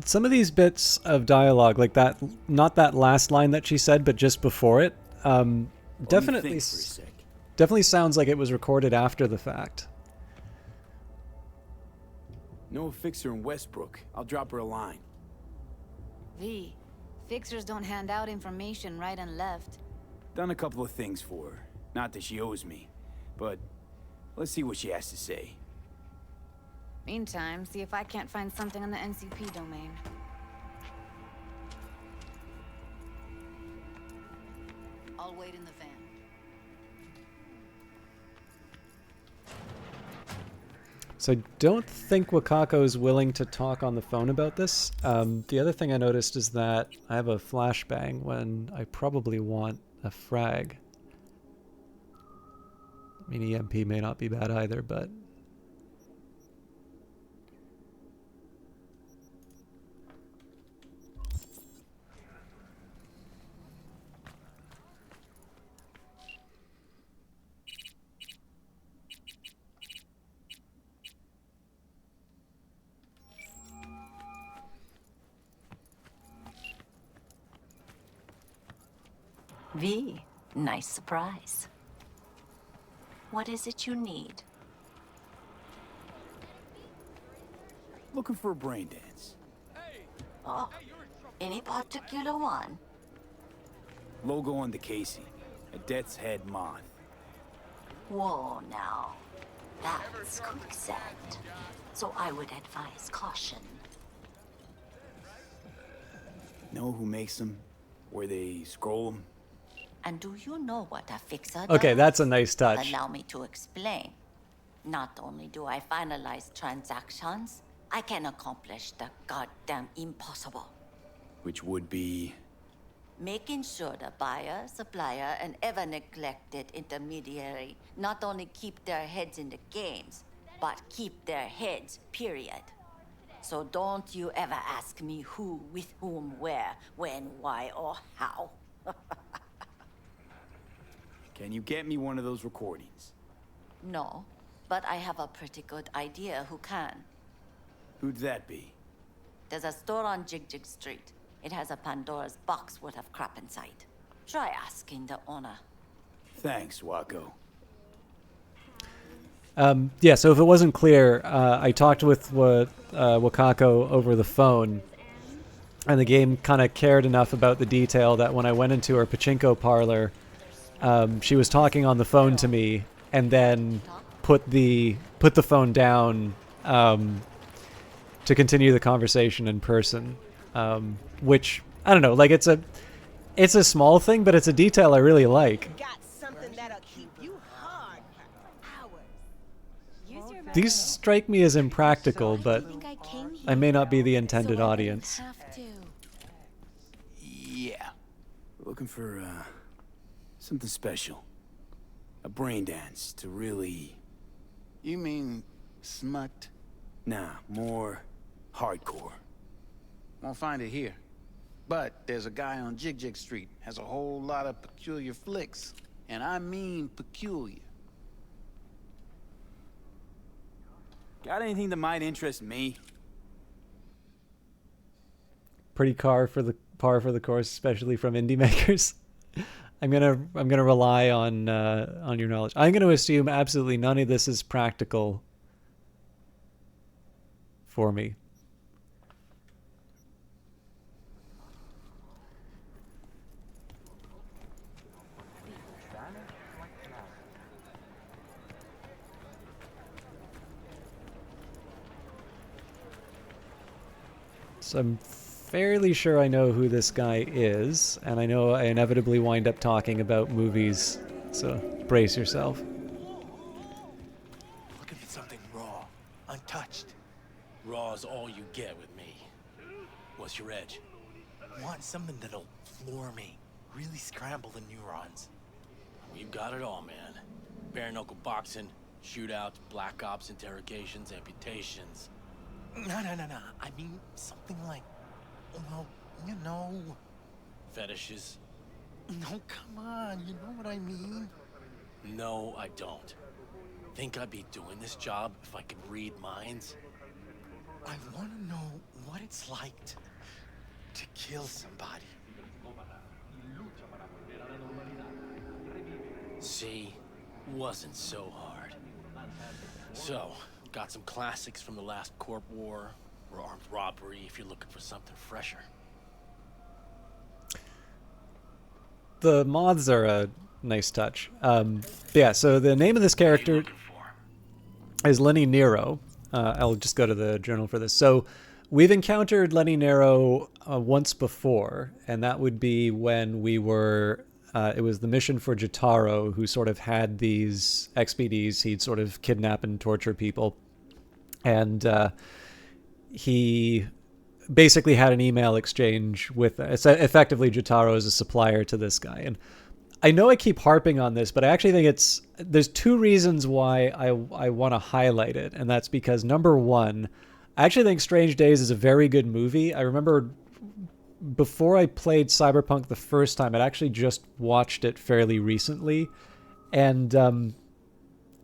Some of these bits of dialogue, like that, not that last line that she said, but just before it, definitely sounds like it was recorded after the fact. Know a fixer in Westbrook. I'll drop her a line. V, fixers don't hand out information right and left. Done a couple of things for her. Not that she owes me, but let's see what she has to say. Meantime, see if I can't find something on the NCP domain. I'll wait in the van. So I don't think Wakako's willing to talk on the phone about this. The other thing I noticed is that I have a flashbang when I probably want a frag. I mean, EMP may not be bad either, but... V, nice surprise. What is it you need? Looking for a brain dance. Oh, any particular one? Logo on the casing. A Death's Head moth. Whoa, now. That's quicksand. So I would advise caution. Know who makes them? Where they scroll them? And do you know what a fixer does? Okay, that's a nice touch. Allow me to explain. Not only do I finalize transactions, I can accomplish the goddamn impossible. Which would be... Making sure the buyer, supplier, and ever-neglected intermediary not only keep their heads in the games, but keep their heads, period. So don't you ever ask me who, with whom, where, when, why, or how. Can you get me one of those recordings? No, but I have a pretty good idea who can. Who'd that be? There's a store on Jig Jig Street. It has a Pandora's box worth of crap inside. Try asking the owner. Thanks, Wako. Yeah, so if it wasn't clear, I talked with Wakako over the phone, and the game kind of cared enough about the detail that when I went into her pachinko parlor, she was talking on the phone to me, and then put the phone down to continue the conversation in person, which I don't know, like it's a small thing, but it's a detail I really like. These strike me as impractical, but I may not be the intended audience. Yeah. Looking for, something special. A brain dance to really... You mean smut? Nah, more hardcore. Won't find it here. But there's a guy on Jig Jig Street, has a whole lot of peculiar flicks. And I mean peculiar. Got anything that might interest me? Pretty par for the course, especially from indie makers. I'm gonna rely on your knowledge. I'm gonna assume absolutely none of this is practical for me. So I'm fairly sure I know who this guy is, and I know I inevitably wind up talking about movies, so brace yourself. Looking for something raw, untouched. Raw's all you get with me. What's your edge? Want something that'll floor me, really scramble the neurons. We've got it all, man. Bare knuckle boxing, shootouts, black ops, interrogations, amputations. No. I mean something like, well, you know, fetishes. No, come on, you know what I mean? No, I don't. Think I'd be doing this job if I could read minds? I want to know what it's like to kill somebody. See, wasn't so hard. So, got some classics from the last Corp War, or armed robbery if you're looking for something fresher. The moths are a nice touch. Yeah, so the name of this character is Lenny Nero. I'll just go to the journal for this. So we've encountered Lenny Nero once before, and that would be when we were... it was the mission for Jotaro, who sort of had these XPDs. He'd sort of kidnap and torture people. And he basically had an email exchange with... effectively, Jotaro is a supplier to this guy. And I know I keep harping on this, but I actually think there's two reasons why I want to highlight it. And that's because, number one, I actually think Strange Days is a very good movie. I remember... before I played Cyberpunk the first time, I'd actually just watched it fairly recently, and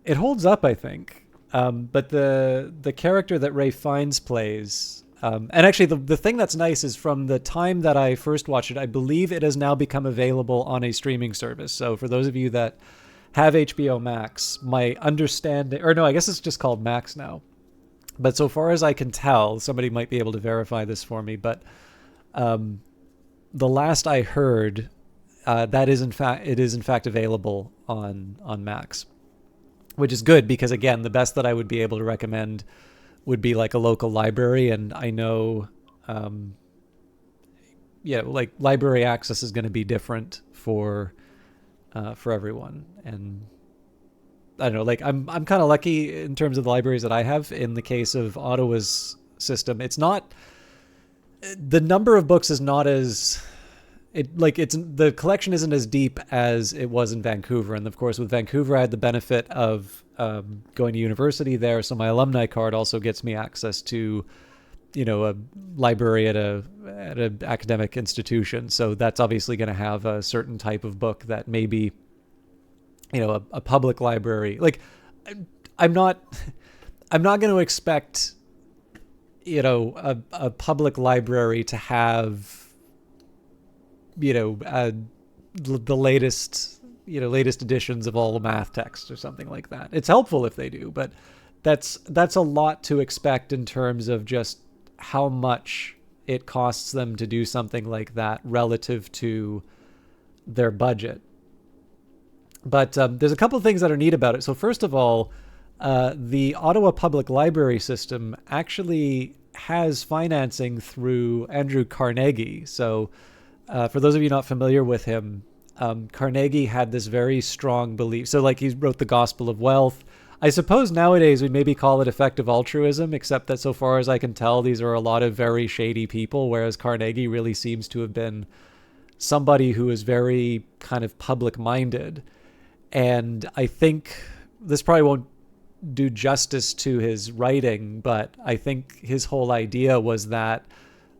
it holds up, I think. But the character that Ray Fiennes plays, and actually the thing that's nice is from the time that I first watched it, I believe it has now become available on a streaming service. So for those of you that have HBO Max, my understanding, or no, I guess it's just called Max now. But so far as I can tell, somebody might be able to verify this for me, but the last I heard, it is in fact available on Max, which is good because, again, the best that I would be able to recommend would be like a local library, and I know, like library access is going to be different for everyone, and I don't know, like I'm kind of lucky in terms of the libraries that I have. In the case of Ottawa's system, it's not. The number of books is not as the collection isn't as deep as it was in Vancouver. And of course, with Vancouver, I had the benefit of going to university there. So my alumni card also gets me access to, a library at an academic institution. So that's obviously going to have a certain type of book that maybe, a public library. Like, I'm not going to expect, a public library to have, the latest latest editions of all the math texts or something like that. It's helpful if they do, but that's a lot to expect in terms of just how much it costs them to do something like that relative to their budget. But there's a couple of things that are neat about it. So first of all, the Ottawa Public Library system actually has financing through Andrew Carnegie. So for those of you not familiar with him, Carnegie had this very strong belief. So like he wrote The Gospel of Wealth. I suppose nowadays we'd maybe call it effective altruism, except that so far as I can tell, these are a lot of very shady people, whereas Carnegie really seems to have been somebody who is very kind of public-minded. And I think this probably won't do justice to his writing, but I think his whole idea was that,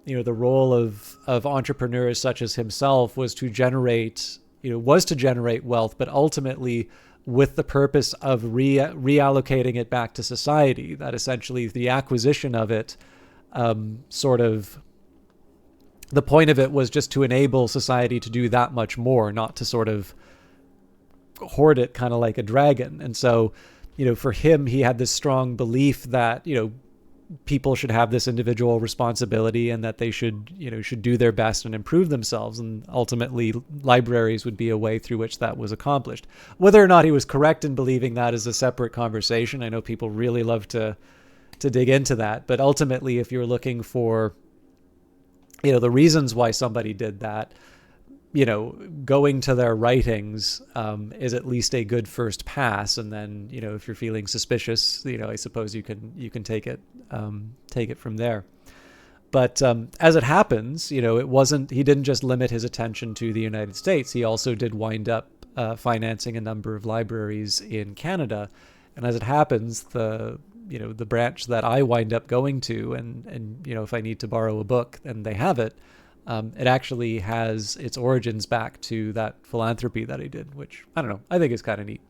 the role of entrepreneurs such as himself was to generate wealth, but ultimately with the purpose of reallocating it back to society, that essentially the acquisition of it, the point of it was just to enable society to do that much more, not to sort of hoard it kind of like a dragon. And so, for him, he had this strong belief that, people should have this individual responsibility and that they should do their best and improve themselves. And ultimately, libraries would be a way through which that was accomplished. Whether or not he was correct in believing that is a separate conversation. I know people really love to dig into that. But ultimately, if you're looking for, the reasons why somebody did that, going to their writings is at least a good first pass. And then, if you're feeling suspicious, I suppose you can take it from there. But as it happens, he didn't just limit his attention to the United States. He also did wind up financing a number of libraries in Canada. And as it happens, the branch that I wind up going to, and if I need to borrow a book and they have it, it actually has its origins back to that philanthropy that I did, which, I don't know, I think is kind of neat.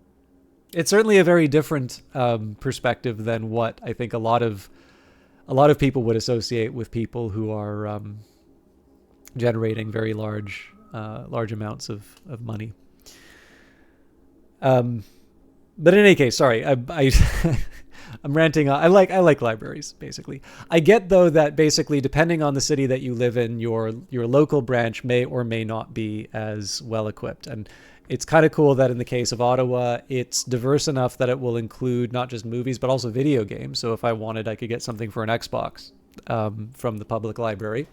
It's certainly a very different perspective than what I think a lot of people would associate with people who are generating very large amounts of money. But in any case, sorry, I'm ranting. I like libraries, basically. I get, though, that basically, depending on the city that you live in, your local branch may or may not be as well equipped. And it's kind of cool that in the case of Ottawa, it's diverse enough that it will include not just movies, but also video games. So if I wanted, I could get something for an Xbox from the public library.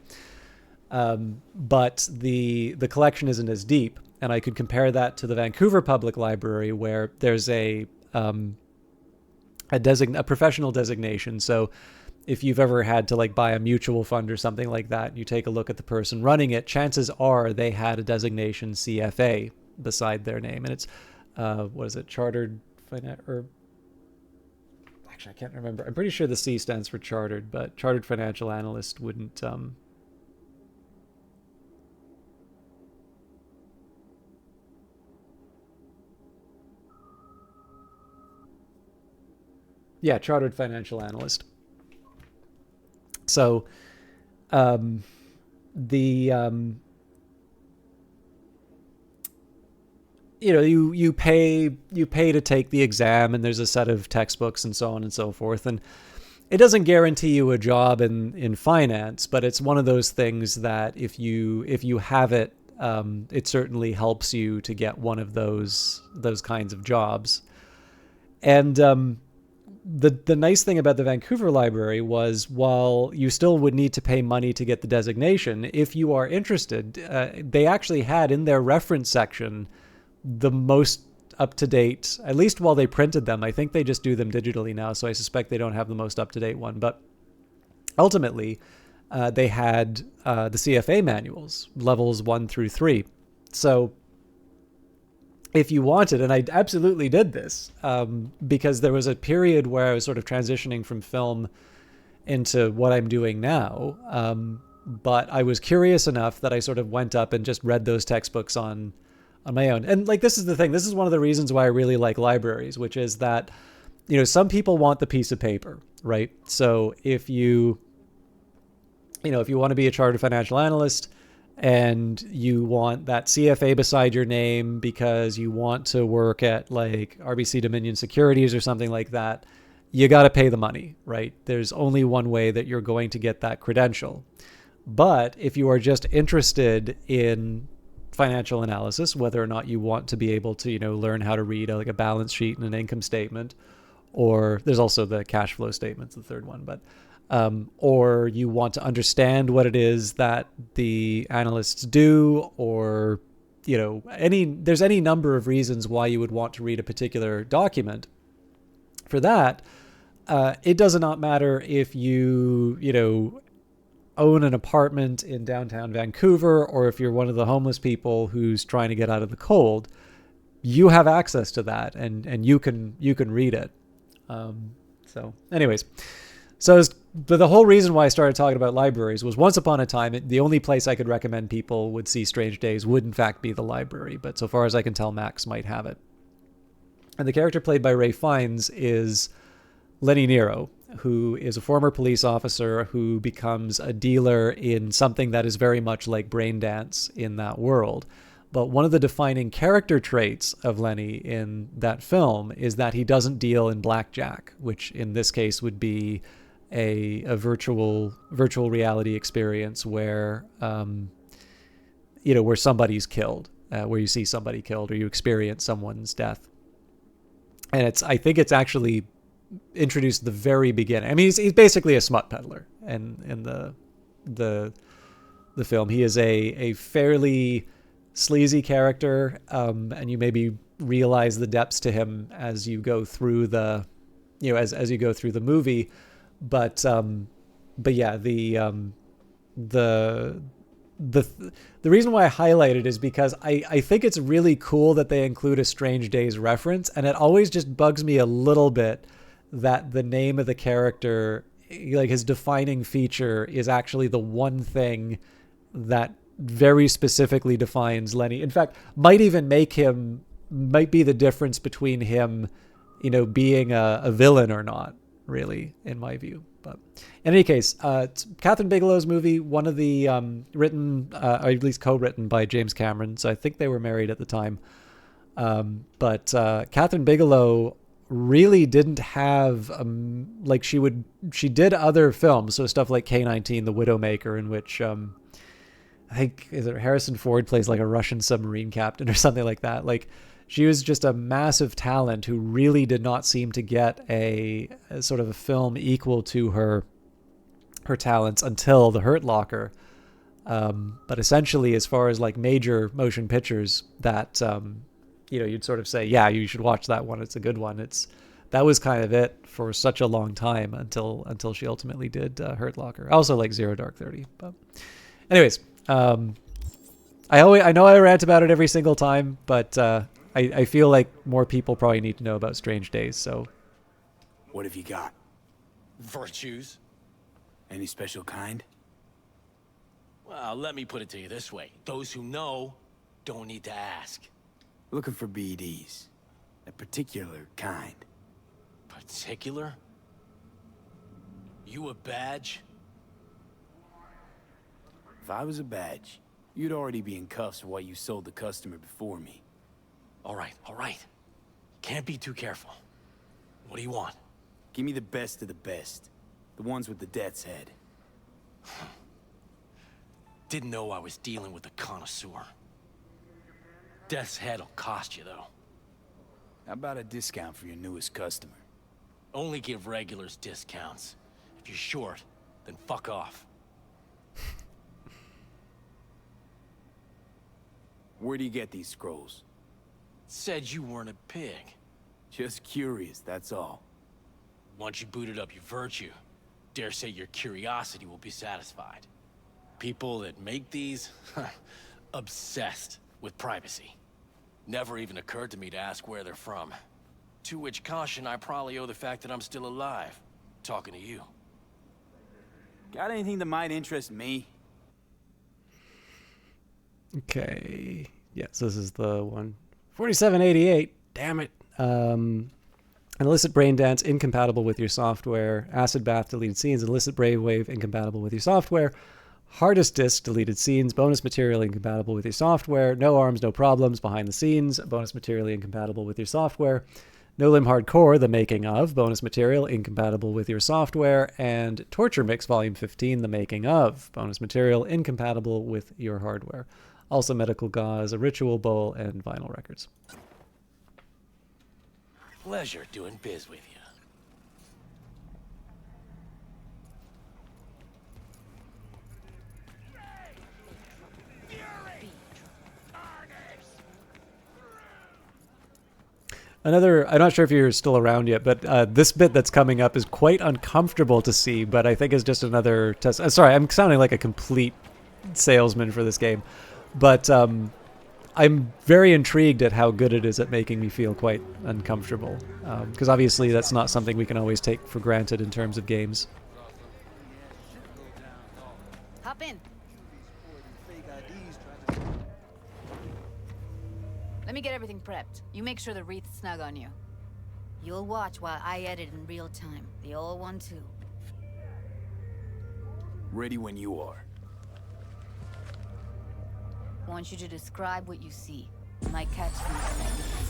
But the collection isn't as deep. And I could compare that to the Vancouver Public Library, where there's a professional designation. So if you've ever had to buy a mutual fund or something like that, you take a look at the person running it, chances are they had a designation CFA beside their name. And it's, Chartered or actually, I can't remember. I'm pretty sure the C stands for Chartered, but Chartered Financial Analyst wouldn't, yeah, Chartered Financial Analyst. So, you pay to take the exam, and there's a set of textbooks and so on and so forth. And it doesn't guarantee you a job in finance, but it's one of those things that if you have it, it certainly helps you to get one of those kinds of jobs. And the nice thing about the Vancouver Library was, while you still would need to pay money to get the designation, if you are interested, they actually had in their reference section the most up-to-date, at least while they printed them. I think they just do them digitally now, so I suspect they don't have the most up-to-date one. But ultimately, they had the CFA manuals, levels 1 through 3. So if you wanted, and I absolutely did this, because there was a period where I was sort of transitioning from film into what I'm doing now. But I was curious enough that I sort of went up and just read those textbooks on my own. And this is the thing. This is one of the reasons why I really like libraries, which is that, some people want the piece of paper, right? So if you want to be a chartered financial analyst, and you want that CFA beside your name because you want to work at like RBC Dominion Securities or something like that, you got to pay the money, right? There's only one way that you're going to get that credential. But if you are just interested in financial analysis, whether or not you want to be able to, learn how to read like a balance sheet and an income statement, or there's also the cash flow statements, the third one, but or you want to understand what it is that the analysts do, or there's any number of reasons why you would want to read a particular document. For that, it does not matter if you own an apartment in downtown Vancouver, or if you're one of the homeless people who's trying to get out of the cold. You have access to that, and you can read it. So anyways, but the whole reason why I started talking about libraries was once upon a time, the only place I could recommend people would see Strange Days would in fact be the library. But so far as I can tell, Max might have it. And the character played by Ray Fiennes is Lenny Nero, who is a former police officer who becomes a dealer in something that is very much like Braindance in that world. But one of the defining character traits of Lenny in that film is that he doesn't deal in blackjack, which in this case would be a virtual reality experience where where somebody's killed, where you see somebody killed or you experience someone's death. And I think it's actually introduced at the very beginning. I mean, he's basically a smut peddler, and in the film, he is a fairly sleazy character, and you maybe realize the depths to him as you go through the, as you go through the movie. But yeah, the reason why I highlight it is because I think it's really cool that they include a Strange Days reference, and it always just bugs me a little bit that the name of the character, like his defining feature, is actually the one thing that very specifically defines Lenny. In fact, might be the difference between him, being a villain or not, really, in my view. But in any case, it's Catherine Bigelow's movie, one of the written, or at least co-written by James Cameron. So I think they were married at the time. But Catherine Bigelow really didn't have she did other films, so stuff like K-19, The Widowmaker, in which I think Harrison Ford plays like a Russian submarine captain or something like that. Like, she was just a massive talent who really did not seem to get a sort of a film equal to her talents until The Hurt Locker. But essentially, as far as like major motion pictures that you'd sort of say, yeah, you should watch that one. It's a good one. That was kind of it for such a long time until she ultimately did Hurt Locker. I also like Zero Dark 30. But anyways, I know I rant about it every single time, but I feel like more people probably need to know about Strange Days. So, what have you got? Virtues. Any special kind? Well, let me put it to you this way. Those who know don't need to ask. Looking for BDs. A particular kind. Particular? You a badge? If I was a badge, you'd already be in cuffs for what you sold the customer before me. All right. Can't be too careful. What do you want? Give me the best of the best. The ones with the death's head. Didn't know I was dealing with a connoisseur. Death's head'll cost you, though. How about a discount for your newest customer? Only give regulars discounts. If you're short, then fuck off. Where do you get these scrolls? Said you weren't a pig. Just curious, that's all. Once you booted up your virtue, dare say your curiosity will be satisfied. People that make these, obsessed with privacy. Never even occurred to me to ask where they're from. To which caution I probably owe the fact that I'm still alive, talking to you. Got anything that might interest me? Okay. Yes, this is the one. 4788. Damn it. An illicit brain dance incompatible with your software. Acid bath deleted scenes. Illicit brainwave incompatible with your software. Hardest disk, deleted scenes, bonus material incompatible with your software, no arms, no problems, behind the scenes, bonus material incompatible with your software, no limb hardcore, the making of, bonus material incompatible with your software, and torture mix volume 15, the making of, bonus material incompatible with your hardware. Also medical gauze, a ritual bowl, and vinyl records. Pleasure doing biz with you. Another, I'm not sure if you're still around yet, but this bit that's coming up is quite uncomfortable to see, but I think is just another test. Sorry, I'm sounding like a complete salesman for this game, but I'm very intrigued at how good it is at making me feel quite uncomfortable, because obviously that's not something we can always take for granted in terms of games. Hop in. Let me get everything prepped. You make sure the wreath's snug on you. You'll watch while I edit in real time. The old one, too. Ready when you are. Want you to describe what you see. My catchphrase.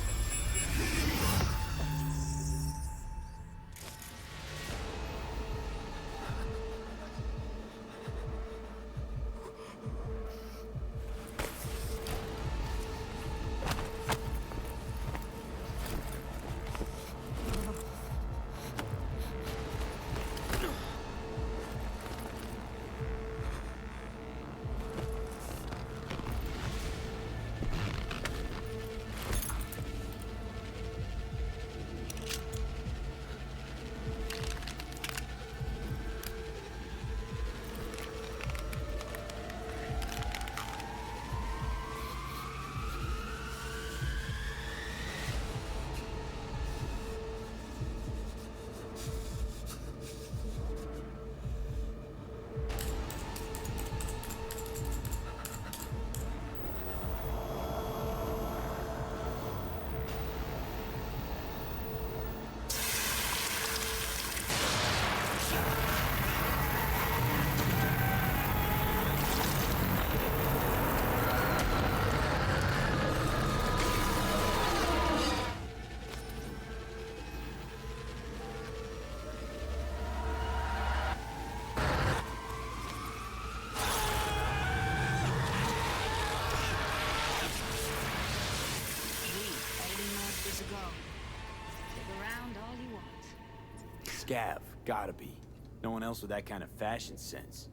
Scav, gotta be. No one else with that kind of fashion sense.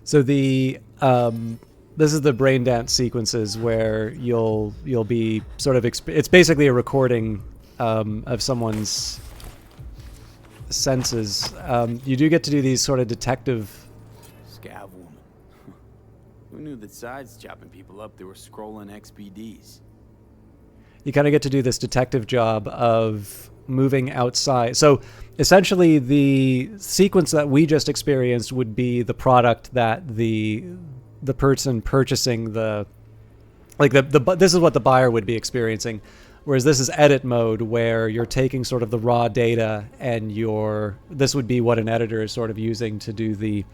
So the this is the brain dance sequences where you'll be sort of it's basically a recording of someone's senses. You do get to do these sort of detective. Scav woman. Who knew that sides chopping people up they were scrolling XBDs? You kind of get to do this detective job of moving outside. So essentially the sequence that we just experienced would be the product that the person purchasing this is what the buyer would be experiencing, whereas this is edit mode where you're taking sort of the raw data and this would be what an editor is sort of using to do the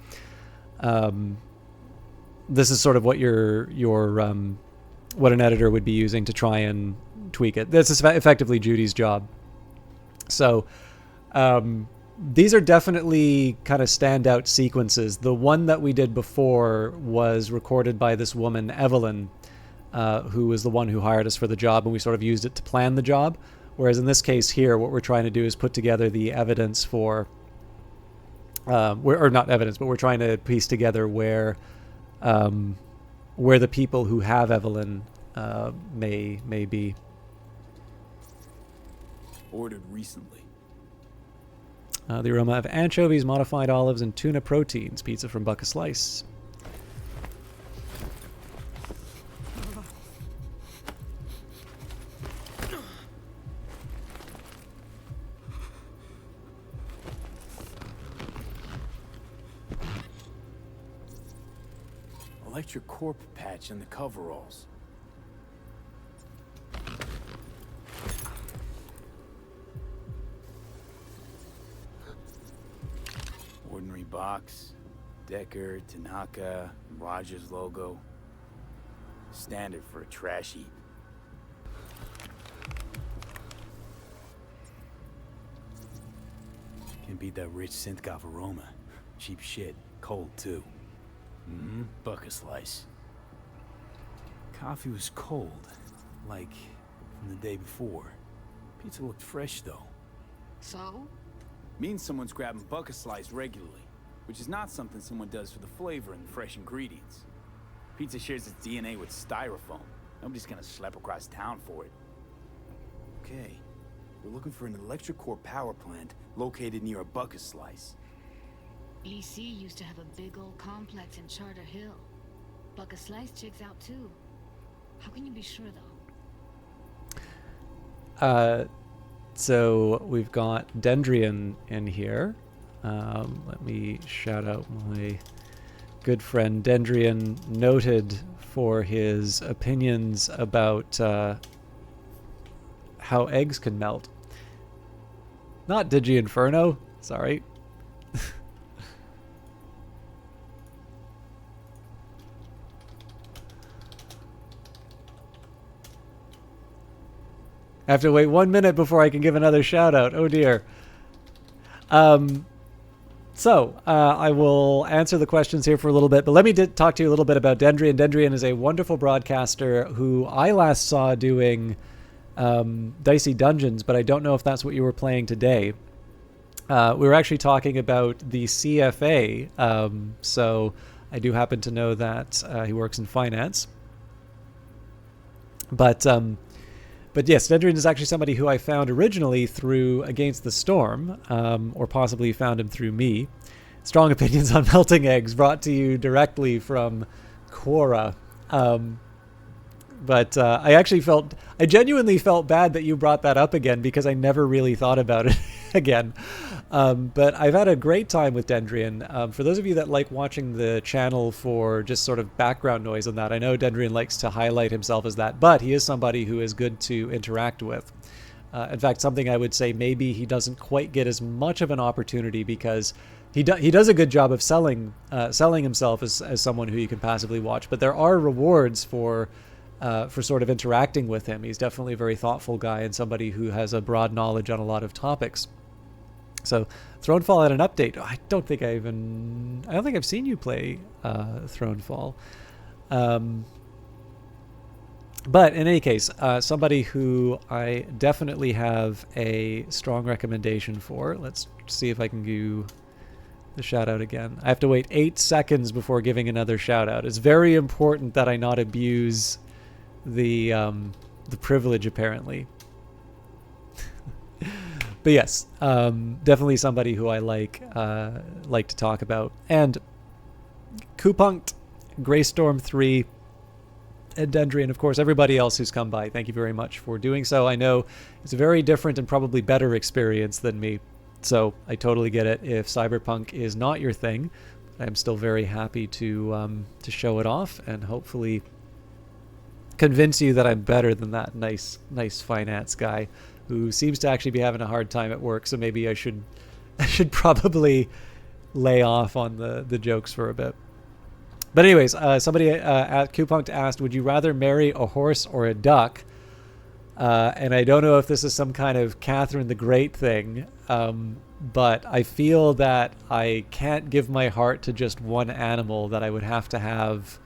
this is sort of what what an editor would be using to try and tweak it. This is effectively Judy's job. So these are definitely kind of standout sequences. The one that we did before was recorded by this woman, Evelyn, who was the one who hired us for the job, and we sort of used it to plan the job. Whereas in this case here, what we're trying to do is put together the evidence for, or not evidence, but we're trying to piece together where the people who have Evelyn may be. Ordered recently. The aroma of anchovies, modified olives, and tuna proteins. Pizza from Buck a Slice. Electric corp patch in the coveralls. Ordinary box. Decker, Tanaka, Rogers logo. Standard for a trash heap. Can beat that rich synth-goth aroma. Cheap shit. Cold, too. Mm-hmm. Bucket slice. Coffee was cold. Like from the day before. Pizza looked fresh, though. So? Means someone's grabbing bucket slice regularly. Which is not something someone does for the flavor and fresh ingredients. Pizza shares its DNA with styrofoam. Nobody's gonna schlep across town for it. Okay. We're looking for an electric core power plant located near a bucket slice. EC used to have a big old complex in Charter Hill. Bucket Slice checks out too. How can you be sure though? So we've got Dendrian in here. Let me shout out my good friend Dendrian, noted for his opinions about how eggs can melt. Not Digi Inferno, sorry. I have to wait 1 minute before I can give another shout out. Oh dear. I will answer the questions here for a little bit, but let me talk to you a little bit about Dendrian. Dendrian is a wonderful broadcaster who I last saw doing Dicey Dungeons, but I don't know if that's what you were playing today. We were actually talking about the CFA, so I do happen to know that he works in finance. But yes, Dendrian is actually somebody who I found originally through Against the Storm, or possibly found him through me. Strong opinions on melting eggs, brought to you directly from Quora. But I genuinely felt bad that you brought that up again, because I never really thought about it again. But I've had a great time with Dendrian. For those of you that like watching the channel for just sort of background noise and that, I know Dendrian likes to highlight himself as that, but he is somebody who is good to interact with. In fact, something I would say maybe he doesn't quite get as much of an opportunity because he does a good job of selling himself as someone who you can passively watch. But there are rewards for sort of interacting with him. He's definitely a very thoughtful guy and somebody who has a broad knowledge on a lot of topics. So Thronefall had an update. I don't think I've seen you play Thronefall. But in any case, somebody who I definitely have a strong recommendation for. Let's see if I can do the shout out again. I have to wait 8 seconds before giving another shout out. It's very important that I not abuse the privilege, apparently. But yes, definitely somebody who I like to talk about. And Cyberpunk, Greystorm 3, and Dendrian, of course, everybody else who's come by, thank you very much for doing so. I know it's a very different and probably better experience than me, so I totally get it if Cyberpunk is not your thing. I'm still very happy to show it off and hopefully convince you that I'm better than that nice finance guy who seems to actually be having a hard time at work. So maybe I should probably lay off on the jokes for a bit. But anyways, somebody at Cyberpunk asked, would you rather marry a horse or a duck? And I don't know if this is some kind of Catherine the Great thing, but I feel that I can't give my heart to just one animal, that I would have to have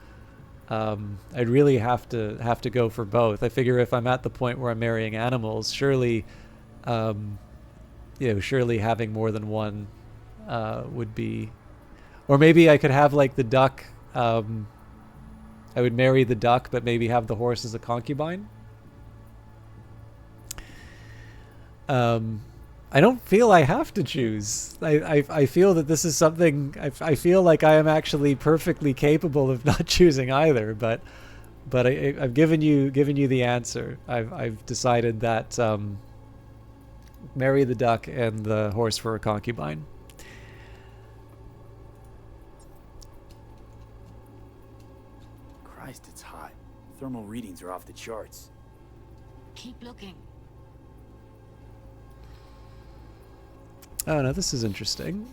I'd really have to go for both. I figure if I'm at the point where I'm marrying animals, surely surely having more than one would be, or maybe I could have like the duck. I would marry the duck, but maybe have the horse as a concubine. I don't feel I have to choose. I feel that this is something. I feel like I am actually perfectly capable of not choosing either. But I've given you the answer. I've decided that marry the duck and the horse for a concubine. Christ, it's hot. Thermal readings are off the charts. Keep looking. Oh no, this is interesting.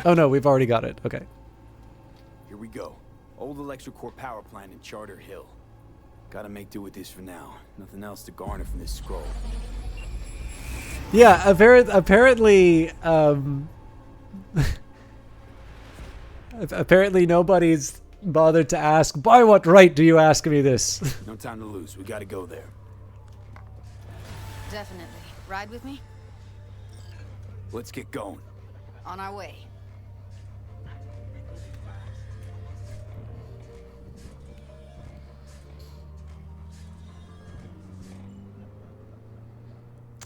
Oh no, we've already got it. Okay. Here we go. Old ElectroCore power plant in Charter Hill. Gotta make do with this for now. Nothing else to garner from this scroll. Yeah, apparently, apparently nobody's bothered to ask, by what right do you ask me this? No time to lose. We gotta go there. Definitely. Ride with me? Let's get going. On our way.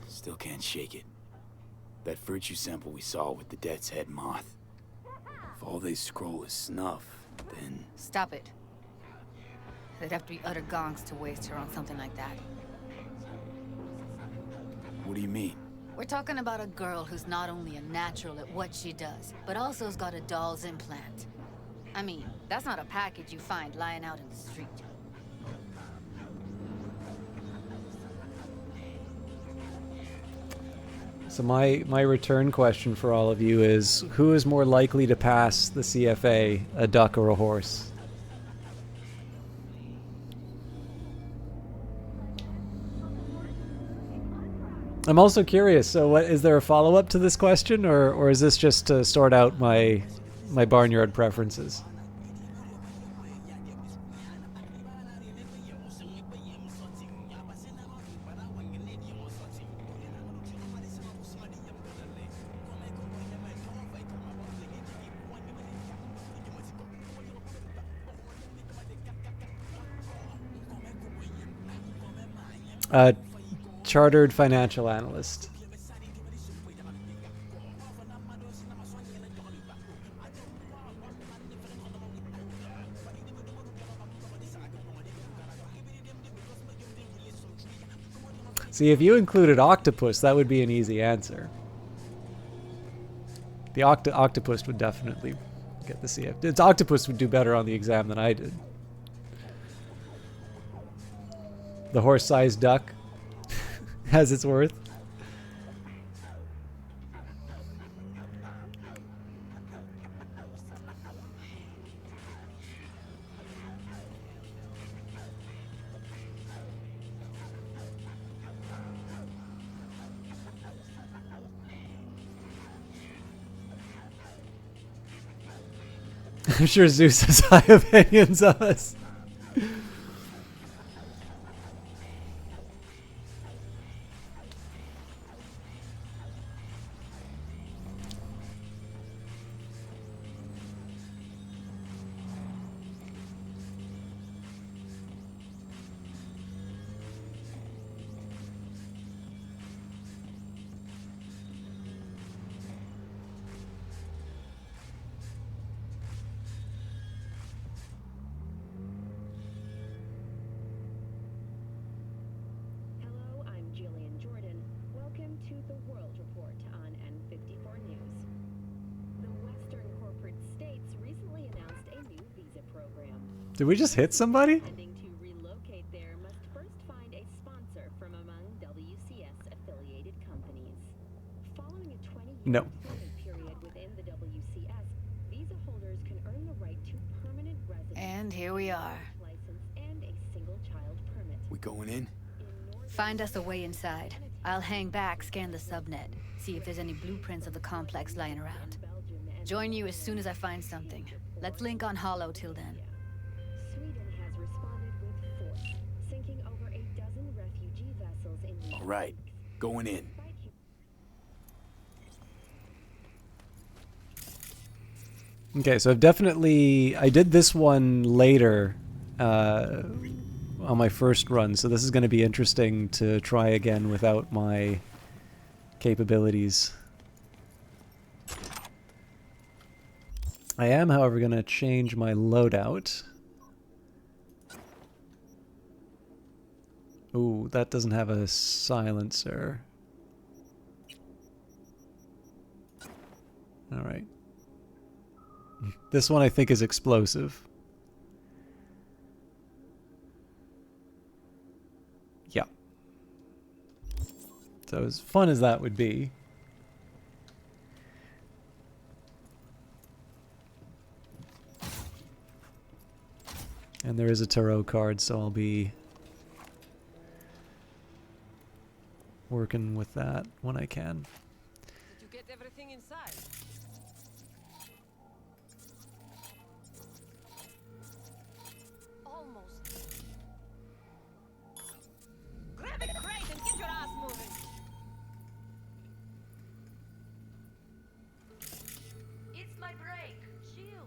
Still can't shake it. That virtue sample we saw with the Death's Head moth. If all they scroll is snuff, then... Stop it. They'd have to be utter gonks to waste her on something like that. What do you mean? We're talking about a girl who's not only a natural at what she does, but also has got a doll's implant. I mean, that's not a package you find lying out in the street. So my return question for all of you is, who is more likely to pass the CFA, a duck or a horse? I'm also curious, so what, is there a follow-up to this question, or is this just to sort out my barnyard preferences? Chartered financial analyst. See, if you included octopus, that would be an easy answer. The octopus would definitely get the CF. Its octopus would do better on the exam than I did. The horse-sized duck has its worth. I'm sure Zeus has high opinions of us. Did we just hit somebody? No. And here we are. We going in? Find us a way inside. I'll hang back, scan the subnet, see if there's any blueprints of the complex lying around. Join you as soon as I find something. Let's link on Hollow till then. All right, going in. Okay, so I did this one later on my first run, so this is going to be interesting to try again without my capabilities. I am, however, going to change my loadout. Ooh, that doesn't have a silencer. Alright. This one I think is explosive. Yeah. So as fun as that would be, And there is a tarot card, so I'll be working with that when I can. Did you get everything inside? Almost. Grab a crate and get your ass moving. It's my break. Chill.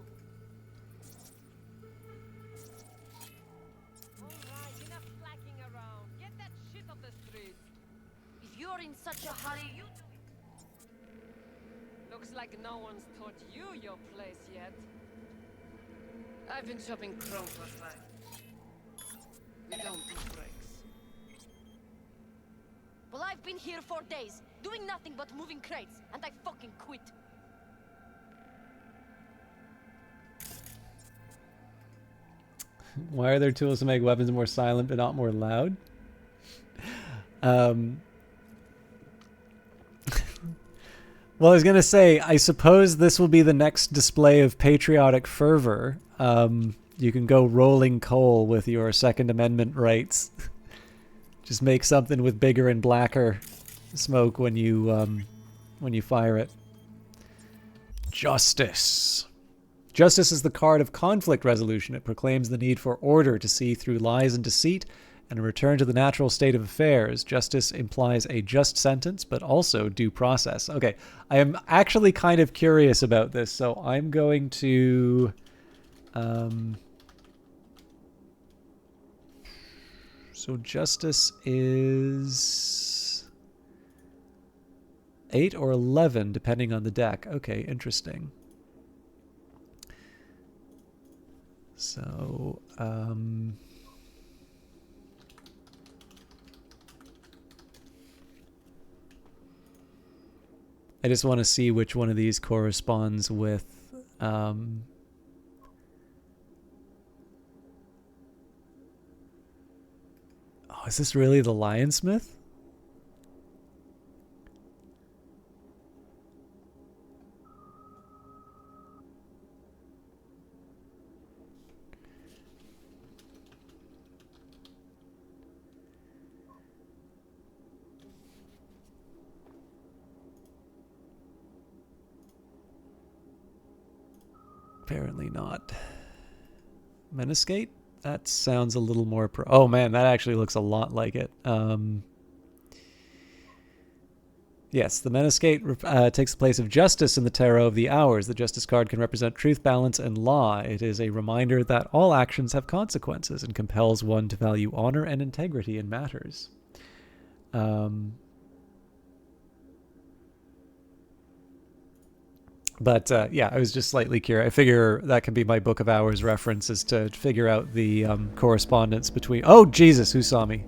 Alright, enough slacking around. Get that shit off the street. If you're in such a hurry, you Looks like no one's taught you your place yet. I've been chopping chrome for fun. We don't do breaks. Well, I've been here for days, doing nothing but moving crates, and I fucking quit. Why are there tools to make weapons more silent but not more loud? Well, I was going to say, I suppose this will be the next display of patriotic fervor. You can go rolling coal with your Second Amendment rights. Just make something with bigger and blacker smoke when you fire it. Justice. Justice is the card of conflict resolution. It proclaims the need for order to see through lies and deceit and a return to the natural state of affairs. Justice implies a just sentence, but also due process. Okay, I am actually kind of curious about this, so I'm going to... So justice is 8 or 11, depending on the deck. Okay, interesting. So, I just want to see which one of these corresponds with, oh, is this really the Lionsmith? Apparently not. Meniscate? That sounds a little more pro... Oh man, that actually looks a lot like it. Yes, the Meniscate takes the place of Justice in the Tarot of the Hours. The Justice card can represent truth, balance, and law. It is a reminder that all actions have consequences and compels one to value honor and integrity in matters. But yeah, I was just slightly curious. I figure that can be my Book of Hours reference, is to figure out the correspondence between... Oh, Jesus, who saw me?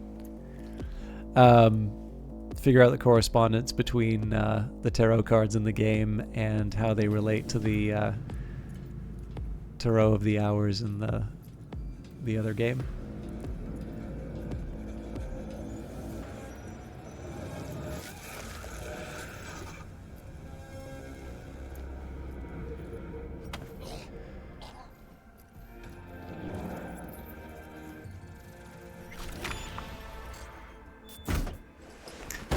Figure out the correspondence between the tarot cards in the game and how they relate to the Tarot of the Hours in the other game.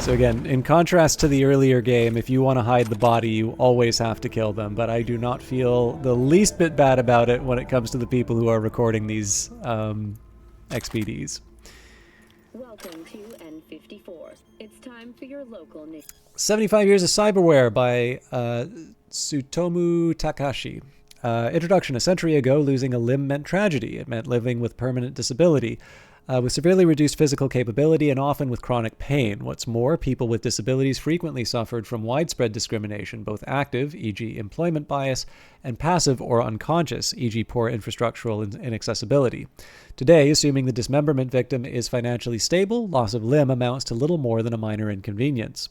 So again, in contrast to the earlier game, if you want to hide the body, you always have to kill them. But I do not feel the least bit bad about it when it comes to the people who are recording these XPDs. Welcome to N54. It's time for your local news. 75 Years of Cyberware by Tsutomu Takashi. Introduction. A century ago, losing a limb meant tragedy. It meant living with permanent disability. With severely reduced physical capability and often with chronic pain. What's more, people with disabilities frequently suffered from widespread discrimination, both active, e.g. employment bias, and passive or unconscious, e.g. poor infrastructural inaccessibility. Today, assuming the dismemberment victim is financially stable, loss of limb amounts to little more than a minor inconvenience.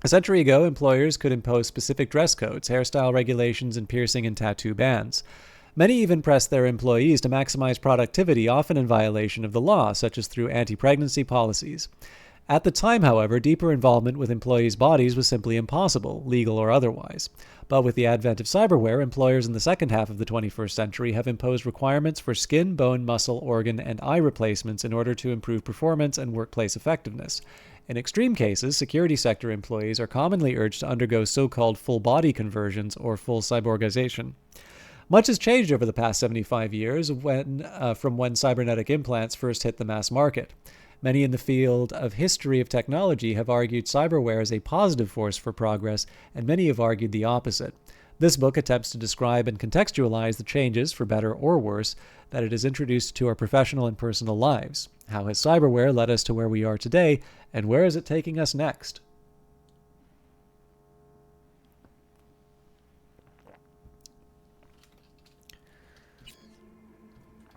A century ago, employers could impose specific dress codes, hairstyle regulations, and piercing and tattoo bans. Many even pressed their employees to maximize productivity, often in violation of the law, such as through anti-pregnancy policies. At the time, however, deeper involvement with employees' bodies was simply impossible, legal or otherwise. But with the advent of cyberware, employers in the second half of the 21st century have imposed requirements for skin, bone, muscle, organ, and eye replacements in order to improve performance and workplace effectiveness. In extreme cases, security sector employees are commonly urged to undergo so-called full-body conversions or full cyborgization. Much has changed over the past 75 years from when cybernetic implants first hit the mass market. Many in the field of history of technology have argued cyberware is a positive force for progress, and many have argued the opposite. This book attempts to describe and contextualize the changes, for better or worse, that it has introduced to our professional and personal lives. How has cyberware led us to where we are today, and where is it taking us next?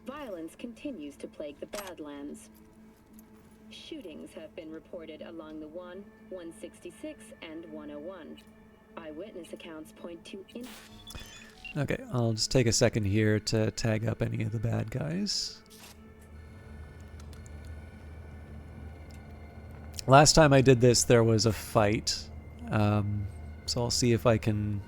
Violence continues to plague the Badlands. Shootings have been reported along the 166, and 101. Eyewitness accounts point to... Okay, I'll just take a second here to tag up any of the bad guys. Last time I did this, there was a fight. So I'll see if I can...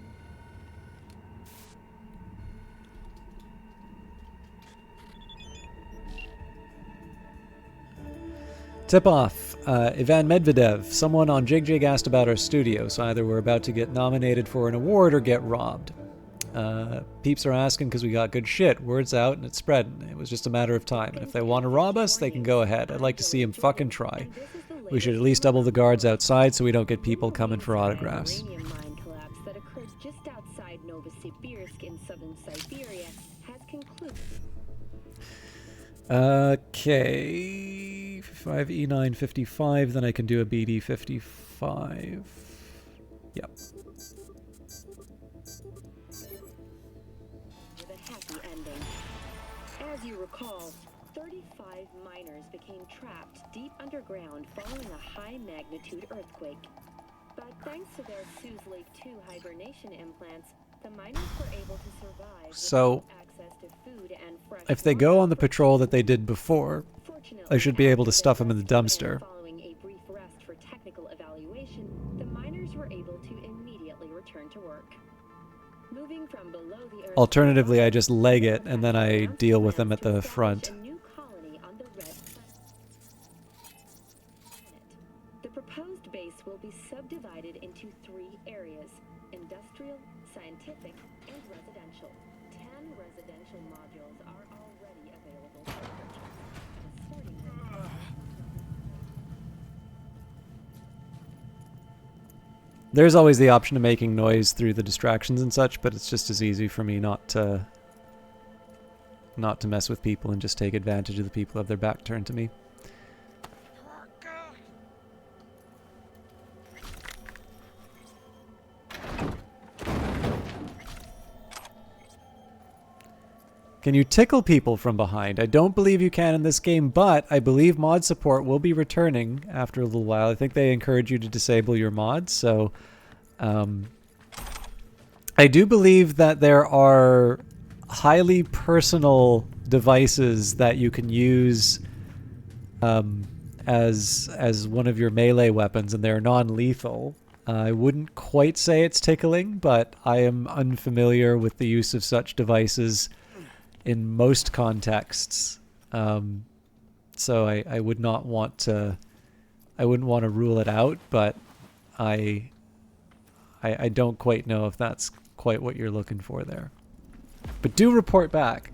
Tip-off. Ivan Medvedev. Someone on JigJig asked about our studio, so either we're about to get nominated for an award or get robbed. Peeps are asking because we got good shit. Word's out and it's spreading. It was just a matter of time. And if they want to rob us, they can go ahead. I'd like to see them fucking try. We should at least double the guards outside so we don't get people coming for autographs. Mine collapse that occurred just outside Novosibirsk in southern Siberia has concluded. Okay, 5E955, then I can do a BD55. Yep. With a happy ending. As you recall, 35 miners became trapped deep underground following a high-magnitude earthquake. But thanks to their Suez Lake 2 hibernation implants, the miners were able to survive So, without access to food and fresh if they go on the patrol that they did before, I should be able to stuff them in the dumpster. Following a brief rest for technical evaluation, the miners were able to immediately return to work. Moving from below the earth, Alternatively, I just leg it and then I deal with them at the front. the proposed base will be subdivided into 3 areas: industrial, scientific, and residential. 10 residential modules are already available for purchase. There's always the option of making noise through the distractions and such, but it's just as easy for me not to mess with people and just take advantage of the people who have their back turned to me. Can you tickle people from behind? I don't believe you can in this game, but I believe mod support will be returning after a little while. I think they encourage you to disable your mods, so I do believe that there are highly personal devices that you can use as one of your melee weapons, and they're non-lethal. I wouldn't quite say it's tickling, but I am unfamiliar with the use of such devices in most contexts, so I would not want to. I wouldn't want to rule it out, but I don't quite know if that's quite what you're looking for there. But do report back.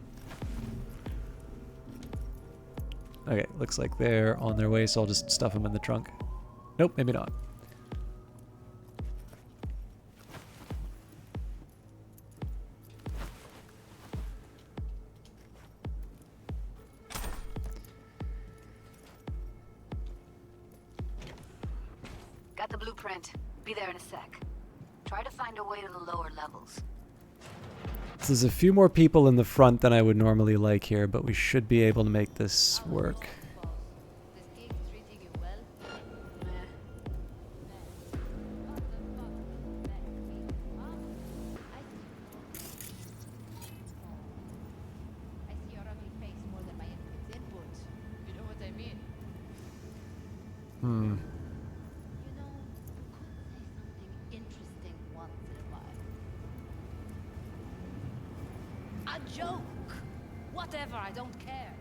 Okay, looks like they're on their way, so I'll just stuff them in the trunk. Nope, maybe not. Got the blueprint. Be there in a sec. Try to find a way to the lower levels. So there's a few more people in the front than I would normally like here, but we should be able to make this work. Hmm. joke. Whatever, I don't care.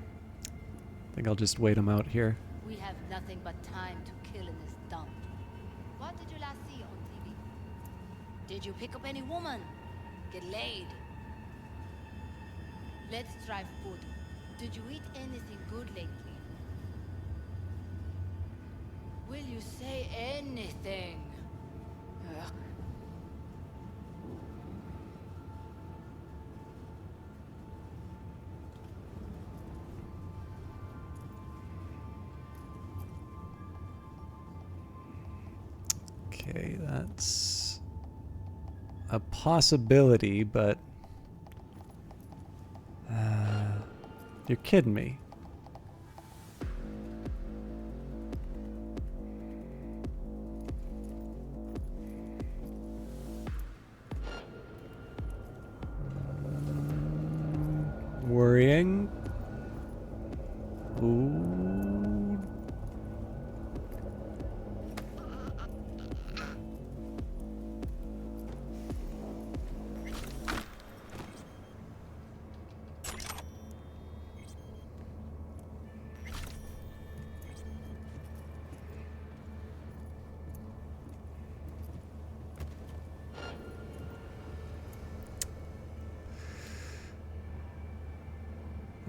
I think I'll just wait him out here. We have nothing but time to kill in this dump. What did you last see on TV? Did you pick up any woman? Get laid? Let's drive food. Did you eat anything good lately? Will you say anything? Ugh. Okay, that's a possibility, but you're kidding me. Worrying. Ooh.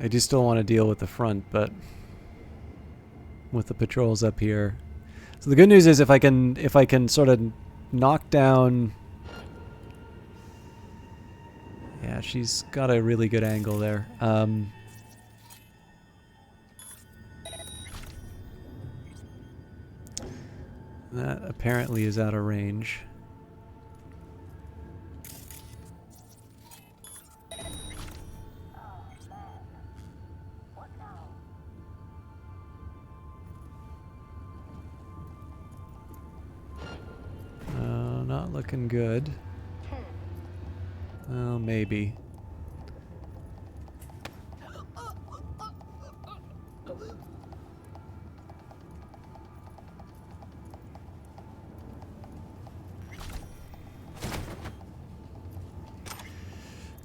I do still want to deal with the front, but with the patrols up here. So the good news is if I can sort of knock down. Yeah, she's got a really good angle there. That apparently is out of range. Not looking good. Well, maybe.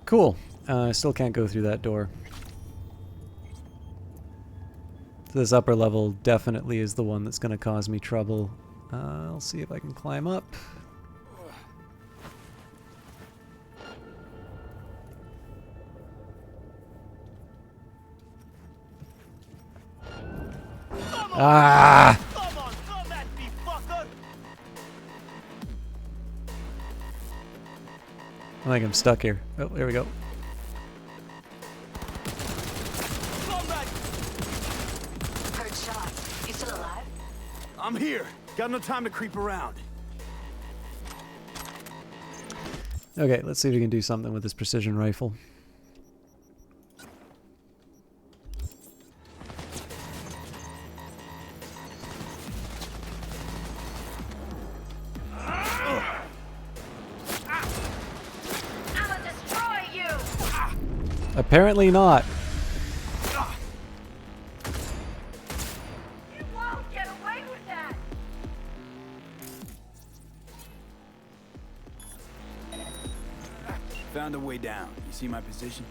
Cool. I still can't go through that door. This upper level definitely is the one that's going to cause me trouble. I'll see if I can climb up. Ah! Come on, come at me, fucker! I think I'm stuck here. Oh, there we go. Heard shots. You still alive? I'm here. Got no time to creep around. Okay, let's see if we can do something with this precision rifle. Apparently not. You won't get away with that! Found a way down. You see my position?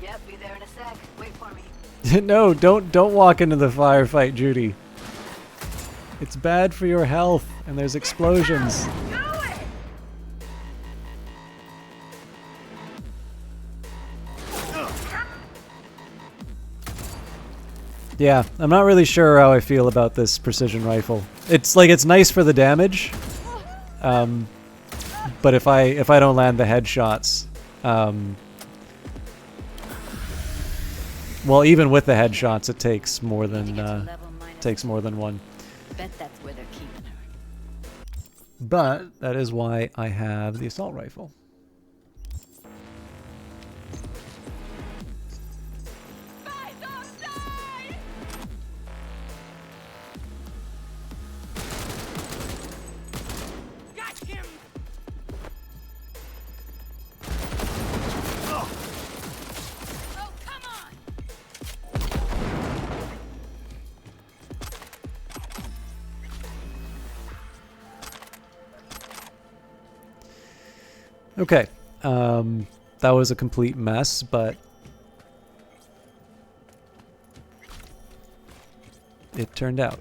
Yep, be there in a sec. Wait for me. No, don't walk into the firefight, Judy. It's bad for your health, and there's explosions. Yeah, I'm not really sure how I feel about this precision rifle. It's like it's nice for the damage, but if I don't land the headshots, well, even with the headshots, it takes more than one. Bet that's where they're keeping her. But that is why I have the assault rifle. Okay. that was a complete mess, but it turned out.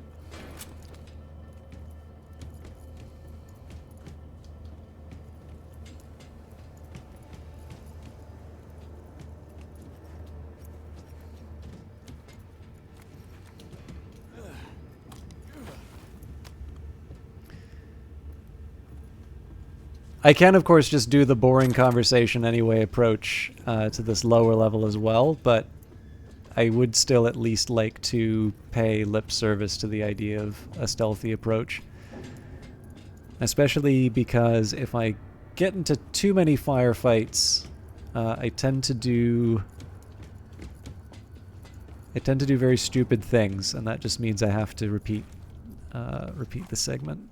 I can, of course, just do the boring conversation anyway approach to this lower level as well, but I would still at least like to pay lip service to the idea of a stealthy approach. Especially because if I get into too many firefights, I tend to do very stupid things, and that just means I have to repeat the segment.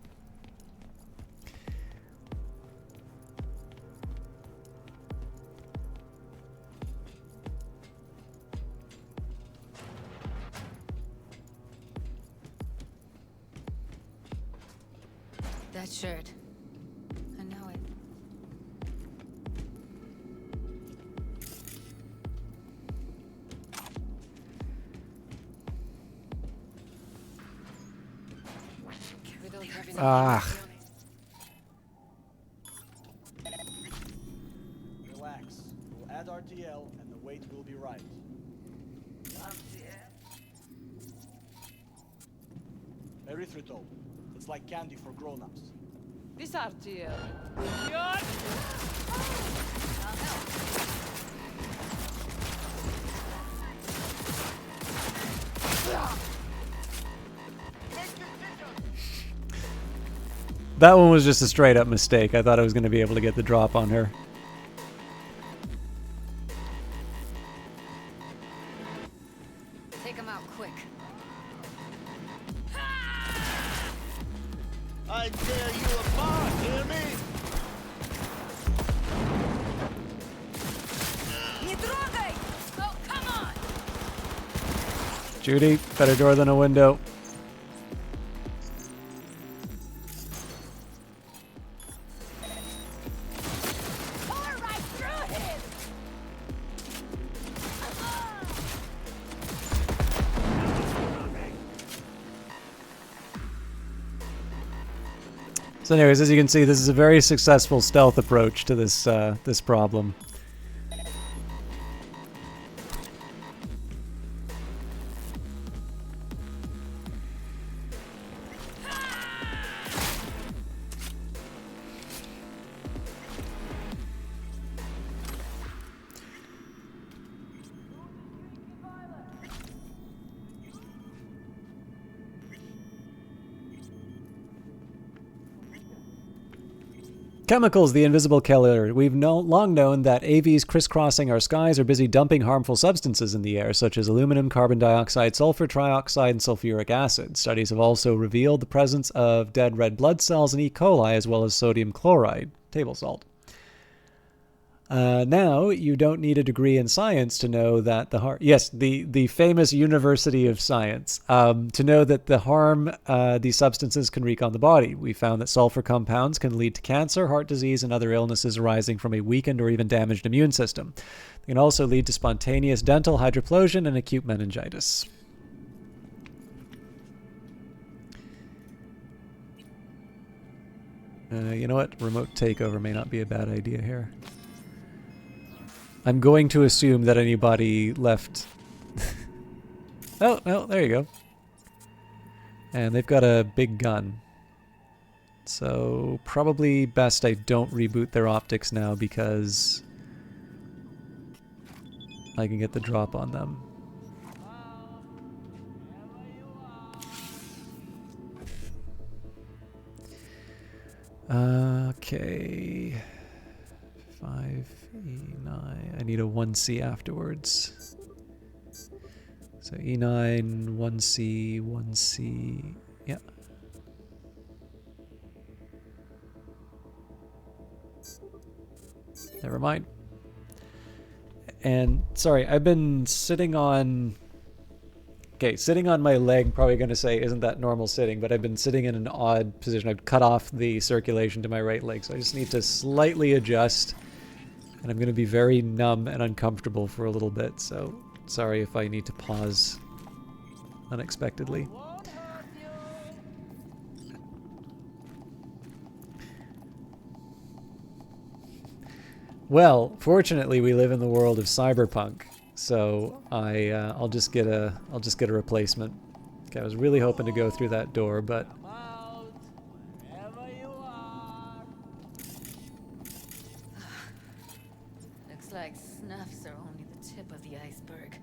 That shirt. I know it. Ah. Relax. We'll add RTL and the weight will be right. Erythritol. It's like candy for grown-ups. This RTL. That one was just a straight up mistake. I thought I was going to be able to get the drop on her. Take him out quick. I tear you apart, hear me? Oh, come on! Judy, better door than a window. So anyways, as you can see, this is a very successful stealth approach to this this problem. Chemicals, the invisible killer. We've long known that AVs crisscrossing our skies are busy dumping harmful substances in the air, such as aluminum, carbon dioxide, sulfur trioxide, and sulfuric acid. Studies have also revealed the presence of dead red blood cells in E. coli, as well as sodium chloride, table salt. Now, you don't need a degree in science to know that the famous University of Science, to know that the harm these substances can wreak on the body. We found that sulfur compounds can lead to cancer, heart disease, and other illnesses arising from a weakened or even damaged immune system. They can also lead to spontaneous dental hydroplosion and acute meningitis. You know what? Remote takeover may not be a bad idea here. I'm going to assume that anybody left... Oh, no, there you go. And they've got a big gun. So probably best I don't reboot their optics now because I can get the drop on them. Okay. 5E9. I need a 1C afterwards. So E9, 1C, 1C. Yeah. Never mind. And sorry, I've been sitting on... Okay, sitting on my leg, probably going to say isn't that normal sitting, but I've been sitting in an odd position. I've cut off the circulation to my right leg, so I just need to slightly adjust And I'm going to be very numb and uncomfortable for a little bit, so sorry if I need to pause unexpectedly. Well, fortunately, we live in the world of Cyberpunk, so I'll just get a replacement. Okay, I was really hoping to go through that door, but Looks like snuffs are only the tip of the iceberg.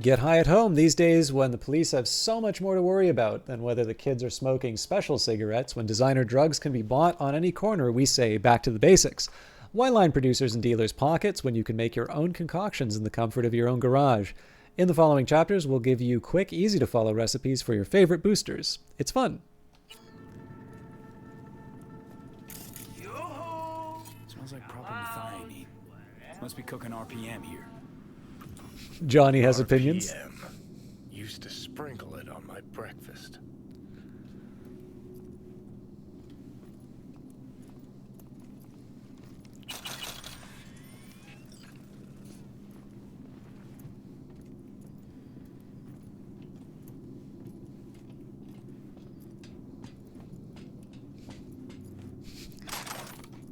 get high at home these days when the police have so much more to worry about than whether the kids are smoking special cigarettes. When designer drugs can be bought on any corner, we say back to the basics. Why line producers and dealers' pockets when you can make your own concoctions in the comfort of your own garage? In the following chapters, we'll give you quick, easy-to-follow recipes for your favorite boosters. It's fun. Smells like proper methionine. Must be cooking RPM here. Johnny has opinions. Used to sprinkle it on my breakfast.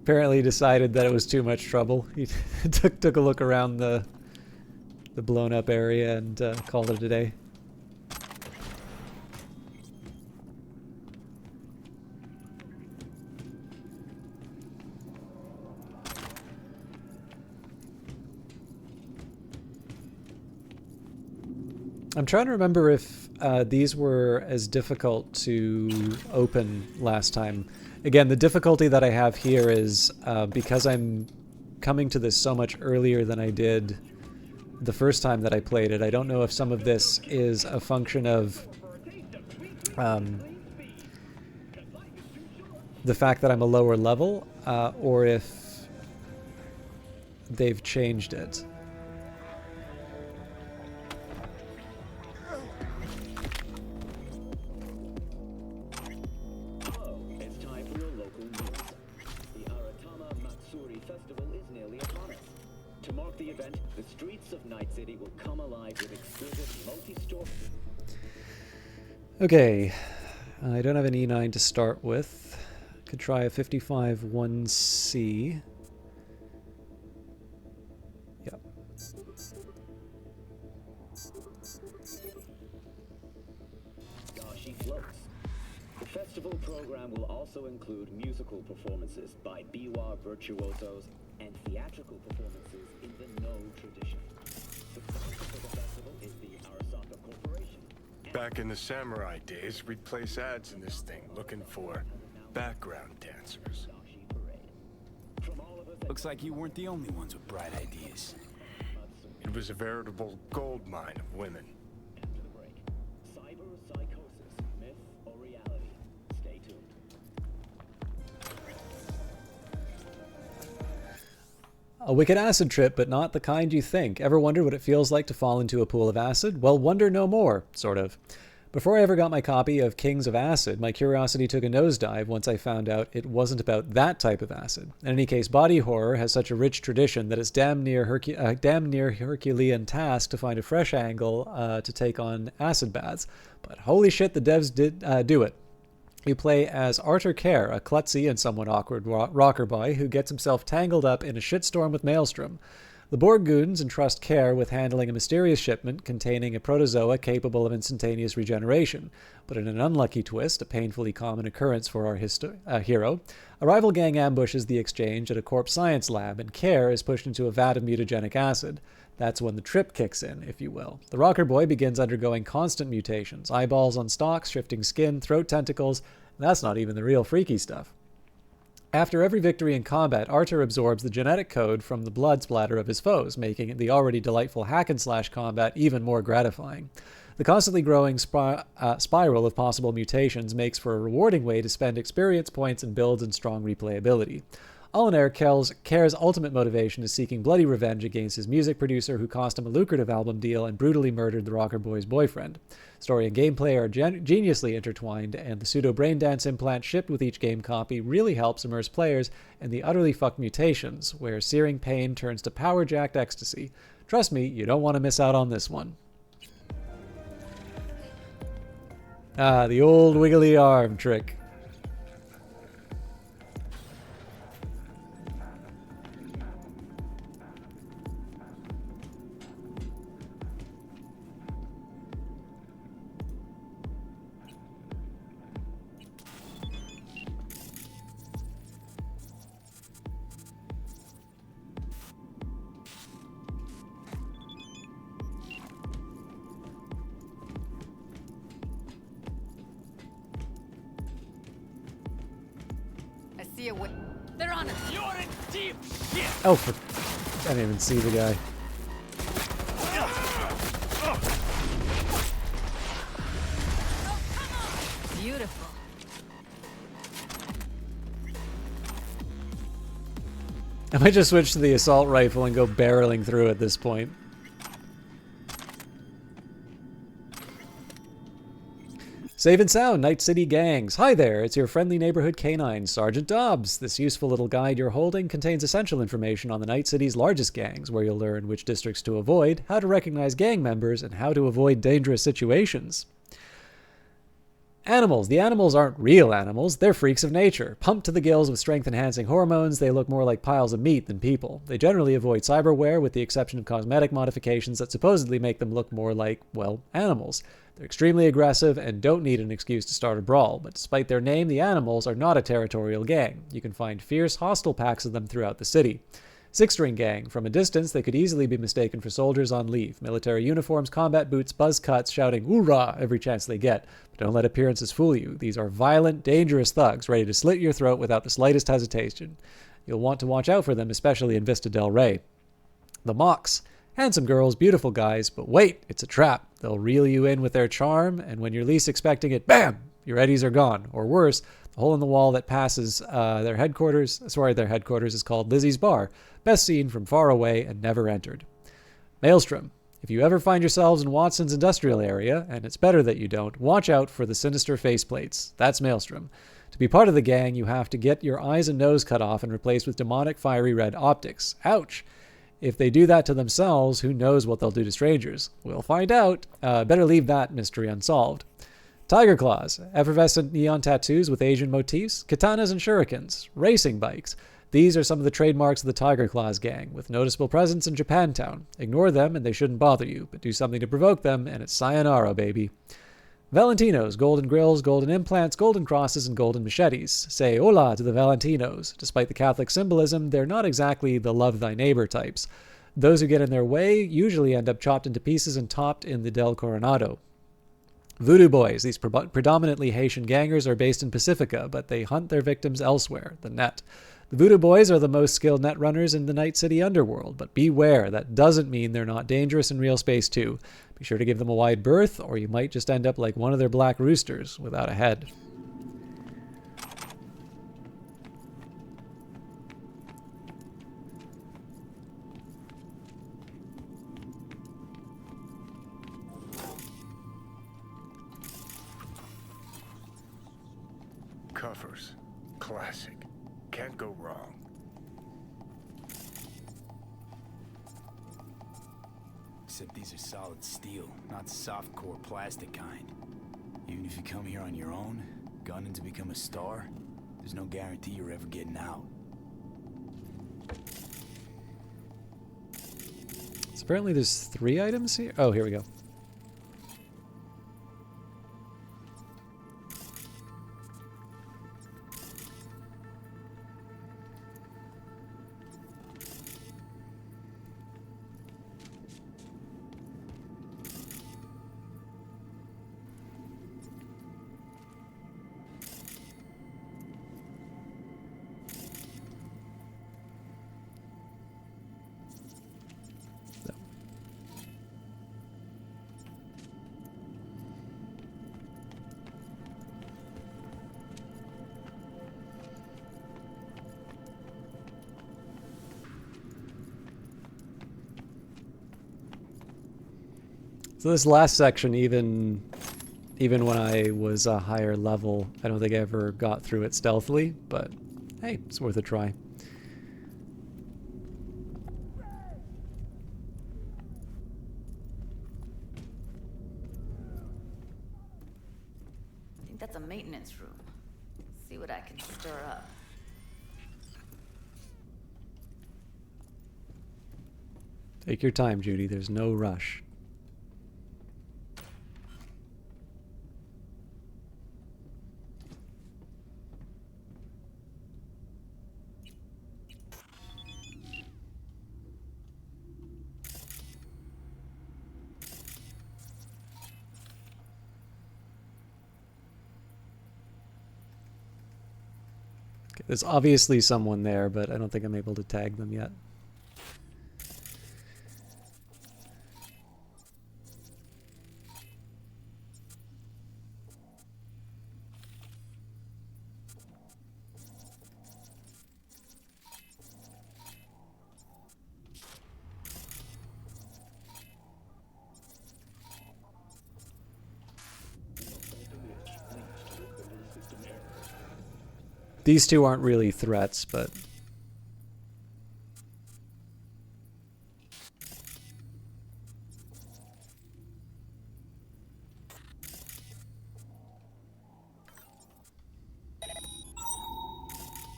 Apparently decided that it was too much trouble. He took a look around the blown up area and called it a day. I'm trying to remember if these were as difficult to open last time. Again, the difficulty that I have here is because I'm coming to this so much earlier than I did the first time that I played it. I don't know if some of this is a function of the fact that I'm a lower level or if they've changed it. Okay, I don't have an E9 to start with. Could try a 55 1C. Yep. She floats. The festival program will also include musical performances by biwa virtuosos and theatrical performances in the No tradition. The sponsor for the festival is the Arasaka Corporation. Back in the samurai days, we'd place ads in this thing looking for background dancers. Looks like you weren't the only ones with bright ideas. It was a veritable gold mine of women. Cyberpsychosis, myth or reality? Stay tuned. A wicked acid trip, but not the kind you think. Ever wondered what it feels like to fall into a pool of acid? Well, wonder no more, sort of. Before I ever got my copy of Kings of Acid, my curiosity took a nosedive once I found out it wasn't about that type of acid. In any case, body horror has such a rich tradition that it's damn near Herculean task to find a fresh angle to take on acid baths. But holy shit, the devs did do it. You play as Arthur Kerr, a klutzy and somewhat awkward rocker boy who gets himself tangled up in a shitstorm with Maelstrom. The Borg goons entrust Kerr with handling a mysterious shipment containing a protozoa capable of instantaneous regeneration. But in an unlucky twist, a painfully common occurrence for our hero, a rival gang ambushes the exchange at a corpse science lab, and Kerr is pushed into a vat of mutagenic acid. That's when the trip kicks in, if you will. The rocker boy begins undergoing constant mutations, eyeballs on stalks, shifting skin, throat tentacles, and that's not even the real freaky stuff. After every victory in combat, Arthur absorbs the genetic code from the blood splatter of his foes, making the already delightful hack-and-slash combat even more gratifying. The constantly growing spiral of possible mutations makes for a rewarding way to spend experience points and builds in strong replayability. Aulinair Kerr's ultimate motivation is seeking bloody revenge against his music producer who cost him a lucrative album deal and brutally murdered the rocker boy's boyfriend. Story and gameplay are geniusly intertwined, and the pseudo-brain dance implant shipped with each game copy really helps immerse players in the utterly fucked mutations, where searing pain turns to power-jacked ecstasy. Trust me, you don't want to miss out on this one. Ah, the old wiggly arm trick. I see a way. They're on us. You're in deep shit. Oh, I didn't even see the guy. Beautiful. I might just switch to the assault rifle and go barreling through at this point. Save and sound, Night City gangs. Hi there, it's your friendly neighborhood canine, Sergeant Dobbs. This useful little guide you're holding contains essential information on the Night City's largest gangs, where you'll learn which districts to avoid, how to recognize gang members, and how to avoid dangerous situations. Animals. The animals aren't real animals, they're freaks of nature. Pumped to the gills with strength-enhancing hormones, they look more like piles of meat than people. They generally avoid cyberware, with the exception of cosmetic modifications that supposedly make them look more like, well, animals. They're extremely aggressive and don't need an excuse to start a brawl, but despite their name, the animals are not a territorial gang. You can find fierce, hostile packs of them throughout the city. Six-string gang. From a distance, they could easily be mistaken for soldiers on leave. Military uniforms, combat boots, buzz cuts, shouting "Hoorah!" every chance they get. But don't let appearances fool you. These are violent, dangerous thugs, ready to slit your throat without the slightest hesitation. You'll want to watch out for them, especially in Vista del Rey. The Mox. Handsome girls, beautiful guys, but wait, it's a trap. They'll reel you in with their charm, and when you're least expecting it, bam! Your eddies are gone. Or worse, the hole in the wall that passes their headquarters is called Lizzie's Bar, best seen from far away and never entered. Maelstrom. If you ever find yourselves in Watson's industrial area, and it's better that you don't, watch out for the sinister faceplates. That's Maelstrom. To be part of the gang, you have to get your eyes and nose cut off and replaced with demonic fiery red optics. Ouch! If they do that to themselves, who knows what they'll do to strangers? We'll find out. Better leave that mystery unsolved. Tiger Claws. Effervescent neon tattoos with Asian motifs, katanas and shurikens, racing bikes. These are some of the trademarks of the Tiger Claws gang, with noticeable presence in Japantown. Ignore them and they shouldn't bother you, but do something to provoke them and it's sayonara, baby. Valentinos, golden grills, golden implants, golden crosses, and golden machetes. Say hola to the Valentinos. Despite the Catholic symbolism, they're not exactly the love thy neighbor types. Those who get in their way usually end up chopped into pieces and topped in the Del Coronado. Voodoo Boys. These predominantly Haitian gangers are based in Pacifica, but they hunt their victims elsewhere, the net. The Voodoo Boys are the most skilled net runners in the Night City underworld, but beware, that doesn't mean they're not dangerous in real space too. Be sure to give them a wide berth, or you might just end up like one of their black roosters without a head. Covers. Classic. Can't go wrong. Except these are solid steel, not soft-core plastic kind. Even if you come here on your own, gunning to become a star, there's no guarantee you're ever getting out. So apparently there's 3 items here. Oh, here we go. So this last section, even when I was a higher level, I don't think I ever got through it stealthily, but hey, it's worth a try. I think that's a maintenance room. See what I can stir up. Take your time, Judy. There's no rush. Okay, there's obviously someone there, but I don't think I'm able to tag them yet. These two aren't really threats, but...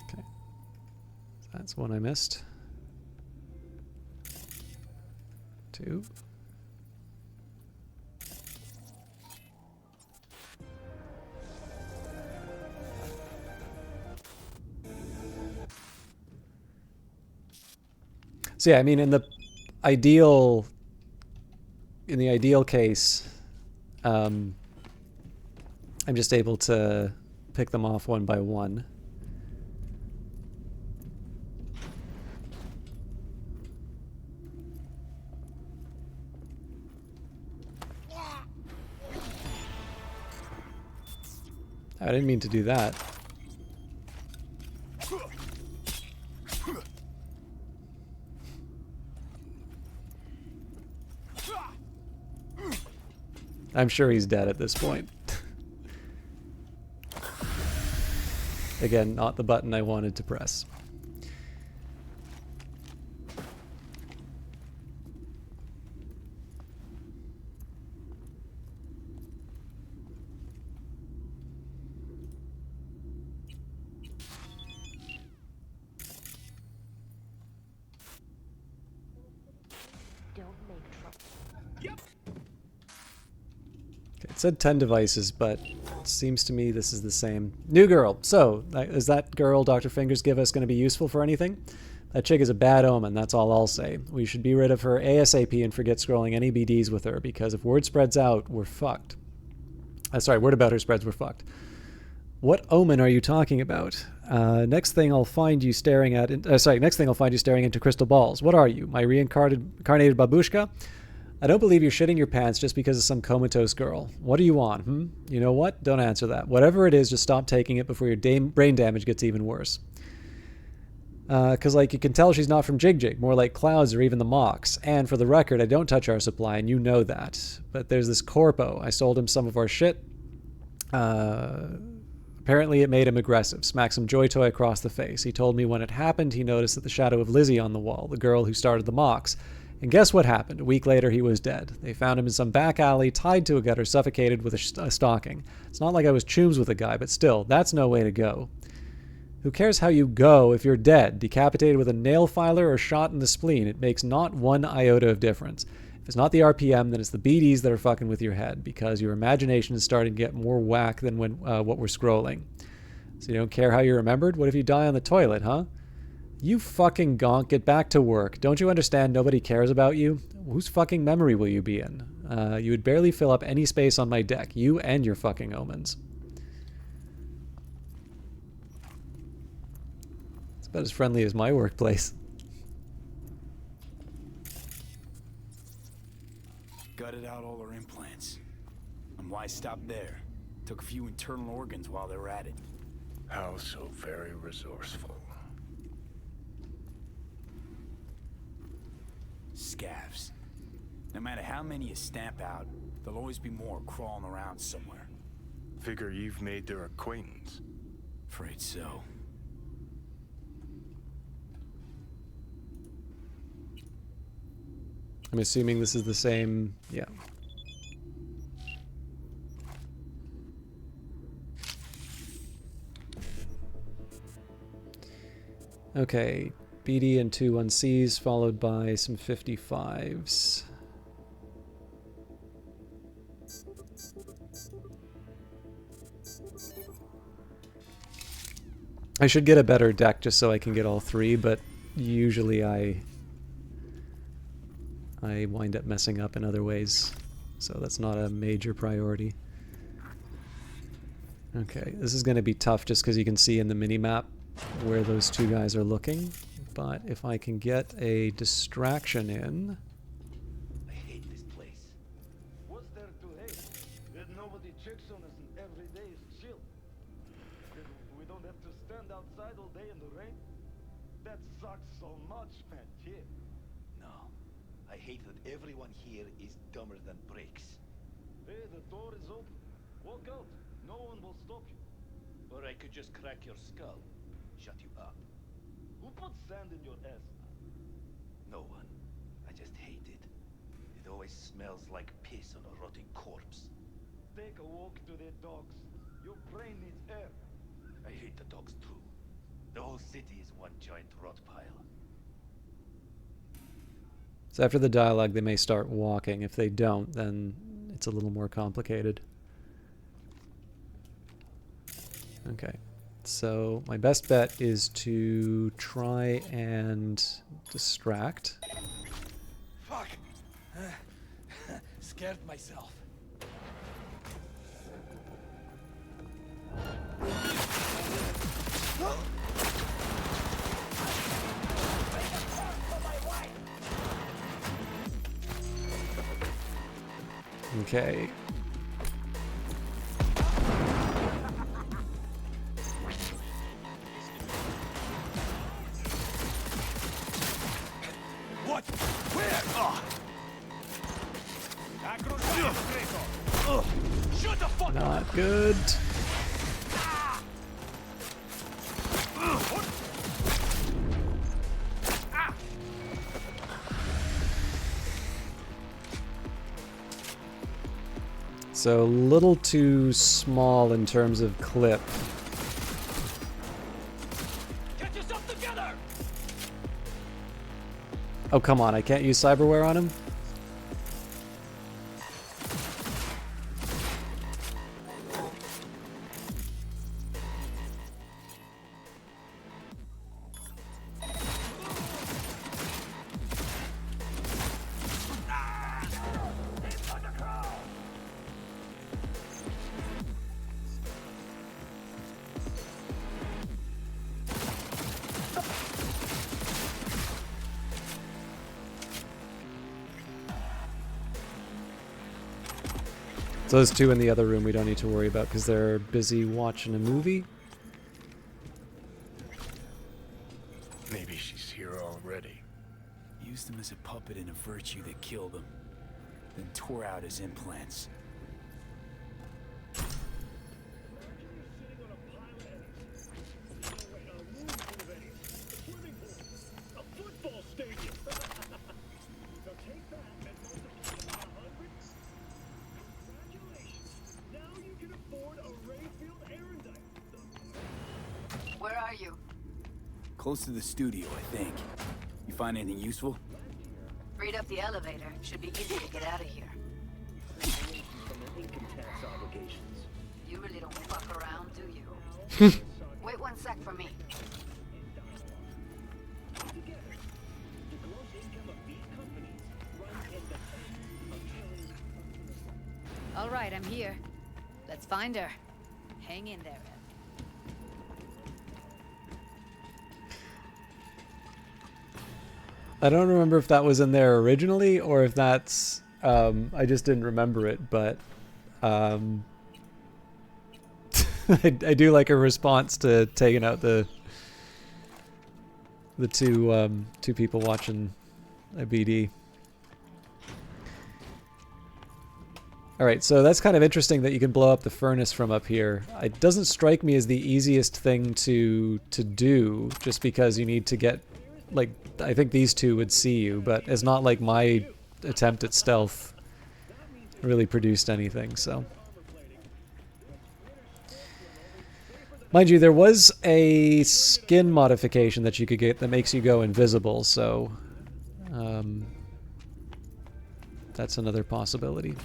Okay. That's one I missed. 2. So yeah, I mean, in the ideal case, I'm just able to pick them off one by one. I didn't mean to do that. I'm sure he's dead at this point. Again, not the button I wanted to press. It said 10 devices, but it seems to me this is the same. New girl. So, is that girl Dr. Fingers give us going to be useful for anything? That chick is a bad omen, that's all I'll say. We should be rid of her ASAP and forget scrolling any BDs with her, because if word spreads out, we're fucked. Sorry, word about her spreads, we're fucked. What omen are you talking about? Next thing I'll find you staring at... next thing I'll find you staring into crystal balls. What are you, my reincarnated babushka? I don't believe you're shitting your pants just because of some comatose girl. What are you on, You know what? Don't answer that. Whatever it is, just stop taking it before your brain damage gets even worse. Because, like, you can tell she's not from Jig Jig, more like Clouds or even the Mox. And for the record, I don't touch our supply, and you know that. But there's this Corpo. I sold him some of our shit. Apparently it made him aggressive. Smacked some Joy Toy across the face. He told me when it happened, he noticed that the shadow of Lizzie on the wall, the girl who started the Mox. And guess what happened? A week later, he was dead. They found him in some back alley, tied to a gutter, suffocated with a stocking. It's not like I was chooms with a guy, but still, that's no way to go. Who cares how you go if you're dead, decapitated with a nail filer or shot in the spleen? It makes not one iota of difference. If it's not the RPM, then it's the BDs that are fucking with your head, because your imagination is starting to get more whack than when what we're scrolling. So you don't care how you're remembered? What if you die on the toilet, huh? You fucking gonk, get back to work. Don't you understand nobody cares about you? Whose fucking memory will you be in? You would barely fill up any space on my deck, you and your fucking omens. It's about as friendly as my workplace. Gutted out all her implants. And why stop there? Took a few internal organs while they were at it. How so very resourceful. Scavs. No matter how many you stamp out, there'll always be more crawling around somewhere. Figure you've made their acquaintance. Afraid so. I'm assuming this is the same, yeah. Okay, BD and 2 1Cs followed by some 55s. I should get a better deck just so I can get all 3, but usually I wind up messing up in other ways, so that's not a major priority. Okay, this is going to be tough just because you can see in the mini-map where those 2 guys are looking, but if I can get a distraction in... I hate this place. What's there to hate? That nobody checks on us and every day is chill. That we don't have to stand outside all day in the rain. That sucks so much, man. Yeah. No. I hate that everyone here is dumber than bricks. Hey, the door is open. Walk out. No one will stop you. Or I could just crack your skull. Shut you up. Who put sand in your ass? No one. I just hate it. It always smells like piss on a rotting corpse. Take a walk to the dogs. Your brain needs air. I hate the dogs too. The whole city is one giant rot pile. So after the dialogue they may start walking. If they don't, then it's a little more complicated. Okay. So my best bet is to try and distract. Fuck! Scared myself. Okay. What? Where? Shut the fuck Not up! good. So a little too small in terms of clip. Get yourself together! Oh, come on, I can't use cyberware on him? So those 2 in the other room we don't need to worry about because they're busy watching a movie. Maybe she's here already. Used him as a puppet in a virtue that killed him, then tore out his implants. Where are you? Close to the studio, I think. You find anything useful? Freed up the elevator. Should be easy to get out of here. You really don't fuck around, do you? Wait 1 sec for me. All right, I'm here. Let's find her. Hang in there, Ev. I don't remember if that was in there originally or if that's I just didn't remember it, but I do like a response to taking out the two people watching a BD. Alright, so that's kind of interesting that you can blow up the furnace from up here. It doesn't strike me as the easiest thing to do, just because you need to get, like, I think these two would see you, but it's not like my attempt at stealth really produced anything, so. Mind you, there was a skin modification that you could get that makes you go invisible, so that's another possibility.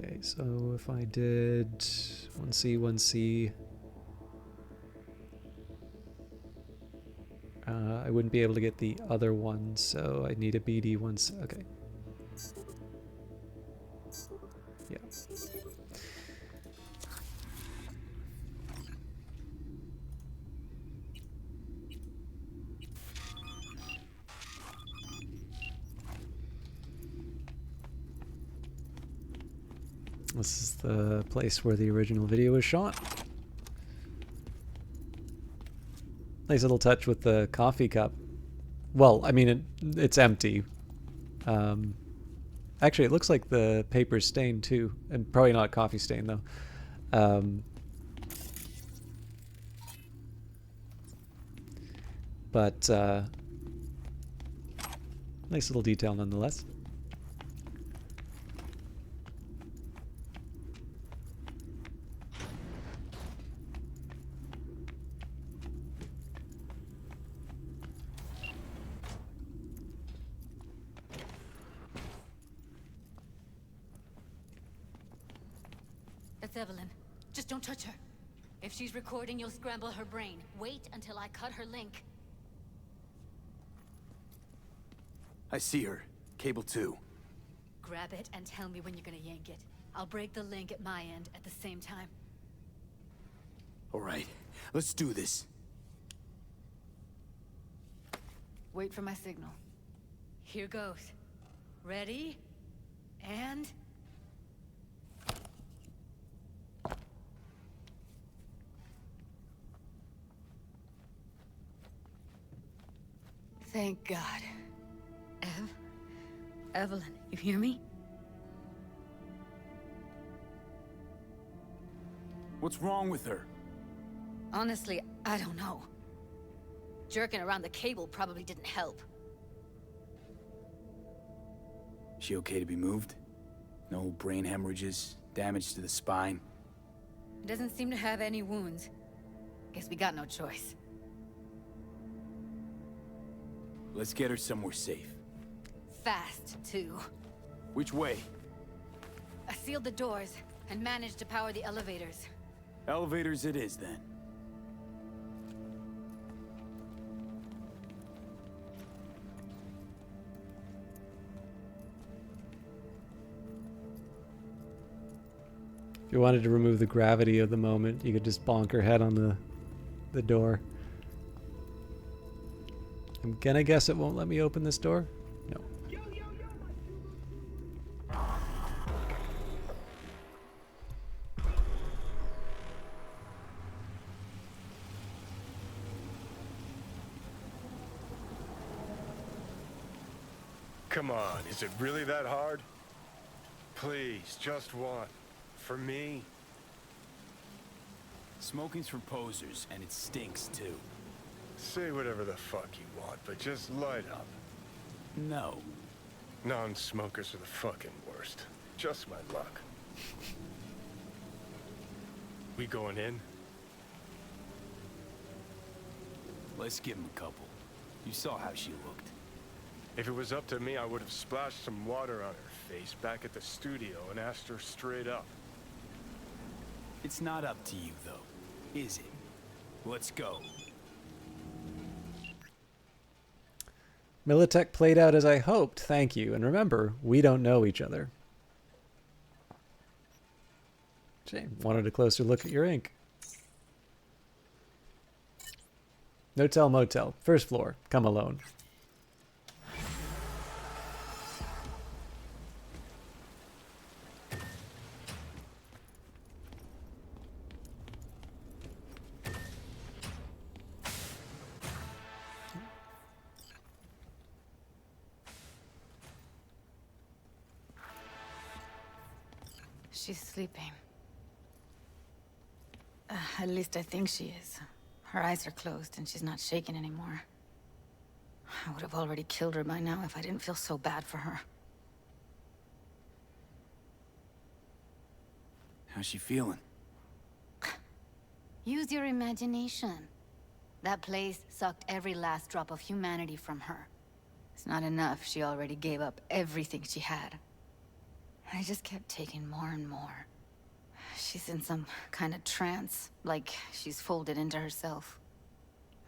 Okay, so if I did 1C, 1C, I wouldn't be able to get the other one, so I need a BD 1C. Okay. Yeah. This is the place where the original video was shot. Nice little touch with the coffee cup. Well, I mean, it's empty. Actually, it looks like the paper's stained too, and probably not coffee stain though. But nice little detail nonetheless. That's Evelyn. Just don't touch her. If she's recording, you'll scramble her brain. Wait until I cut her link. I see her. Cable 2. Grab it and tell me when you're gonna yank it. I'll break the link at my end at the same time. Alright, let's do this. Wait for my signal. Here goes. Ready? And... Thank God. Evelyn, you hear me? What's wrong with her? Honestly, I don't know. Jerking around the cable probably didn't help. She okay to be moved? No brain hemorrhages, damage to the spine? Doesn't seem to have any wounds. Guess we got no choice. Let's get her somewhere safe. Fast, too. Which way? I sealed the doors and managed to power the elevators. Elevators it is, then. If you wanted to remove the gravity of the moment, you could just bonk her head on the door. I'm gonna guess it won't let me open this door. No. Come on, is it really that hard? Please, just one. For me? Smoking's for posers, and it stinks, too. Say whatever the fuck you want, but just light up. No. Non-smokers are the fucking worst. Just my luck. We going in? Let's give him a couple. You saw how she looked. If it was up to me, I would have splashed some water on her face back at the studio and asked her straight up. It's not up to you, though, is it? Let's go. Militech played out as I hoped, thank you. And remember, we don't know each other. Shame. Wanted a closer look at your ink. No-tell motel. First floor. Come alone. She's sleeping. At least I think she is. Her eyes are closed and she's not shaking anymore. I would have already killed her by now if I didn't feel so bad for her. How's she feeling? Use your imagination. That place sucked every last drop of humanity from her. It's not enough, she already gave up everything she had. I just kept taking more and more. She's in some kind of trance, like she's folded into herself.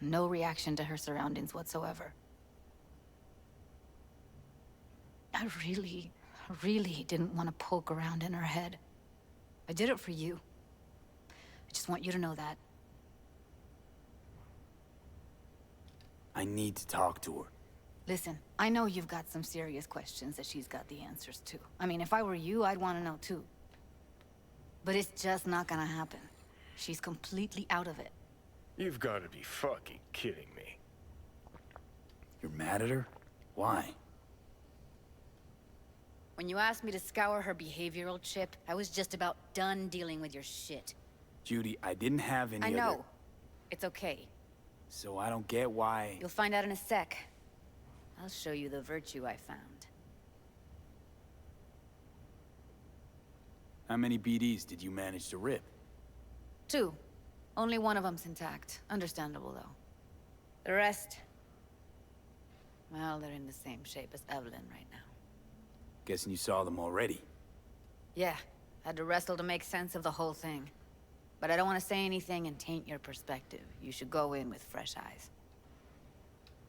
No reaction to her surroundings whatsoever. I really didn't want to poke around in her head. I did it for you. I just want you to know that. I need to talk to her. Listen, I know you've got some serious questions that she's got the answers to. I mean, if I were you, I'd want to know too. But it's just not gonna happen. She's completely out of it. You've got to be fucking kidding me. You're mad at her? Why? When you asked me to scour her behavioral chip, I was just about done dealing with your shit. Judy, I didn't have any I know. other... It's okay. So I don't get why... You'll find out in a sec. I'll show you the virtue I found. How many BDs did you manage to rip? 2. Only one of them's intact. Understandable, though. The rest... well, they're in the same shape as Evelyn right now. Guessing you saw them already. Yeah, had to wrestle to make sense of the whole thing. But I don't want to say anything and taint your perspective. You should go in with fresh eyes.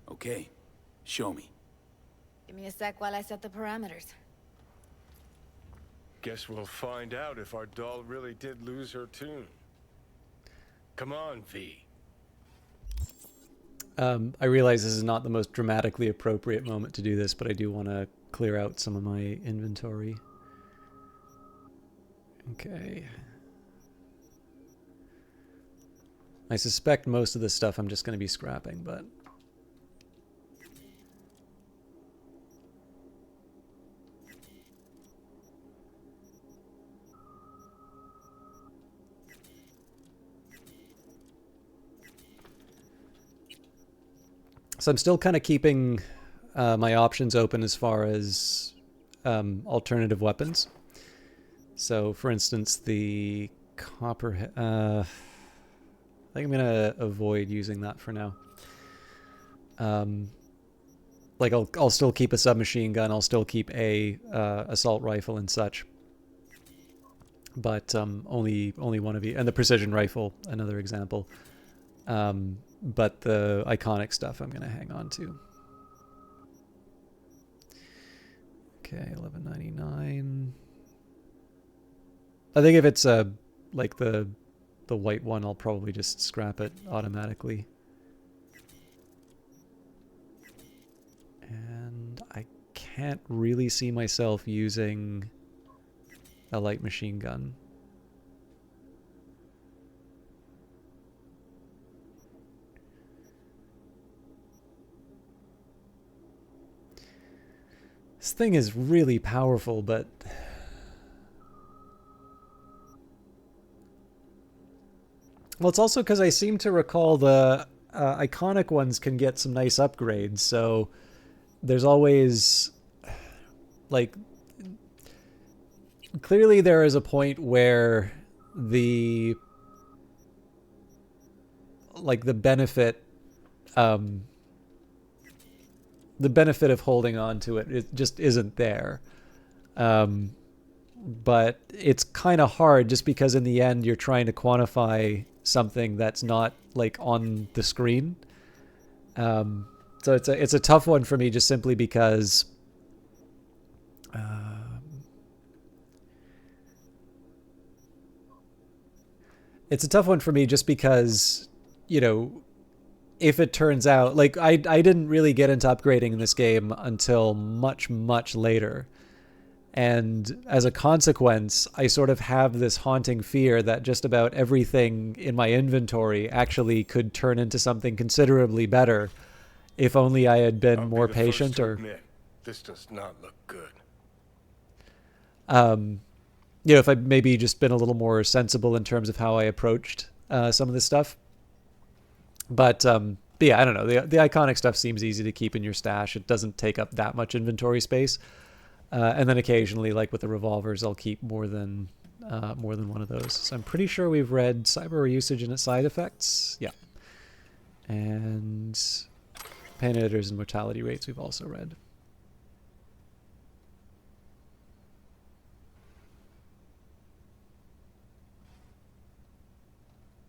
Okay, show me. Give me a sec while I set the parameters. Guess we'll find out if our doll really did lose her tune. Come on, V. I realize this is not the most dramatically appropriate moment to do this, but I do want to clear out some of my inventory. Okay. I suspect most of this stuff I'm just going to be scrapping, but... So I'm still kind of keeping my options open as far as alternative weapons. So, for instance, the copper... I think I'm going to avoid using that for now. Like, I'll still keep a submachine gun. I'll still keep a assault rifle and such. But only one of you... And the precision rifle, another example. But the iconic stuff I'm going to hang on to. Okay, $11.99. I think if it's like the white one, I'll probably just scrap it automatically. And I can't really see myself using a light machine gun. This thing is really powerful, but... Well, it's also because I seem to recall the iconic ones can get some nice upgrades, so there's always... Like... Clearly there is a point where the... Like, the benefit of holding on to it just isn't there. But it's kind of hard just because in the end you're trying to quantify something that's not like on the screen. So it's a tough one for me just simply because you know, if it turns out, like, I didn't really get into upgrading in this game until much, much later. And as a consequence, I sort of have this haunting fear that just about everything in my inventory actually could turn into something considerably better if only I had been more patient or... Admit, this does not look good. you know, if I'd maybe just been a little more sensible in terms of how I approached some of this stuff. But yeah, I don't know. The iconic stuff seems easy to keep in your stash. It doesn't take up that much inventory space. And then occasionally, like with the revolvers, I'll keep more than one of those. So I'm pretty sure we've read cyber usage and its side effects. Yeah. And pain editors and mortality rates we've also read.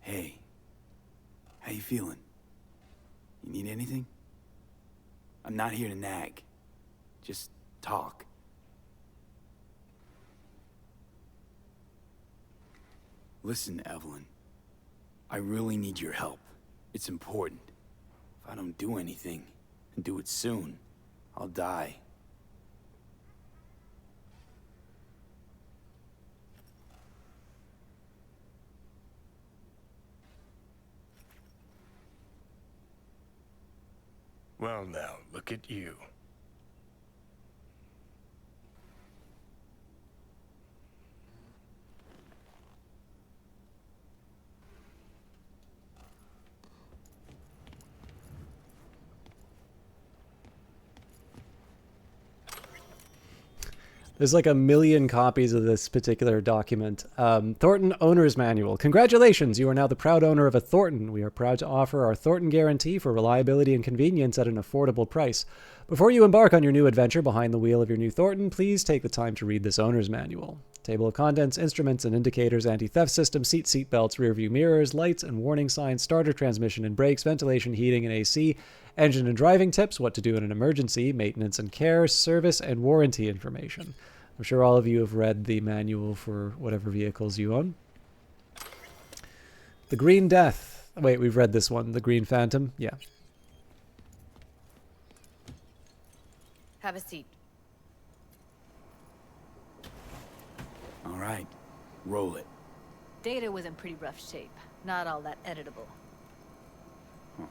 Hey, how you feeling? You need anything? I'm not here to nag. Just talk. Listen, Evelyn. I really need your help. It's important. If I don't do anything, and do it soon, I'll die. Well now, look at you. There's like a million copies of this particular document. Thornton Owner's Manual. Congratulations, you are now the proud owner of a Thornton. We are proud to offer our Thornton guarantee for reliability and convenience at an affordable price. Before you embark on your new adventure behind the wheel of your new Thornton, please take the time to read this owner's manual. Table of contents, instruments and indicators, anti-theft system, seat belts, rear view mirrors, lights and warning signs, starter, transmission and brakes, ventilation, heating and AC, engine and driving tips, what to do in an emergency, maintenance and care, service and warranty information. I'm sure all of you have read the manual for whatever vehicles you own. The Green Death. Wait, we've read this one. The Green Phantom. Yeah. Have a seat. All right. Roll it. Data was in pretty rough shape. Not all that editable. Huh.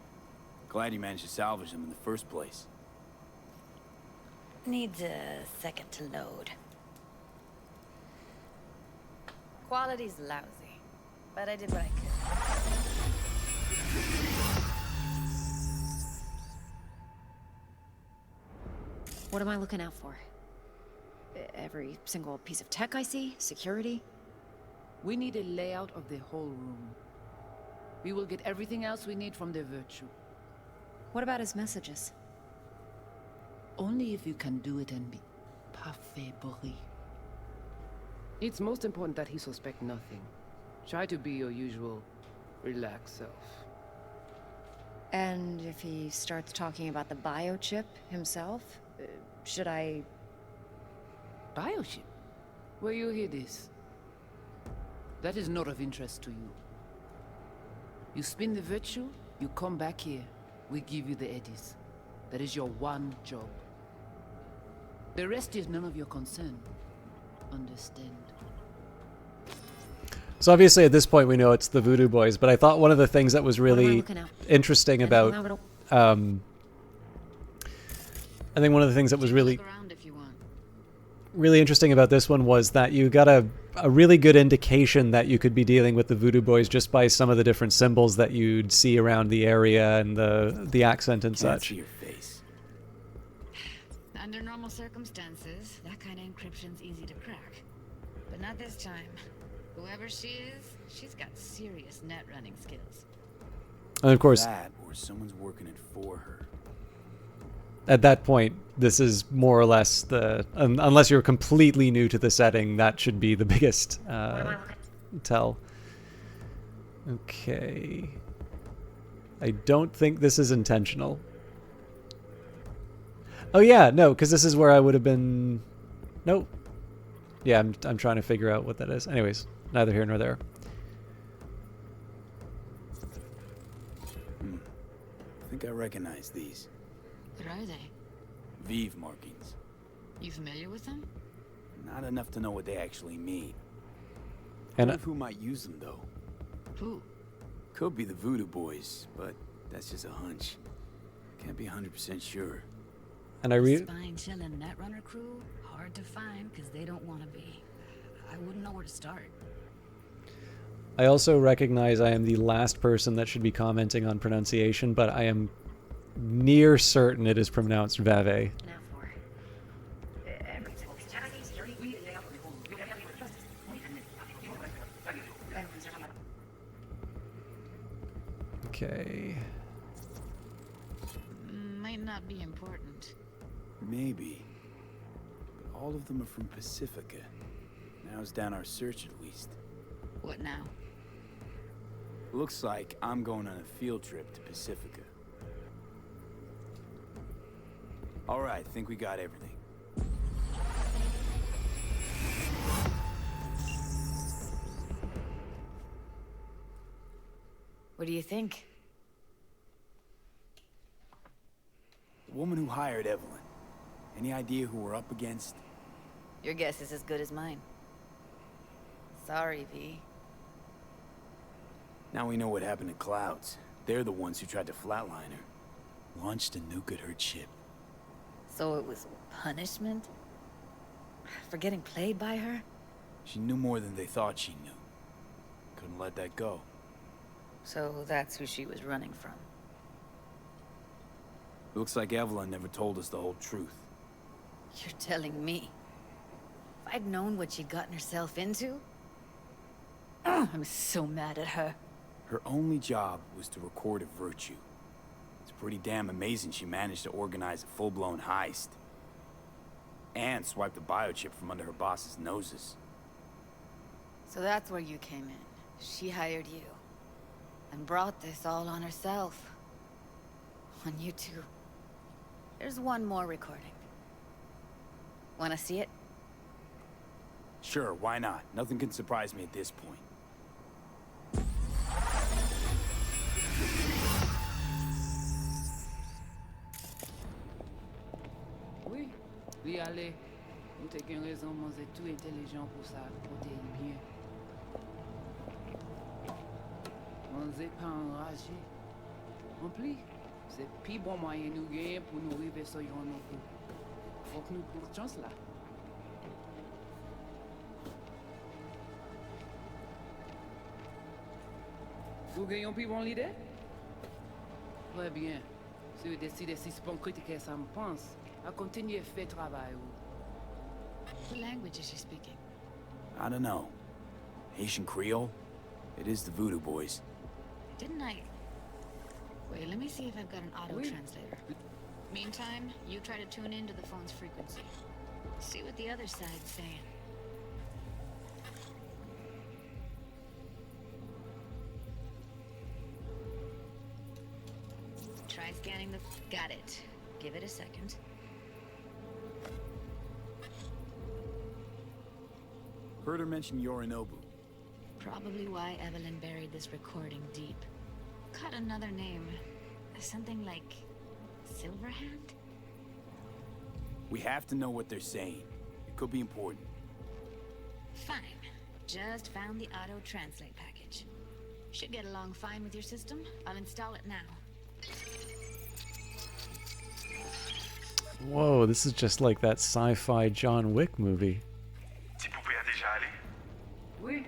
Glad you managed to salvage them in the first place. Needs a second to load. Quality's lousy, but I did what I could. What am I looking out for? Every single piece of tech I see? Security? We need a layout of the whole room. We will get everything else we need from the Virtue. What about his messages? Only if you can do it and be parfait bourré. It's most important that he suspect nothing. Try to be your usual, relaxed self. And if he starts talking about the biochip himself, should I... Biochip? Where you hear this? That is not of interest to you. You spin the Virtue, you come back here, we give you the eddies. That is your one job. The rest is none of your concern. Understand? So obviously at this point we know it's the Voodoo Boys, but I thought one of the things that was really interesting about I think one of the things that was really interesting about this one was that you got a really good indication that you could be dealing with the Voodoo Boys just by some of the different symbols that you'd see around the area and the accent and such. See your face. Under normal circumstances, that kind of encryption's easy to crack. But not this time. Whoever she is, she's got serious net running skills. And of course, that or someone's working it for her. At that point, this is more or less the unless you're completely new to the setting, that should be the biggest tell. Okay. I don't think this is intentional. Oh yeah, no, because this is where I would have been. Nope. Yeah, I'm trying to figure out what that is. Anyways, neither here nor there. I think I recognize these. What are they? Vive markings. You familiar with them? Not enough to know what they actually mean. And One of who might use them, though. Who? Could be the Voodoo Boys, but that's just a hunch. Can't be 100% sure. And I read. Spine chilling Netrunner crew, hard to find because they don't want to be. I wouldn't know where to start. I also recognize I am the last person that should be commenting on pronunciation, but I am near certain it is pronounced Vave. Okay. Might not be important. Maybe. But all of them are from Pacifica. Narrows down our search at least. What now? Looks like I'm going on a field trip to Pacifica. Alright, think we got everything. What do you think? The woman who hired Evelyn. Any idea who we're up against? Your guess is as good as mine. Sorry, V. Now we know what happened to Clouds. They're the ones who tried to flatline her. Launched a nuke at her ship. So it was punishment? For getting played by her? She knew more than they thought she knew. Couldn't let that go. So that's who she was running from. Looks like Evelyn never told us the whole truth. You're telling me? If I'd known what she'd gotten herself into? I'm so mad at her. Her only job was to record a virtue. It's pretty damn amazing she managed to organize a full-blown heist. And swipe the biochip from under her boss's noses. So that's where you came in. She hired you. And brought this all on herself. On you two. There's one more recording. Wanna see it? Sure, why not? Nothing can surprise me at this point. Oui, oui, allez. Vous t'es qu'une raison, moi, c'est tout intelligent pour ça, pour t'aider bien. On n'est pas enragé. En plus, c'est plus bon moyen nous gagner pour nous arriver sur yon nous. Faut que nous pour chance là. Vous gagnez plus bon l'idée? Très bien. Si vous décidez si c'est bon critiquer ça me pense, à continuer à faire travail. What language is she speaking? I don't know. Haitian Creole? It is the Voodoo Boys. Didn't I... Wait, let me see if I've got an auto-translator. Meantime, you try to tune into the phone's frequency. See what the other side's saying. Try scanning the... Got it. Give it a second. Heard her mention Yorinobu. Probably why Evelyn buried this recording deep. Caught another name. Something like... Silverhand? We have to know what they're saying. It could be important. Fine. Just found the auto-translate package. Should get along fine with your system. I'll install it now. Whoa, this is just like that sci-fi John Wick movie. Oui,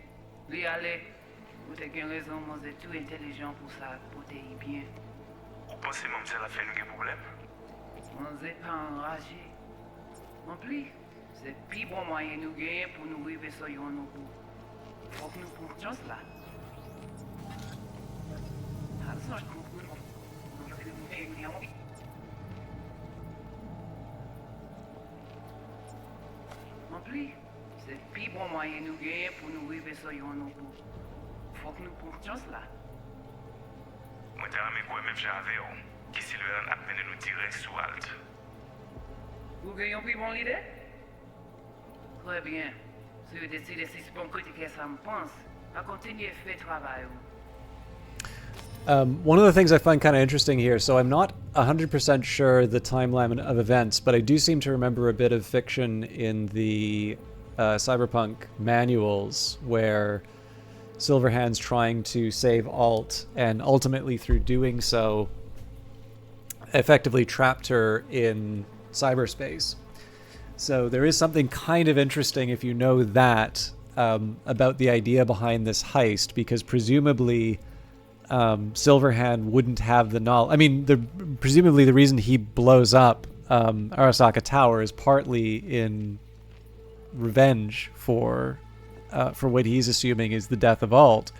oui, allez. Vous t'es qu'une raison, moi, c'est tout intelligent pour ça, pour t'aider bien. Vous pensez que ça fait un problème? On n'est pas enragé. En plus, c'est plus bon moyen nous gagner pour nous arriver sur yon nous. Faut que nous prenions chance là. En plus, c'est plus bon moyen nous gagner pour nous arriver sur yon nous. Faut que nous prenions chance là. Moi, t'as aimé quoi même j'avais, qui Silverhand a peine nous tirer sous halte. Vous gagnez plus bon l'idée? Très bien. Si vous décidez si c'est bon critiquer ça me pense, à continuer à faire travail. One of the things I find kind of interesting here, so I'm not 100% sure the timeline of events, but I do seem to remember a bit of fiction in the Cyberpunk manuals where Silverhand's trying to save Alt, and ultimately through doing so, effectively trapped her in cyberspace. So there is something kind of interesting if you know that about the idea behind this heist, because presumably Silverhand wouldn't have the knowledge. I mean, presumably the reason he blows up Arasaka Tower is partly in revenge for what he's assuming is the death of Alt,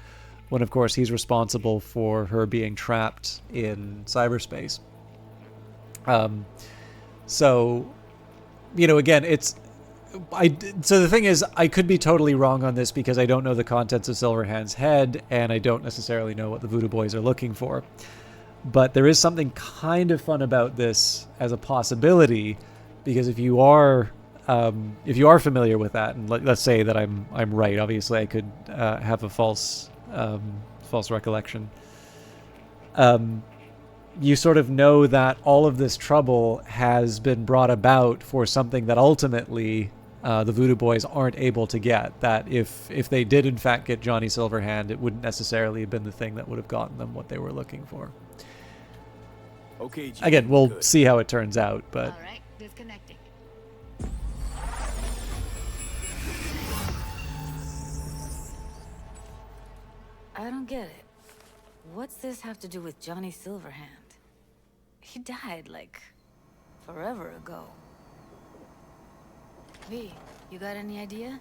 when of course he's responsible for her being trapped in cyberspace. So, you know, again, so the thing is, I could be totally wrong on this because I don't know the contents of Silverhand's head, and I don't necessarily know what the Voodoo Boys are looking for. But there is something kind of fun about this as a possibility, because if you are familiar with that, and let's say that I'm right, obviously I could have a false recollection. You sort of know that all of this trouble has been brought about for something that ultimately the Voodoo Boys aren't able to get. That if they did in fact get Johnny Silverhand, it wouldn't necessarily have been the thing that would have gotten them what they were looking for. Okay, G, again, we'll see how it turns out, but... All right, disconnecting. I don't get it. What's this have to do with Johnny Silverhand? He died, like, forever ago. V, you got any idea?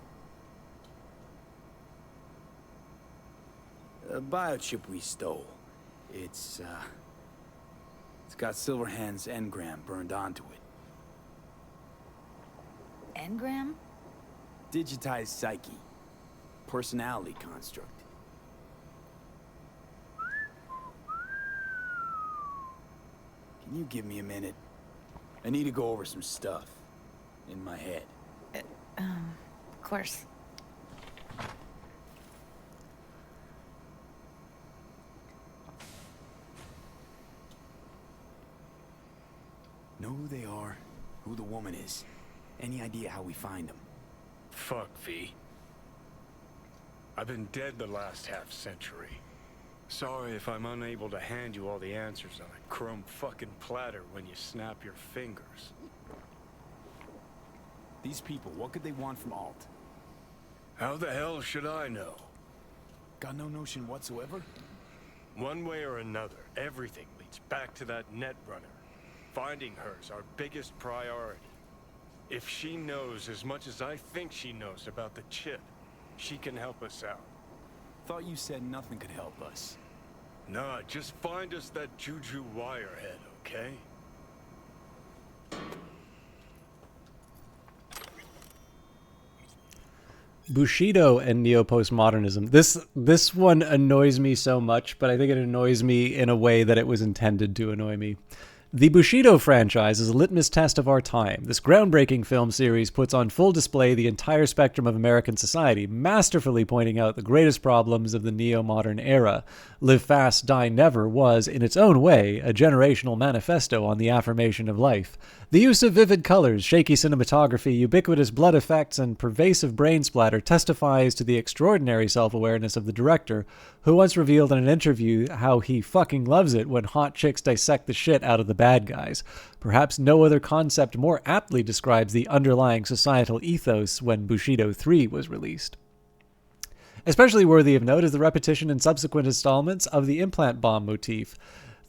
A biochip we stole. It's got Silverhand's engram burned onto it. Engram? Digitized psyche. Personality construct. Can you give me a minute? I need to go over some stuff in my head. Of course. Know who they are, who the woman is. Any idea how we find them? Fuck, V. I've been dead the last half-century. Sorry if I'm unable to hand you all the answers on a chrome fucking platter when you snap your fingers. These people, what could they want from Alt? How the hell should I know? Got no notion whatsoever? One way or another, everything leads back to that Netrunner. Finding her's our biggest priority. If she knows as much as I think she knows about the chip, she can help us out. Thought you said nothing could help us. Nah, just find us that Juju Wirehead, okay? Bushido and neo-postmodernism. This one annoys me so much, but I think it annoys me in a way that it was intended to annoy me. The Bushido franchise is a litmus test of our time. This groundbreaking film series puts on full display the entire spectrum of American society, masterfully pointing out the greatest problems of the neo-modern era. Live Fast, Die Never was, in its own way, a generational manifesto on the affirmation of life. The use of vivid colors, shaky cinematography, ubiquitous blood effects, and pervasive brain splatter testifies to the extraordinary self-awareness of the director, who once revealed in an interview how he fucking loves it when hot chicks dissect the shit out of the bad guys. Perhaps no other concept more aptly describes the underlying societal ethos when Bushido 3 was released. Especially worthy of note is the repetition in subsequent installments of the implant bomb motif,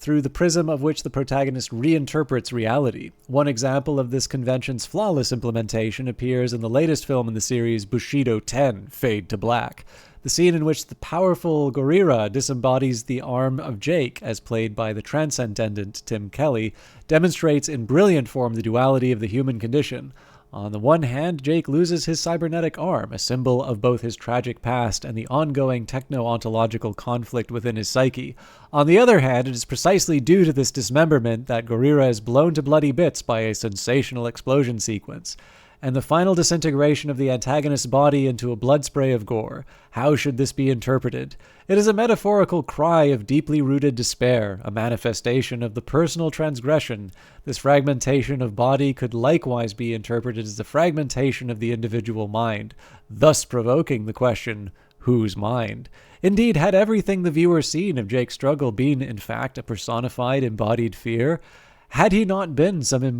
through the prism of which the protagonist reinterprets reality. One example of this convention's flawless implementation appears in the latest film in the series, Bushido 10, Fade to Black. The scene in which the powerful Gorira disembodies the arm of Jake, as played by the transcendent Tim Kelly, demonstrates in brilliant form the duality of the human condition. On the one hand, Jake loses his cybernetic arm, a symbol of both his tragic past and the ongoing techno-ontological conflict within his psyche. On the other hand, it is precisely due to this dismemberment that Gorira is blown to bloody bits by a sensational explosion sequence, and the final disintegration of the antagonist's body into a blood spray of gore. How should this be interpreted? It is a metaphorical cry of deeply rooted despair, a manifestation of the personal transgression. This fragmentation of body could likewise be interpreted as the fragmentation of the individual mind, thus provoking the question, whose mind? Indeed, had everything the viewer seen of Jake's struggle been, in fact, a personified, embodied fear? Had he not been had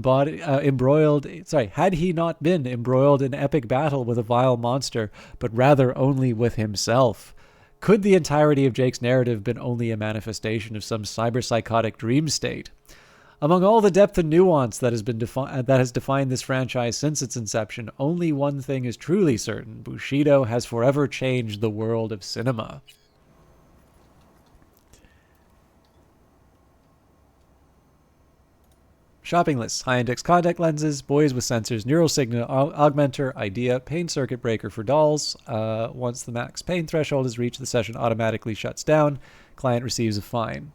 he not been embroiled in epic battle with a vile monster, but rather only with himself? Could the entirety of Jake's narrative been only a manifestation of some cyberpsychotic dream state? Among all the depth and nuance that has defined this franchise since its inception, only one thing is truly certain: Bushido has forever changed the world of cinema. Shopping lists: high-index contact lenses, boys with sensors, neural signal augmenter, idea, pain circuit breaker for dolls. Once the max pain threshold is reached, the session automatically shuts down. Client receives a fine.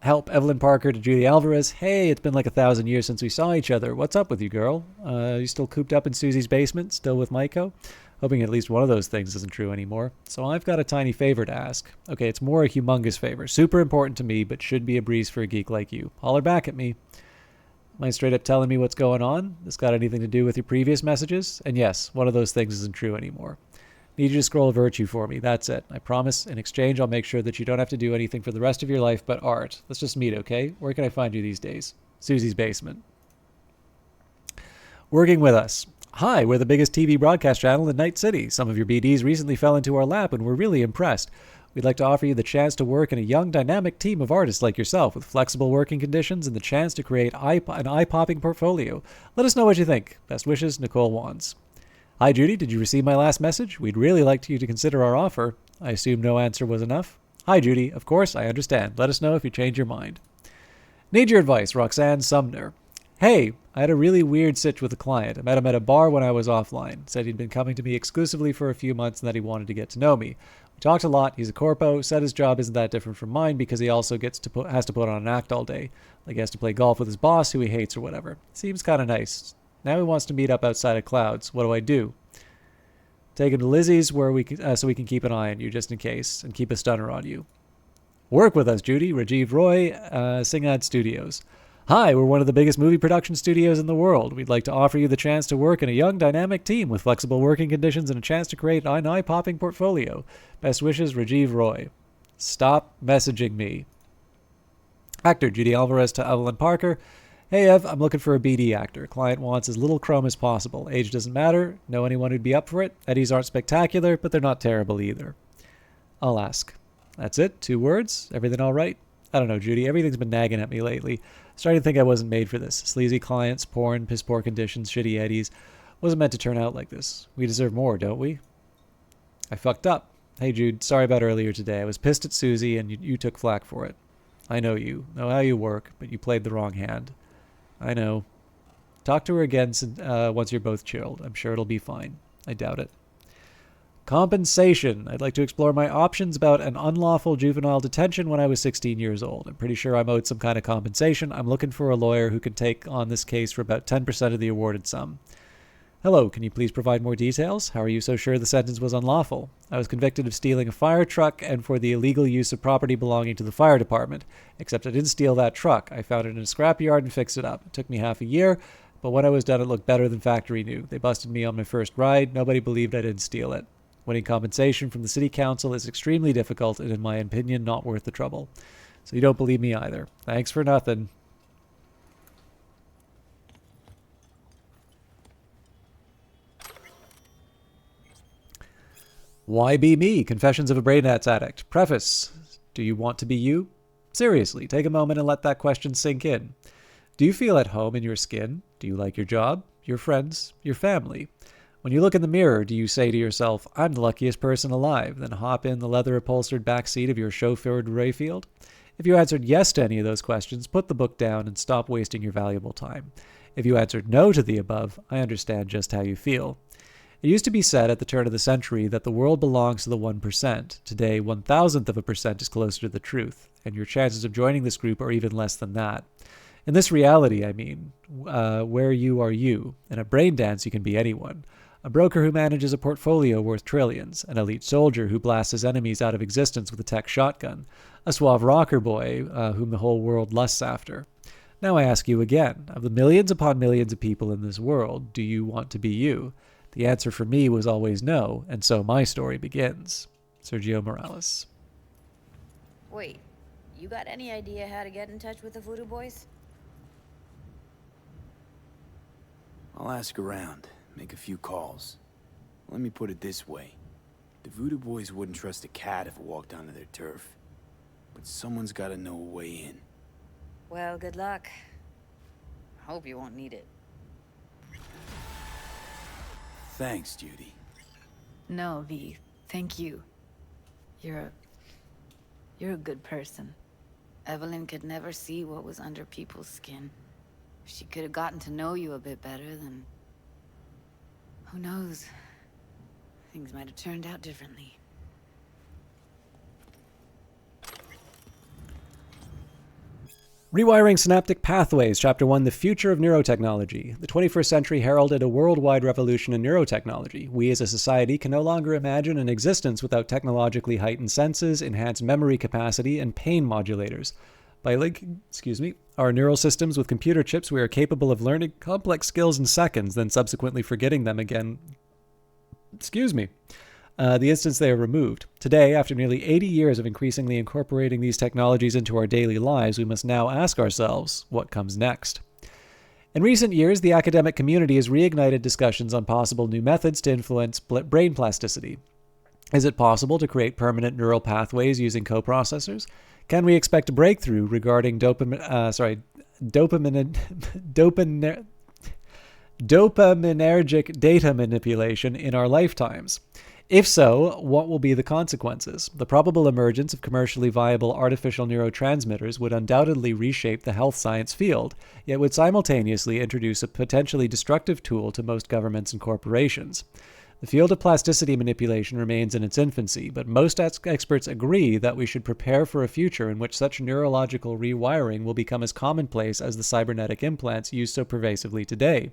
Help, Evelyn Parker to Julie Alvarez. Hey, it's been like 1,000 years since we saw each other. What's up with you, girl? You still cooped up in Susie's basement, still with Maiko? Hoping at least one of those things isn't true anymore. So I've got a tiny favor to ask. Okay, it's more a humongous favor. Super important to me, but should be a breeze for a geek like you. Holler back at me. Mind straight up telling me what's going on? This got anything to do with your previous messages? And yes, one of those things isn't true anymore. Need you to scroll a virtue for me. That's it. I promise. In exchange, I'll make sure that you don't have to do anything for the rest of your life but art. Let's just meet, okay? Where can I find you these days? Susie's basement. Working with us. Hi, we're the biggest TV broadcast channel in Night City. Some of your BDs recently fell into our lap and we're really impressed. We'd like to offer you the chance to work in a young, dynamic team of artists like yourself with flexible working conditions and the chance to create an eye-popping portfolio. Let us know what you think. Best wishes, Nicole Wands. Hi, Judy. Did you receive my last message? We'd really like you to consider our offer. I assume no answer was enough. Hi, Judy. Of course, I understand. Let us know if you change your mind. Need your advice, Roxanne Sumner. Hey, I had a really weird sitch with a client. I met him at a bar when I was offline. Said he'd been coming to me exclusively for a few months and that he wanted to get to know me. We talked a lot. He's a corpo. Said his job isn't that different from mine because he also has to put on an act all day. Like he has to play golf with his boss who he hates or whatever. Seems kind of nice. Now he wants to meet up outside of Clouds. What do I do? Take him to Lizzie's so we can keep an eye on you just in case and keep a stunner on you. Work with us, Judy. Rajiv Roy, Singad Studios. Hi, we're one of the biggest movie production studios in the world. We'd like to offer you the chance to work in a young, dynamic team with flexible working conditions and a chance to create an eye-popping portfolio. Best wishes, Rajiv Roy. Stop messaging me. Actor, Judy Alvarez to Evelyn Parker. Hey, Ev, I'm looking for a BD actor. Client wants as little chrome as possible. Age doesn't matter. Know anyone who'd be up for it? Eddies aren't spectacular, but they're not terrible either. I'll ask. That's it? 2 words? Everything all right? I don't know, Judy. Everything's been nagging at me lately. Starting to think I wasn't made for this. Sleazy clients, porn, piss-poor conditions, shitty eddies. Wasn't meant to turn out like this. We deserve more, don't we? I fucked up. Hey, Jude. Sorry about earlier today. I was pissed at Susie, and you took flack for it. I know you. Know how you work, but you played the wrong hand. I know. Talk to her again once you're both chilled. I'm sure it'll be fine. I doubt it. Compensation. I'd like to explore my options about an unlawful juvenile detention when I was 16 years old. I'm pretty sure I'm owed some kind of compensation. I'm looking for a lawyer who can take on this case for about 10% of the awarded sum. Hello, can you please provide more details? How are you so sure the sentence was unlawful? I was convicted of stealing a fire truck and for the illegal use of property belonging to the fire department. Except I didn't steal that truck. I found it in a scrapyard and fixed it up. It took me half a year, but when I was done it looked better than factory new. They busted me on my first ride. Nobody believed I didn't steal it. Winning compensation from the city council is extremely difficult and in my opinion not worth the trouble. So you don't believe me either. Thanks for nothing. Why Be Me? Confessions of a Brainats Addict. Preface. Do you want to be you? Seriously, take a moment and let that question sink in. Do you feel at home in your skin? Do you like your job, your friends, your family? When you look in the mirror, do you say to yourself, I'm the luckiest person alive, then hop in the leather-upholstered backseat of your chauffeured Rayfield? If you answered yes to any of those questions, put the book down and stop wasting your valuable time. If you answered no to the above, I understand just how you feel. It used to be said at the turn of the century that the world belongs to the 1%. Today, 1,000% is closer to the truth, and your chances of joining this group are even less than that. In this reality, I mean, where you are you. In a brain dance, you can be anyone. A broker who manages a portfolio worth trillions, an elite soldier who blasts his enemies out of existence with a tech shotgun, a suave rocker boy whom the whole world lusts after. Now I ask you again, of the millions upon millions of people in this world, do you want to be you? The answer for me was always no, and so my story begins. Sergio Morales. Wait, You got any idea how to get in touch with the Voodoo Boys? I'll ask around, make a few calls. Let me put it this way. The Voodoo Boys wouldn't trust a cat if it walked onto their turf. But someone's gotta know a way in. Well, good luck. Hope you won't need it. Thanks, Judy. No, V. Thank you. You're a good person. Evelyn could never see what was under people's skin. If she could have gotten to know you a bit better, then... who knows? Things might have turned out differently. Rewiring Synaptic Pathways, Chapter 1, The Future of Neurotechnology. The 21st century heralded a worldwide revolution in neurotechnology. We as a society can no longer imagine an existence without technologically heightened senses, enhanced memory capacity, and pain modulators. By linking, our neural systems with computer chips, we are capable of learning complex skills in seconds, then subsequently forgetting them again. The instance they are removed. Today, after nearly 80 years of increasingly incorporating these technologies into our daily lives, we must now ask ourselves, what comes next? In recent years, the academic community has reignited discussions on possible new methods to influence brain plasticity. Is it possible to create permanent neural pathways using coprocessors? Can we expect a breakthrough regarding dopaminergic data manipulation in our lifetimes? If so, what will be the consequences? The probable emergence of commercially viable artificial neurotransmitters would undoubtedly reshape the health science field, yet would simultaneously introduce a potentially destructive tool to most governments and corporations. The field of plasticity manipulation remains in its infancy, but most experts agree that we should prepare for a future in which such neurological rewiring will become as commonplace as the cybernetic implants used so pervasively today.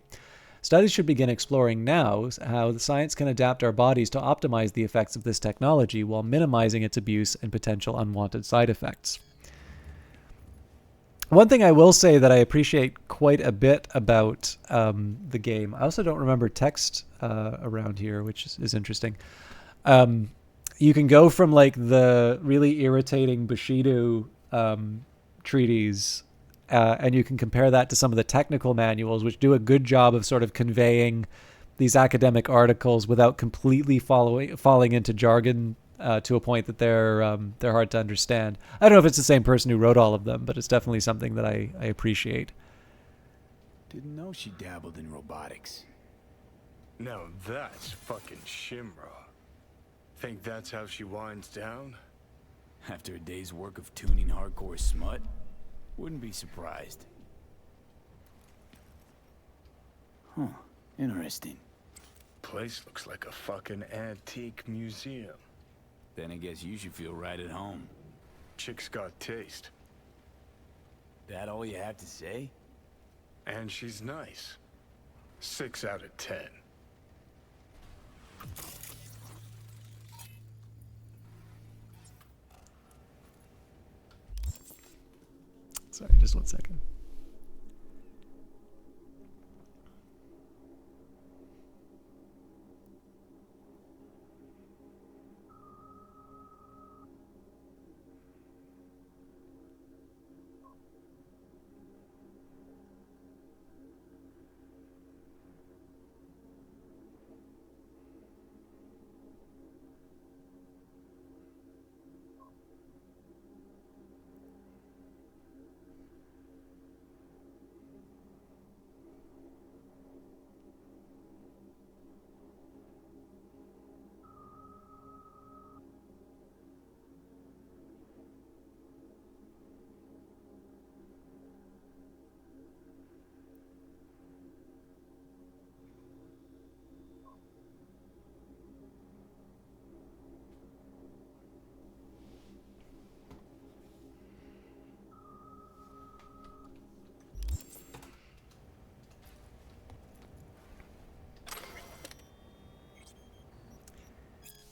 Studies should begin exploring now how the science can adapt our bodies to optimize the effects of this technology while minimizing its abuse and potential unwanted side effects. One thing I will say that I appreciate quite a bit about the game, I also don't remember text around here, which is interesting. You can go from like the really irritating Bushido treaties, and you can compare that to some of the technical manuals, which do a good job of sort of conveying these academic articles without completely falling into jargon to a point that they're hard to understand. I don't know if it's the same person who wrote all of them, but it's definitely something that I appreciate. Didn't know she dabbled in robotics. Now that's fucking Shimra. Think that's how she winds down? After a day's work of tuning hardcore smut? Wouldn't be surprised. Huh. Interesting. Place looks like a fucking antique museum. Then I guess you should feel right at home. Chick's got taste. That all you have to say? And she's nice. 6 out of 10. Sorry, just 1 second.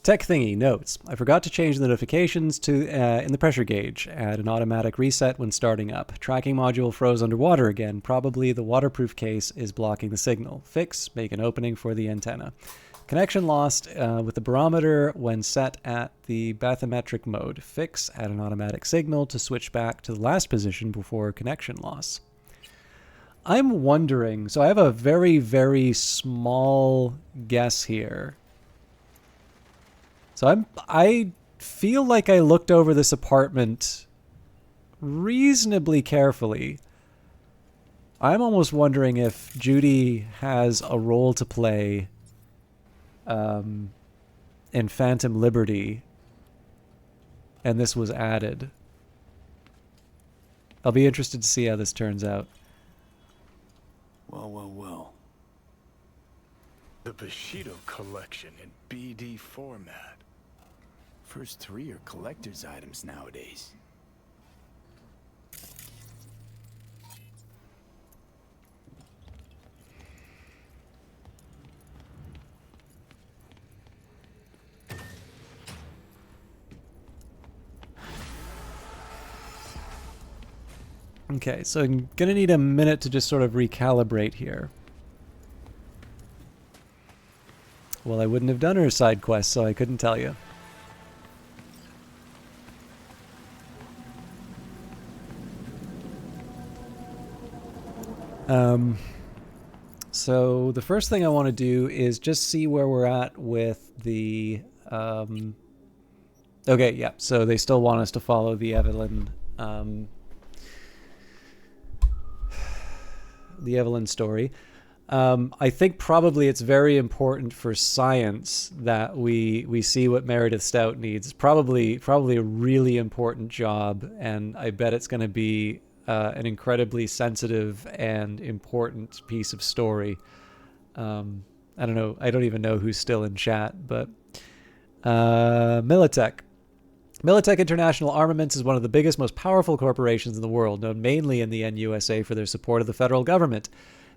Tech Thingy notes, I forgot to change the notifications to in the pressure gauge. Add an automatic reset when starting up. Tracking module froze underwater again. Probably the waterproof case is blocking the signal. Fix, make an opening for the antenna. Connection lost with the barometer when set at the bathymetric mode. Fix, add an automatic signal to switch back to the last position before connection loss. I'm wondering, so I have a very, very small guess here. So I feel like I looked over this apartment reasonably carefully. I'm almost wondering if Judy has a role to play in Phantom Liberty, and this was added. I'll be interested to see how this turns out. Well, well, well. The Bushido collection in BD format. First 3 are collector's items nowadays. Okay, so I'm going to need a minute to just sort of recalibrate here. Well, I wouldn't have done her side quest, so I couldn't tell you. So the first thing I want to do is just see where we're at with the... okay, yeah, so they still want us to follow the Evelyn... the Evelyn story. I think probably it's very important for science that we see what Meredith Stout needs. Probably a really important job, and I bet it's going to be an incredibly sensitive and important piece of story. I don't know. I don't even know who's still in chat, but Militech. Militech International Armaments is one of the biggest, most powerful corporations in the world, known mainly in the NUSA for their support of the federal government.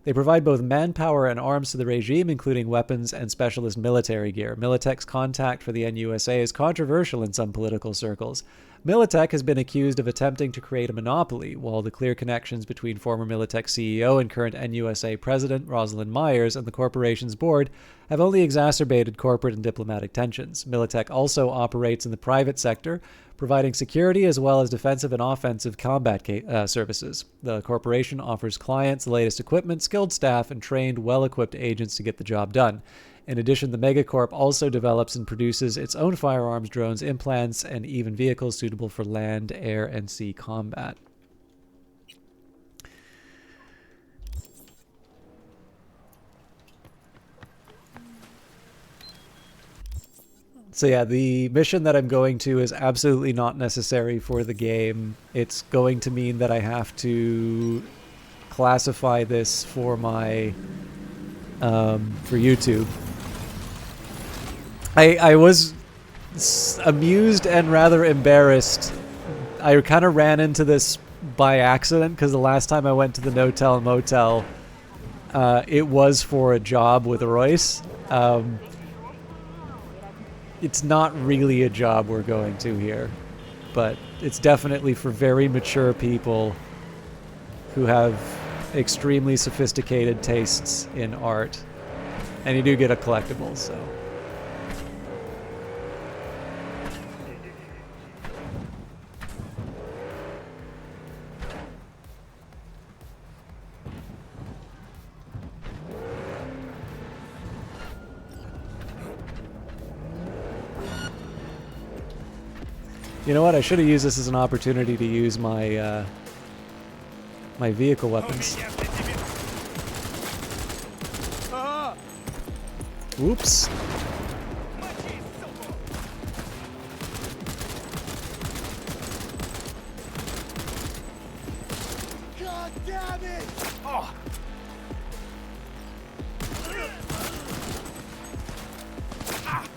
They provide both manpower and arms to the regime, including weapons and specialist military gear. Militech's contact for the NUSA is controversial in some political circles. Militech has been accused of attempting to create a monopoly, while the clear connections between former Militech CEO and current NUSA President Rosalind Myers and the corporation's board have only exacerbated corporate and diplomatic tensions. Militech also operates in the private sector, providing security as well as defensive and offensive combat services. The corporation offers clients the latest equipment, skilled staff, and trained, well-equipped agents to get the job done. In addition, the Megacorp also develops and produces its own firearms, drones, implants, and even vehicles suitable for land, air, and sea combat. So yeah, the mission that I'm going to is absolutely not necessary for the game. It's going to mean that I have to classify this for my for YouTube. I was amused and rather embarrassed. I kind of ran into this by accident because the last time I went to the No-Tell Motel, it was for a job with Royce. It's not really a job we're going to here, but it's definitely for very mature people who have extremely sophisticated tastes in art. And you do get a collectible, so... You know what? I should have used this as an opportunity to use my my vehicle weapons. Oops. God damn it! Oh.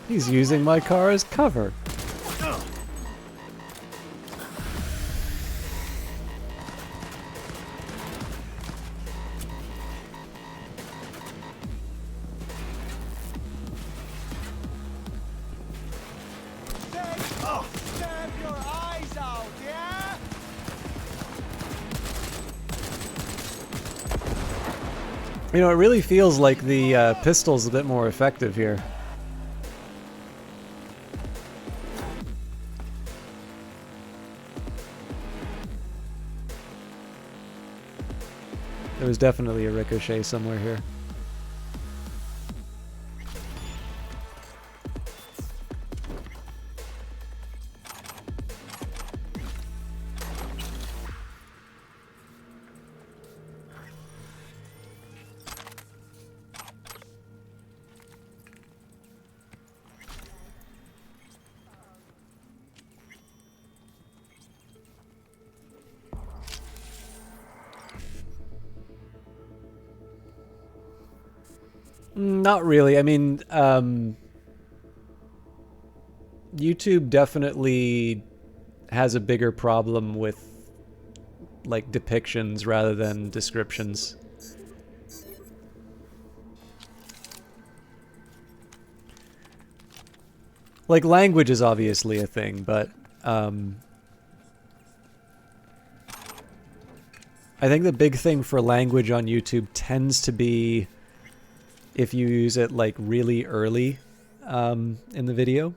He's using my car as cover. You know, it really feels like the pistol's a bit more effective here. There was definitely a ricochet somewhere here. Not really. I mean, YouTube definitely has a bigger problem with like depictions rather than descriptions. Like language is obviously a thing, but I think the big thing for language on YouTube tends to be if you use it like really early in the video.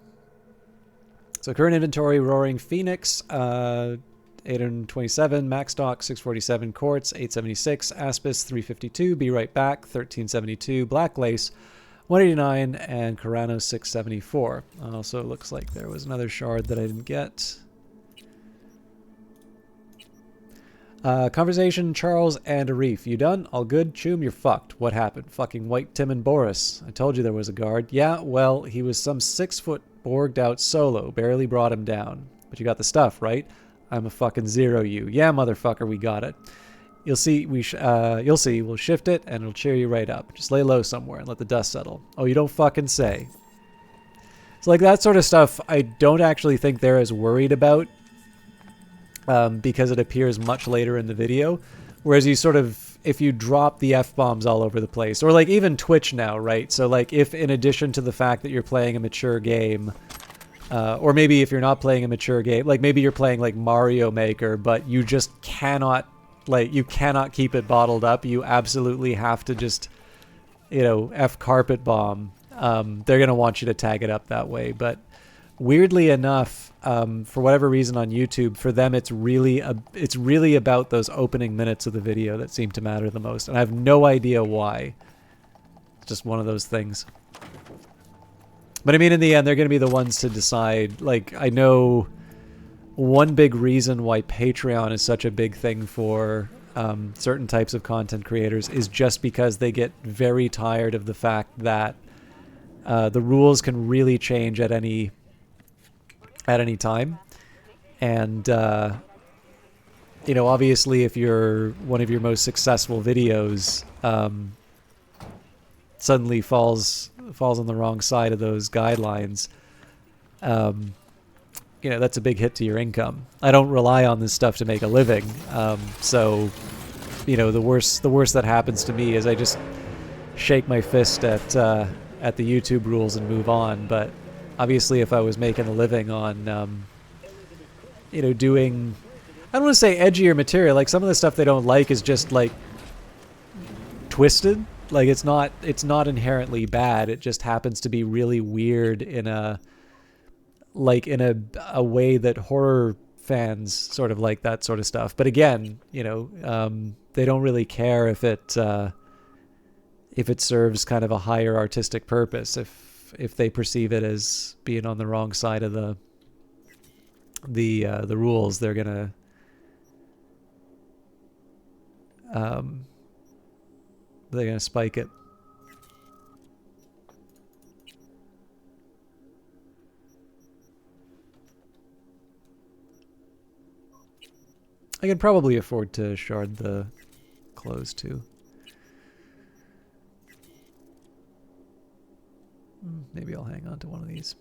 So current inventory, Roaring Phoenix, 827, Max Stock, 647, Quartz, 876, Aspis, 352, Be Right Back, 1372, Black Lace, 189, and Carano, 674. Also looks like there was another shard that I didn't get. Conversation, Charles and Arif. You done? All good? Choom, you're fucked. What happened? Fucking White Tim and Boris. I told you there was a guard. Yeah, well, he was some 6-foot borged out solo. Barely brought him down. But you got the stuff, right? I'm a fucking zero you. Yeah, motherfucker, we got it. You'll see, you'll see, we'll shift it and it'll cheer you right up. Just lay low somewhere and let the dust settle. Oh, you don't fucking say. So like that sort of stuff, I don't actually think they're as worried about. Because it appears much later in the video. Whereas you sort of, if you drop the F-bombs all over the place, or like even Twitch now, right? So like if in addition to the fact that you're playing a mature game, or maybe if you're not playing a mature game, like maybe you're playing like Mario Maker, but you just cannot, like you cannot keep it bottled up. You absolutely have to just, you know, F-carpet bomb. They're going to want you to tag it up that way. But weirdly enough, for whatever reason on YouTube, for them it's really about those opening minutes of the video that seem to matter the most, and I have no idea why. It's just one of those things. But I mean, in the end, they're going to be the ones to decide. Like, I know one big reason why Patreon is such a big thing for certain types of content creators is just because they get very tired of the fact that the rules can really change at any time. And you know, obviously if you're one of your most successful videos suddenly falls on the wrong side of those guidelines, you know, that's a big hit to your income. I don't rely on this stuff to make a living, so you know, the worst that happens to me is I just shake my fist at the YouTube rules and move on. But obviously, if I was making a living on, you know, doing, I don't want to say edgier material, like some of the stuff they don't like is just like twisted. Like it's not inherently bad. It just happens to be really weird in a way that horror fans sort of like that sort of stuff. But again, you know, they don't really care if it serves kind of a higher artistic purpose. If they perceive it as being on the wrong side of the rules, they're gonna spike it. I can probably afford to shard the clothes too. Maybe I'll hang on to one of these.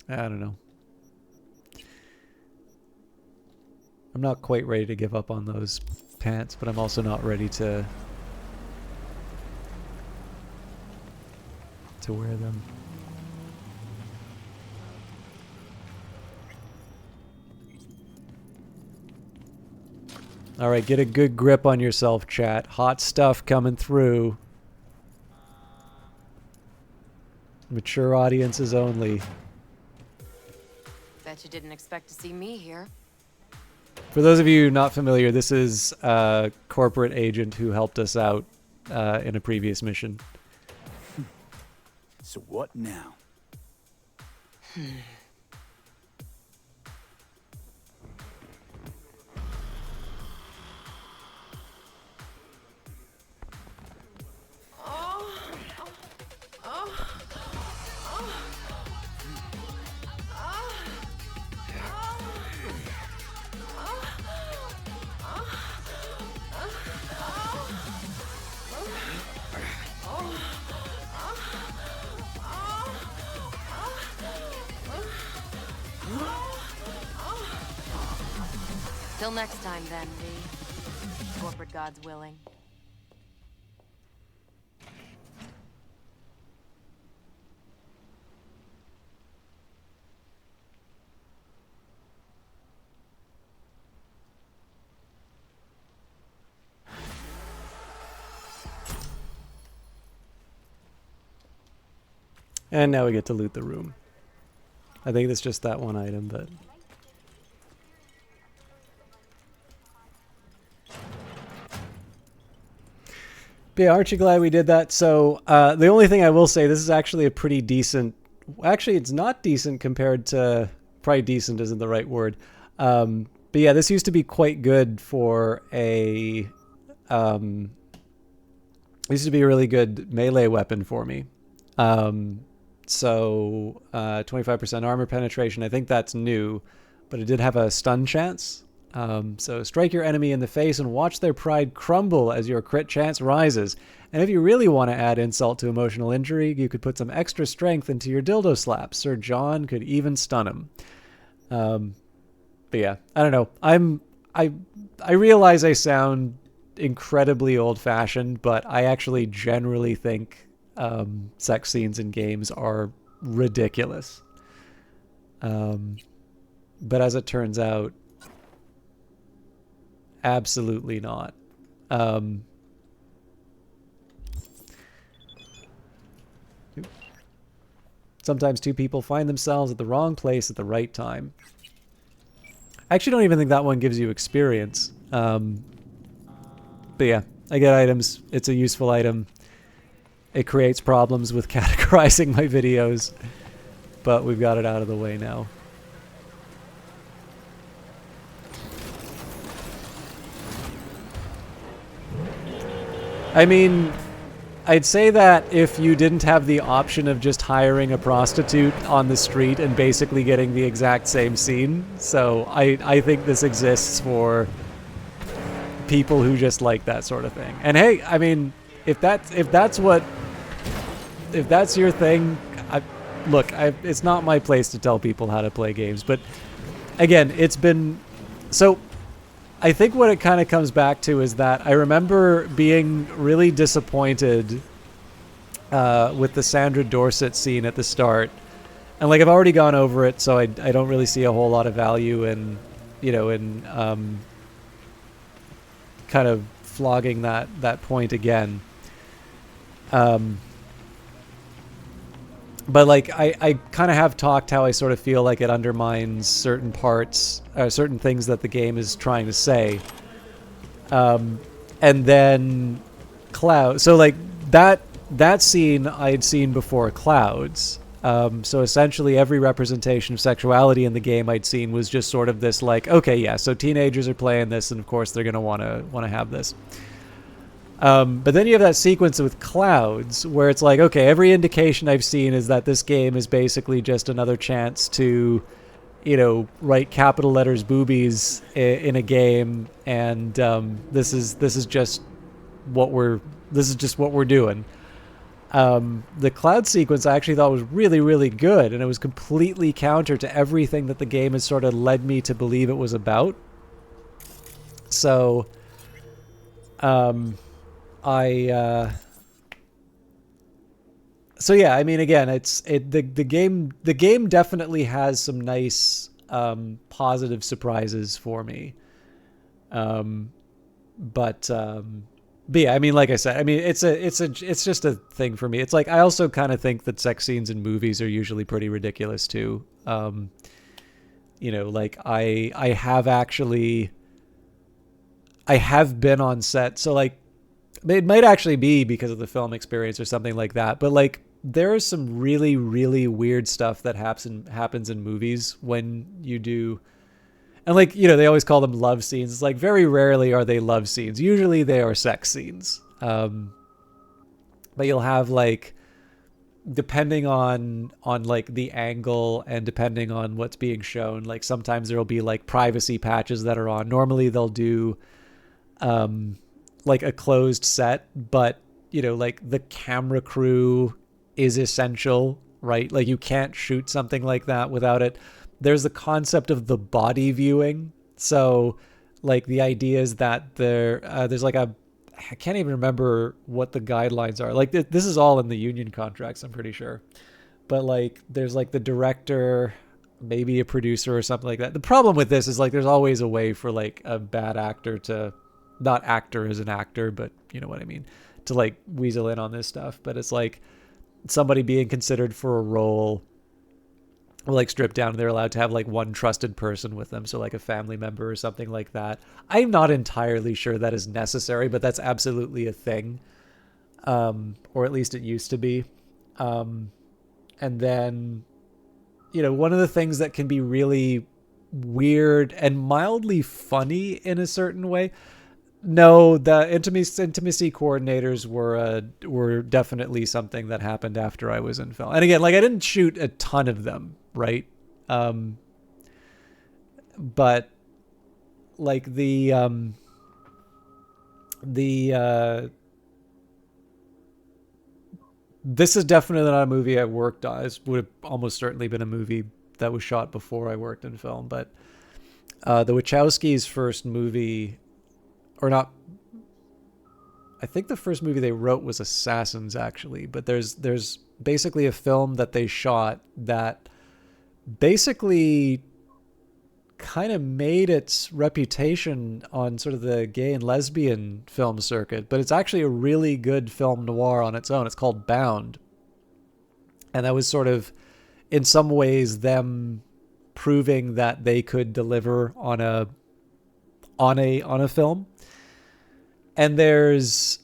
I don't know. I'm not quite ready to give up on those pants, but I'm also not ready to wear them. All right, get a good grip on yourself, chat. Hot stuff coming through. Mature audiences only. Bet you didn't expect to see me here. For those of you not familiar, this is a corporate agent who helped us out in a previous mission. So what now? Till next time, then, V. Corporate gods willing. And now we get to loot the room. I think it's just that one item, but... But yeah, aren't you glad we did that? So the only thing I will say, this is actually a pretty decent... Actually, it's not decent compared to... Probably decent isn't the right word. But yeah, this used to be quite good for a... It used to be a really good melee weapon for me. So 25% armor penetration, I think that's new. But it did have a stun chance. So strike your enemy in the face and watch their pride crumble as your crit chance rises. And if you really want to add insult to emotional injury, you could put some extra strength into your dildo slap. Sir John could even stun him. But yeah, I don't know. I realize I sound incredibly old-fashioned, but I actually generally think sex scenes in games are ridiculous. But as it turns out, absolutely not. Sometimes two people find themselves at the wrong place at the right time. I actually don't even think that one gives you experience. But yeah, I get items. It's a useful item. It creates problems with categorizing my videos. But we've got it out of the way now. I mean, I'd say that if you didn't have the option of just hiring a prostitute on the street and basically getting the exact same scene. So I think this exists for people who just like that sort of thing. And hey, I mean, if that's your thing, it's not my place to tell people how to play games. But again, it's been so. I think what it kind of comes back to is that I remember being really disappointed with the Sandra Dorset scene at the start. And like I've already gone over it, so I don't really see a whole lot of value in, kind of flogging that point again. But like I kind of have talked how I sort of feel like it undermines certain parts, certain things that the game is trying to say. And then Cloud. So like that scene I had seen before Clouds. So essentially every representation of sexuality in the game I'd seen was just sort of this like, okay, yeah, so teenagers are playing this, and of course they're gonna want to have this. But then you have that sequence with Clouds where it's like, okay, every indication I've seen is that this game is basically just another chance to, write capital letters boobies in a game, and this is just what we're doing. The Cloud sequence I actually thought was really, really good, and it was completely counter to everything that the game has sort of led me to believe it was about. So, So yeah, I mean, again, the game definitely has some nice positive surprises for me, but But yeah, I mean, like I said, I mean, it's just a thing for me. It's like I also kind of think that sex scenes in movies are usually pretty ridiculous too. Like I have been on set, so like it might actually be because of the film experience or something like that. But like there is some really, really weird stuff that happens in movies when you do. And like, they always call them love scenes. It's like very rarely are they love scenes. Usually they are sex scenes. But you'll have like, depending on like the angle and depending on what's being shown, like sometimes there'll be like privacy patches that are on. Normally they'll do like a closed set, but like the camera crew is essential, right? Like you can't shoot something like that without it. There's the concept of the body viewing. So like the idea is that there's like I can't even remember what the guidelines are. Like this is all in the union contracts, I'm pretty sure. But like there's like the director, maybe a producer or something like that. The problem with this is like there's always a way for like a bad actor to, not actor as an actor, but you know what I mean, to like weasel in on this stuff. But it's like somebody being considered for a role will like strip down. They're allowed to have like one trusted person with them, so like a family member or something like that. I'm not entirely sure that is necessary, but that's absolutely a thing, or at least it used to be. And then one of the things that can be really weird and mildly funny in a certain way. No, the intimacy coordinators were definitely something that happened after I was in film. And again, like I didn't shoot a ton of them, right? But like this is definitely not a movie I worked on. This would have almost certainly been a movie that was shot before I worked in film. But the Wachowskis' first movie, or not, I think the first movie they wrote was Assassins, actually. But there's basically a film that they shot that basically kind of made its reputation on sort of the gay and lesbian film circuit. But it's actually a really good film noir on its own. It's called Bound. And that was sort of, in some ways, them proving that they could deliver on a film. And there's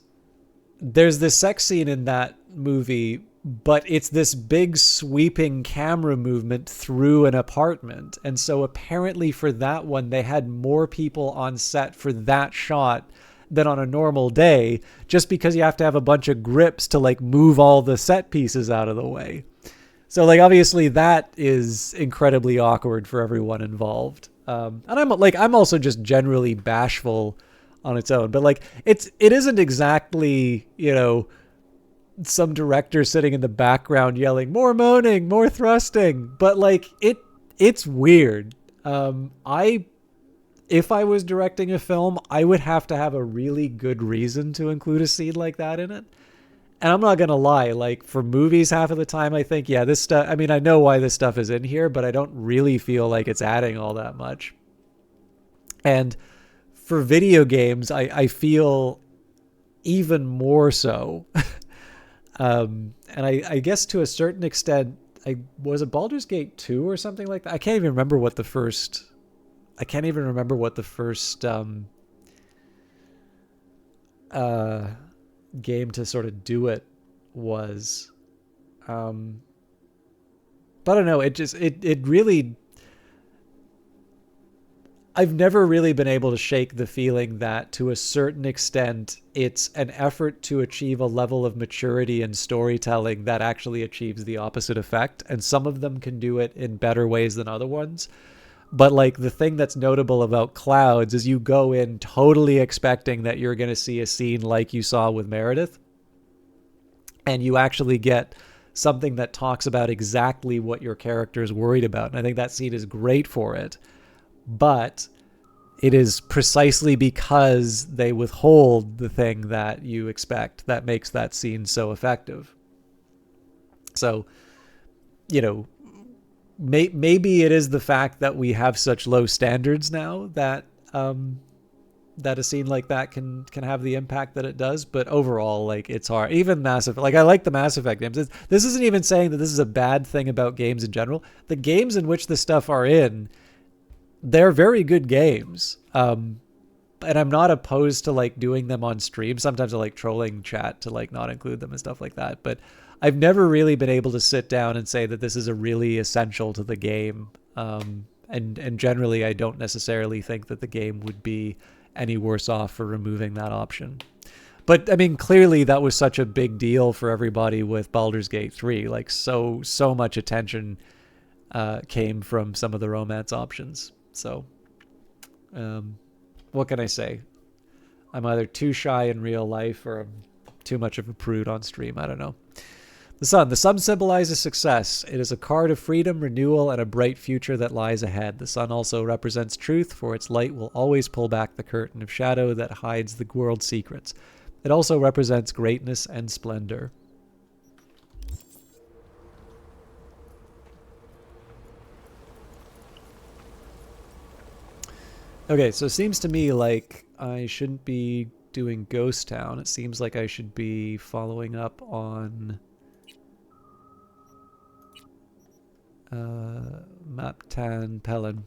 this sex scene in that movie, but it's this big sweeping camera movement through an apartment. And so apparently for that one, they had more people on set for that shot than on a normal day, just because you have to have a bunch of grips to like move all the set pieces out of the way. So like obviously that is incredibly awkward for everyone involved. And I'm also just generally bashful on its own, but like it isn't exactly, some director sitting in the background yelling more moaning, more thrusting, but like it's weird. If I was directing a film, I would have to have a really good reason to include a scene like that in it. And I'm not going to lie, like for movies, half of the time I think, yeah, this stuff, I mean, I know why this stuff is in here, but I don't really feel like it's adding all that much. And for video games, I feel even more so. And I guess to a certain extent, was it Baldur's Gate 2 or something like that? I can't even remember what the first game to sort of do it was. But I don't know, it really, I've never really been able to shake the feeling that to a certain extent it's an effort to achieve a level of maturity in storytelling that actually achieves the opposite effect. And some of them can do it in better ways than other ones. But like the thing that's notable about Clouds is you go in totally expecting that you're going to see a scene like you saw with Meredith. And you actually get something that talks about exactly what your character is worried about. And I think that scene is great for it. But it is precisely because they withhold the thing that you expect that makes that scene so effective. So, maybe it is the fact that we have such low standards now that that a scene like that can have the impact that it does, but overall, like, it's hard. Even like, I like the Mass Effect games. This isn't even saying that this is a bad thing about games in general. The games in which this stuff are in, they're very good games. And I'm not opposed to like doing them on stream. Sometimes I like trolling chat to like not include them and stuff like that, but I've never really been able to sit down and say that this is a really essential to the game. And generally, I don't necessarily think that the game would be any worse off for removing that option. But I mean, clearly that was such a big deal for everybody with Baldur's Gate 3. Like, so much attention came from some of the romance options. So, what can I say? I'm either too shy in real life or I'm too much of a prude on stream. I don't know. The sun. The sun symbolizes success. It is a card of freedom, renewal, and a bright future that lies ahead. The sun also represents truth, for its light will always pull back the curtain of shadow that hides the world's secrets. It also represents greatness and splendor. Okay, so it seems to me like I shouldn't be doing Ghost Town. It seems like I should be following up on Maptan Pelin.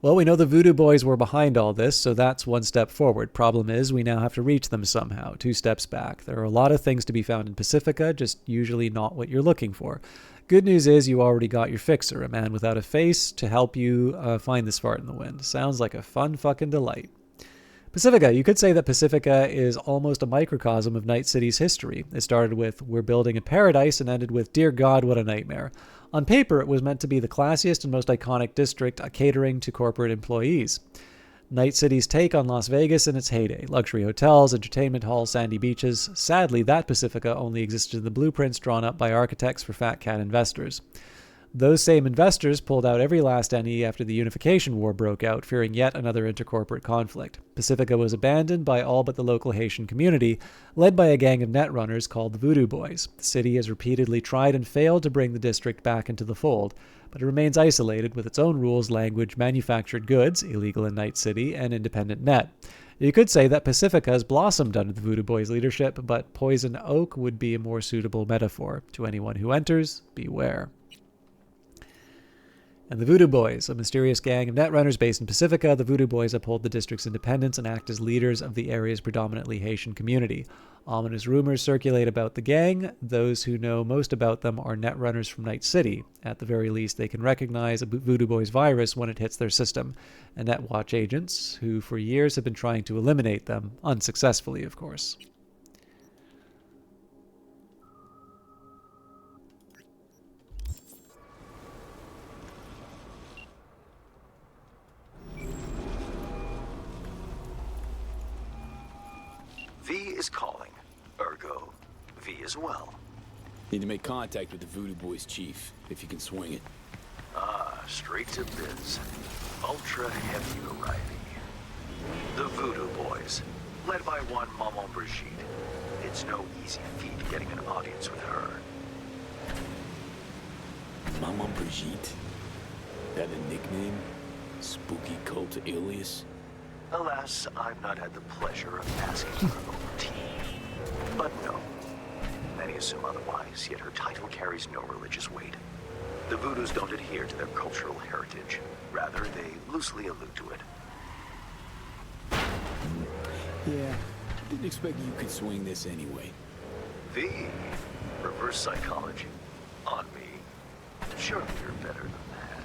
Well, we know the Voodoo Boys were behind all this, so that's one step forward. Problem is, we now have to reach them somehow. 2 steps back. There are a lot of things to be found in Pacifica, just usually not what you're looking for. Good news is you already got your fixer, a man without a face, to help you find this fart in the wind. Sounds like a fun fucking delight. Pacifica. You could say that Pacifica is almost a microcosm of Night City's history. It started with, we're building a paradise, and ended with, dear God, what a nightmare. On paper, it was meant to be the classiest and most iconic district catering to corporate employees. Night City's take on Las Vegas in its heyday. Luxury hotels, entertainment halls, sandy beaches. Sadly, that Pacifica only existed in the blueprints drawn up by architects for fat cat investors. Those same investors pulled out every last penny after the Unification War broke out, fearing yet another intercorporate conflict. Pacifica was abandoned by all but the local Haitian community, led by a gang of netrunners called the Voodoo Boys. The city has repeatedly tried and failed to bring the district back into the fold, but it remains isolated with its own rules, language, manufactured goods, illegal in Night City, and independent net. You could say that Pacifica has blossomed under the Voodoo Boys' leadership, but poison oak would be a more suitable metaphor. To anyone who enters, beware. And the Voodoo Boys, a mysterious gang of netrunners based in Pacifica. The Voodoo Boys uphold the district's independence and act as leaders of the area's predominantly Haitian community. Ominous rumors circulate about the gang. Those who know most about them are netrunners from Night City. At the very least, they can recognize a Voodoo Boys virus when it hits their system. And Netwatch agents, who for years have been trying to eliminate them, unsuccessfully, of course. V is calling. Ergo, V as well. Need to make contact with the Voodoo Boys chief, if you can swing it. Ah, straight to biz. Ultra heavy arriving. The Voodoo Boys, led by one Maman Brigitte. It's no easy feat getting an audience with her. Maman Brigitte? That a nickname? Spooky cult alias? Alas, I've not had the pleasure of asking her over tea. But no. Many assume otherwise, yet her title carries no religious weight. The Voodoos don't adhere to their cultural heritage. Rather, they loosely allude to it. Yeah, didn't expect you could swing this anyway. V, reverse psychology. On me. Surely you're better than that.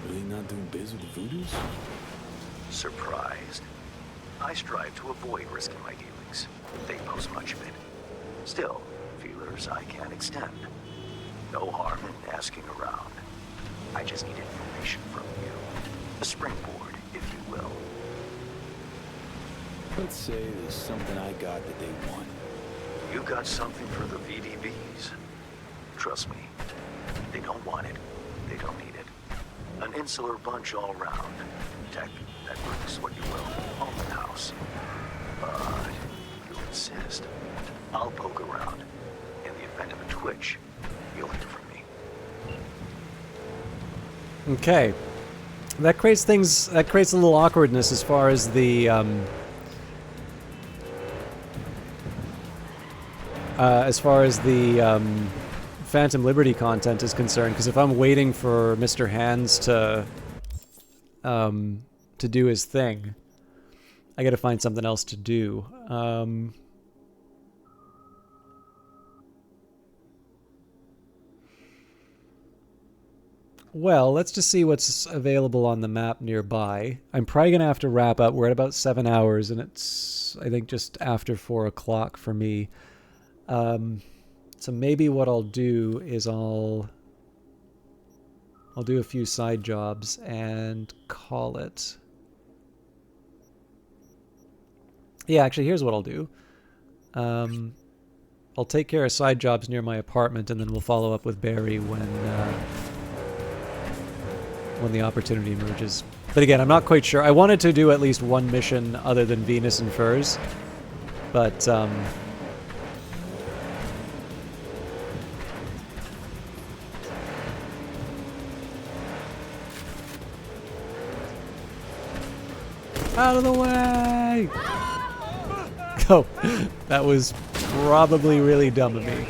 Really not doing biz with the Voodoos? Surprised? I strive to avoid risking my dealings. They pose much of it. Still, feelers I can extend. No harm in asking around. I just need information from you. A springboard, if you will. Let's say there's something I got that they want. You got something for the VDBs. Trust me, they don't want it. They don't need it. An insular bunch all round. Tech, networks, what you will. Open house. But if you insist, I'll poke around. In the event of a twitch, you'll hear from me. Okay. That creates things. That creates a little awkwardness as far as the Phantom Liberty content is concerned. Because if I'm waiting for Mr. Hands to do his thing, I got to find something else to do. Well, let's just see what's available on the map nearby. I'm probably going to have to wrap up. We're at about 7 hours, and it's, I think, just after 4 o'clock for me. So maybe what I'll do is I'll do a few side jobs and call it. Yeah, actually, here's what I'll do. I'll take care of side jobs near my apartment, and then we'll follow up with Barry when the opportunity emerges. But again, I'm not quite sure. I wanted to do at least one mission other than Venus and Furs, but out of the way! Oh, that was probably really dumb of me.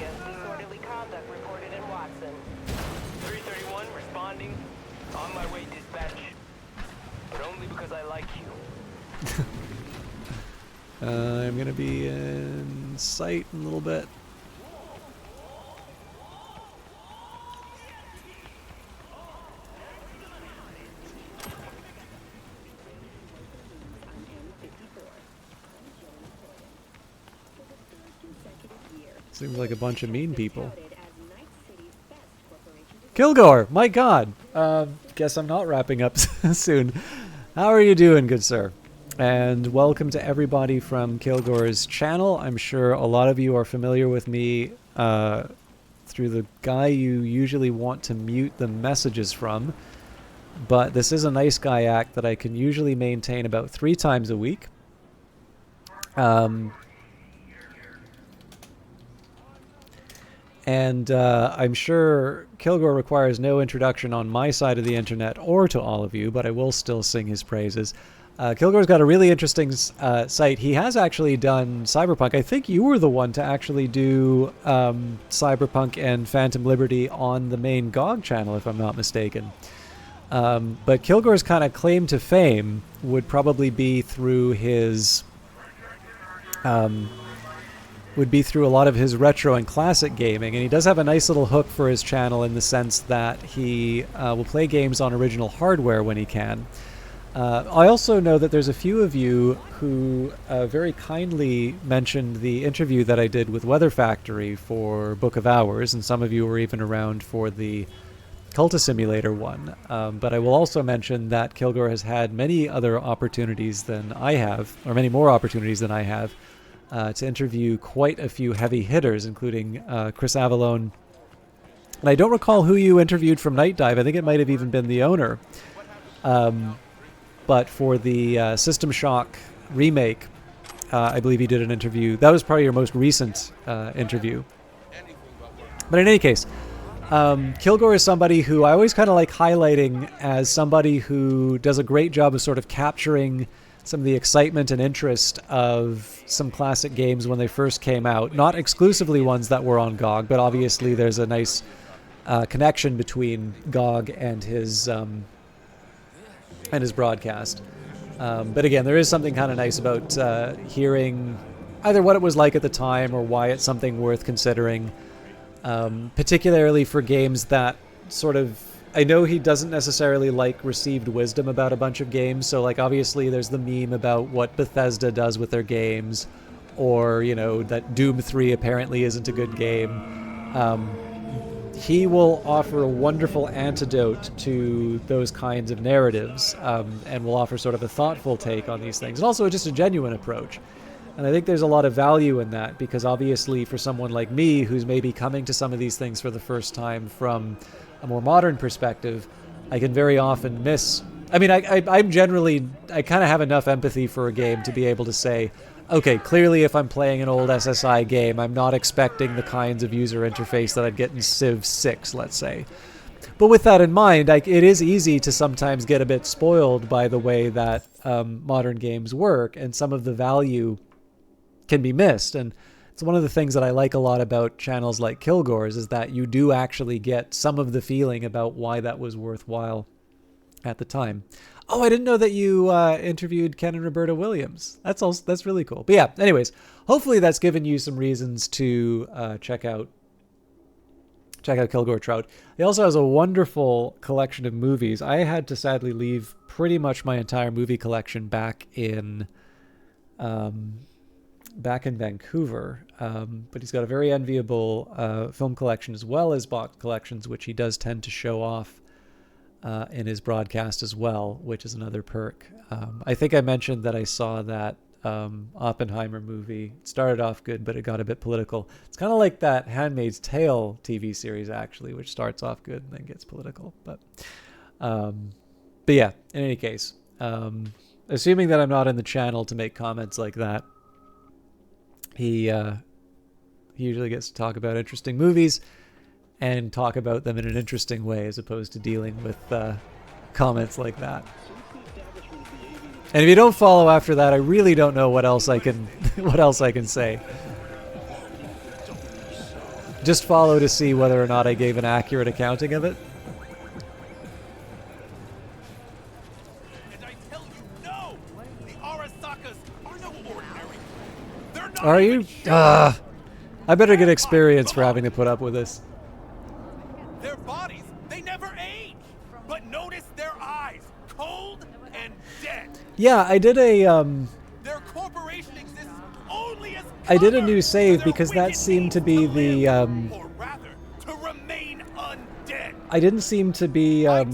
I'm gonna be in sight in a little bit. Seems like a bunch of mean people. Kilgore, my God. Guess I'm not wrapping up soon. How are you doing, good sir? And welcome to everybody from Kilgore's channel. I'm sure a lot of you are familiar with me through the guy you usually want to mute the messages from. But this is a nice guy act that I can usually maintain about 3 times a week. And I'm sure Kilgore requires no introduction on my side of the internet or to all of you, but I will still sing his praises. Kilgore's got a really interesting site. He has actually done Cyberpunk. I think you were the one to actually do Cyberpunk and Phantom Liberty on the main GOG channel, if I'm not mistaken. But Kilgore's kind of claim to fame would probably be through his... would be through a lot of his retro and classic gaming, and he does have a nice little hook for his channel in the sense that he will play games on original hardware when he can. I also know that there's a few of you who very kindly mentioned the interview that I did with Weather Factory for Book of Hours, and some of you were even around for the Cultist Simulator one. But I will also mention that Kilgore has had many other opportunities than I have, or many more opportunities than I have, to interview quite a few heavy hitters, including Chris Avalone. And I don't recall who you interviewed from Night Dive. I think it might have even been the owner. But for the System Shock remake, I believe you did an interview. That was probably your most recent interview. But in any case, Kilgore is somebody who I always kind of like highlighting as somebody who does a great job of sort of capturing some of the excitement and interest of some classic games when they first came out. Not exclusively ones that were on GOG, but obviously there's a nice connection between GOG and his broadcast. But again, there is something kind of nice about hearing either what it was like at the time or why it's something worth considering, particularly for games that sort of... I know he doesn't necessarily like received wisdom about a bunch of games, so like obviously there's the meme about what Bethesda does with their games, or, you know, that Doom 3 apparently isn't a good game. He will offer a wonderful antidote to those kinds of narratives, and will offer sort of a thoughtful take on these things, and also just a genuine approach. And I think there's a lot of value in that, because obviously for someone like me who's maybe coming to some of these things for the first time from a more modern perspective, I can very often miss... I mean, I'm generally... I kind of have enough empathy for a game to be able to say, okay, clearly if I'm playing an old SSI game, I'm not expecting the kinds of user interface that I'd get in Civ 6, let's say. But with that in mind, it is easy to sometimes get a bit spoiled by the way that modern games work, and some of the value can be missed. And it's one of the things that I like a lot about channels like Kilgore's, is that you do actually get some of the feeling about why that was worthwhile at the time. Oh, I didn't know that you interviewed Ken and Roberta Williams. That's really cool. But yeah, anyways, hopefully that's given you some reasons to check out Kilgore Trout. He also has a wonderful collection of movies. I had to sadly leave pretty much my entire movie collection back in Vancouver, but he's got a very enviable film collection as well as box collections, which he does tend to show off in his broadcast as well, which is another perk. I think I mentioned that I saw that Oppenheimer movie. It started off good, but it got a bit political. It's kind of like that Handmaid's Tale TV series, actually, which starts off good and then gets political. But yeah, in any case, assuming that I'm not in the channel to make comments like that, he usually gets to talk about interesting movies and talk about them in an interesting way, as opposed to dealing with comments like that. And if you don't follow after that, I really don't know what else I can say. Just follow to see whether or not I gave an accurate accounting of it. Are you? I better get experience for having to put up with this. Their bodies, they never age. But notice their eyes, cold and dead. Yeah, I did a Their corporation exists only as I did a new save because that seemed to be the or rather, to remain undead. I didn't seem to be oh,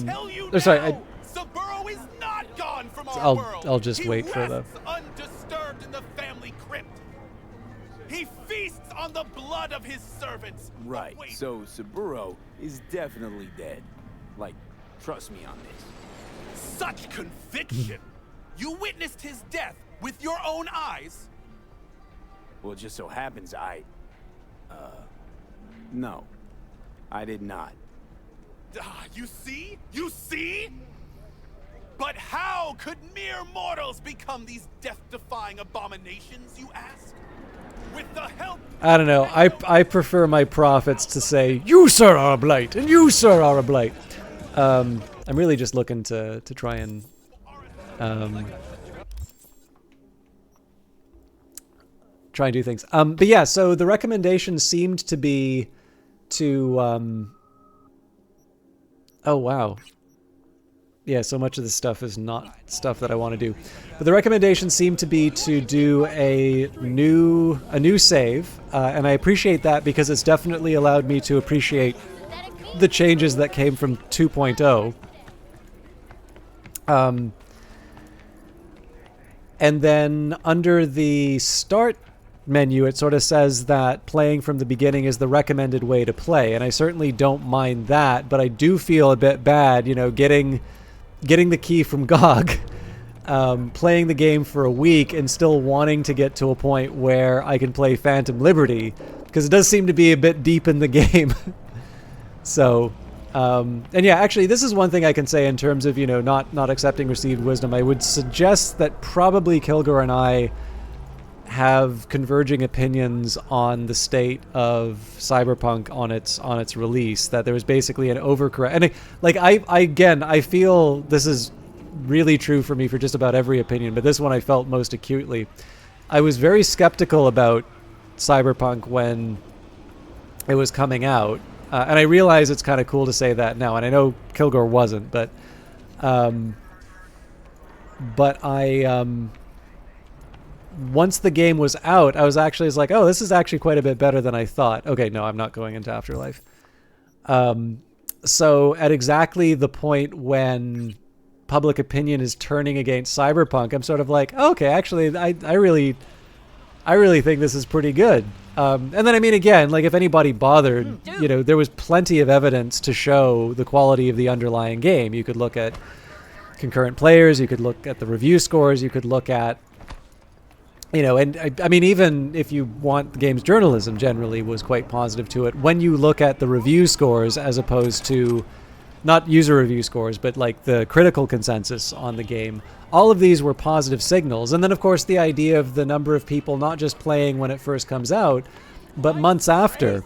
sorry, Saburo is not gone from our world. I'll just wait for the undisturbed in the family crypt. He feasts on the blood of his servants. Right, so Saburo is definitely dead. Like, trust me on this. Such conviction! You witnessed his death with your own eyes? Well, it just so happens no. I did not. You see? You see? But how could mere mortals become these death-defying abominations, you ask? With the help... I don't know. I prefer my prophets to say, "You, sir, are a blight, and you, sir, are a blight." I'm really just looking to try and do things. But yeah, so the recommendation seemed to be to oh wow. Yeah, so much of this stuff is not stuff that I want to do. But the recommendation seemed to be to do a new save, and I appreciate that because it's definitely allowed me to appreciate the changes that came from 2.0. And then under the start menu, it sort of says that playing from the beginning is the recommended way to play, and I certainly don't mind that, but I do feel a bit bad, you know, getting the key from GOG, playing the game for a week and still wanting to get to a point where I can play Phantom Liberty, because it does seem to be a bit deep in the game. So, and yeah, actually, this is one thing I can say in terms of, you know, not accepting received wisdom. I would suggest that probably Kilgore and I have converging opinions on the state of Cyberpunk on its release. That there was basically an overcorrect, and I feel this is really true for me for just about every opinion, but this one I felt most acutely. I was very skeptical about Cyberpunk when it was coming out. And I realize it's kind of cool to say that now, and I know Kilgore wasn't, but I once the game was out, I was like, oh, this is actually quite a bit better than I thought. Okay, no, I'm not going into Afterlife. So at exactly the point when public opinion is turning against Cyberpunk, I'm sort of like, okay, actually, I really think this is pretty good. And then, I mean, again, like, if anybody bothered, you know, there was plenty of evidence to show the quality of the underlying game. You could look at concurrent players, you could look at the review scores, you could look at, you know, and I mean, even if you want the game's journalism generally was quite positive to it. When you look at the review scores as opposed to not user review scores, but like the critical consensus on the game, all of these were positive signals. And then, of course, the idea of the number of people not just playing when it first comes out, but months after,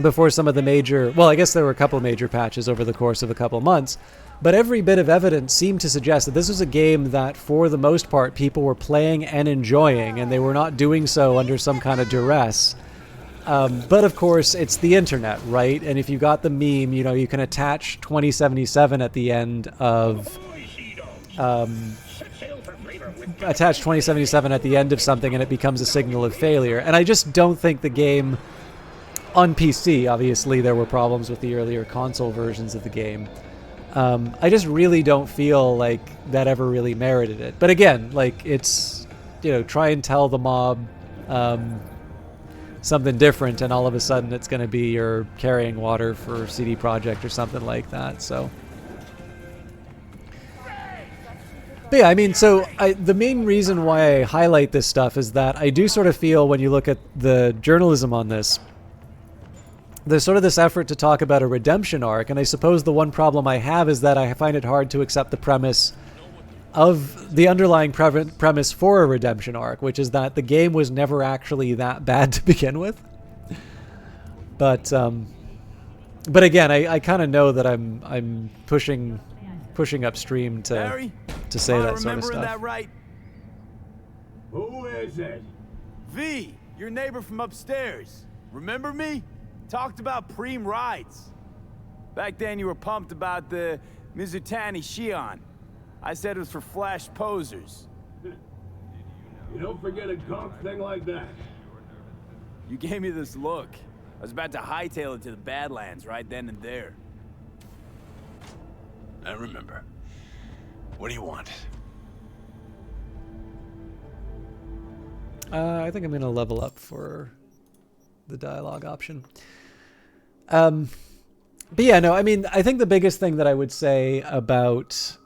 before some of the major, well, I guess there were a couple of major patches over the course of a couple of months, but every bit of evidence seemed to suggest that this was a game that, for the most part, people were playing and enjoying, and they were not doing so under some kind of duress. But of course, it's the internet, right? And if you got the meme, you know, you can attach 2077 at the end of attach 2077 at the end of something, and it becomes a signal of failure. And I just don't think the game on PC, obviously there were problems with the earlier console versions of the game. I just really don't feel like that ever really merited it. But again, like, it's, you know, try and tell the mob something different, and all of a sudden it's going to be you're carrying water for CD Projekt or something like that. So, but yeah, I mean, so the main reason why I highlight this stuff is that I do sort of feel, when you look at the journalism on this, there's sort of this effort to talk about a redemption arc, and I suppose the one problem I have is that I find it hard to accept the premise of the underlying premise for a redemption arc, which is that the game was never actually that bad to begin with. But again, I kind of know that I'm pushing upstream to Barry, say that sort of stuff. That right? Who is it? V, your neighbor from upstairs. Remember me? Talked about preem rides. Back then you were pumped about the Mizutani Shion. I said it was for flash posers. You don't forget a conk thing like that. You gave me this look. I was about to hightail it to the Badlands right then and there. I remember. What do you want? I think I'm going to level up for the dialogue option. But yeah, no, I mean, I think the biggest thing that I would say about...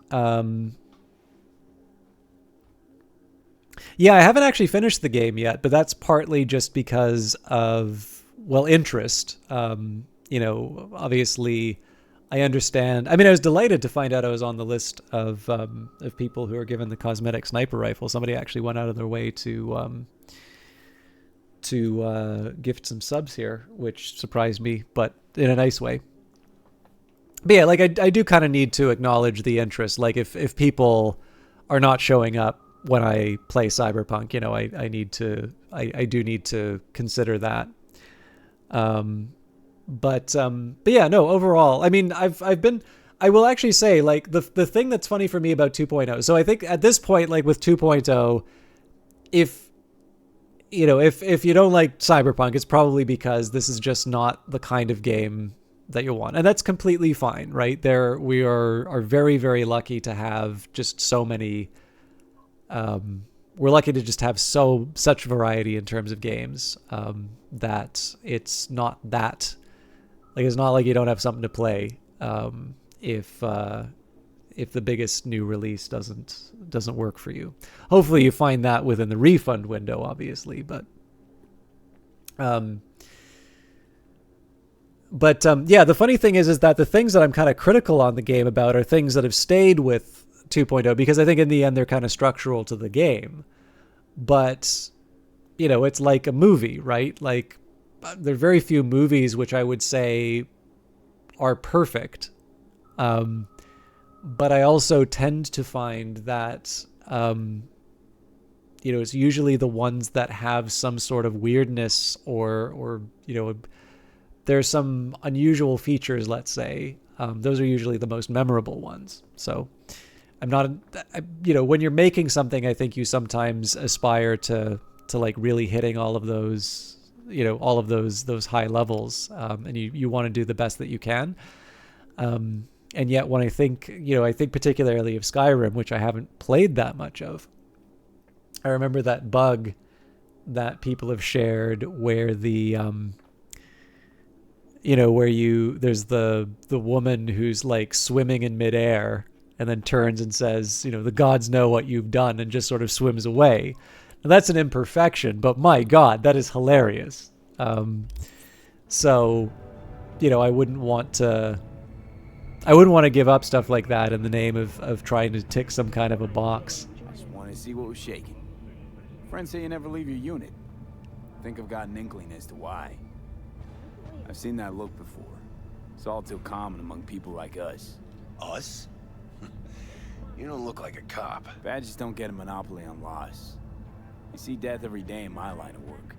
yeah, I haven't actually finished the game yet, but that's partly just because of, well, interest. You know, obviously, I understand. I mean, I was delighted to find out I was on the list of people who are given the cosmetic sniper rifle. Somebody actually went out of their way to gift some subs here, which surprised me, but in a nice way. But yeah, like, I do kind of need to acknowledge the interest. Like, if people are not showing up when I play Cyberpunk, you know, I do need to consider that. But yeah, no, overall, I mean, I will actually say, like, the thing that's funny for me about 2.0, so I think at this point, like with 2.0, if you don't like Cyberpunk, it's probably because this is just not the kind of game that you want, and that's completely fine, right? We are very, very lucky to have just so many. We're lucky to just have such variety in terms of games, that it's not that, like, it's not like you don't have something to play if the biggest new release doesn't work for you. Hopefully you find that within the refund window, obviously, but yeah, the funny thing is that the things that I'm kind of critical on the game about are things that have stayed with 2.0, because I think in the end they're kind of structural to the game. But, you know, it's like a movie, right? Like, there are very few movies which I would say are perfect. But I also tend to find that, you know, it's usually the ones that have some sort of weirdness or you know, there's some unusual features, let's say. Those are usually the most memorable ones. So I'm not, you know, when you're making something, I think you sometimes aspire to like really hitting all of those, you know, all of those high levels, and you want to do the best that you can. And yet when I think particularly of Skyrim, which I haven't played that much of, I remember that bug that people have shared where the, you know, where there's the woman who's like swimming in midair and then turns and says, you know, the gods know what you've done, and just sort of swims away. Now, that's an imperfection, but my God, that is hilarious. So, you know, I wouldn't want to, I wouldn't want to give up stuff like that in the name of trying to tick some kind of a box. I just wanted to see what was shaking. Friends say you never leave your unit. Think I've got an inkling as to why. I've seen that look before. It's all too common among people like us. Us? You don't look like a cop. Badges don't get a monopoly on loss. You see death every day in my line of work.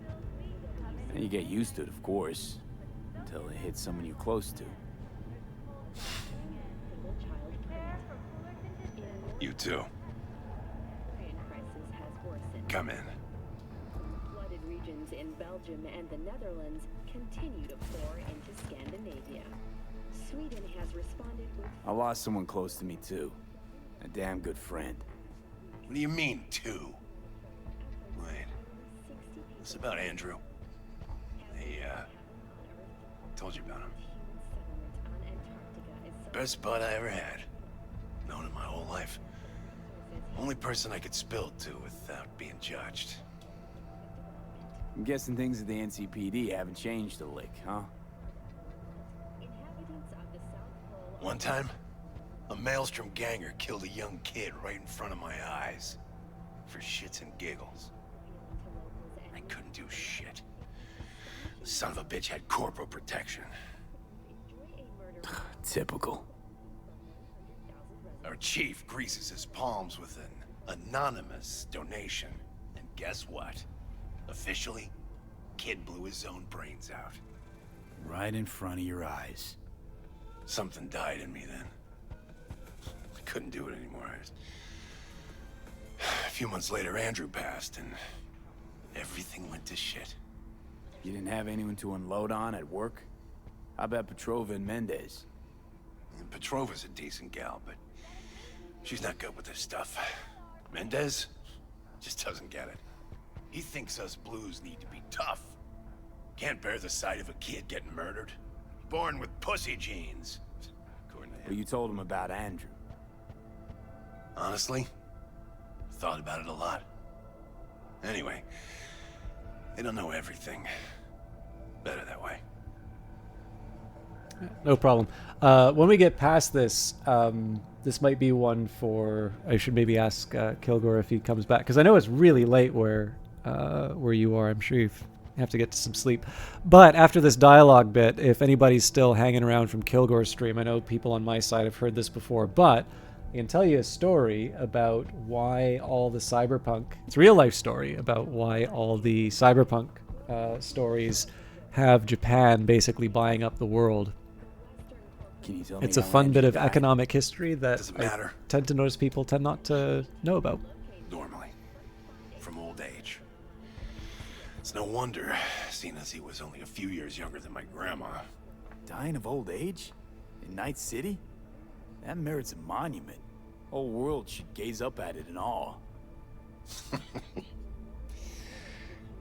And you get used to it, of course, until it hits someone you're close to. You too. Come in. Flooded regions in Belgium and the Netherlands continue to pour into Scandinavia. Sweden has responded with... I lost someone close to me, too. A damn good friend. What do you mean, two? Wait. What's about Andrew? He, told you about him. Best bud I ever had. Known him my whole life. Only person I could spill to without being judged. I'm guessing things at the NCPD haven't changed a lick, huh? One time, a Maelstrom ganger killed a young kid right in front of my eyes. For shits and giggles. I couldn't do shit. The son of a bitch had corporal protection. Typical. Our chief greases his palms with an anonymous donation. And guess what? Officially, kid blew his own brains out. Right in front of your eyes. Something died in me then. I couldn't do it anymore. A few months later, Andrew passed, and everything went to shit. You didn't have anyone to unload on at work? How about Petrova and Mendez? And Petrova's a decent gal, but she's not good with this stuff. Mendez just doesn't get it. He thinks us blues need to be tough. Can't bear the sight of a kid getting murdered. Born with pussy genes. According to him. Well, you told him about Andrew. Honestly, thought about it a lot. Anyway, they don't know everything. Better that way. No problem. When we get past this, this might be one for... I should maybe ask Kilgore if he comes back, because I know it's really late where you are. I'm sure you have to get to some sleep. But after this dialogue bit, if anybody's still hanging around from Kilgore's stream, I know people on my side have heard this before, but I can tell you a story about why all the Cyberpunk... It's a real-life story about why all the Cyberpunk stories have Japan basically buying up the world. Can you tell me It's a how fun Andrew bit of died? economic history that Doesn't matter. I tend to notice people tend not to know about. Normally. From old age. It's no wonder, seeing as he was only a few years younger than my grandma. Dying of old age? In Night City? That merits a monument. Whole world should gaze up at it in awe.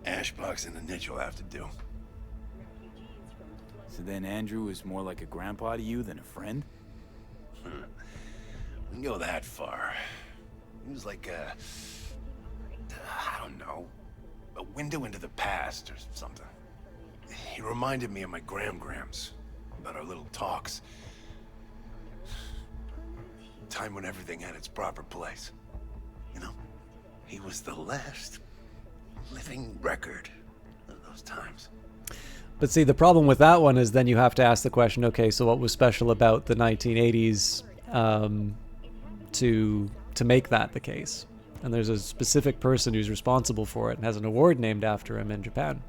Ashbox and the niche will have to do. So then Andrew was more like a grandpa to you than a friend? Wouldn't go that far. He was like I don't know, a window into the past or something. He reminded me of my grams about our little talks. Time when everything had its proper place. You know, he was the last living record of those times. But see, the problem with that one is then you have to ask the question, okay, so what was special about the 1980s to make that the case? And there's a specific person who's responsible for it and has an award named after him in Japan.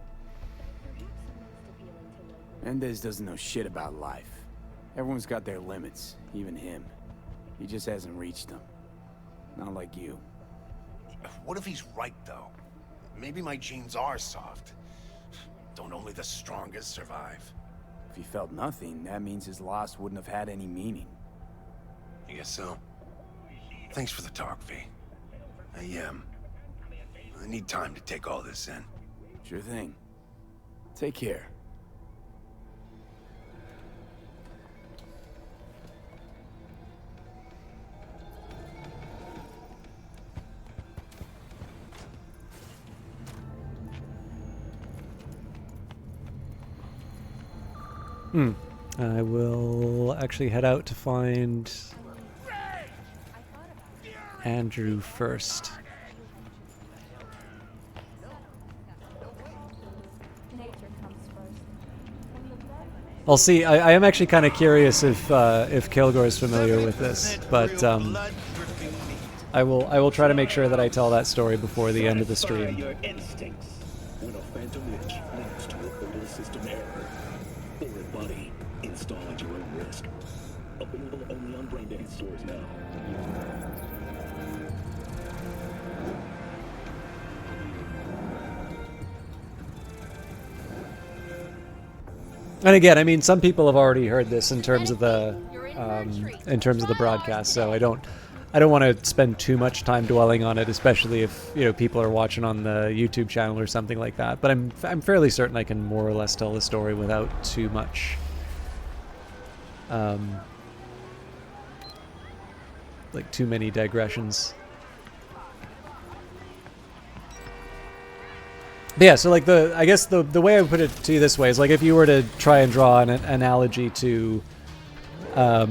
Mendez doesn't know shit about life. Everyone's got their limits, even him. He just hasn't reached them. Not like you. What if he's right, though? Maybe my genes are soft. Don't only the strongest survive? If he felt nothing, that means his loss wouldn't have had any meaning. I guess so. Thanks for the talk, V. I need time to take all this in. Sure thing. Take care. I will actually head out to find Andrew first. I'll see. I am actually kind of curious if Kilgore is familiar with this, but I will try to make sure that I tell that story before the end of the stream. Your instincts when a phantom itch leads to a portal system error or a body install at your own risk. Available only on Braindead stores now. And again, I mean, some people have already heard this in terms of the broadcast, so I don't want to spend too much time dwelling on it, especially if people are watching on the YouTube channel or something like that. But I'm fairly certain I can more or less tell the story without too much, like too many digressions. But yeah, so like I guess the way I would put it to you this way is like if you were to try and draw an analogy to, if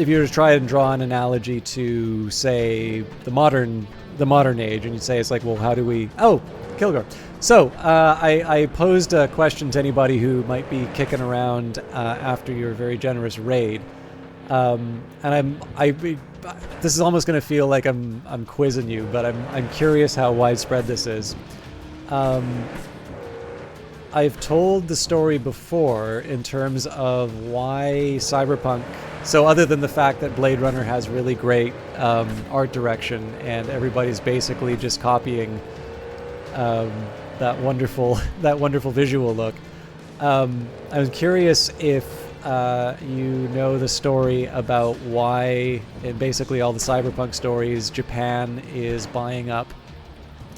you were to try and draw an analogy to say the modern age, and you'd say it's like, well, how do we? Oh, Kilgore. So I posed a question to anybody who might be kicking around after your very generous raid, and this is almost going to feel like I'm quizzing you, but I'm curious how widespread this is. I've told the story before in terms of why Cyberpunk. So other than the fact that Blade Runner has really great art direction and everybody's basically just copying that wonderful visual look, I was curious if you know the story about why in basically all the Cyberpunk stories Japan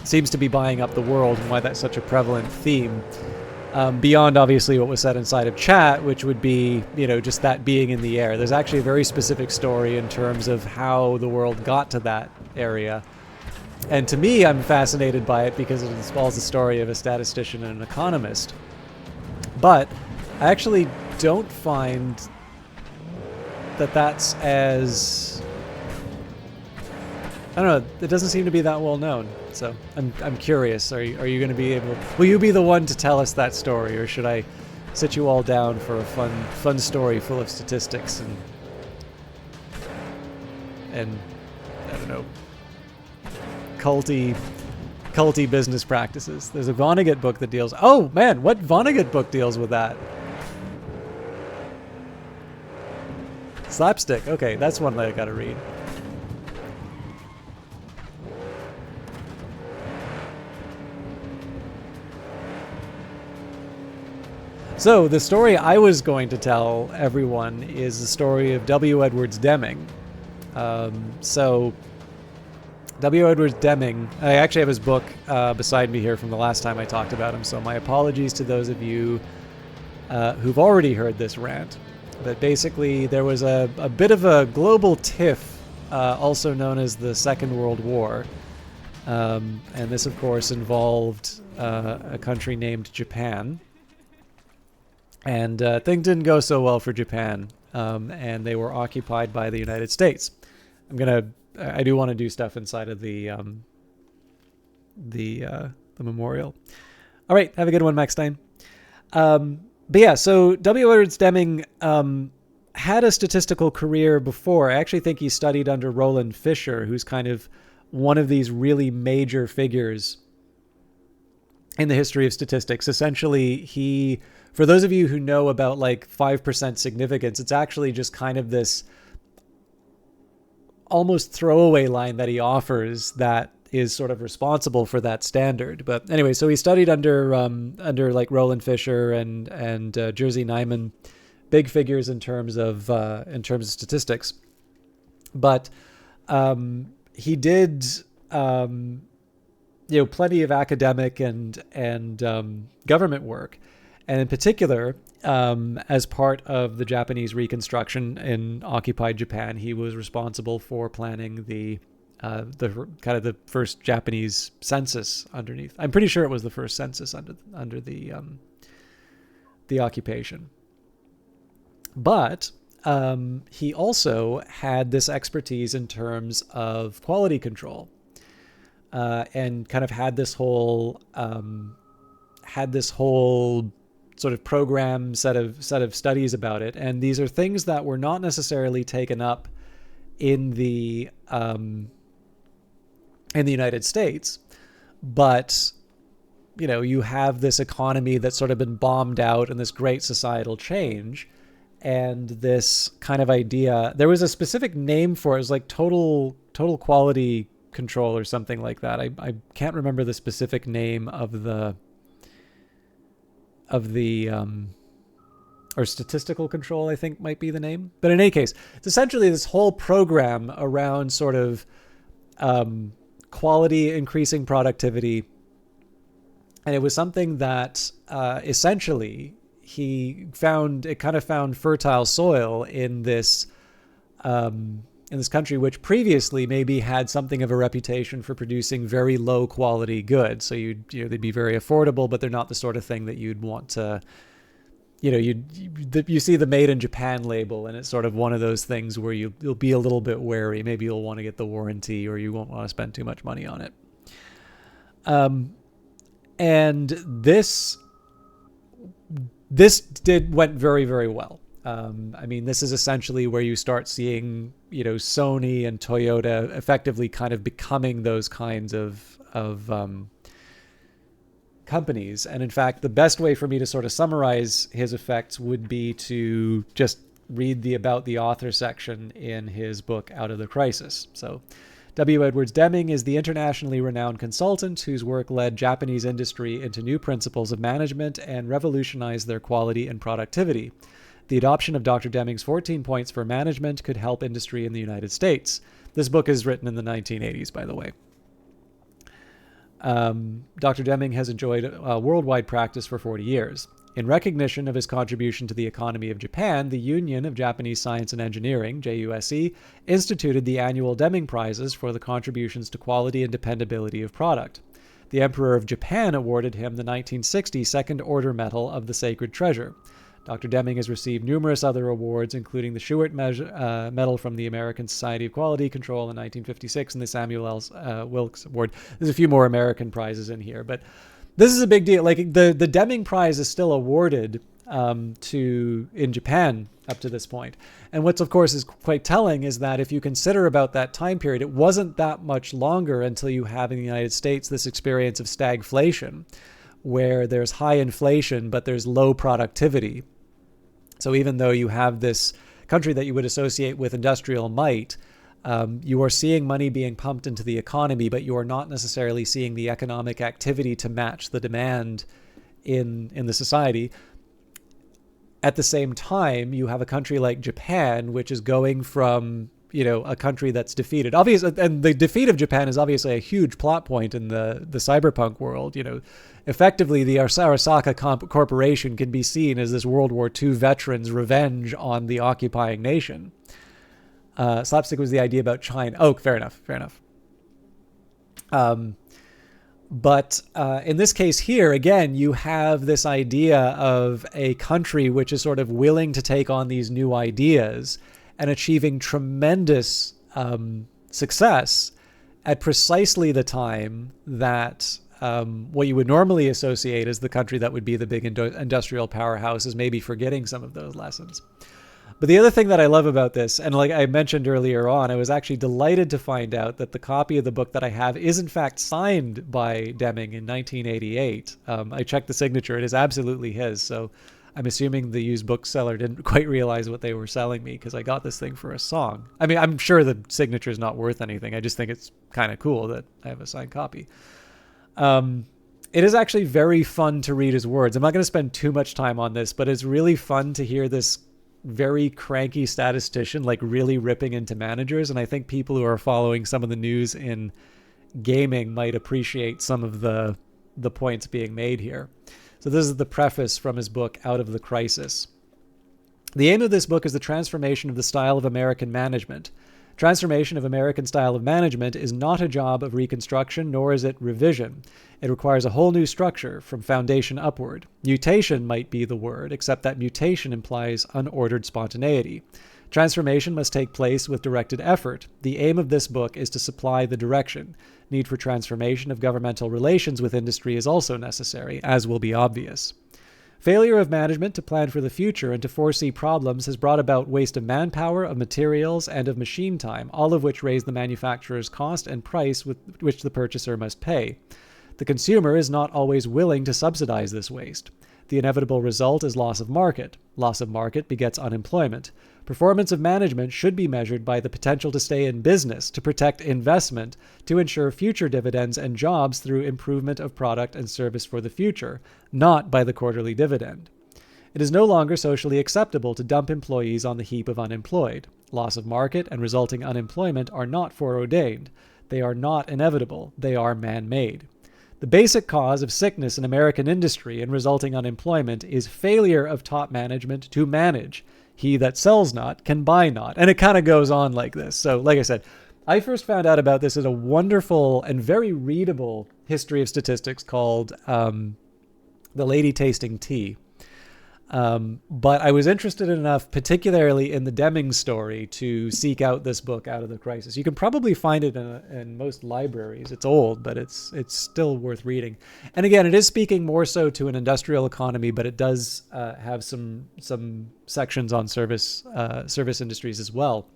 seems to be buying up the world, and why that's such a prevalent theme. Beyond obviously what was said inside of chat, which would be, just that being in the air. There's actually a very specific story in terms of how the world got to that area. And to me, I'm fascinated by it because it involves the story of a statistician and an economist. But I actually don't find that that's as... I don't know, it doesn't seem to be that well known. So I'm curious. Are you going to be able? Will you be the one to tell us that story, or should I sit you all down for a fun story full of statistics and I don't know, culty business practices? There's a Vonnegut book that deals. Oh man, what Vonnegut book deals with that? Slapstick. Okay, that's one that I got to read. So the story I was going to tell everyone is the story of W. Edwards Deming. So W. Edwards Deming, I actually have his book beside me here from the last time I talked about him, so my apologies to those of you who've already heard this rant. But basically there was a bit of a global tiff, also known as the Second World War. And this of course involved a country named Japan. And things didn't go so well for Japan, and they were occupied by the United States. I do want to do stuff inside of the memorial. All right, have a good one, Max Stein. But yeah, so W. Edwards Deming had a statistical career before. I actually think he studied under Roland Fisher, who's kind of one of these really major figures in the history of statistics. Essentially, for those of you who know about like 5% significance, it's actually just kind of this almost throwaway line that he offers that is sort of responsible for that standard. But anyway, so he studied under like Roland Fisher and Jerzy Neyman, big figures in terms of statistics. But he did plenty of academic and government work. And in particular, as part of the Japanese Reconstruction in occupied Japan, he was responsible for planning the kind of the first Japanese census underneath. I'm pretty sure it was the first census under the the occupation. But he also had this expertise in terms of quality control, and kind of had this whole sort of program set of studies about it. And these are things that were not necessarily taken up in the United States, but you have this economy that's sort of been bombed out and this great societal change. And this kind of idea, there was a specific name for it. It was like total quality control or something like that. I can't remember the specific name of the or statistical control, I think might be the name. But in any case, it's essentially this whole program around sort of quality, increasing productivity. And it was something that essentially he found fertile soil in this country, which previously maybe had something of a reputation for producing very low quality goods. So they'd be very affordable, but they're not the sort of thing that you'd want to, you see the made in Japan label, and it's sort of one of those things where you'll be a little bit wary. Maybe you'll want to get the warranty, or you won't want to spend too much money on it. And this went very, very well. I mean, this is essentially where you start seeing, Sony and Toyota effectively kind of becoming those kinds of companies. And in fact, the best way for me to sort of summarize his effects would be to just read the About the Author section in his book, Out of the Crisis. So W. Edwards Deming is the internationally renowned consultant whose work led Japanese industry into new principles of management and revolutionized their quality and productivity. The adoption of Dr. Deming's 14 points for management could help industry in the United States. This book is written in the 1980s, by the way. Dr. Deming has enjoyed worldwide practice for 40 years. In recognition of his contribution to the economy of Japan, the Union of Japanese Science and Engineering, JUSE, instituted the annual Deming Prizes for the contributions to quality and dependability of product. The Emperor of Japan awarded him the 1960 Second Order Medal of the Sacred Treasure. Dr. Deming has received numerous other awards, including the Shewart Medal from the American Society of Quality Control in 1956 and the Samuel L. Wilkes Award. There's a few more American prizes in here, but this is a big deal. Like the Deming Prize is still awarded in Japan up to this point. And what's, of course, is quite telling is that if you consider about that time period, it wasn't that much longer until you have in the United States this experience of stagflation, where there's high inflation, but there's low productivity. So even though you have this country that you would associate with industrial might, you are seeing money being pumped into the economy, but you are not necessarily seeing the economic activity to match the demand in the society. At the same time, you have a country like Japan, which is going from, a country that's defeated. Obviously, and the defeat of Japan is obviously a huge plot point in the cyberpunk world. Effectively, the Arasaka Corporation can be seen as this World War II veteran's revenge on the occupying nation. Slapstick was the idea about China. Oh, fair enough. But in this case here, again, you have this idea of a country which is sort of willing to take on these new ideas and achieving tremendous success at precisely the time that what you would normally associate as the country that would be the big industrial powerhouse is maybe forgetting some of those lessons. But the other thing that I love about this, and like I mentioned earlier on, I was actually delighted to find out that the copy of the book that I have is in fact signed by Deming in 1988. I checked the signature. It is absolutely his. So I'm assuming the used bookseller didn't quite realize what they were selling me, because I got this thing for a song. I mean, I'm sure the signature is not worth anything. I just think it's kind of cool that I have a signed copy. It is actually very fun to read his words. I'm not going to spend too much time on this, but it's really fun to hear this very cranky statistician like really ripping into managers. And I think people who are following some of the news in gaming might appreciate some of the points being made here. So this is the preface from his book, Out of the Crisis. The aim of this book is the transformation of the style of American management. Transformation of American style of management is not a job of reconstruction, nor is it revision. It requires a whole new structure from foundation upward. Mutation might be the word, except that mutation implies unordered spontaneity. Transformation must take place with directed effort. The aim of this book is to supply the direction. Need for transformation of governmental relations with industry is also necessary, as will be obvious. Failure of management to plan for the future and to foresee problems has brought about waste of manpower, of materials, and of machine time, all of which raise the manufacturer's cost and price with which the purchaser must pay. The consumer is not always willing to subsidize this waste. The inevitable result is loss of market. Loss of market begets unemployment. Performance of management should be measured by the potential to stay in business, to protect investment, to ensure future dividends and jobs through improvement of product and service for the future, not by the quarterly dividend. It is no longer socially acceptable to dump employees on the heap of unemployed. Loss of market and resulting unemployment are not foreordained. They are not inevitable. They are man-made. The basic cause of sickness in American industry and resulting unemployment is failure of top management to manage. He that sells not can buy not. And it kind of goes on like this. So, like I said, I first found out about this in a wonderful and very readable history of statistics called The Lady Tasting Tea. But I was interested enough, particularly in the Deming story, to seek out this book, Out of the Crisis. You can probably find it in most libraries. It's old, but it's still worth reading. And again, it is speaking more so to an industrial economy, but it does have some sections on service industries as well.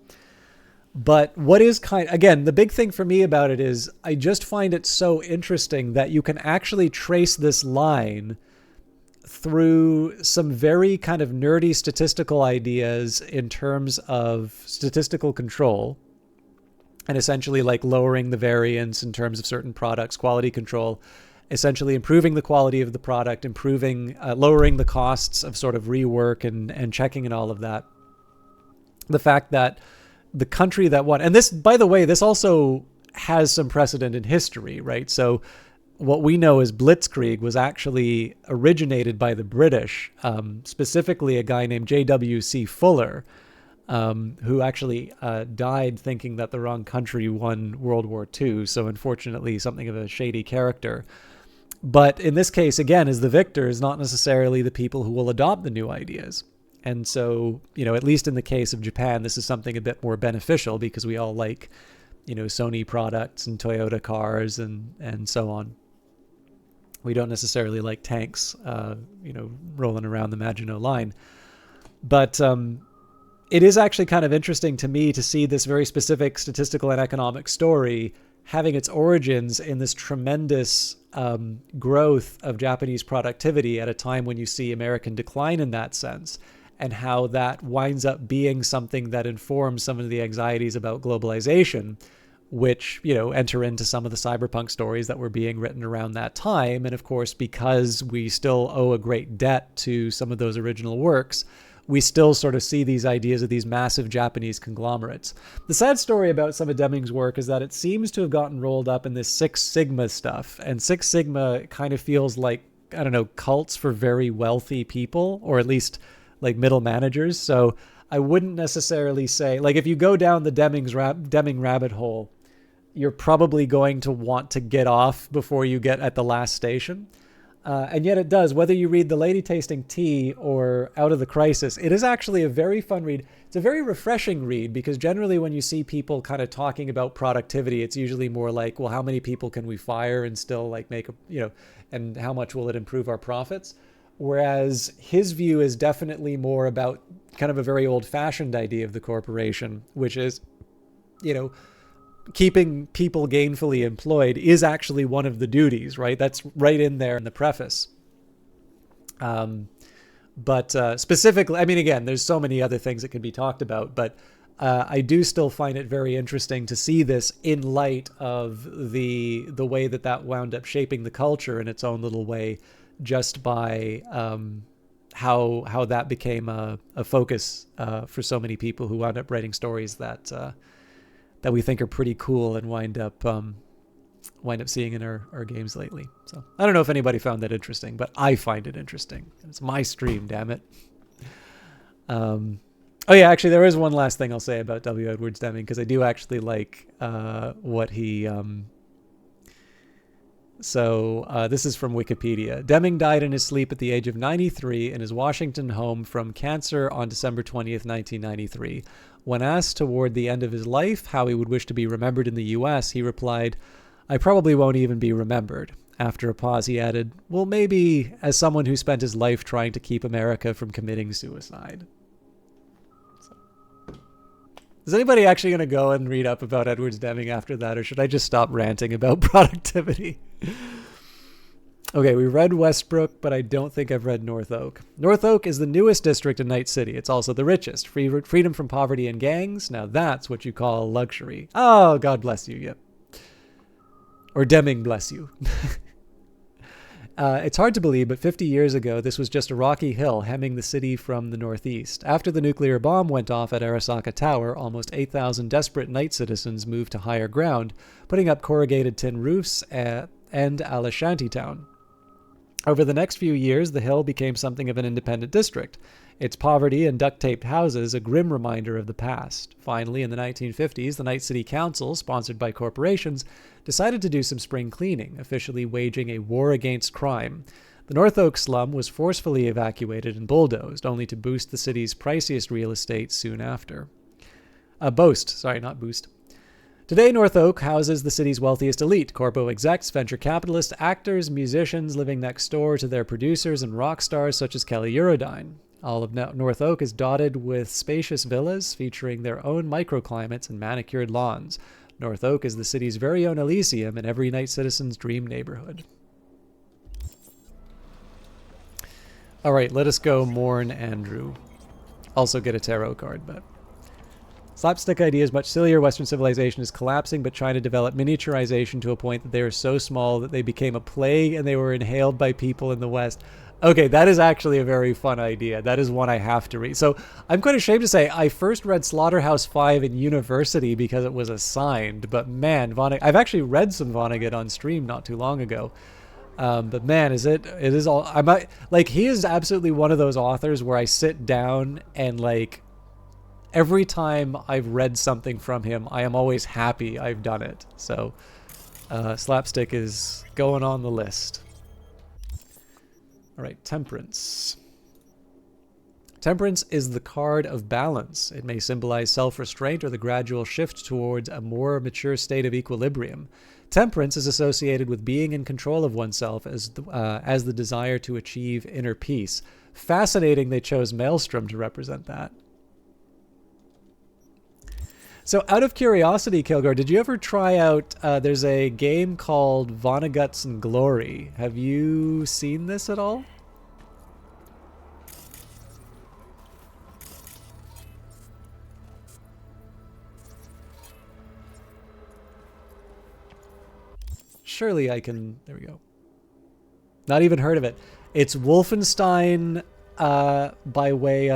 But what is again, the big thing for me about it is I just find it so interesting that you can actually trace this line through some very kind of nerdy statistical ideas in terms of statistical control and essentially like lowering the variance in terms of certain products, quality control, essentially improving the quality of the product, lowering the costs of sort of rework and checking and all of that. The fact that the country that won, and this, by the way, this also has some precedent in history, right? So what we know as Blitzkrieg was actually originated by the British, specifically a guy named J.W.C. Fuller, who actually died thinking that the wrong country won World War II. So unfortunately, something of a shady character. But in this case, again, as the victors, not necessarily the people who will adopt the new ideas. And so, at least in the case of Japan, this is something a bit more beneficial because we all like, Sony products and Toyota cars and so on. We don't necessarily like tanks, rolling around the Maginot Line. But it is actually kind of interesting to me to see this very specific statistical and economic story having its origins in this tremendous growth of Japanese productivity at a time when you see American decline in that sense, and how that winds up being something that informs some of the anxieties about globalization, which, enter into some of the cyberpunk stories that were being written around that time. And of course, because we still owe a great debt to some of those original works, we still sort of see these ideas of these massive Japanese conglomerates. The sad story about some of Deming's work is that it seems to have gotten rolled up in this Six Sigma stuff. And Six Sigma kind of feels like, I don't know, cults for very wealthy people, or at least like middle managers. So I wouldn't necessarily say, like, if you go down the Deming rabbit hole, you're probably going to want to get off before you get at the last station. And yet it does. Whether you read The Lady Tasting Tea or Out of the Crisis, it is actually a very fun read. It's a very refreshing read because generally when you see people kind of talking about productivity, it's usually more like, well, how many people can we fire and still like make and how much will it improve our profits? Whereas his view is definitely more about kind of a very old-fashioned idea of the corporation, which is, keeping people gainfully employed is actually one of the duties, right? That's right in there in the preface. But specifically, I mean, again, there's so many other things that can be talked about, but I do still find it very interesting to see this in light of the way that wound up shaping the culture in its own little way, just by how that became a focus for so many people who wound up writing stories that we think are pretty cool and wind up seeing in our games lately. So I don't know if anybody found that interesting, but I find it interesting. It's my stream, damn it. Oh yeah, actually, there is one last thing I'll say about W. Edwards Deming, because I do actually like what he. This is from Wikipedia. Deming died in his sleep at the age of 93 in his Washington home from cancer on December 20th, 1993. When asked toward the end of his life how he would wish to be remembered in the U.S., he replied, "I probably won't even be remembered." After a pause, he added, "Well, maybe as someone who spent his life trying to keep America from committing suicide." Is anybody actually going to go and read up about Edwards Deming after that, or should I just stop ranting about productivity? Okay, we read Westbrook, but I don't think I've read North Oak. North Oak is the newest district in Night City. It's also the richest. Freedom from poverty and gangs. Now that's what you call luxury. Oh, God bless you, yep. Or Deming bless you. It's hard to believe, but 50 years ago, this was just a rocky hill hemming the city from the northeast. After the nuclear bomb went off at Arasaka Tower, almost 8,000 desperate night citizens moved to higher ground, putting up corrugated tin roofs and a shantytown. Over the next few years, the hill became something of an independent district. Its poverty and duct-taped houses a grim reminder of the past. Finally, in the 1950s, the Night City Council, sponsored by corporations, decided to do some spring cleaning, officially waging a war against crime. The North Oak slum was forcefully evacuated and bulldozed, only to boost the city's priciest real estate soon after. Not boost. Today, North Oak houses the city's wealthiest elite, corpo execs, venture capitalists, actors, musicians living next door to their producers, and rock stars such as Kelly Eurodyne. All of North Oak is dotted with spacious villas featuring their own microclimates and manicured lawns. North Oak is the city's very own Elysium and every night citizen's dream neighborhood. All right, let us go mourn Andrew. Also get a tarot card, but... Slapstick idea is much sillier. Western civilization is collapsing, but China developed miniaturization to a point that they are so small that they became a plague and they were inhaled by people in the West. Okay, that is actually a very fun idea. That is one I have to read. So I'm quite ashamed to say I first read Slaughterhouse-5 in university because it was assigned. But man, I've actually read some Vonnegut on stream not too long ago. But man, he is absolutely one of those authors where I sit down and like, every time I've read something from him, I am always happy I've done it. So Slapstick is going on the list. All right, Temperance. Temperance is the card of balance. It may symbolize self-restraint or the gradual shift towards a more mature state of equilibrium. Temperance is associated with being in control of oneself as the desire to achieve inner peace. Fascinating they chose Maelstrom to represent that. So out of curiosity, Kilgore, did you ever try out, there's a game called Vonnegut's and Glory. Have you seen this at all? Surely I can, there we go. Not even heard of it. It's Wolfenstein by way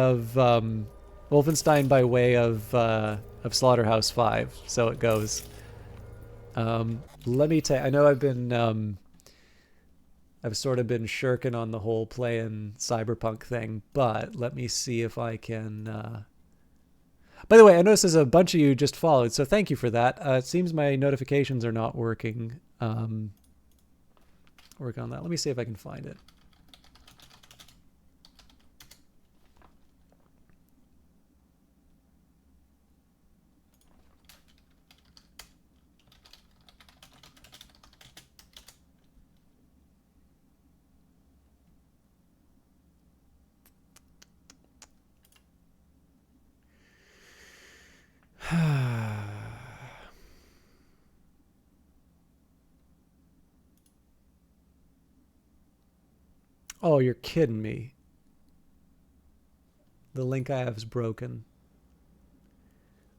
of Slaughterhouse 5, so it goes. Let me tell you, I know I've sort of been shirking on the whole playing Cyberpunk thing, but let me see if I can... By the way, I noticed there's a bunch of you just followed, so thank you for that. It seems my notifications are not working. Work on that. Let me see if I can find it. Oh, you're kidding me. The link I have is broken.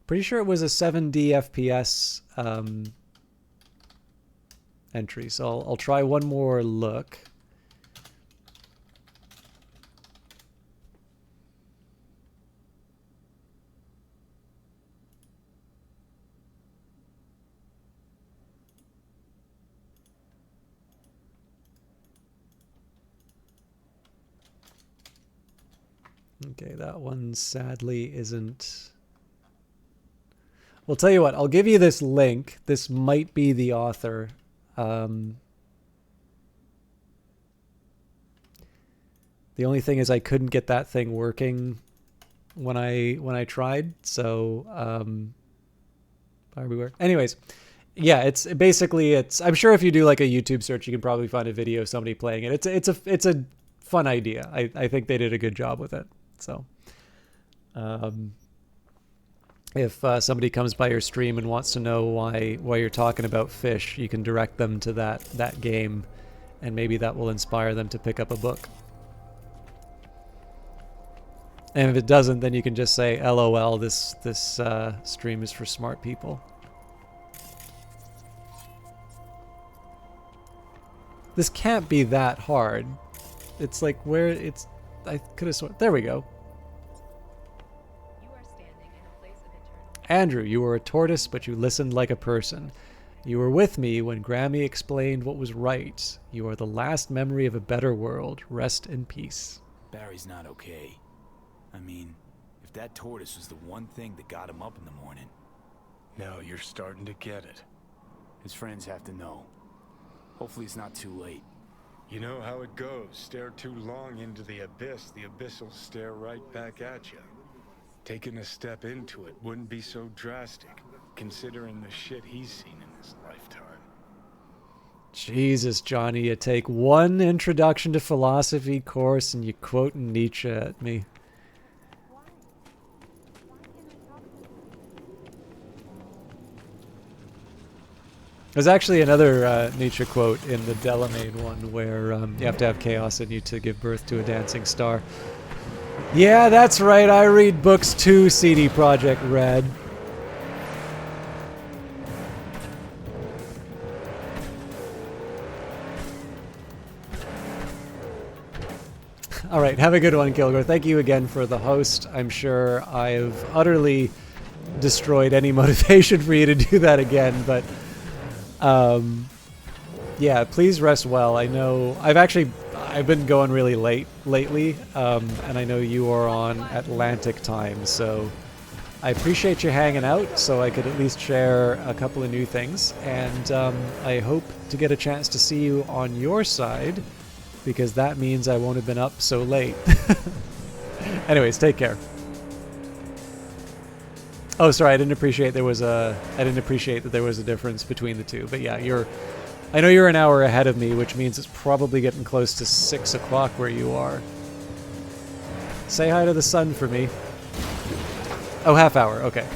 Pretty sure it was a 7D FPS entry, so I'll try one more look. Okay, that one sadly isn't. Well, tell you what, I'll give you this link. This might be the author. The only thing is I couldn't get that thing working when I tried. So everywhere. Anyways, yeah, it's basically I'm sure if you do like a YouTube search, you can probably find a video of somebody playing it. It's a fun idea. I think they did a good job with it. So if somebody comes by your stream and wants to know why you're talking about fish, you can direct them to that game, and maybe that will inspire them to pick up a book. And if it doesn't, then you can just say, LOL, this stream is for smart people. This can't be that hard. It's like where it's... I could have sworn... There we go. Andrew, you were a tortoise, but you listened like a person. You were with me when Grammy explained what was right. You are the last memory of a better world. Rest in peace. Barry's not okay. I mean, if that tortoise was the one thing that got him up in the morning. Now you're starting to get it. His friends have to know. Hopefully it's not too late. You know how it goes. Stare too long into the abyss will stare right back at you. Taking a step into it wouldn't be so drastic, considering the shit he's seen in his lifetime. Jesus, Johnny, you take one introduction to philosophy course and you quote Nietzsche at me. There's actually another Nietzsche quote in the Delamain one where you have to have chaos in you to give birth to a dancing star. Yeah, that's right. I read books too, CD Projekt Red. All right, have a good one, Kilgore. Thank you again for the host. I'm sure I've utterly destroyed any motivation for you to do that again, but yeah, please rest well. I know I've been going really late lately, and I know you are on Atlantic time, so I appreciate you hanging out so I could at least share a couple of new things, and I hope to get a chance to see you on your side, because that means I won't have been up so late. Anyways, take care. Oh, sorry, I didn't appreciate that there was a difference between the two, but yeah, I know you're an hour ahead of me, which means it's probably getting close to 6 o'clock where you are. Say hi to the sun for me. Oh, half hour, okay.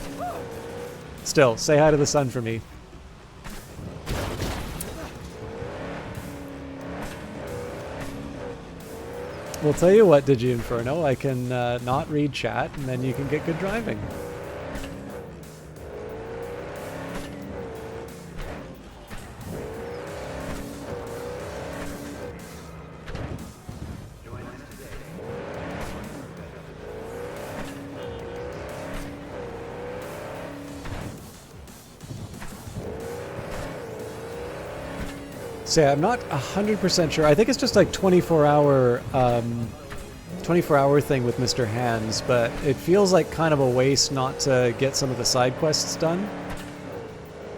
Still, say hi to the sun for me. Well, tell you what, Digi Inferno, I can not read chat, and then you can get good driving. So yeah, I'm not 100% sure. I think it's just like 24-hour thing with Mr. Hands, but it feels like kind of a waste not to get some of the side quests done.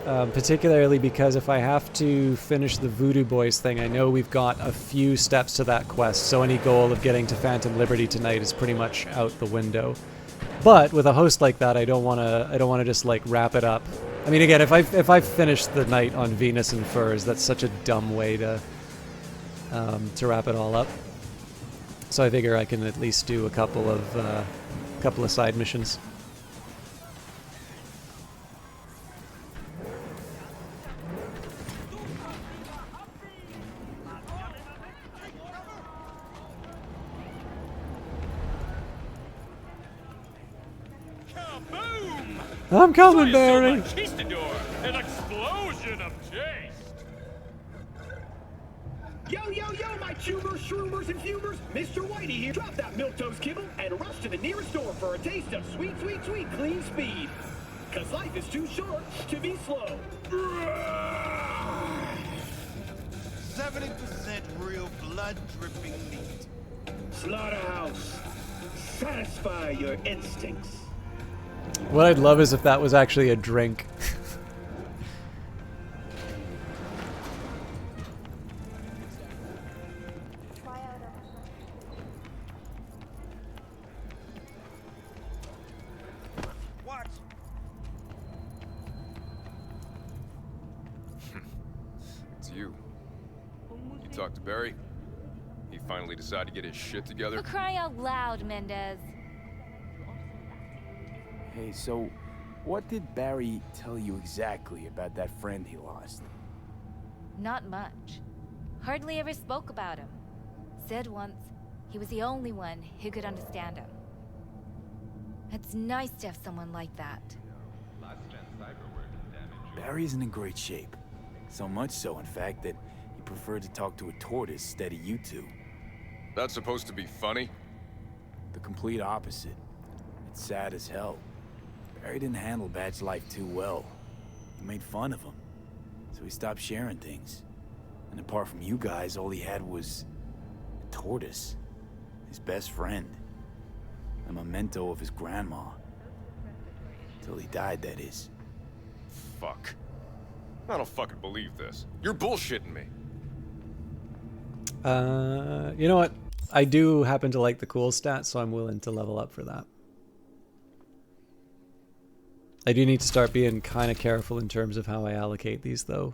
Particularly because if I have to finish the Voodoo Boys thing, I know we've got a few steps to that quest, so any goal of getting to Phantom Liberty tonight is pretty much out the window. But with a host like that, I don't want to just like wrap it up. I mean, again, if I finish the night on Venus and Furs, that's such a dumb way to wrap it all up. So I figure I can at least do a couple of side missions. I'm coming, Barry. An explosion of taste. Yo, my tubers, shroomers, and fumers. Mr. Whitey here. Drop that milquetoast kibble and rush to the nearest store for a taste of sweet, clean speed. 'Cause life is too short to be slow. 70% real blood-dripping meat. Slaughterhouse. satisfy your instincts. What I'd love is if that was actually a drink. It's you. You talked to Barry? He finally decided to get his shit together? For crying out loud, Mendez. Hey, so what did Barry tell you exactly about that friend he lost? Not much. Hardly ever spoke about him. Said once he was the only one who could understand him. It's nice to have someone like that. Barry isn't in great shape. So much so, in fact, that he preferred to talk to a tortoise instead of you two. That's supposed to be funny? The complete opposite. It's sad as hell. Barry didn't handle Bad's life too well. He made fun of him. So he stopped sharing things. And apart from you guys, all he had was a tortoise. His best friend. A memento of his grandma. Till he died, that is. Fuck. I don't fucking believe this. You're bullshitting me. You know what? I do happen to like the cool stats, so I'm willing to level up for that. I do need to start being kind of careful in terms of how I allocate these, though.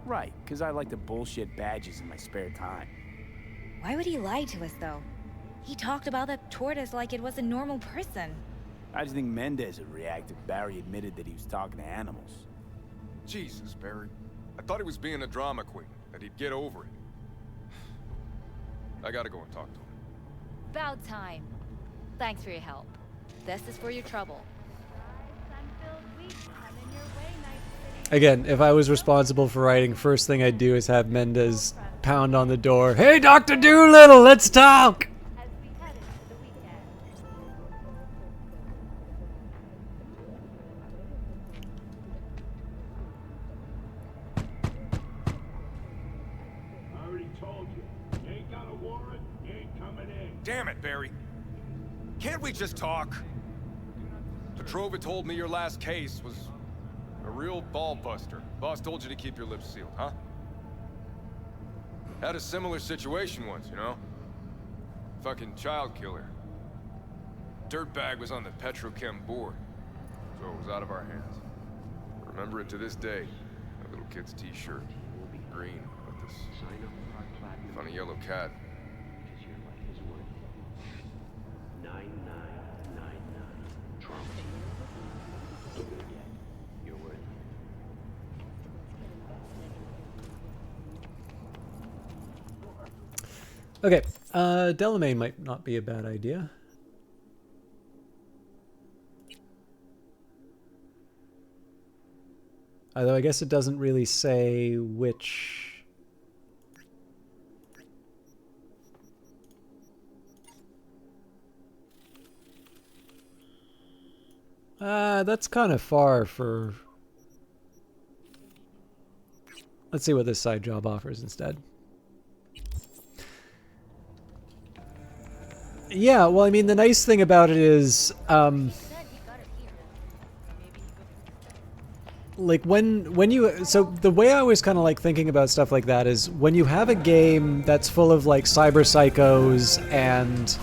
Right, because I like to bullshit badges in my spare time. Why would he lie to us, though? He talked about that tortoise like it was a normal person. I just think Mendez would react if Barry admitted that he was talking to animals. Jesus, Barry. I thought he was being a drama queen, that he'd get over it. I gotta go and talk to him. About time. Thanks for your help. This is for your trouble. Again, if I was responsible for writing, first thing I'd do is have Mendez pound on the door. Hey, Dr. Doolittle, let's talk! Damn it, Barry. Can't we just talk? Petrova told me your last case was a real ball buster. Boss told you to keep your lips sealed, huh? Had a similar situation once, you know? Fucking child killer. Dirtbag was on the Petrochem board, so it was out of our hands. Remember it to this day. A little kid's t-shirt. Green, with this funny yellow cat. 9999 Trump. You're worth it. Okay, Delamain might not be a bad idea. Although I guess it doesn't really say which... that's kind of far for... Let's see what this side job offers instead. Yeah, well, I mean, the nice thing about it is, like when you, so the way I always kind of like thinking about stuff like that is when you have a game that's full of like cyber psychos and,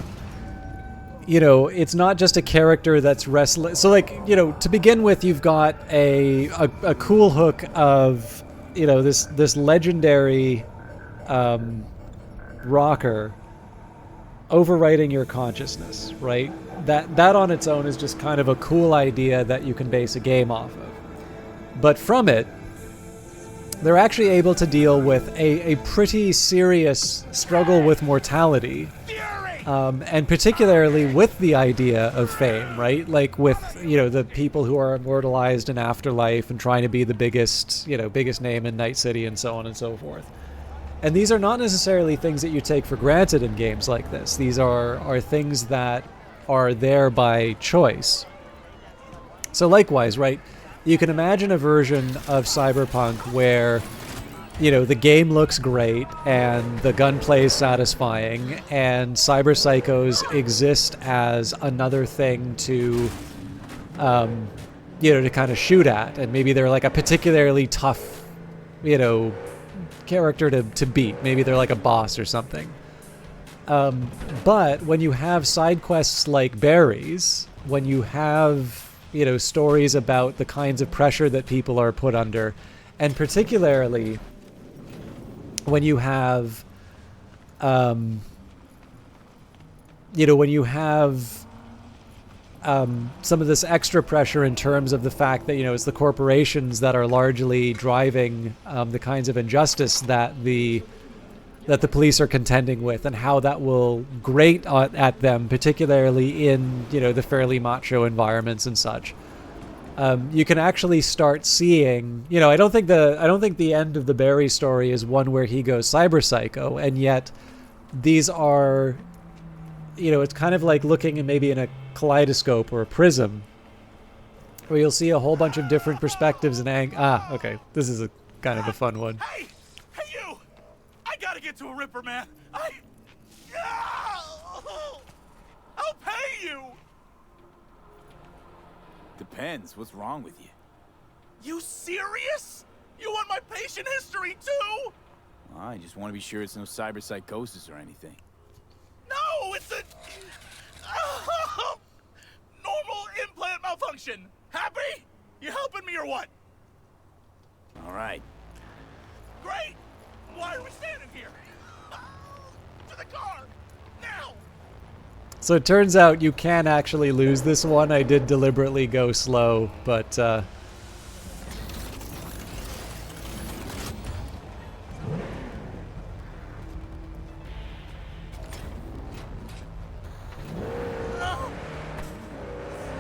you know, it's not just a character that's restless. So like, you know, to begin with, you've got a cool hook of, you know, this legendary rocker overwriting your consciousness, right? That on its own is just kind of a cool idea that you can base a game off of. But from it, they're actually able to deal with a pretty serious struggle with mortality. And particularly with the idea of fame, right? Like with, you know, the people who are immortalized in Afterlife and trying to be the biggest, you know, biggest name in Night City and so on and so forth. And these are not necessarily things that you take for granted in games like this. These are things that are there by choice. So likewise, right? You can imagine a version of Cyberpunk where you know, the game looks great and the gunplay is satisfying, and cyber psychos exist as another thing to, you know, to kind of shoot at, and maybe they're like a particularly tough, you know, character to beat. Maybe they're like a boss or something. But when you have side quests like Barry's, when you have, you know, stories about the kinds of pressure that people are put under, and particularly when you have, you know, when you have some of this extra pressure in terms of the fact that, you know, it's the corporations that are largely driving the kinds of injustice that the police are contending with, and how that will grate at them, particularly in, you know, the fairly macho environments and such. You can actually start seeing, you know, I don't think the end of the Barry story is one where he goes cyber psycho, and yet these are, you know, it's kind of like looking in maybe in a kaleidoscope or a prism, where you'll see a whole bunch of different perspectives and okay, this is a kind of a fun one. Hey you! I gotta get to a Ripper, man. I'll pay you. Depends. What's wrong with you? You serious? You want my patient history too? Well, I just want to be sure it's no cyber psychosis or anything. No, it's a normal implant malfunction. Happy? You helping me or what? All right. Great. Why are we standing here? To the car! Now! So it turns out you can actually lose this one. I did deliberately go slow, but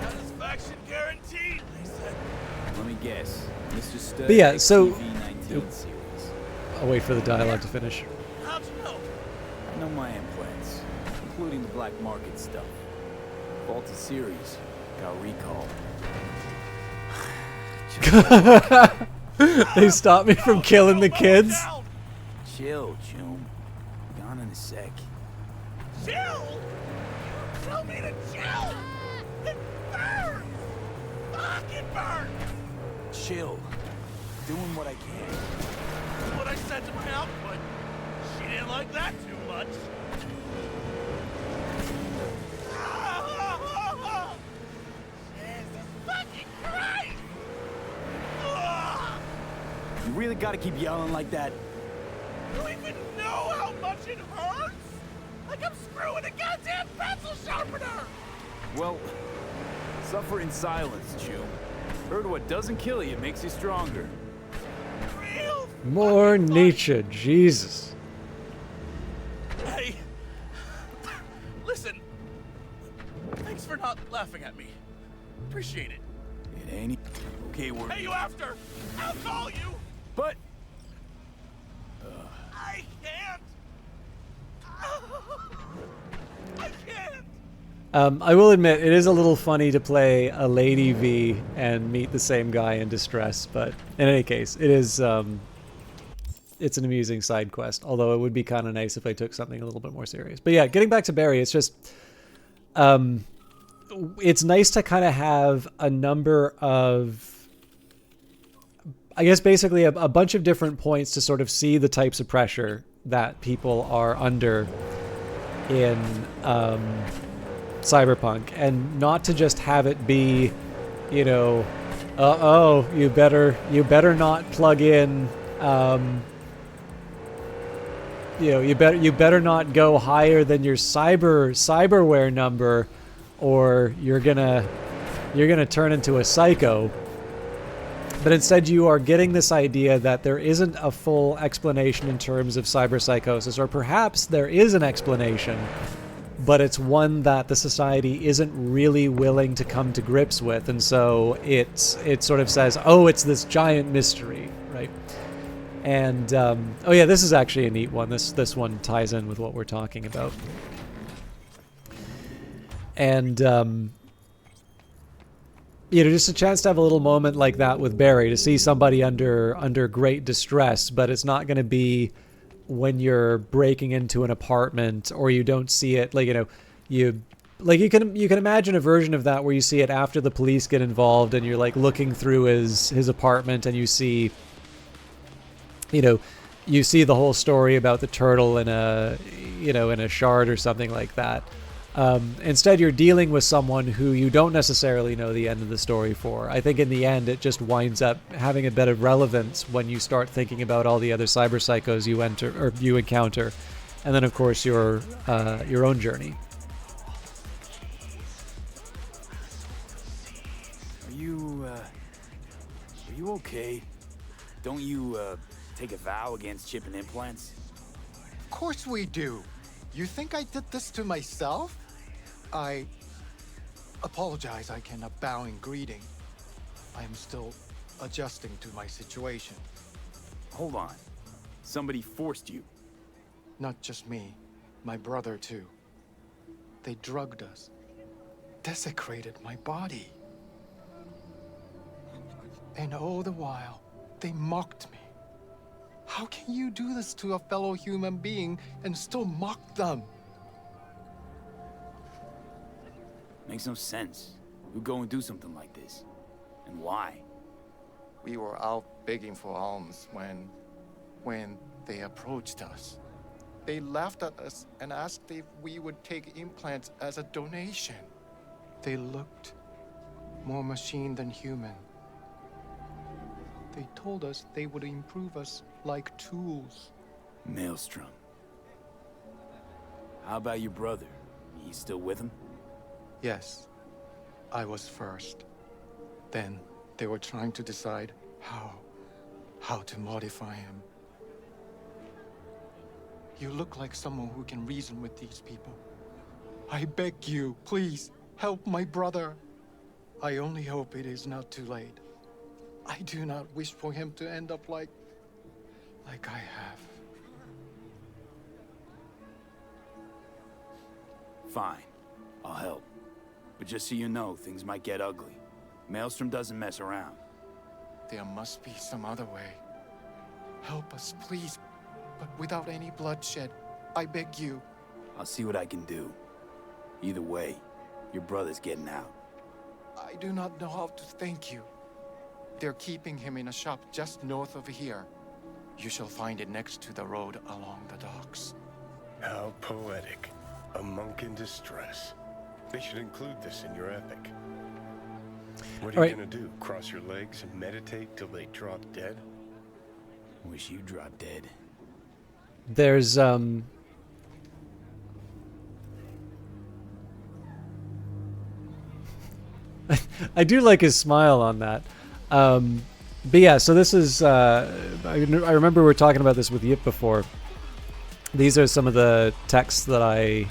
satisfaction guaranteed, they said. Let me guess. Mr. Stud, but yeah, so XTV-19 series. I'll wait for the dialogue to finish. How'd you know? I know my implants, including the black market stuff. Faulty series got recalled. They stopped me from killing the kids. Chill, June. Gone in a sec. Chill? Tell me to chill! It burns! Fuck, it burns! Chill. Doing what I can. What I said to my output. She didn't like that too much. Jesus fucking Christ! You really gotta keep yelling like that? You don't even know how much it hurts? Like I'm screwing a goddamn pencil sharpener! Well, suffer in silence, June. Heard what doesn't kill you makes you stronger. More Nietzsche, Jesus. Hey, listen. Thanks for not laughing at me. Appreciate it. It ain't okay. We're. Hey, you after? I'll call you. But I can't. I can't. I will admit, it is a little funny to play a Lady V and meet the same guy in distress, but in any case, it is, it's an amusing side quest, although it would be kind of nice if I took something a little bit more serious. But yeah, getting back to Barry, it's just, it's nice to kind of have a number of, I guess basically a bunch of different points to sort of see the types of pressure that people are under in, Cyberpunk, and not to just have it be, you know, you better not plug in, you know, you better not go higher than your cyberware number, or you're gonna turn into a psycho. But instead you are getting this idea that there isn't a full explanation in terms of cyber psychosis, or perhaps there is an explanation, but it's one that the society isn't really willing to come to grips with, and so it sort of says, oh, it's this giant mystery, right? And oh yeah, this is actually a neat one. This one ties in with what we're talking about. And just a chance to have a little moment like that with Barry, to see somebody under great distress, but it's not going to be when you're breaking into an apartment, or you don't see it like, you can imagine a version of that where you see it after the police get involved and you're like looking through his apartment and you see the whole story about the turtle in a shard or something like that. Instead, you're dealing with someone who you don't necessarily know the end of the story for. I think in the end, it just winds up having a bit of relevance when you start thinking about all the other cyber psychos you encounter, and then of course your own journey. Are you okay? Don't you take a vow against chipping implants? Of course we do. You think I did this to myself? I apologize. I cannot bow in greeting. I am still adjusting to my situation. Hold on. Somebody forced you. Not just me. My brother, too. They drugged us. Desecrated my body. And all the while, they mocked me. How can you do this to a fellow human being and still mock them? Makes no sense. Who'd go and do something like this? And why? We were out begging for alms when they approached us. They laughed at us and asked if we would take implants as a donation. They looked more machine than human. They told us they would improve us like tools. Maelstrom. How about your brother? He's still with him? Yes, I was first. Then they were trying to decide how to modify him. You look like someone who can reason with these people. I beg you, please, help my brother. I only hope it is not too late. I do not wish for him to end up like I have. Fine, I'll help. But just so you know, things might get ugly. Maelstrom doesn't mess around. There must be some other way. Help us, please, but without any bloodshed. I beg you. I'll see what I can do. Either way, your brother's getting out. I do not know how to thank you. They're keeping him in a shop just north of here. You shall find it next to the road along the docks. How poetic. A monk in distress. They should include this in your epic. What are you gonna do? Cross your legs and meditate till they drop dead? Wish you dropped dead. There's I do like his smile on that. But yeah, so this is I remember we were talking about this with Yip before. These are some of the texts that I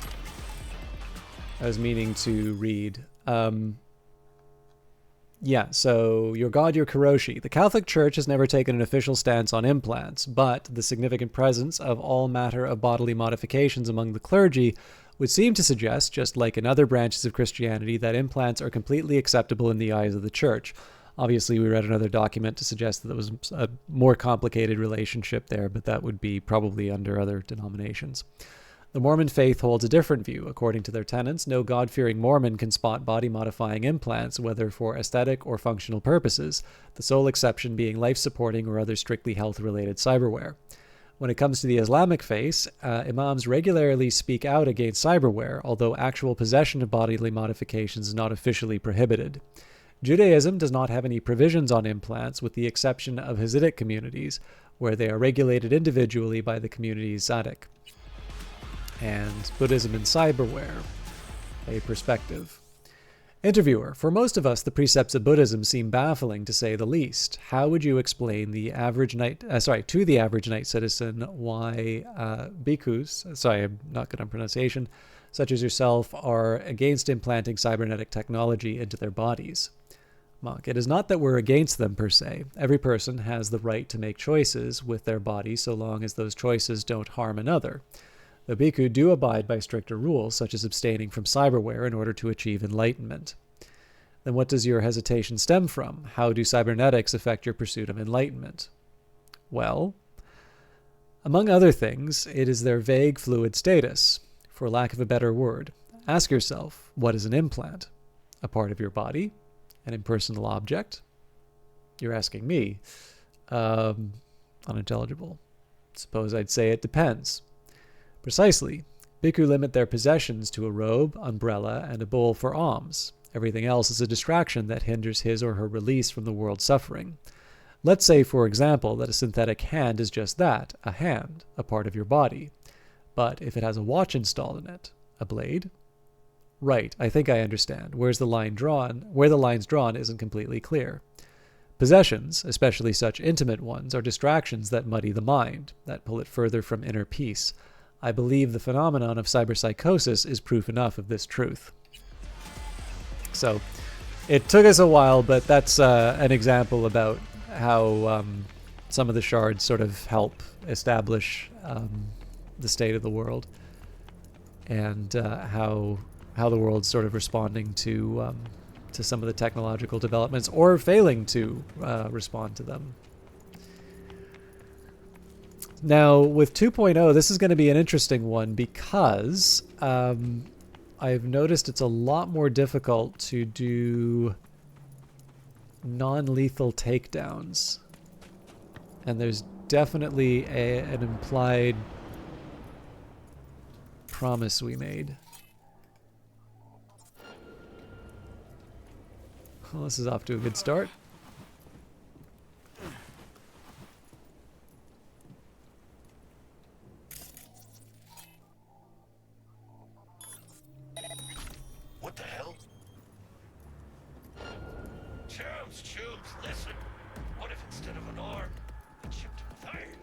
was meaning to read. Yeah, so your god, your Kuroshi. The Catholic Church has never taken an official stance on implants, but the significant presence of all matter of bodily modifications among the clergy would seem to suggest, just like in other branches of Christianity, that implants are completely acceptable in the eyes of the Church. Obviously, we read another document to suggest that there was a more complicated relationship there, but that would be probably under other denominations. The Mormon faith holds a different view. According to their tenets, no God-fearing Mormon can spot body-modifying implants, whether for aesthetic or functional purposes, the sole exception being life-supporting or other strictly health-related cyberware. When it comes to the Islamic faith, imams regularly speak out against cyberware, although actual possession of bodily modifications is not officially prohibited. Judaism does not have any provisions on implants, with the exception of Hasidic communities, where they are regulated individually by the community's tzaddik. And Buddhism and cyberware, a perspective. Interviewer, for most of us, the precepts of Buddhism seem baffling, to say the least. How would you explain to the average night citizen why bhikkhus, sorry, I'm not good on pronunciation, such as yourself, are against implanting cybernetic technology into their bodies? Monk, it is not that we're against them per se. Every person has the right to make choices with their body so long as those choices don't harm another. The bhikkhu do abide by stricter rules, such as abstaining from cyberware in order to achieve enlightenment. then what does your hesitation stem from? How do cybernetics affect your pursuit of enlightenment? Well, among other things, it is their vague fluid status. For lack of a better word, ask yourself, what is an implant? A part of your body? An impersonal object? You're asking me. Unintelligible. Suppose I'd say it depends. Precisely. Bhikkhu limit their possessions to a robe, umbrella, and a bowl for alms. Everything else is a distraction that hinders his or her release from the world's suffering. Let's say, for example, that a synthetic hand is just that, a hand, a part of your body. But if it has a watch installed in it, a blade? Right, I think I understand. Where the line's drawn isn't completely clear. Possessions, especially such intimate ones, are distractions that muddy the mind, that pull it further from inner peace. I believe the phenomenon of cyberpsychosis is proof enough of this truth. So, it took us a while, but that's an example about how some of the shards sort of help establish the state of the world, and how the world's sort of responding to some of the technological developments, or failing to respond to them. Now, with 2.0, this is going to be an interesting one because I've noticed it's a lot more difficult to do non-lethal takedowns. And there's definitely an implied promise we made. Well, this is off to a good start. What the hell? Chubs, listen. What if instead of an arm, we chipped a vein?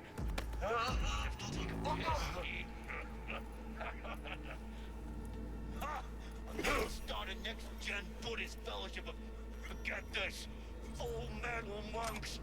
Have to take a I'm gonna start a next-gen Buddhist fellowship of, forget this, old men or monks.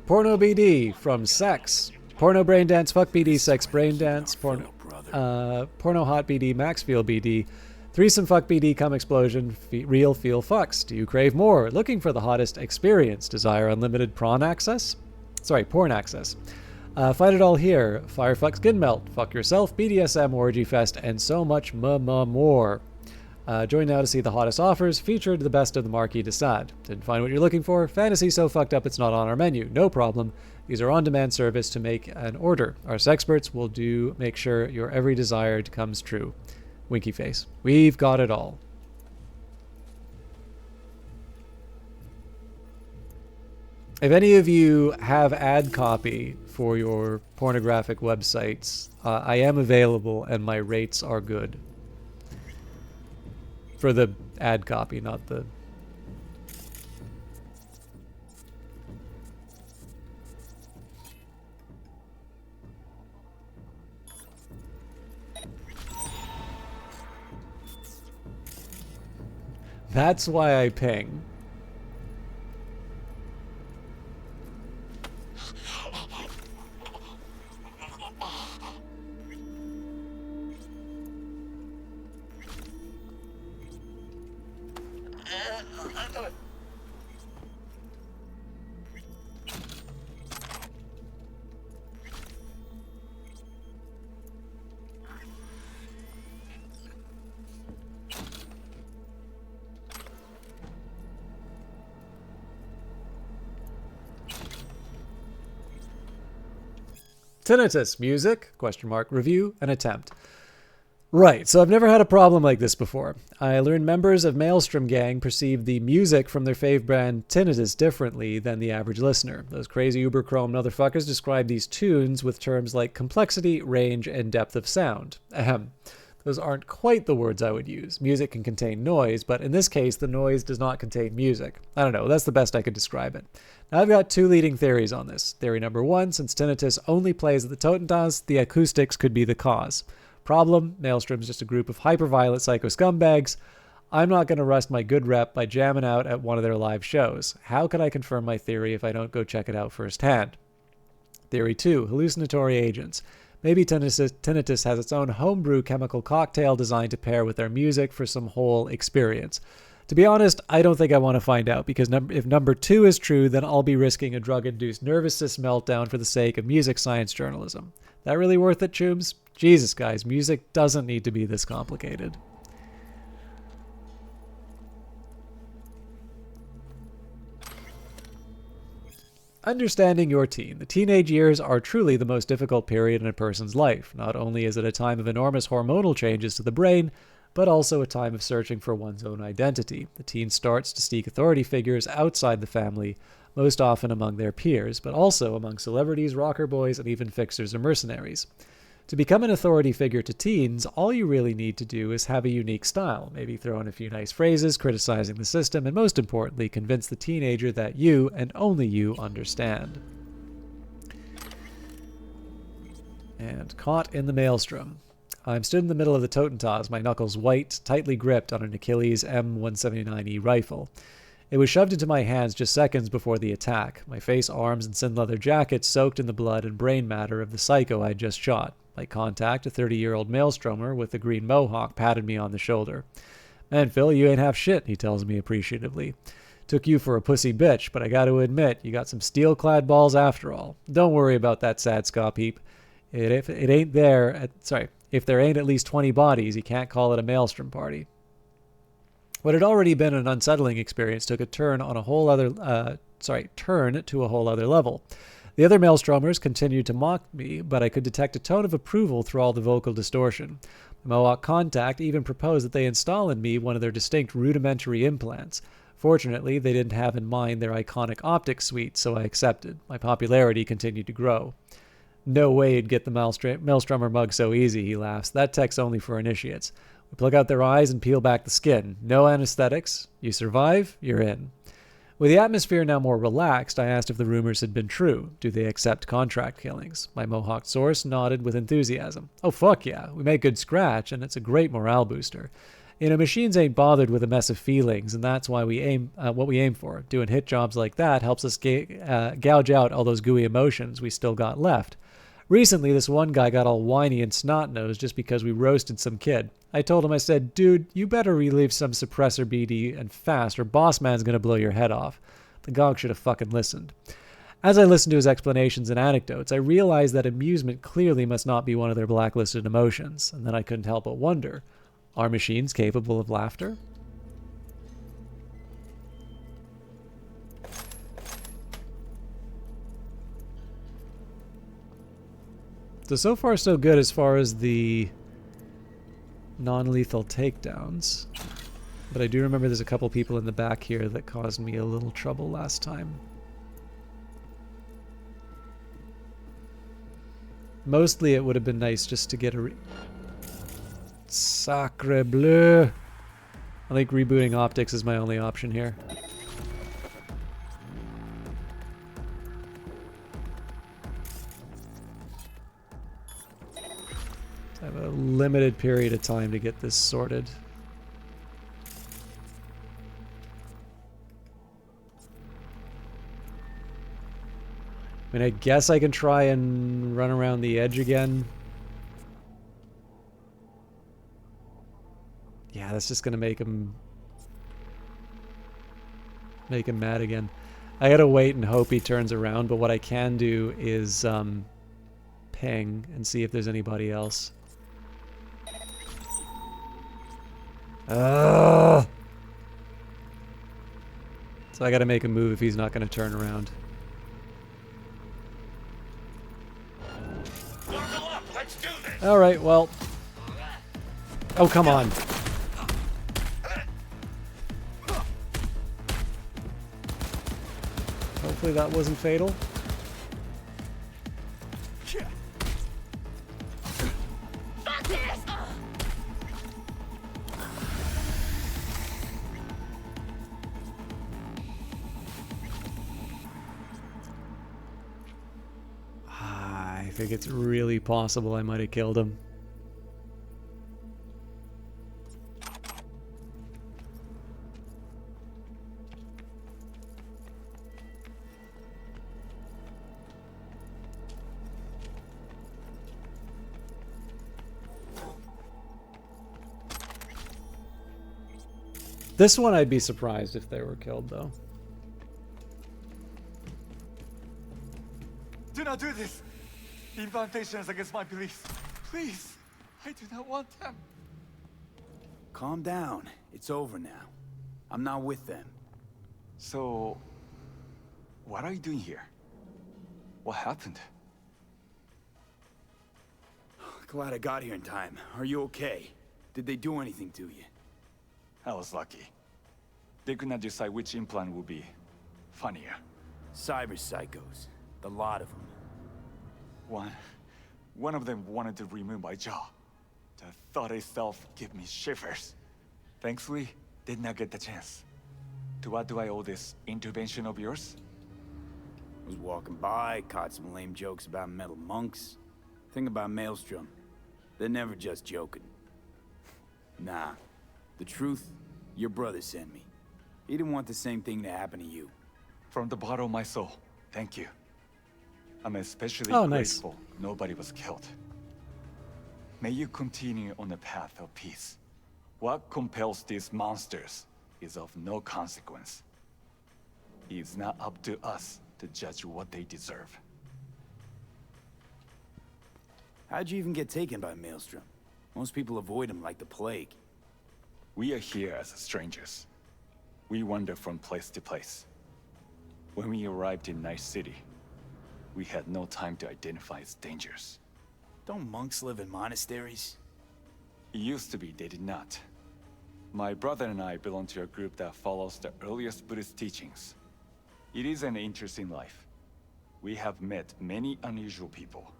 Porno BD from Sex. Porno Brain Dance, Fuck BD, Sex Brain Dance, Porno Hot BD, Max Feel BD, Threesome Fuck BD, Cum Explosion, Real Feel Fucks. Do you crave more? Looking for the hottest experience? Desire unlimited porn access? Find it all here. Firefuck Skin Melt, Fuck Yourself, BDSM, Orgy Fest, and so much more. Join now to see the hottest offers, featured the best of the Marquis de Sade. Didn't find what you're looking for? Fantasy so fucked up it's not on our menu. No problem. These are on-demand service to make an order. Our sexperts will make sure your every desire comes true. Winky face. We've got it all. If any of you have ad copy for your pornographic websites, I am available and my rates are good. For the ad copy, not the... That's why I ping. Tinnitus, music, ? Review, and attempt. Right, so I've never had a problem like this before. I learned members of Maelstrom Gang perceive the music from their fave brand Tinnitus differently than the average listener. Those crazy uber chrome motherfuckers describe these tunes with terms like complexity, range, and depth of sound. Ahem. Those aren't quite the words I would use. Music can contain noise, but in this case, the noise does not contain music. I don't know, that's the best I could describe it. Now, I've got two leading theories on this. Theory number one, since tinnitus only plays at the Totentanz, the acoustics could be the cause. Problem, Maelstrom's just a group of hyper-violent psycho scumbags. I'm not going to rust my good rep by jamming out at one of their live shows. How can I confirm my theory if I don't go check it out firsthand? Theory 2. Hallucinatory agents. Maybe tinnitus has its own homebrew chemical cocktail designed to pair with their music for some whole experience. To be honest, I don't think I want to find out, because if number 2 is true, then I'll be risking a drug-induced nervous system meltdown for the sake of music science journalism. That really worth it, Chooms? Jesus, guys, music doesn't need to be this complicated. Understanding your teen. The teenage years are truly the most difficult period in a person's life. Not only is it a time of enormous hormonal changes to the brain, but also a time of searching for one's own identity. The teen starts to seek authority figures outside the family, most often among their peers, but also among celebrities, rocker boys, and even fixers or mercenaries. To become an authority figure to teens, all you really need to do is have a unique style, maybe throw in a few nice phrases criticizing the system, and most importantly, convince the teenager that you, and only you, understand. And caught in the maelstrom. I'm stood in the middle of the Totentas, my knuckles white, tightly gripped on an Achilles M179E rifle. It was shoved into my hands just seconds before the attack, my face, arms, and sin leather jacket soaked in the blood and brain matter of the psycho I'd just shot. My contact, a 30-year-old maelstromer with a green mohawk, patted me on the shoulder. "Man, Phil, you ain't half shit," he tells me appreciatively. "Took you for a pussy bitch, but I gotta admit, you got some steel-clad balls after all. Don't worry about that sad scop heap. If there ain't at least 20 bodies, you can't call it a maelstrom party." What had already been an unsettling experience took a turn on a whole other to a whole other level. The other maelstromers continued to mock me, but I could detect a tone of approval through all the vocal distortion. The Mohawk contact even proposed that they install in me one of their distinct rudimentary implants. Fortunately, they didn't have in mind their iconic optic suite, so I accepted. My popularity continued to grow. "No way you'd get the maelstromer mug so easy," he laughs. "That tech's only for initiates. We plug out their eyes and peel back the skin. No anesthetics. You survive, you're in." With the atmosphere now more relaxed, I asked if the rumors had been true. Do they accept contract killings? My Mohawk source nodded with enthusiasm. "Oh, fuck yeah. We make good scratch, and it's a great morale booster. You know, machines ain't bothered with a mess of feelings, and that's why we aim what we aim for. Doing hit jobs like that helps us gouge out all those gooey emotions we still got left. Recently, this one guy got all whiny and snot-nosed just because we roasted some kid. I told him, I said, "Dude, you better relieve some suppressor BD and fast, or boss man's gonna blow your head off." The gog should have fucking listened. As I listened to his explanations and anecdotes, I realized that amusement clearly must not be one of their blacklisted emotions, and then I couldn't help but wonder, are machines capable of laughter? So far so good as far as the non-lethal takedowns. But I do remember there's a couple people in the back here that caused me a little trouble last time. Mostly it would have been nice just to get a Sacre bleu! I think rebooting optics is my only option here. I have a limited period of time to get this sorted. I mean, I guess I can try and run around the edge again. Yeah, that's just gonna make him mad again. I gotta wait and hope he turns around, but what I can do is ping and see if there's anybody else. So I gotta make a move if he's not gonna turn around. Alright, well. Oh, come on. Hopefully that wasn't fatal. I think it's really possible I might have killed him. This one I'd be surprised if they were killed, though. Do not do this! The incantation is against my beliefs. Please, I do not want them. Calm down. It's over now. I'm not with them. So, what are you doing here? What happened? Glad I got here in time. Are you okay? Did they do anything to you? I was lucky. They could not decide which implant would be funnier. Cyber psychos. The lot of them. One of them wanted to remove my jaw. The thought itself gave me shivers. Thankfully, did not get the chance. To what do I owe this intervention of yours? Was walking by, caught some lame jokes about metal monks. Thing about Maelstrom. They're never just joking. Nah. The truth, your brother sent me. He didn't want the same thing to happen to you. From the bottom of my soul, thank you. I'm especially Nice. grateful nobody was killed. May you continue on the path of peace. What compels these monsters is of no consequence. It is not up to us to judge what they deserve. How'd you even get taken by Maelstrom? Most people avoid him like the plague. We are here as strangers. We wander from place to place. When we arrived in Night City, we had no time to identify its dangers. Don't monks live in monasteries? It used to be they did not. My brother and I belong to a group that follows the earliest Buddhist teachings. It is an interesting life. We have met many unusual people.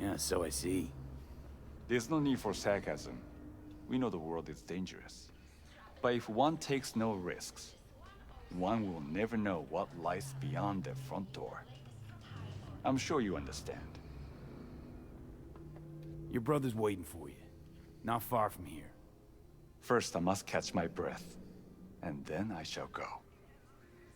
Yeah, so I see. There's no need for sarcasm. We know the world is dangerous. But if one takes no risks, one will never know what lies beyond the front door. I'm sure you understand. Your brother's waiting for you. Not far from here. First, I must catch my breath, and then I shall go.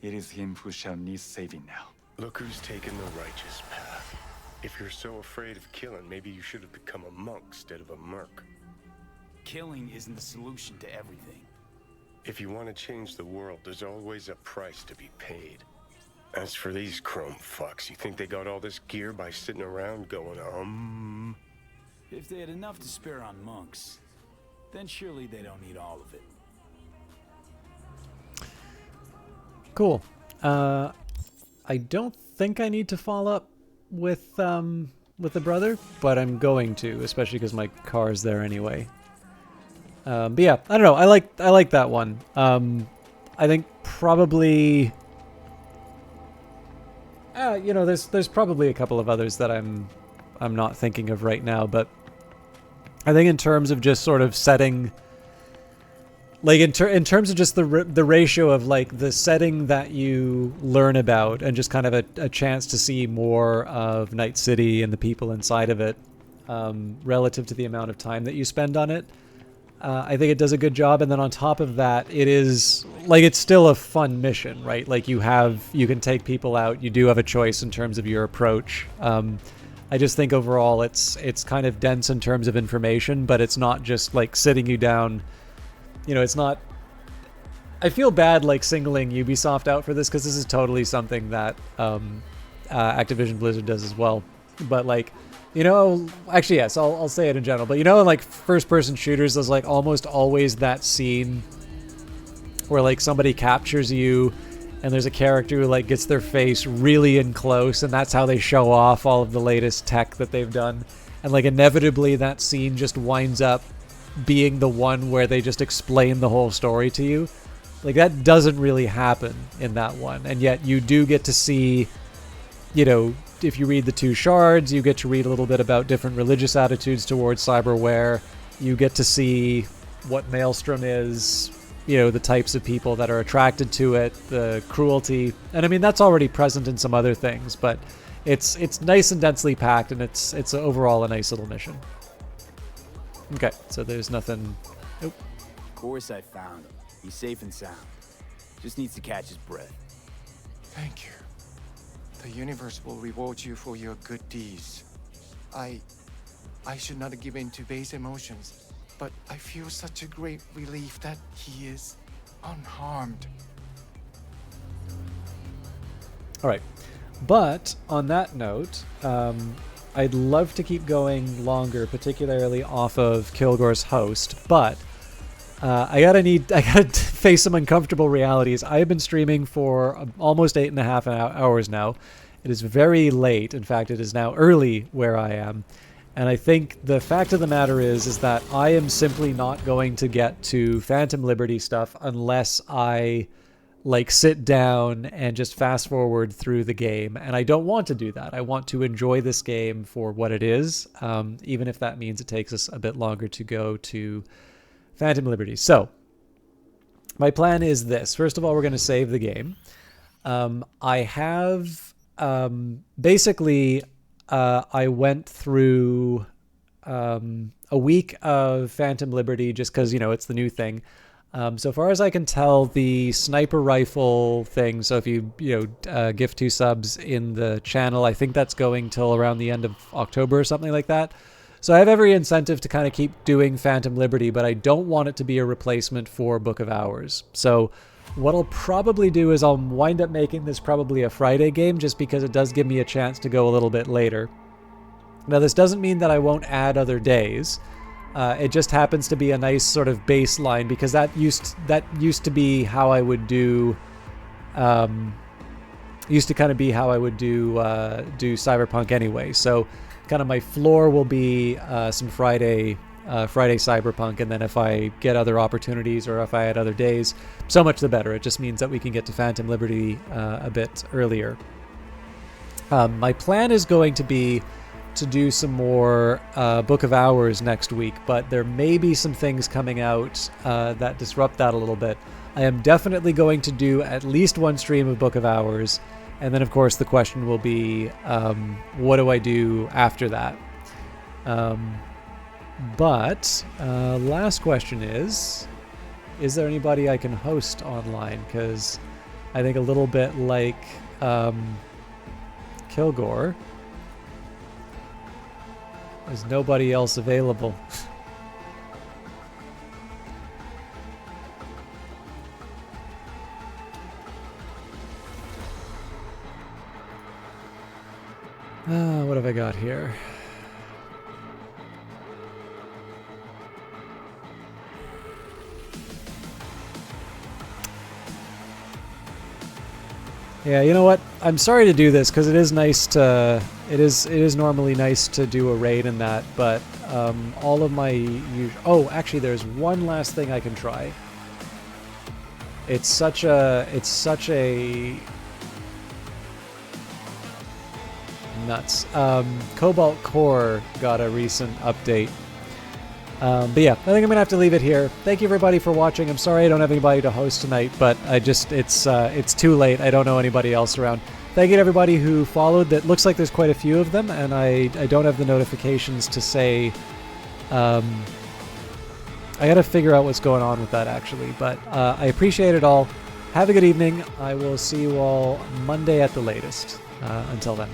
It is him who shall need saving now. Look who's taken the righteous path. If you're so afraid of killing, maybe you should have become a monk instead of a merc. Killing isn't the solution to everything. If you want to change the world, there's always a price to be paid. As for these chrome fucks, you think they got all this gear by sitting around going, If they had enough to spare on monks, then surely they don't need all of it. Cool. I don't think I need to follow up with the brother, but I'm going to, especially because my car's there anyway. But yeah, I don't know. I like that one. I think probably, there's probably a couple of others that I'm not thinking of right now, but I think in terms of just sort of setting, like in terms of just the ratio of like the setting that you learn about and just kind of a chance to see more of Night City and the people inside of it, relative to the amount of time that you spend on it. I think it does a good job, and then on top of that, it is like it's still a fun mission, right? Like you can take people out. You do have a choice in terms of your approach. I just think overall it's kind of dense in terms of information, but it's not just like sitting you down. It's not. I feel bad like singling Ubisoft out for this because this is totally something that Activision Blizzard does as well. But like, actually yes, I'll say it in general. But in like first-person shooters, there's like almost always that scene where like somebody captures you, and there's a character who like gets their face really in close, and that's how they show off all of the latest tech that they've done. And like inevitably, that scene just winds up being the one where they just explain the whole story to you. Like that doesn't really happen in that one, and yet you do get to see, if you read the two shards, you get to read a little bit about different religious attitudes towards cyberware. You get to see what Maelstrom is, the types of people that are attracted to it, the cruelty. And I mean, that's already present in some other things, but it's nice and densely packed, and it's overall a nice little mission. Okay, so there's nothing. Nope. Of course I found him. He's safe and sound. Just needs to catch his breath. Thank you. The universe will reward you for your good deeds. I should not give in to base emotions, but I feel such a great relief that he is unharmed. All right. But on that note, I'd love to keep going longer, particularly off of Kilgore's host, but I gotta face some uncomfortable realities. I have been streaming for almost 8.5 hours now. It is very late. In fact, it is now early where I am. And I think the fact of the matter is that I am simply not going to get to Phantom Liberty stuff unless I sit down and just fast forward through the game. And I don't want to do that. I want to enjoy this game for what it is, even if that means it takes us a bit longer to go to Phantom Liberty. So my plan is this. First of all, we're going to save the game. I have basically I went through a week of Phantom Liberty just because, it's the new thing. So far as I can tell, the sniper rifle thing, so if you gift 2 subs in the channel, I think that's going till around the end of October or something like that. So I have every incentive to kind of keep doing Phantom Liberty, but I don't want it to be a replacement for Book of Hours. So what I'll probably do is I'll wind up making this probably a Friday game just because it does give me a chance to go a little bit later. Now, this doesn't mean that I won't add other days. It just happens to be a nice sort of baseline because that used to be how I would do. Used to kind of be how I would do Cyberpunk anyway. So, kind of my floor will be some Friday Cyberpunk, and then if I get other opportunities or if I had other days, so much the better. It just means that we can get to Phantom Liberty a bit earlier. My plan is going to be to do some more Book of Hours next week, but there may be some things coming out that disrupt that a little bit. I am definitely going to do at least one stream of Book of Hours, and then of course the question will be, what do I do after that? But last question is there anybody I can host online? Because I think a little bit like Kilgore, there's nobody else available. What have I got here? Yeah, you know what? I'm sorry to do this because it is nice to. It is normally nice to do a raid in that, but all of my. Oh, actually, there's one last thing I can try. It's such a nuts. Cobalt Core got a recent update. But yeah, I think I'm gonna have to leave it here. Thank you everybody for watching. I'm sorry I don't have anybody to host tonight, but it's too late. I don't know anybody else around. Thank you to everybody who followed. That looks like there's quite a few of them, and I don't have the notifications to say. I gotta figure out what's going on with that actually, but I appreciate it all. Have a good evening. I will see you all Monday at the latest. Until then.